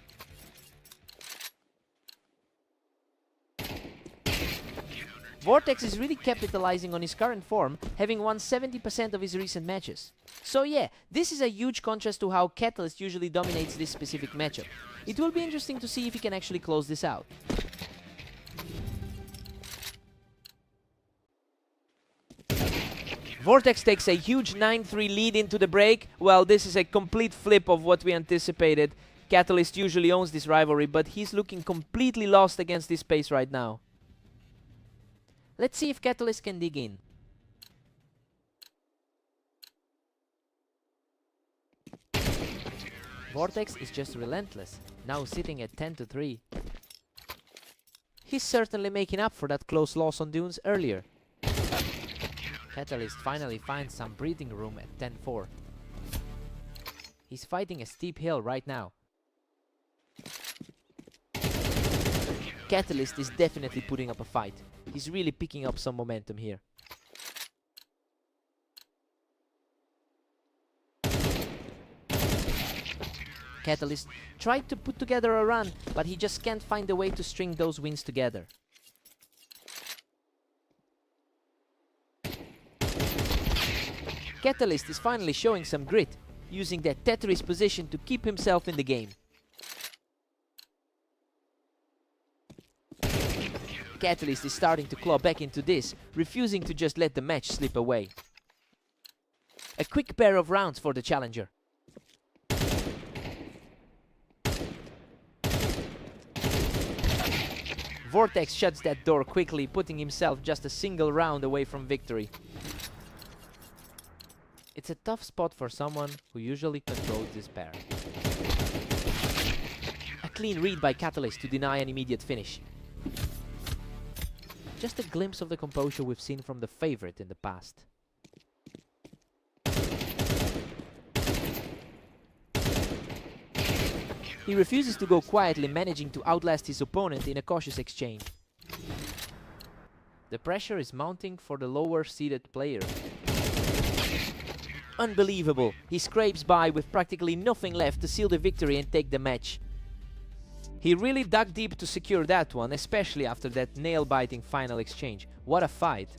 Vortex is really capitalizing on his current form, having won 70% of his recent matches. So yeah, this is a huge contrast to how Catalyst usually dominates this specific matchup. It will be interesting to see if he can actually close this out. Vortex takes a huge 9-3 lead into the break. Well, this is a complete flip of what we anticipated. Catalyst usually owns this rivalry, but he's looking completely lost against this pace right now. Let's see if Catalyst can dig in. Vortex is just relentless, now sitting at 10-3. He's certainly making up for that close loss on Dunes earlier. Catalyst finally finds some breathing room at 10-4. He's fighting a steep hill right now. Catalyst is definitely putting up a fight. He's really picking up some momentum here. Catalyst tried to put together a run, but he just can't find a way to string those wins together. Catalyst is finally showing some grit, using that Tetris position to keep himself in the game. Catalyst is starting to claw back into this, refusing to just let the match slip away. A quick pair of rounds for the challenger. Vortex shuts that door quickly, putting himself just a single round away from victory. It's a tough spot for someone who usually controls this pair. A clean read by Catalyst to deny an immediate finish. Just a glimpse of the composure we've seen from the favorite in the past. He refuses to go quietly, managing to outlast his opponent in a cautious exchange. The pressure is mounting for the lower seeded player. Unbelievable! He scrapes by with practically nothing left to seal the victory and take the match. He really dug deep to secure that one, especially after that nail-biting final exchange. What a fight!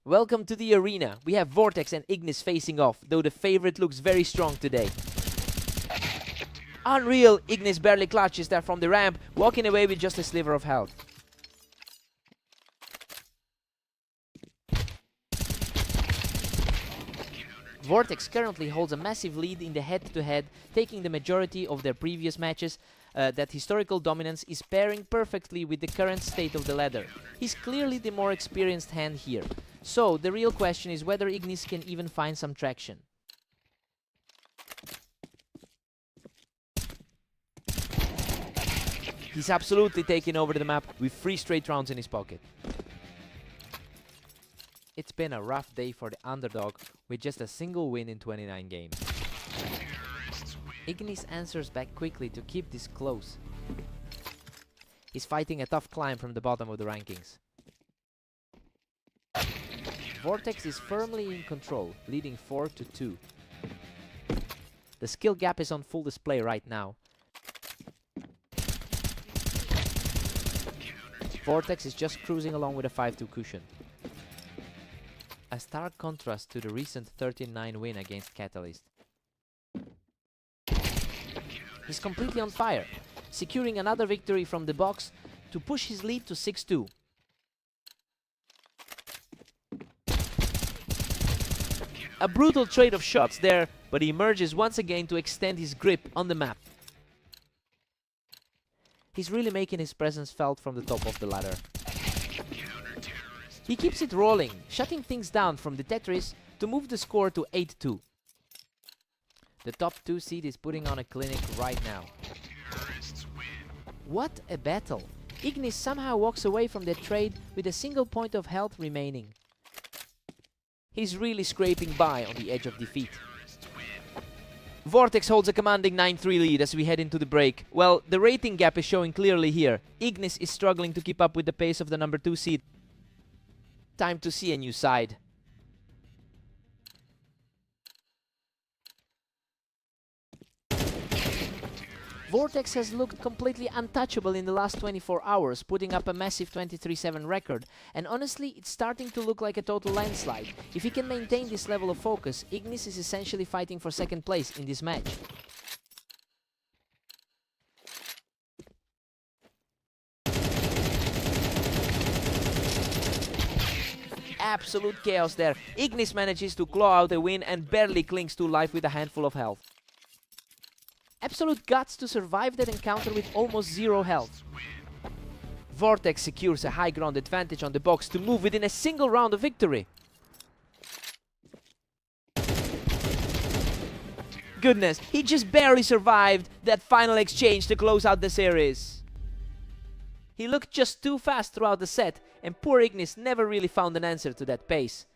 Welcome to the arena. We have Vortex and Ignis facing off, though the favorite looks very strong today. Unreal! Ignis barely clutches there from the ramp, walking away with just a sliver of health. Vortex currently holds a massive lead in the head-to-head, taking the majority of their previous matches. That historical dominance is pairing perfectly with the current state of the ladder. He's clearly the more experienced hand here. So, the real question is whether Ignis can even find some traction. He's absolutely taking over the map with 3 straight rounds in his pocket. It's been a rough day for the underdog with just a single win in 29 games. Ignis answers back quickly to keep this close. He's fighting a tough climb from the bottom of the rankings. Vortex is firmly in control, leading 4-2. The skill gap is on full display right now. Vortex is just cruising along with a 5-2 cushion. A stark contrast to the recent 13-9 win against Catalyst. He's completely on fire, securing another victory from the box to push his lead to 6-2. A brutal trade of shots there, but he emerges once again to extend his grip on the map. He's really making his presence felt from the top of the ladder. He keeps it rolling, shutting things down from the Tetris to move the score to 8-2. The top 2 seed is putting on a clinic right now. What a battle! Ignis somehow walks away from the trade with a single point of health remaining. He's really scraping by on the edge of defeat. Vortex holds a commanding 9-3 lead as we head into the break. Well, the rating gap is showing clearly here. Ignis is struggling to keep up with the pace of the number 2 seed. Time to see a new side. Vortex has looked completely untouchable in the last 24 hours, putting up a massive 23-7 record. And honestly, it's starting to look like a total landslide. If he can maintain this level of focus, Ignis is essentially fighting for second place in this match. Absolute chaos there. Ignis manages to claw out a win and barely clings to life with a handful of health. Absolute guts to survive that encounter with almost 0 health. Vortex secures a high ground advantage on the box to move within a single round of victory. Goodness, he just barely survived that final exchange to close out the series. He looked just too fast throughout the set, and poor Ignis never really found an answer to that pace.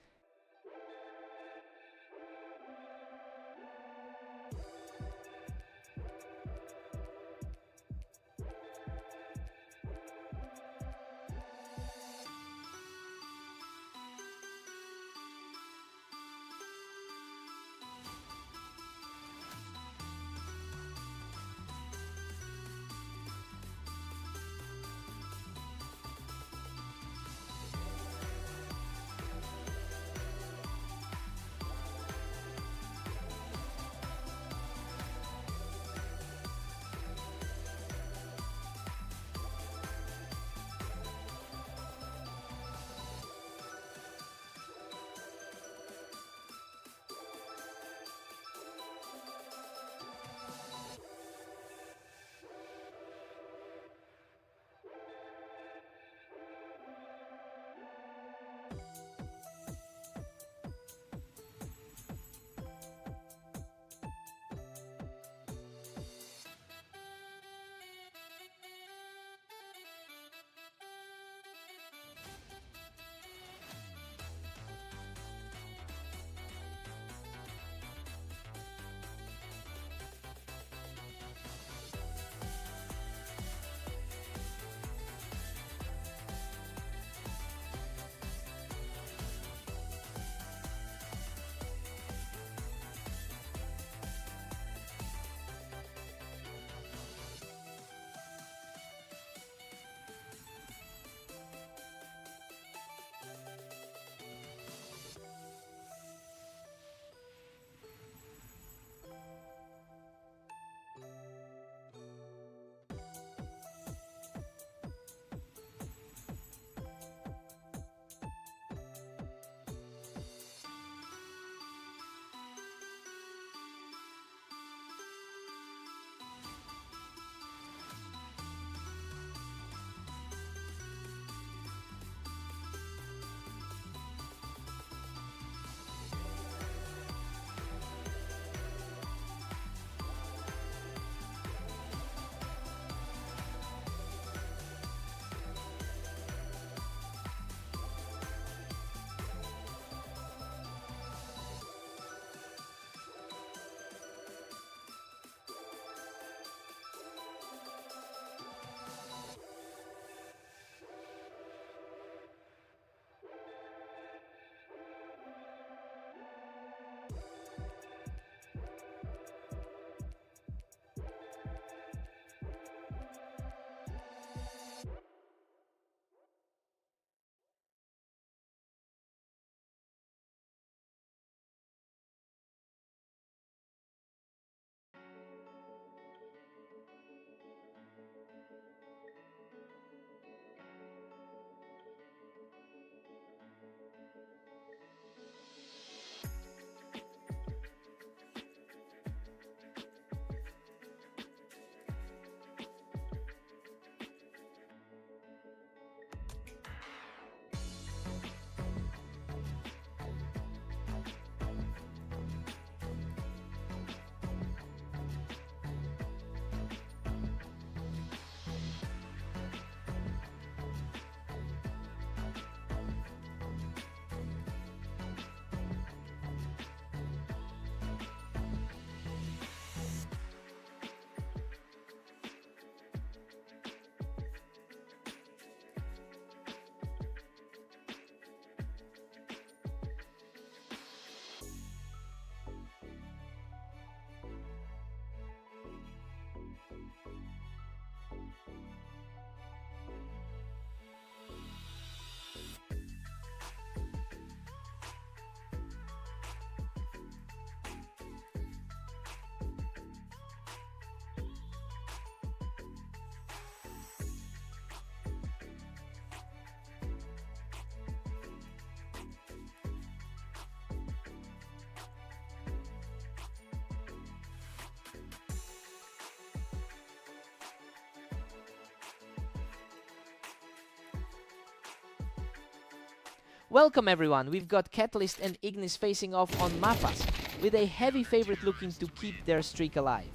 Welcome everyone, we've got Catalyst and Ignis facing off on Mapas, with a heavy favorite looking to keep their streak alive.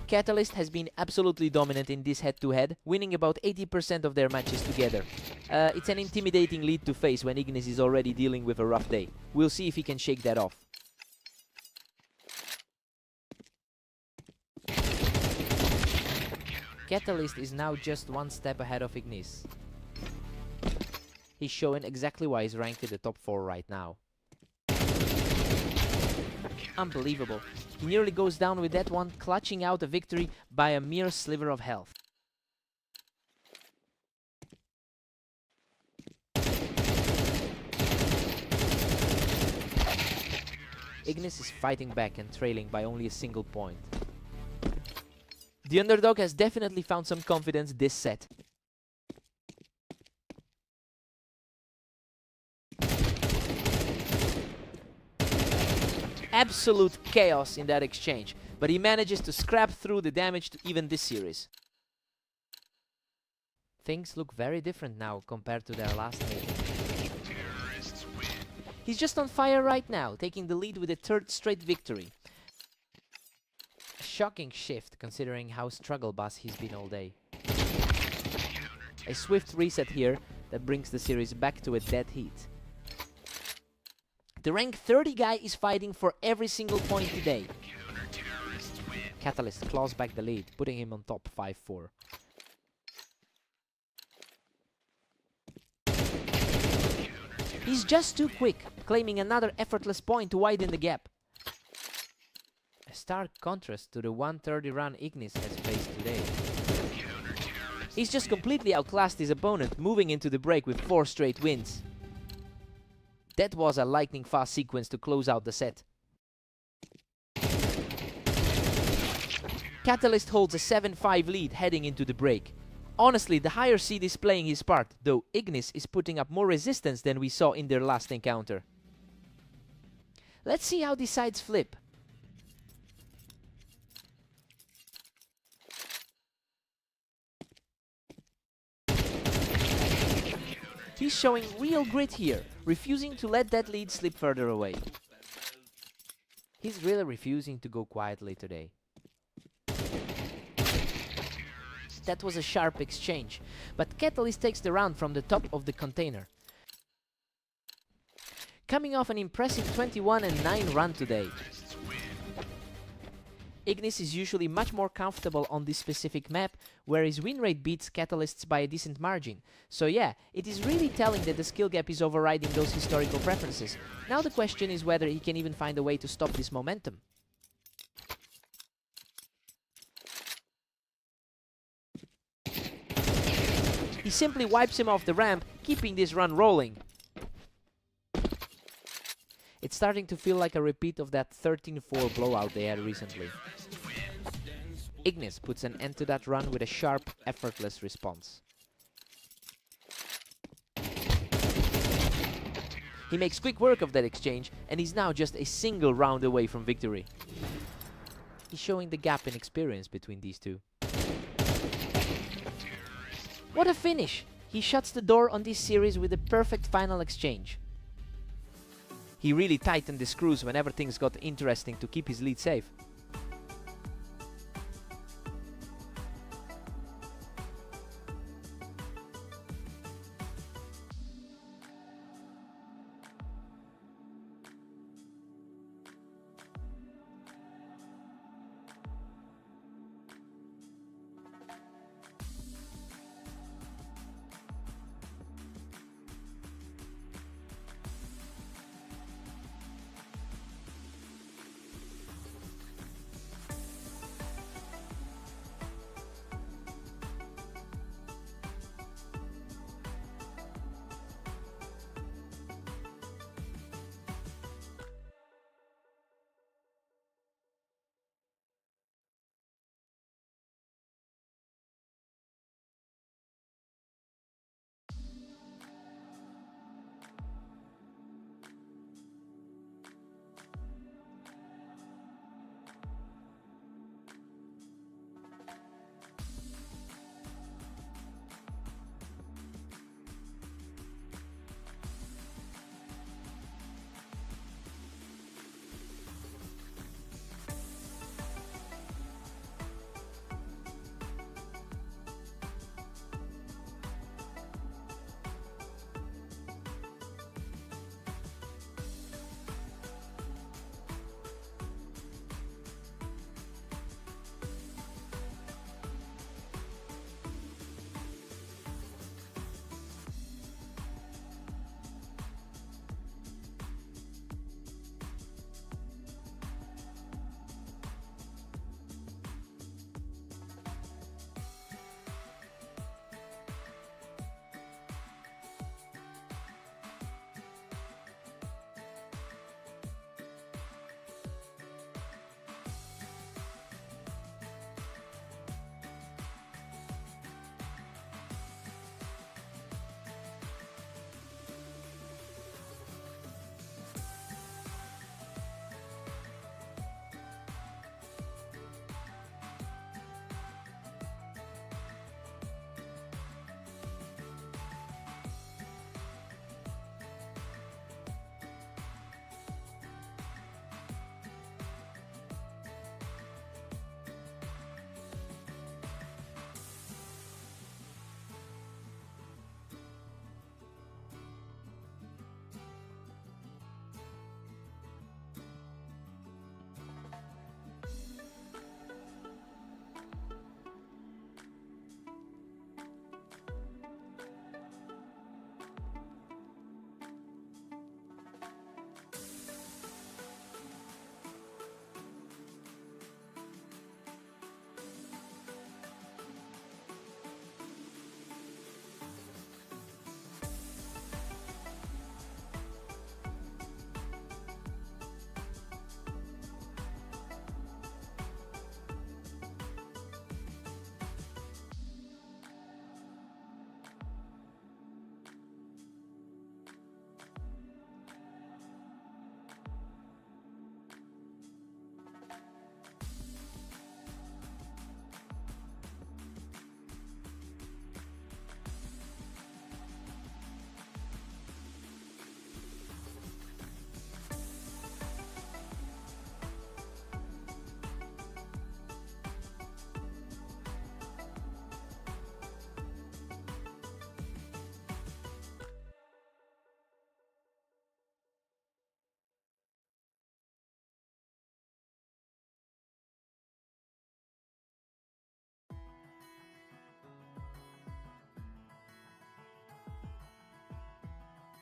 Catalyst has been absolutely dominant in this head-to-head, winning about 80% of their matches together. It's an intimidating lead to face when Ignis is already dealing with a rough day. We'll see if he can shake that off. Catalyst is now just one step ahead of Ignis. He's showing exactly why he's ranked in the top 4 right now. Unbelievable. He nearly goes down with that one, clutching out a victory by a mere sliver of health. Ignis is fighting back and trailing by only a single point. The underdog has definitely found some confidence this set. Absolute chaos in that exchange, but he manages to scrap through the damage to even this series. Things look very different now compared to their last meeting. He's just on fire right now, taking the lead with a 3rd straight victory. A shocking shift considering how struggle bus he's been all day. A swift reset here that brings the series back to a dead heat. The rank 30 guy is fighting for every single point today. Catalyst claws back the lead, putting him on top 5-4. He's just too quick, claiming another effortless point to widen the gap. A stark contrast to the 130 run Ignis has faced today. He's just completely outclassed his opponent, moving into the break with 4 straight wins. That was a lightning fast sequence to close out the set. Catalyst holds a 7-5 lead heading into the break. Honestly, the higher seed is playing his part, though Ignis is putting up more resistance than we saw in their last encounter. Let's see how these sides flip. He's showing real grit here, refusing to let that lead slip further away. He's really refusing to go quietly today. That was a sharp exchange, but Catalyst takes the round from the top of the container. Coming off an impressive 21-9 run today. Ignis is usually much more comfortable on this specific map, where his win rate beats Catalyst's by a decent margin. So yeah, it is really telling that the skill gap is overriding those historical preferences. Now the question is whether he can even find a way to stop this momentum. He simply wipes him off the ramp, keeping this run rolling. It's starting to feel like a repeat of that 13-4 blowout they had recently. Ignis puts an end to that run with a sharp, effortless response. He makes quick work of that exchange, and he's now just a single round away from victory. He's showing the gap in experience between these two. What a finish! He shuts the door on this series with a perfect final exchange. He really tightened the screws whenever things got interesting to keep his lead safe.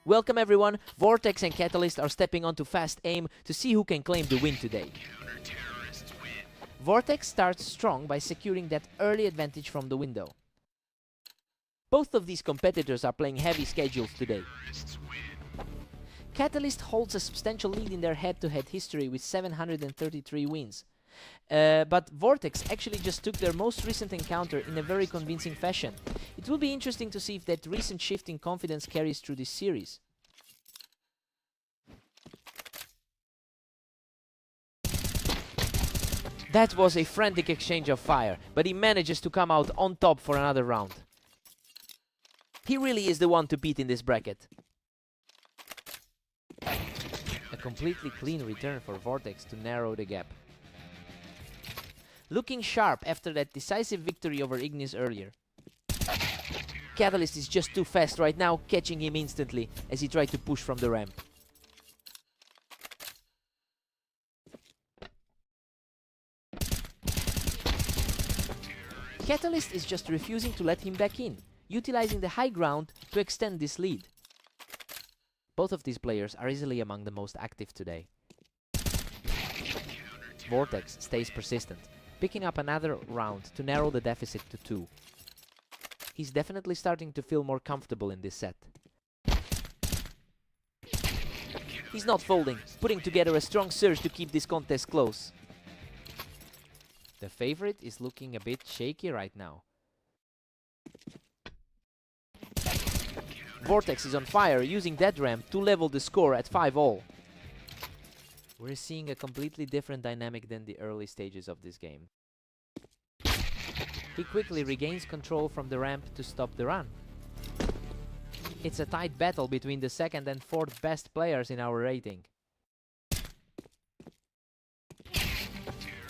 Welcome everyone, Vortex and Catalyst are stepping onto fast aim to see who can claim the win today. Vortex starts strong by securing that early advantage from the window. Both of these competitors are playing heavy schedules today. Catalyst holds a substantial lead in their head-to-head history with 733 wins. But Vortex actually just took their most recent encounter in a very convincing fashion. It will be interesting to see if that recent shift in confidence carries through this series. That was a frantic exchange of fire, but he manages to come out on top for another round. He really is the one to beat in this bracket. A completely clean return for Vortex to narrow the gap. Looking sharp after that decisive victory over Ignis earlier. Catalyst is just too fast right now, catching him instantly as he tried to push from the ramp. Catalyst is just refusing to let him back in, utilizing the high ground to extend this lead. Both of these players are easily among the most active today. Vortex stays persistent, picking up another round to narrow the deficit to 2. He's definitely starting to feel more comfortable in this set. He's not folding, putting together a strong surge to keep this contest close. The favorite is looking a bit shaky right now. Vortex is on fire, using that ramp to level the score at 5-all. We're seeing a completely different dynamic than the early stages of this game. He quickly regains control from the ramp to stop the run. It's a tight battle between the second and fourth best players in our rating.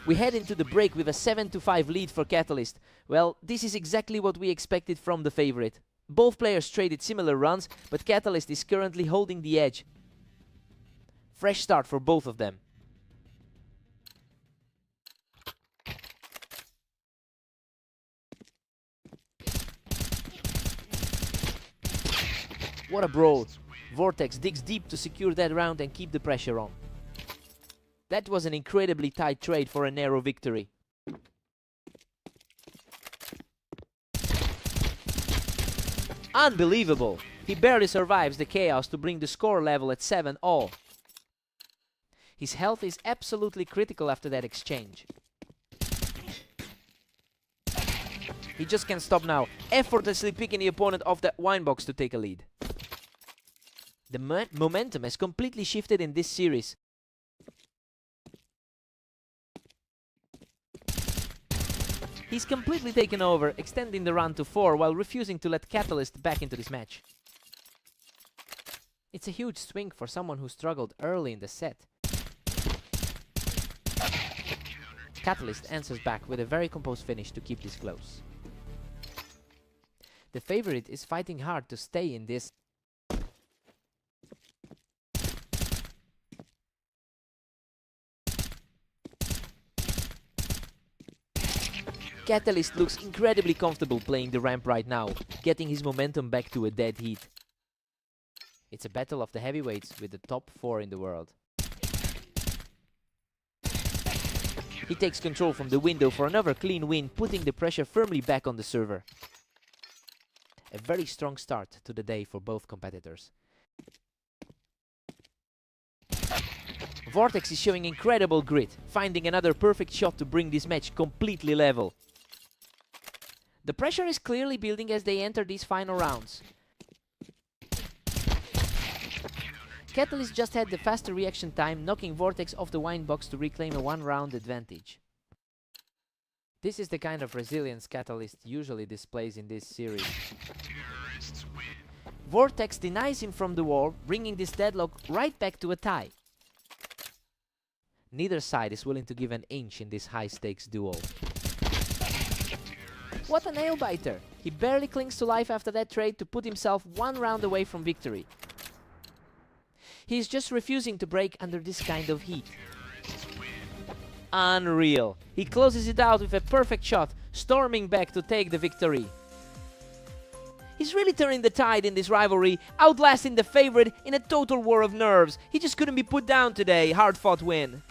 We head into the break with a 7-5 lead for Catalyst. Well, this is exactly what we expected from the favorite. Both players traded similar runs, but Catalyst is currently holding the edge. Fresh start for both of them. What a brawl. Vortex digs deep to secure that round and keep the pressure on. That was an incredibly tight trade for a narrow victory. Unbelievable! He barely survives the chaos to bring the score level at 7-all. His health is absolutely critical after that exchange. He just can't stop now, effortlessly picking the opponent off the wine box to take a lead. The momentum has completely shifted in this series. He's completely taken over, extending the run to 4 while refusing to let Catalyst back into this match. It's a huge swing for someone who struggled early in the set. Catalyst answers back with a very composed finish to keep this close. The favorite is fighting hard to stay in this. Catalyst looks incredibly comfortable playing the ramp right now, getting his momentum back to a dead heat. It's a battle of the heavyweights with the top 4 in the world. He takes control from the window for another clean win, putting the pressure firmly back on the server. A very strong start to the day for both competitors. Vortex is showing incredible grit, finding another perfect shot to bring this match completely level. The pressure is clearly building as they enter these final rounds. Catalyst just had the faster reaction time, knocking Vortex off the wine box to reclaim a 1-round advantage. This is the kind of resilience Catalyst usually displays in this series. Vortex denies him from the wall, bringing this deadlock right back to a tie. Neither side is willing to give an inch in this high-stakes duel. What a nail-biter! He barely clings to life after that trade to put himself 1 round away from victory. He's just refusing to break under this kind of heat. Unreal! He closes it out with a perfect shot, storming back to take the victory. He's really turning the tide in this rivalry, outlasting the favorite in a total war of nerves. He just couldn't be put down today. Hard-fought win.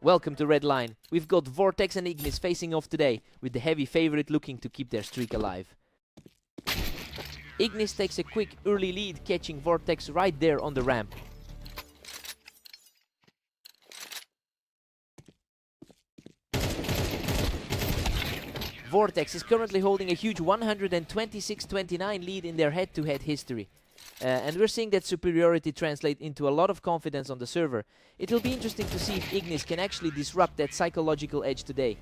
Welcome to Red Line. We've got Vortex and Ignis facing off today, with the heavy favorite looking to keep their streak alive. Ignis takes a quick early lead, catching Vortex right there on the ramp. Vortex is currently holding a huge 126-29 lead in their head-to-head history. And we're seeing that superiority translate into a lot of confidence on the server. It'll be interesting to see if Ignis can actually disrupt that psychological edge today.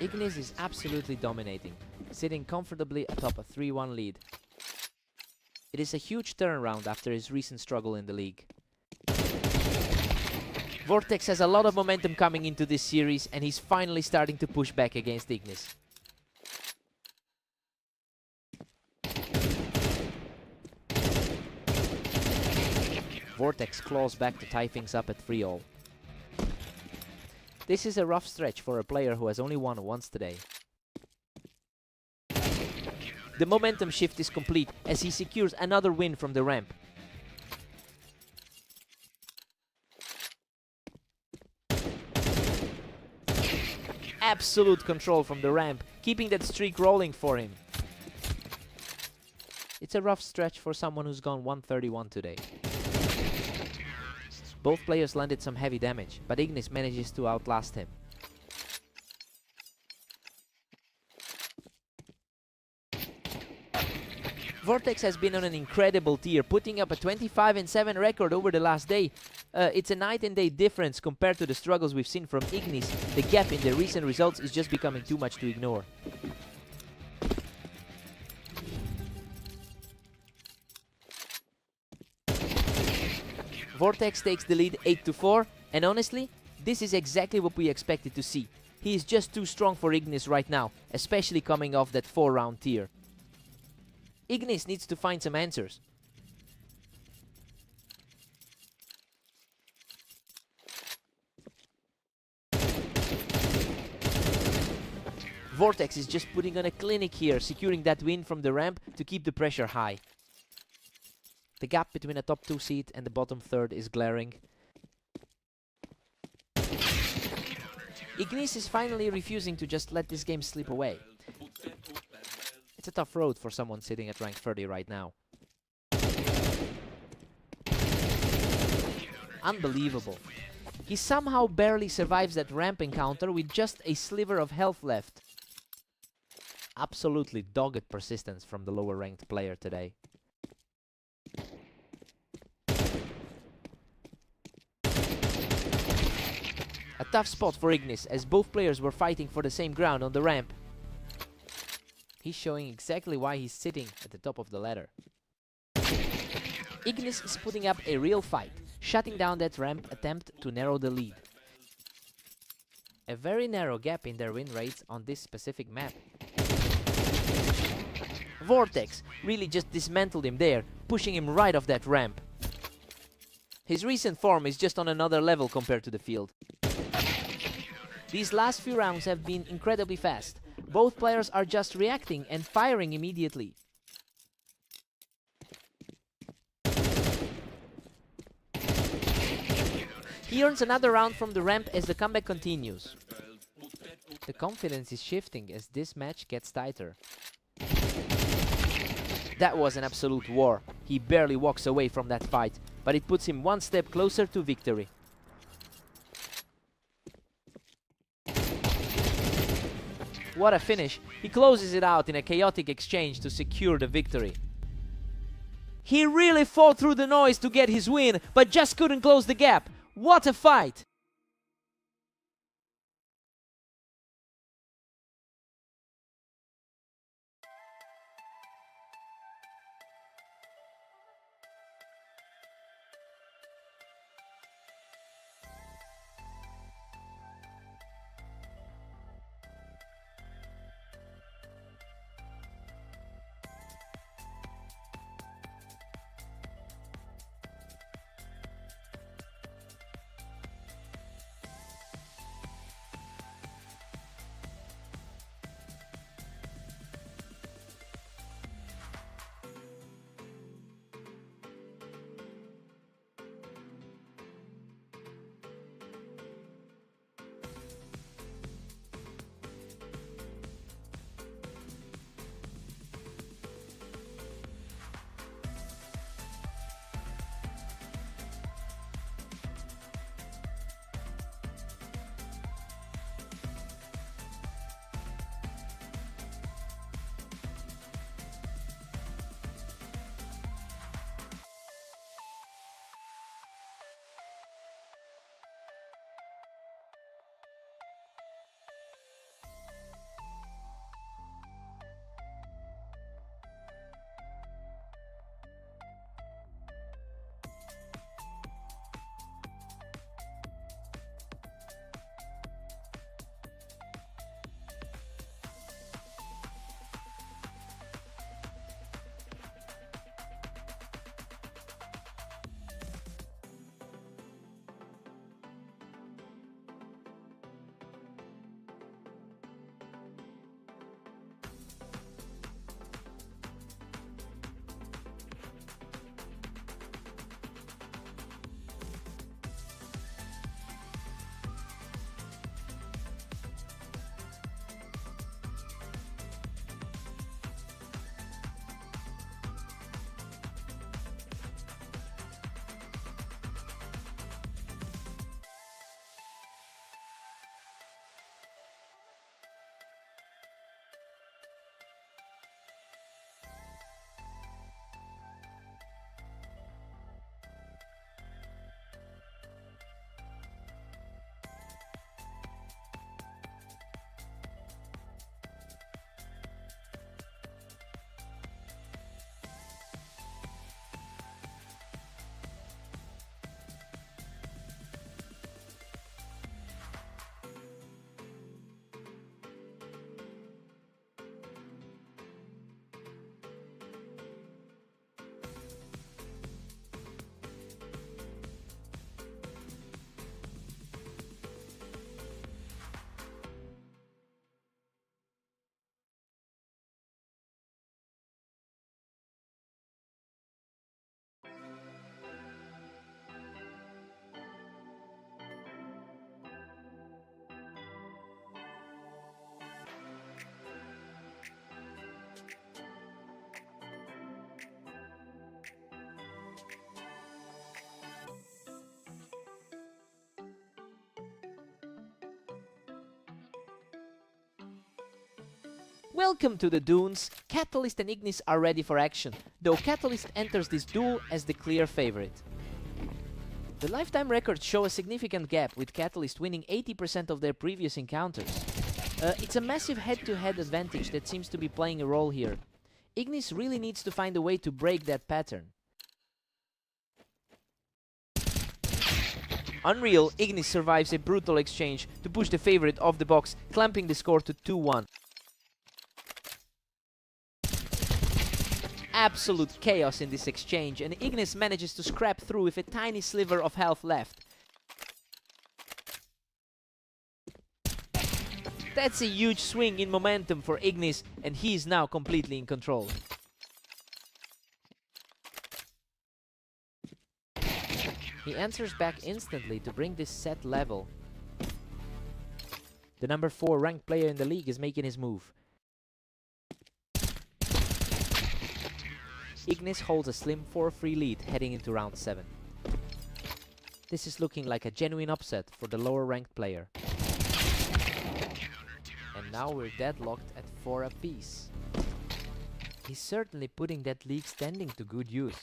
Ignis is absolutely dominating, sitting comfortably atop a 3-1 lead. It is a huge turnaround after his recent struggle in the league. Vortex has a lot of momentum coming into this series, and he's finally starting to push back against Ignis. Vortex claws back to tie things up at 3-all. This is a rough stretch for a player who has only won once today. The momentum shift is complete as he secures another win from the ramp. Absolute control from the ramp, keeping that streak rolling for him. It's a rough stretch for someone who's gone 131 today. Both players landed some heavy damage, but Ignis manages to outlast him. Vortex has been on an incredible tier, putting up a 25-7 record over the last day. It's a night and day difference compared to the struggles we've seen from Ignis. The gap in their recent results is just becoming too much to ignore. Vortex takes the lead 8-4, and honestly, this is exactly what we expected to see. He is just too strong for Ignis right now, especially coming off that 4-round tier. Ignis needs to find some answers. Vortex is just putting on a clinic here, securing that win from the ramp to keep the pressure high. The gap between the top 2 seed and the bottom third is glaring. Ignis is finally refusing to just let this game slip away. It's a tough road for someone sitting at rank 30 right now. Unbelievable. He somehow barely survives that ramp encounter with just a sliver of health left. Absolutely dogged persistence from the lower ranked player today. A tough spot for Ignis, as both players were fighting for the same ground on the ramp. He's showing exactly why he's sitting at the top of the ladder. Ignis is putting up a real fight, shutting down that ramp attempt to narrow the lead. A very narrow gap in their win rates on this specific map. Vortex really just dismantled him there, pushing him right off that ramp. His recent form is just on another level compared to the field. These last few rounds have been incredibly fast. Both players are just reacting and firing immediately. He earns another round from the ramp as the comeback continues. The confidence is shifting as this match gets tighter. That was an absolute war. He barely walks away from that fight, but it puts him one step closer to victory. What a finish. He closes it out in a chaotic exchange to secure the victory. He really fought through the noise to get his win, but just couldn't close the gap. What a fight! Welcome to the Dunes. Catalyst and Ignis are ready for action, though Catalyst enters this duel as the clear favorite. The lifetime records show a significant gap, with Catalyst winning 80% of their previous encounters. It's a massive head-to-head advantage that seems to be playing a role here. Ignis really needs to find a way to break that pattern. Unreal, Ignis survives a brutal exchange to push the favorite off the box, clamping the score to 2-1. Absolute chaos in this exchange, and Ignis manages to scrap through with a tiny sliver of health left. That's a huge swing in momentum for Ignis, and he is now completely in control. He answers back instantly to bring this set level. The number 4 ranked player in the league is making his move. Ignis holds a slim 4-3 lead heading into round 7. This is looking like a genuine upset for the lower ranked player. And now we're deadlocked at 4 apiece. He's certainly putting that league standing to good use.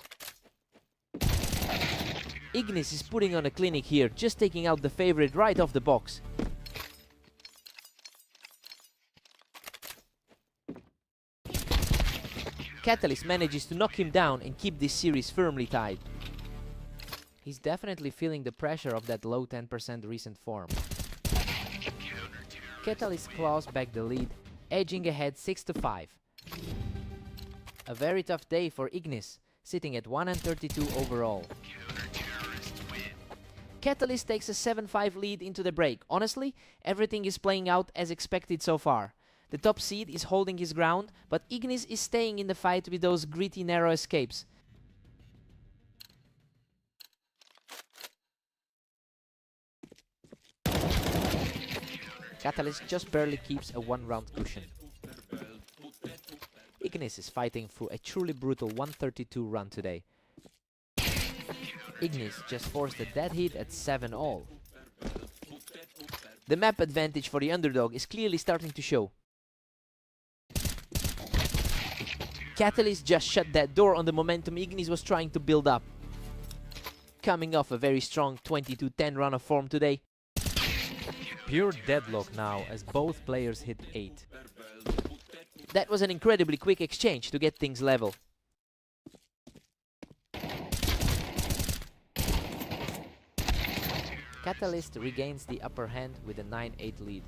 Ignis is putting on a clinic here, just taking out the favorite right off the box. Catalyst manages to knock him down and keep this series firmly tied. He's definitely feeling the pressure of that low 10% recent form. Catalyst claws back the lead, edging ahead 6-5. A very tough day for Ignis, sitting at 132 overall. Catalyst takes a 7-5 lead into the break. Honestly, everything is playing out as expected so far. The top seed is holding his ground, but Ignis is staying in the fight with those gritty narrow escapes. Catalyst just barely keeps a 1-round cushion. Ignis is fighting through a truly brutal 132 run today. Ignis just forced a dead hit at 7-all. The map advantage for the underdog is clearly starting to show. Catalyst just shut that door on the momentum Ignis was trying to build up. Coming off a very strong 22-10 run of form today. Pure deadlock now as both players hit 8. That was an incredibly quick exchange to get things level. Catalyst regains the upper hand with a 9-8 lead.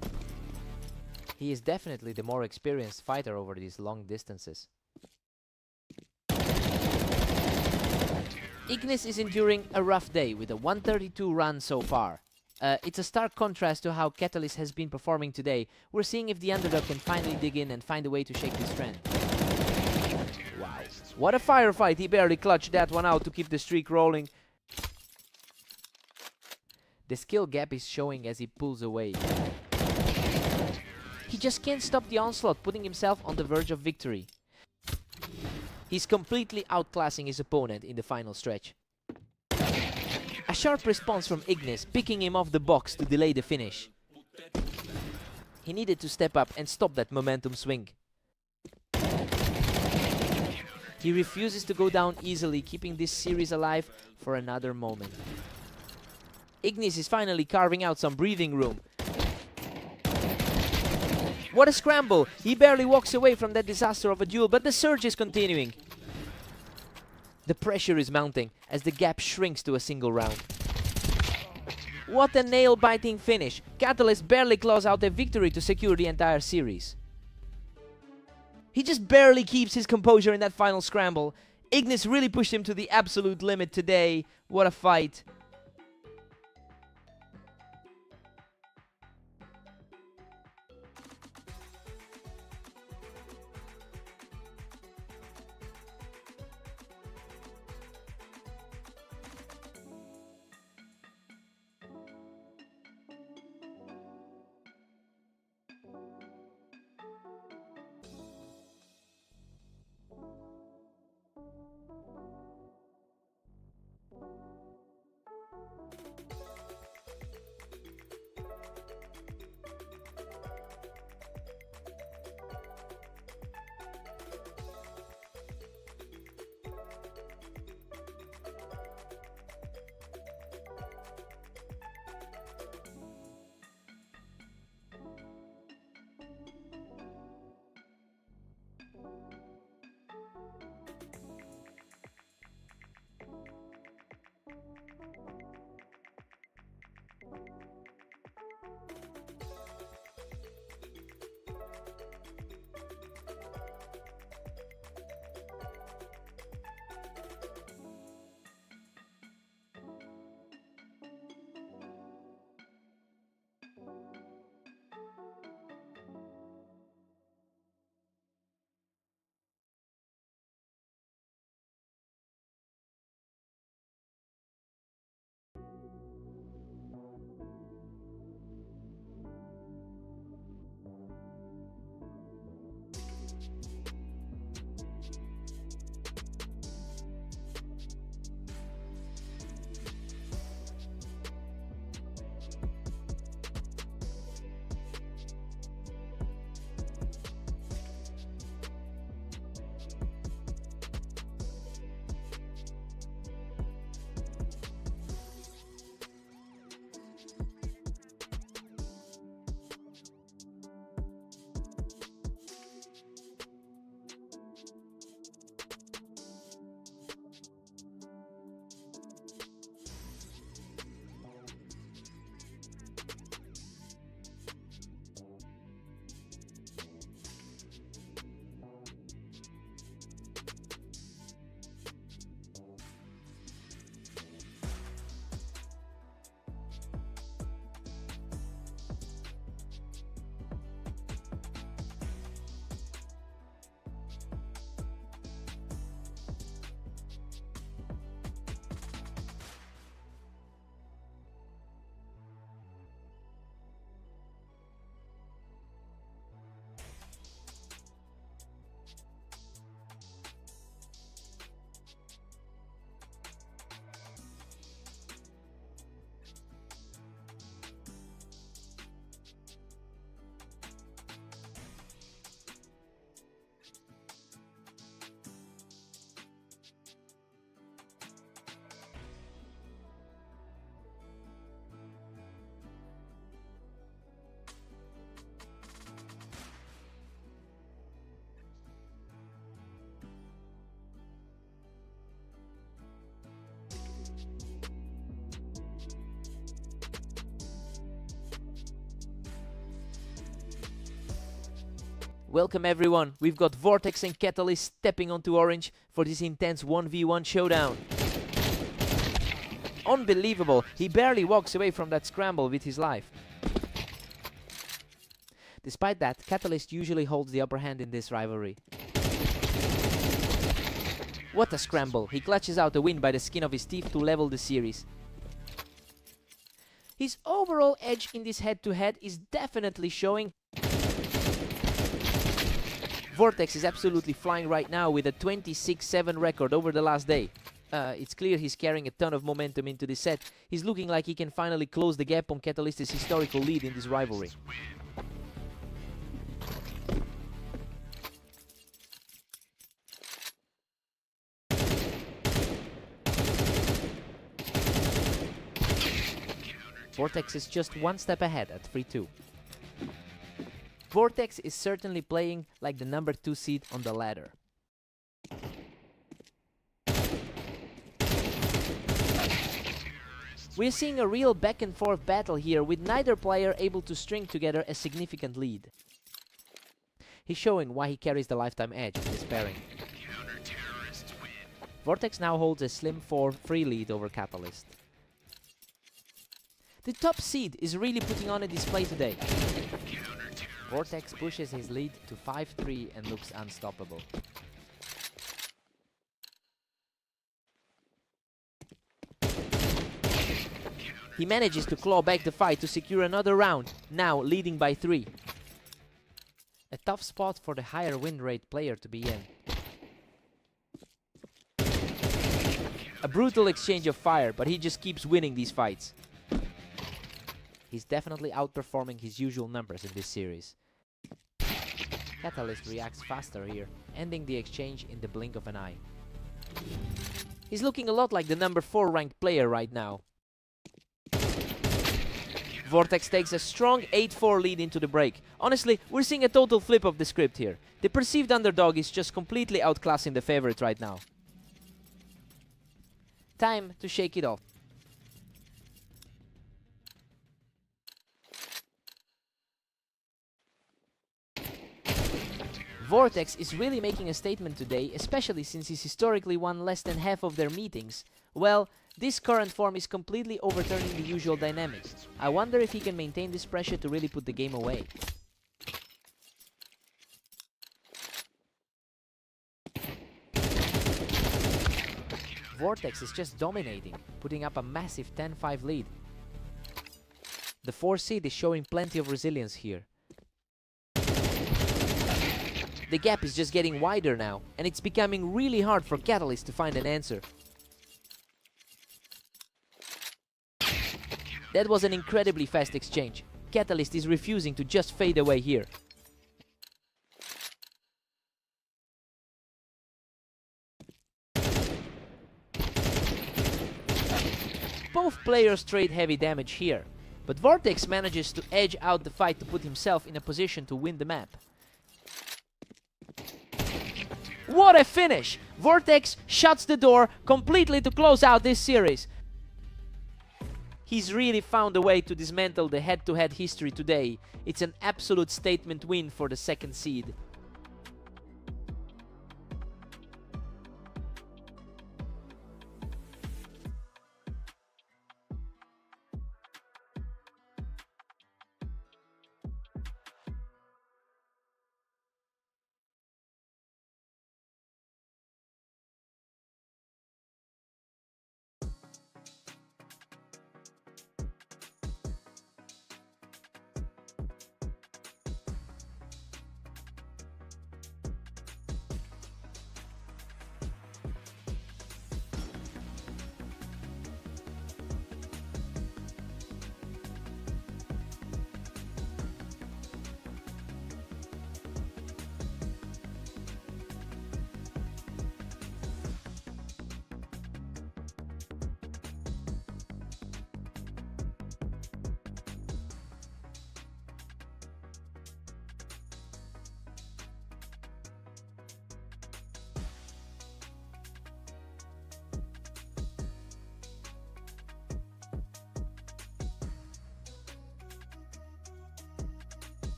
He is definitely the more experienced fighter over these long distances. Ignis is enduring a rough day with a 132 run so far. It's a stark contrast to how Catalyst has been performing today. We're seeing if the underdog can finally dig in and find a way to shake this trend. Wow, what a firefight! He barely clutched that one out to keep the streak rolling. The skill gap is showing as he pulls away. He just can't stop the onslaught, putting himself on the verge of victory. He's completely outclassing his opponent in the final stretch. A sharp response from Ignis, picking him off the box to delay the finish. He needed to step up and stop that momentum swing. He refuses to go down easily, keeping this series alive for another moment. Ignis is finally carving out some breathing room. What a scramble! He barely walks away from that disaster of a duel, but the surge is continuing. The pressure is mounting as the gap shrinks to a single round. What a nail-biting finish! Catalyst barely claws out a victory to secure the entire series. He just barely keeps his composure in that final scramble. Ignis really pushed him to the absolute limit today. What a fight! Welcome everyone, we've got Vortex and Catalyst stepping onto Orange for this intense 1v1 showdown. Unbelievable, he barely walks away from that scramble with his life. Despite that, Catalyst usually holds the upper hand in this rivalry. What a scramble, he clutches out a win by the skin of his teeth to level the series. His overall edge in this head-to-head is definitely showing. Vortex is absolutely flying right now with a 26-7 record over the last day. It's clear he's carrying a ton of momentum into this set. He's looking like he can finally close the gap on Catalyst's historical lead in this rivalry. Vortex is just one step ahead at 3-2. Vortex is certainly playing like the number 2 seed on the ladder. We're seeing a real back and forth battle here with neither player able to string together a significant lead. He's showing why he carries the lifetime edge in this pairing. Vortex now holds a slim 4-3 lead over Catalyst. The top seed is really putting on a display today. Vortex pushes his lead to 5-3 and looks unstoppable. He manages to claw back the fight to secure another round, now leading by 3. A tough spot for the higher win rate player to be in. A brutal exchange of fire, but he just keeps winning these fights. He's definitely outperforming his usual numbers in this series. Catalyst reacts faster here, ending the exchange in the blink of an eye. He's looking a lot like the number 4 ranked player right now. Vortex takes a strong 8-4 lead into the break. Honestly, we're seeing a total flip of the script here. The perceived underdog is just completely outclassing the favorite right now. Time to shake it off. Vortex is really making a statement today, especially since he's historically won less than half of their meetings. Well, this current form is completely overturning the usual dynamics. I wonder if he can maintain this pressure to really put the game away. Vortex is just dominating, putting up a massive 10-5 lead. The 4 seed is showing plenty of resilience here. The gap is just getting wider now, and it's becoming really hard for Catalyst to find an answer. That was an incredibly fast exchange. Catalyst is refusing to just fade away here. Both players trade heavy damage here, but Vortex manages to edge out the fight to put himself in a position to win the map. What a finish! Vortex shuts the door completely to close out this series. He's really found a way to dismantle the head-to-head history today. It's an absolute statement win for the second seed.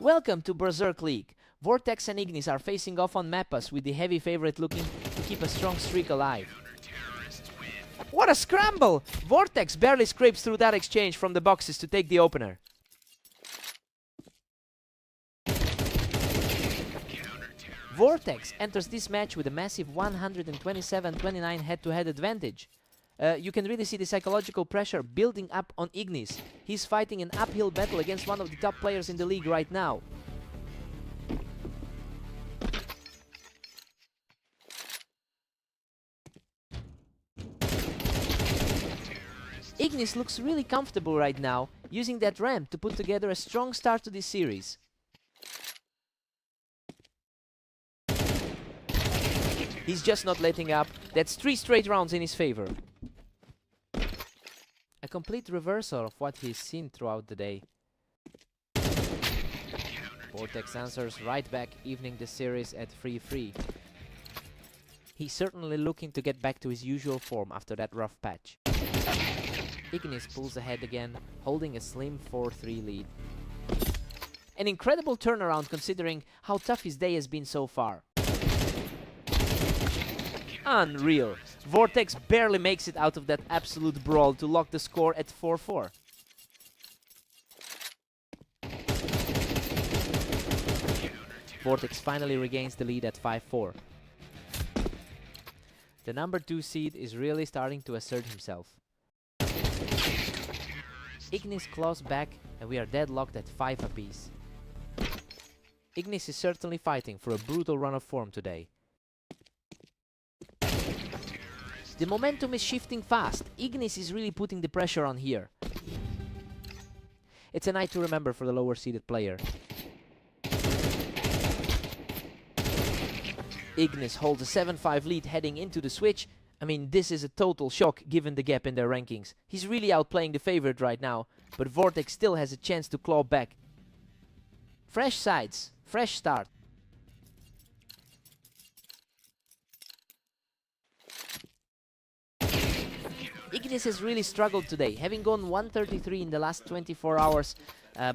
Welcome to Berserk League. Vortex and Ignis are facing off on Mappas, with the heavy favorite looking to keep a strong streak alive. What a scramble! Vortex barely scrapes through that exchange from the boxes to take the opener. Vortex enters this match with a massive 127-29 head-to-head advantage. You can really see the psychological pressure building up on Ignis. He's fighting an uphill battle against one of the top players in the league right now. Ignis looks really comfortable right now, using that ramp to put together a strong start to this series. He's just not letting up. That's 3 straight rounds in his favor. A complete reversal of what he's seen throughout the day. Vortex answers right back, evening the series at 3-3. He's certainly looking to get back to his usual form after that rough patch. Ignis pulls ahead again, holding a slim 4-3 lead. An incredible turnaround considering how tough his day has been so far. Unreal. Vortex barely makes it out of that absolute brawl to lock the score at 4-4. Vortex finally regains the lead at 5-4. The number 2 seed is really starting to assert himself. Ignis claws back and we are deadlocked at 5 apiece. Ignis is certainly fighting for a brutal run of form today. The momentum is shifting fast. Ignis is really putting the pressure on here. It's a night to remember for the lower seeded player. Ignis holds a 7-5 lead heading into the switch. I mean, this is a total shock given the gap in their rankings. He's really outplaying the favorite right now, but Vortex still has a chance to claw back. Fresh sides, fresh start. Ignis has really struggled today, having gone 133 in the last 24 hours,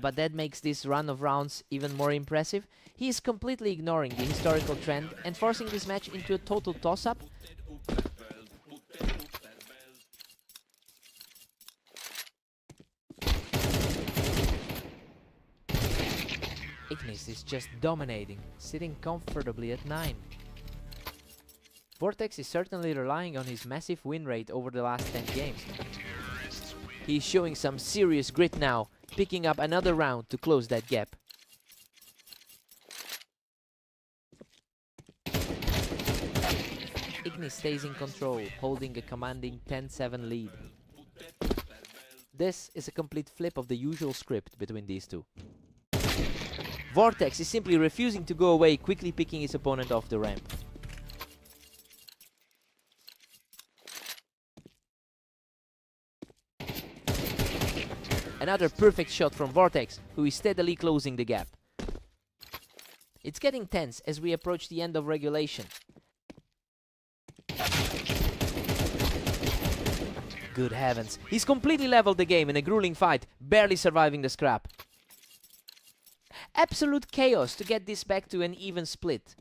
but that makes this run of rounds even more impressive. He is completely ignoring the historical trend and forcing this match into a total toss-up. Ignis is just dominating, sitting comfortably at 9. Vortex is certainly relying on his massive win rate over the last 10 games. He's showing some serious grit now, picking up another round to close that gap. Ignis stays in control, holding a commanding 10-7 lead. This is a complete flip of the usual script between these two. Vortex is simply refusing to go away, quickly picking his opponent off the ramp. Another perfect shot from Vortex, who is steadily closing the gap. It's getting tense as we approach the end of regulation. Good heavens, he's completely leveled the game in a grueling fight, barely surviving the scrap. Absolute chaos to get this back to an even split.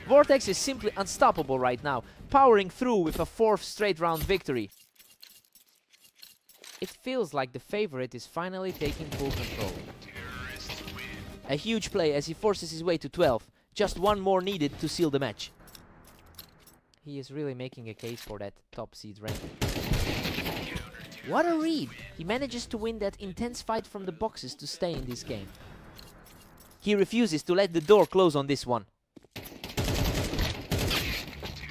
Vortex is simply unstoppable right now, powering through with a 4th straight round victory. It feels like the favorite is finally taking full control. A huge play as he forces his way to 12, just one more needed to seal the match. He is really making a case for that top seed rank. What a read! He manages to win that intense fight from the boxes to stay in this game. He refuses to let the door close on this one.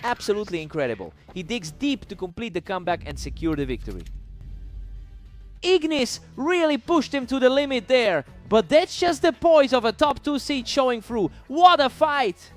Absolutely incredible. He digs deep to complete the comeback and secure the victory. Ignis really pushed him to the limit there, but that's just the poise of a top 2 seed showing through. What a fight!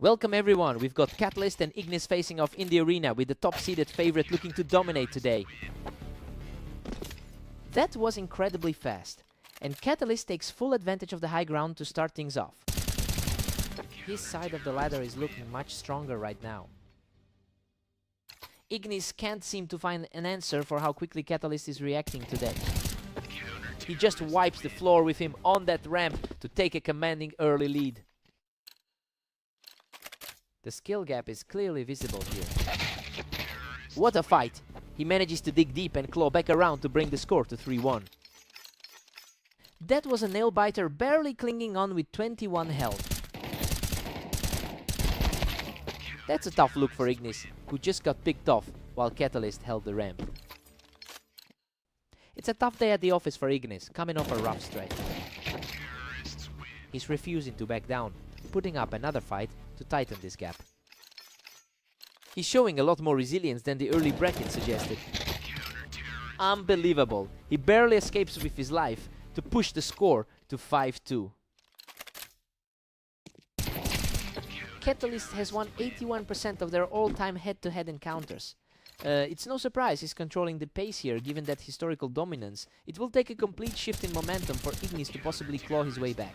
Welcome everyone, we've got Catalyst and Ignis facing off in the arena with the top-seeded favorite looking to dominate today. That was incredibly fast, and Catalyst takes full advantage of the high ground to start things off. His side of the ladder is looking much stronger right now. Ignis can't seem to find an answer for how quickly Catalyst is reacting today. He just wipes the floor with him on that ramp to take a commanding early lead. The skill gap is clearly visible here. What a fight! He manages to dig deep and claw back around to bring the score to 3-1. That was a nail-biter barely clinging on with 21 health. That's a tough look for Ignis, who just got picked off while Catalyst held the ramp. It's a tough day at the office for Ignis, coming off a rough stretch. He's refusing to back down, putting up another fight to tighten this gap. He's showing a lot more resilience than the early bracket suggested. Unbelievable! He barely escapes with his life to push the score to 5-2. Catalyst has won 81% of their all-time head-to-head encounters. It's no surprise he's controlling the pace here, given that historical dominance. It will take a complete shift in momentum for Ignis to possibly claw his way back.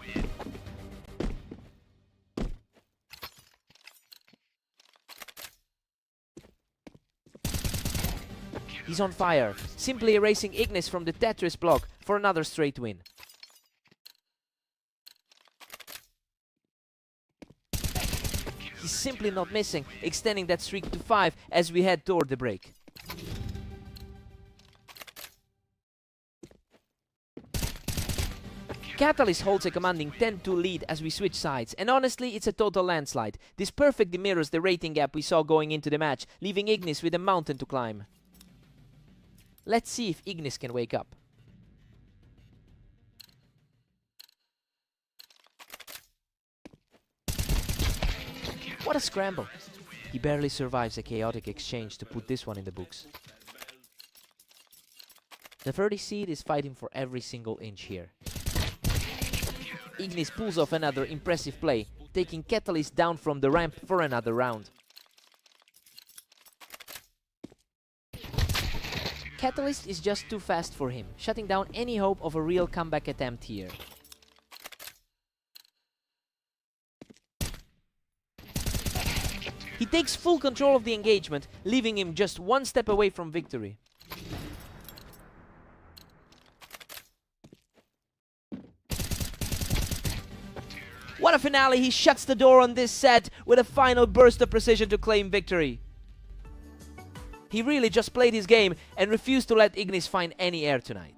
He's on fire, simply erasing Ignis from the Tetris block for another straight win. He's simply not missing, extending that streak to 5 as we head toward the break. Catalyst holds a commanding 10-2 lead as we switch sides, and honestly it's a total landslide. This perfectly mirrors the rating gap we saw going into the match, leaving Ignis with a mountain to climb. Let's see if Ignis can wake up. What a scramble! He barely survives a chaotic exchange to put this one in the books. The 30 seed is fighting for every single inch here. Ignis pulls off another impressive play, taking Catalyst down from the ramp for another round. Catalyst is just too fast for him, shutting down any hope of a real comeback attempt here. He takes full control of the engagement, leaving him just one step away from victory. What a finale! He shuts the door on this set with a final burst of precision to claim victory. He really just played his game and refused to let Ignis find any air tonight.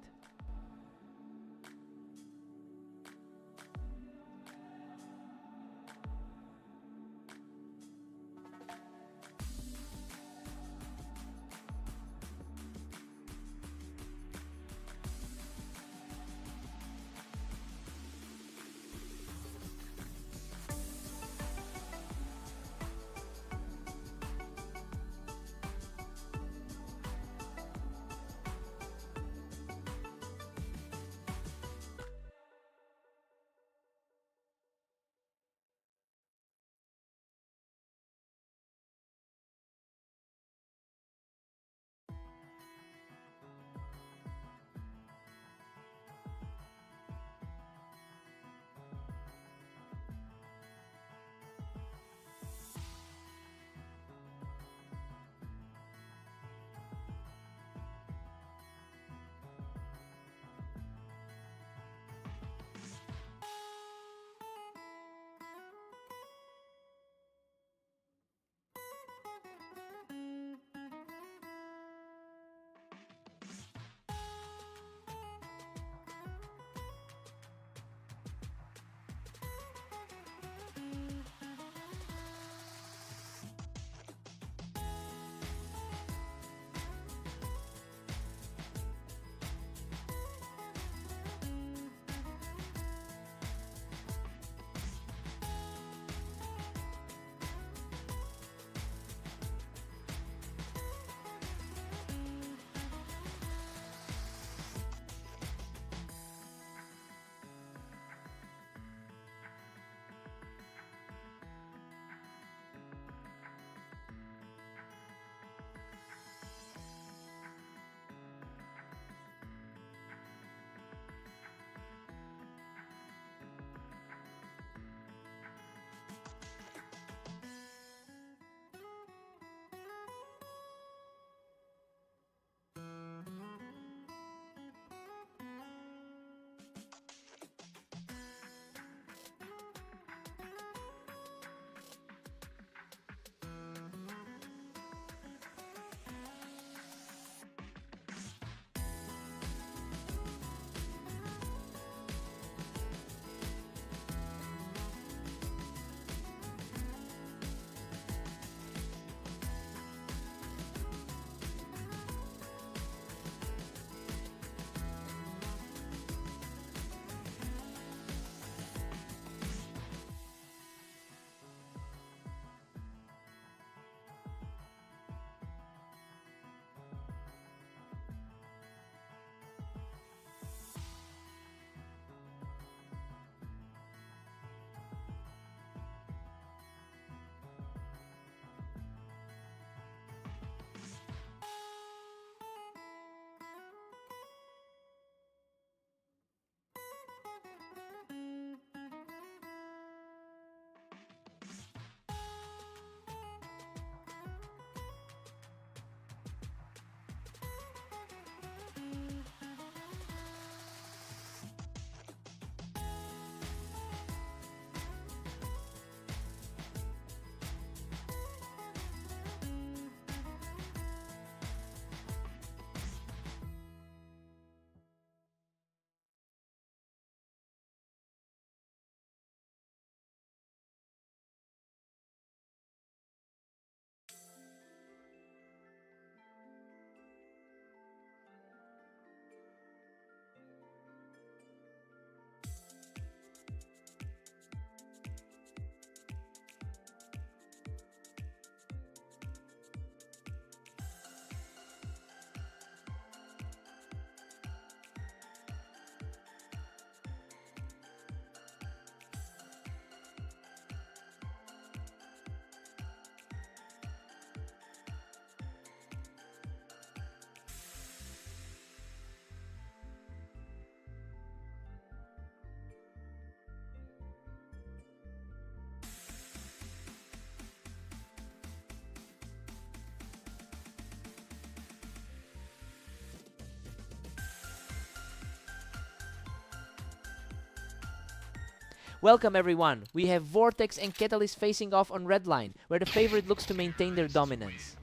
Welcome everyone. We have Vortex and Catalyst facing off on red line, where the favorite looks to maintain their dominance.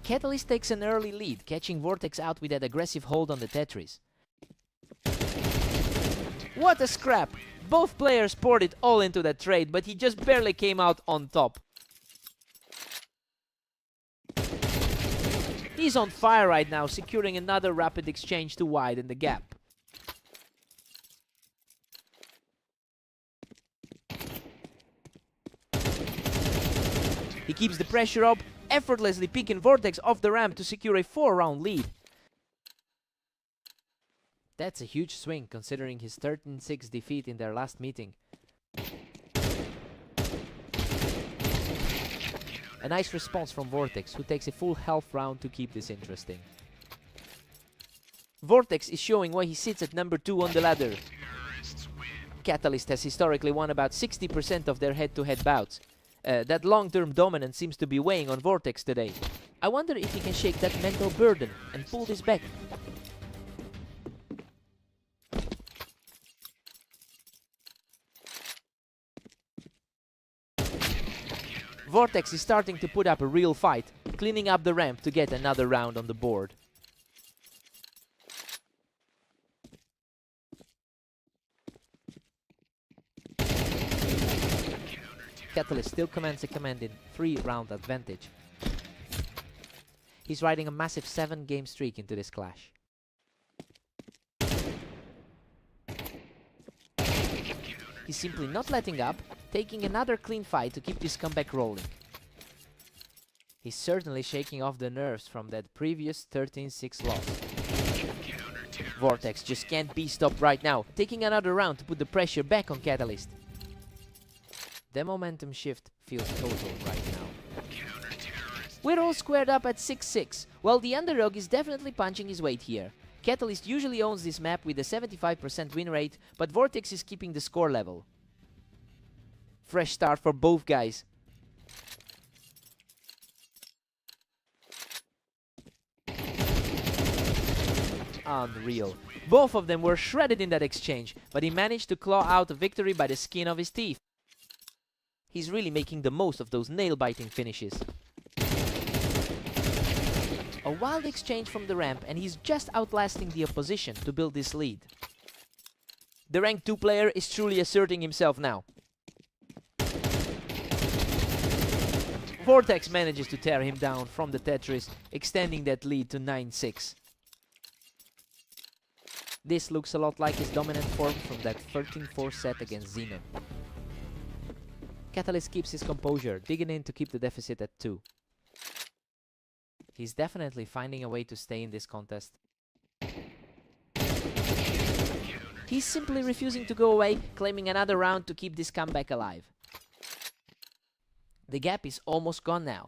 Catalyst takes an early lead, catching Vortex out with that aggressive hold on the Tetris. What a scrap! Both players poured it all into that trade, but he just barely came out on top. He's on fire right now, securing another rapid exchange to widen the gap. He keeps the pressure up, effortlessly picking Vortex off the ramp to secure a 4-round lead. That's a huge swing considering his 13-6 defeat in their last meeting. A nice response from Vortex, who takes a full health round to keep this interesting. Vortex is showing why he sits at number 2 on the ladder. Catalyst has historically won about 60% of their head-to-head bouts. That long-term dominance seems to be weighing on Vortex today. I wonder if he can shake that mental burden and pull this back. Vortex is starting to put up a real fight, cleaning up the ramp to get another round on the board. Catalyst still commands a commanding 3-round advantage. He's riding a massive 7-game streak into this clash. He's simply not letting up, taking another clean fight to keep this comeback rolling. He's certainly shaking off the nerves from that previous 13-6 loss. Vortex just can't be stopped right now, taking another round to put the pressure back on Catalyst. The momentum shift feels total right now. We're all squared up at 6-6. Well, the underdog is definitely punching his weight here. Catalyst usually owns this map with a 75% win rate, but Vortex is keeping the score level. Fresh start for both guys. Unreal. Both of them were shredded in that exchange, but he managed to claw out a victory by the skin of his teeth. He's really making the most of those nail-biting finishes. A wild exchange from the ramp, and he's just outlasting the opposition to build this lead. The rank 2 player is truly asserting himself now. Vortex manages to tear him down from the Tetris, extending that lead to 9-6. This looks a lot like his dominant form from that 13-4 set against Xenon. Catalyst keeps his composure, digging in to keep the deficit at 2. He's definitely finding a way to stay in this contest. He's simply refusing to go away, claiming another round to keep this comeback alive. The gap is almost gone now.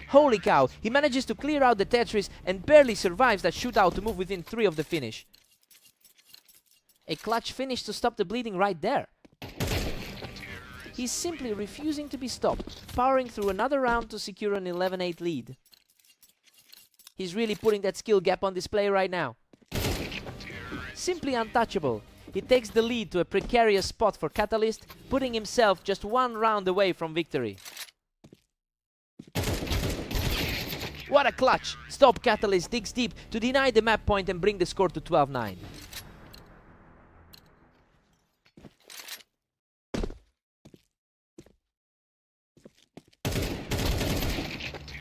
Holy cow, he manages to clear out the Tetris and barely survives that shootout to move within 3 of the finish. A clutch finish to stop the bleeding right there. He's simply refusing to be stopped, powering through another round to secure an 11-8 lead. He's really putting that skill gap on display right now. Simply untouchable. He takes the lead to a precarious spot for Catalyst, putting himself just 1 round away from victory. What a clutch! Stop Catalyst digs deep to deny the map point and bring the score to 12-9.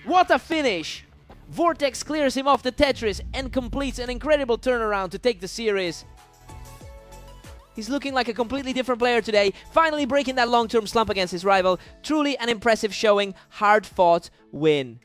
What a finish! Vortex clears him off the Tetris and completes an incredible turnaround to take the series. He's looking like a completely different player today, finally breaking that long-term slump against his rival. Truly an impressive showing, hard-fought win.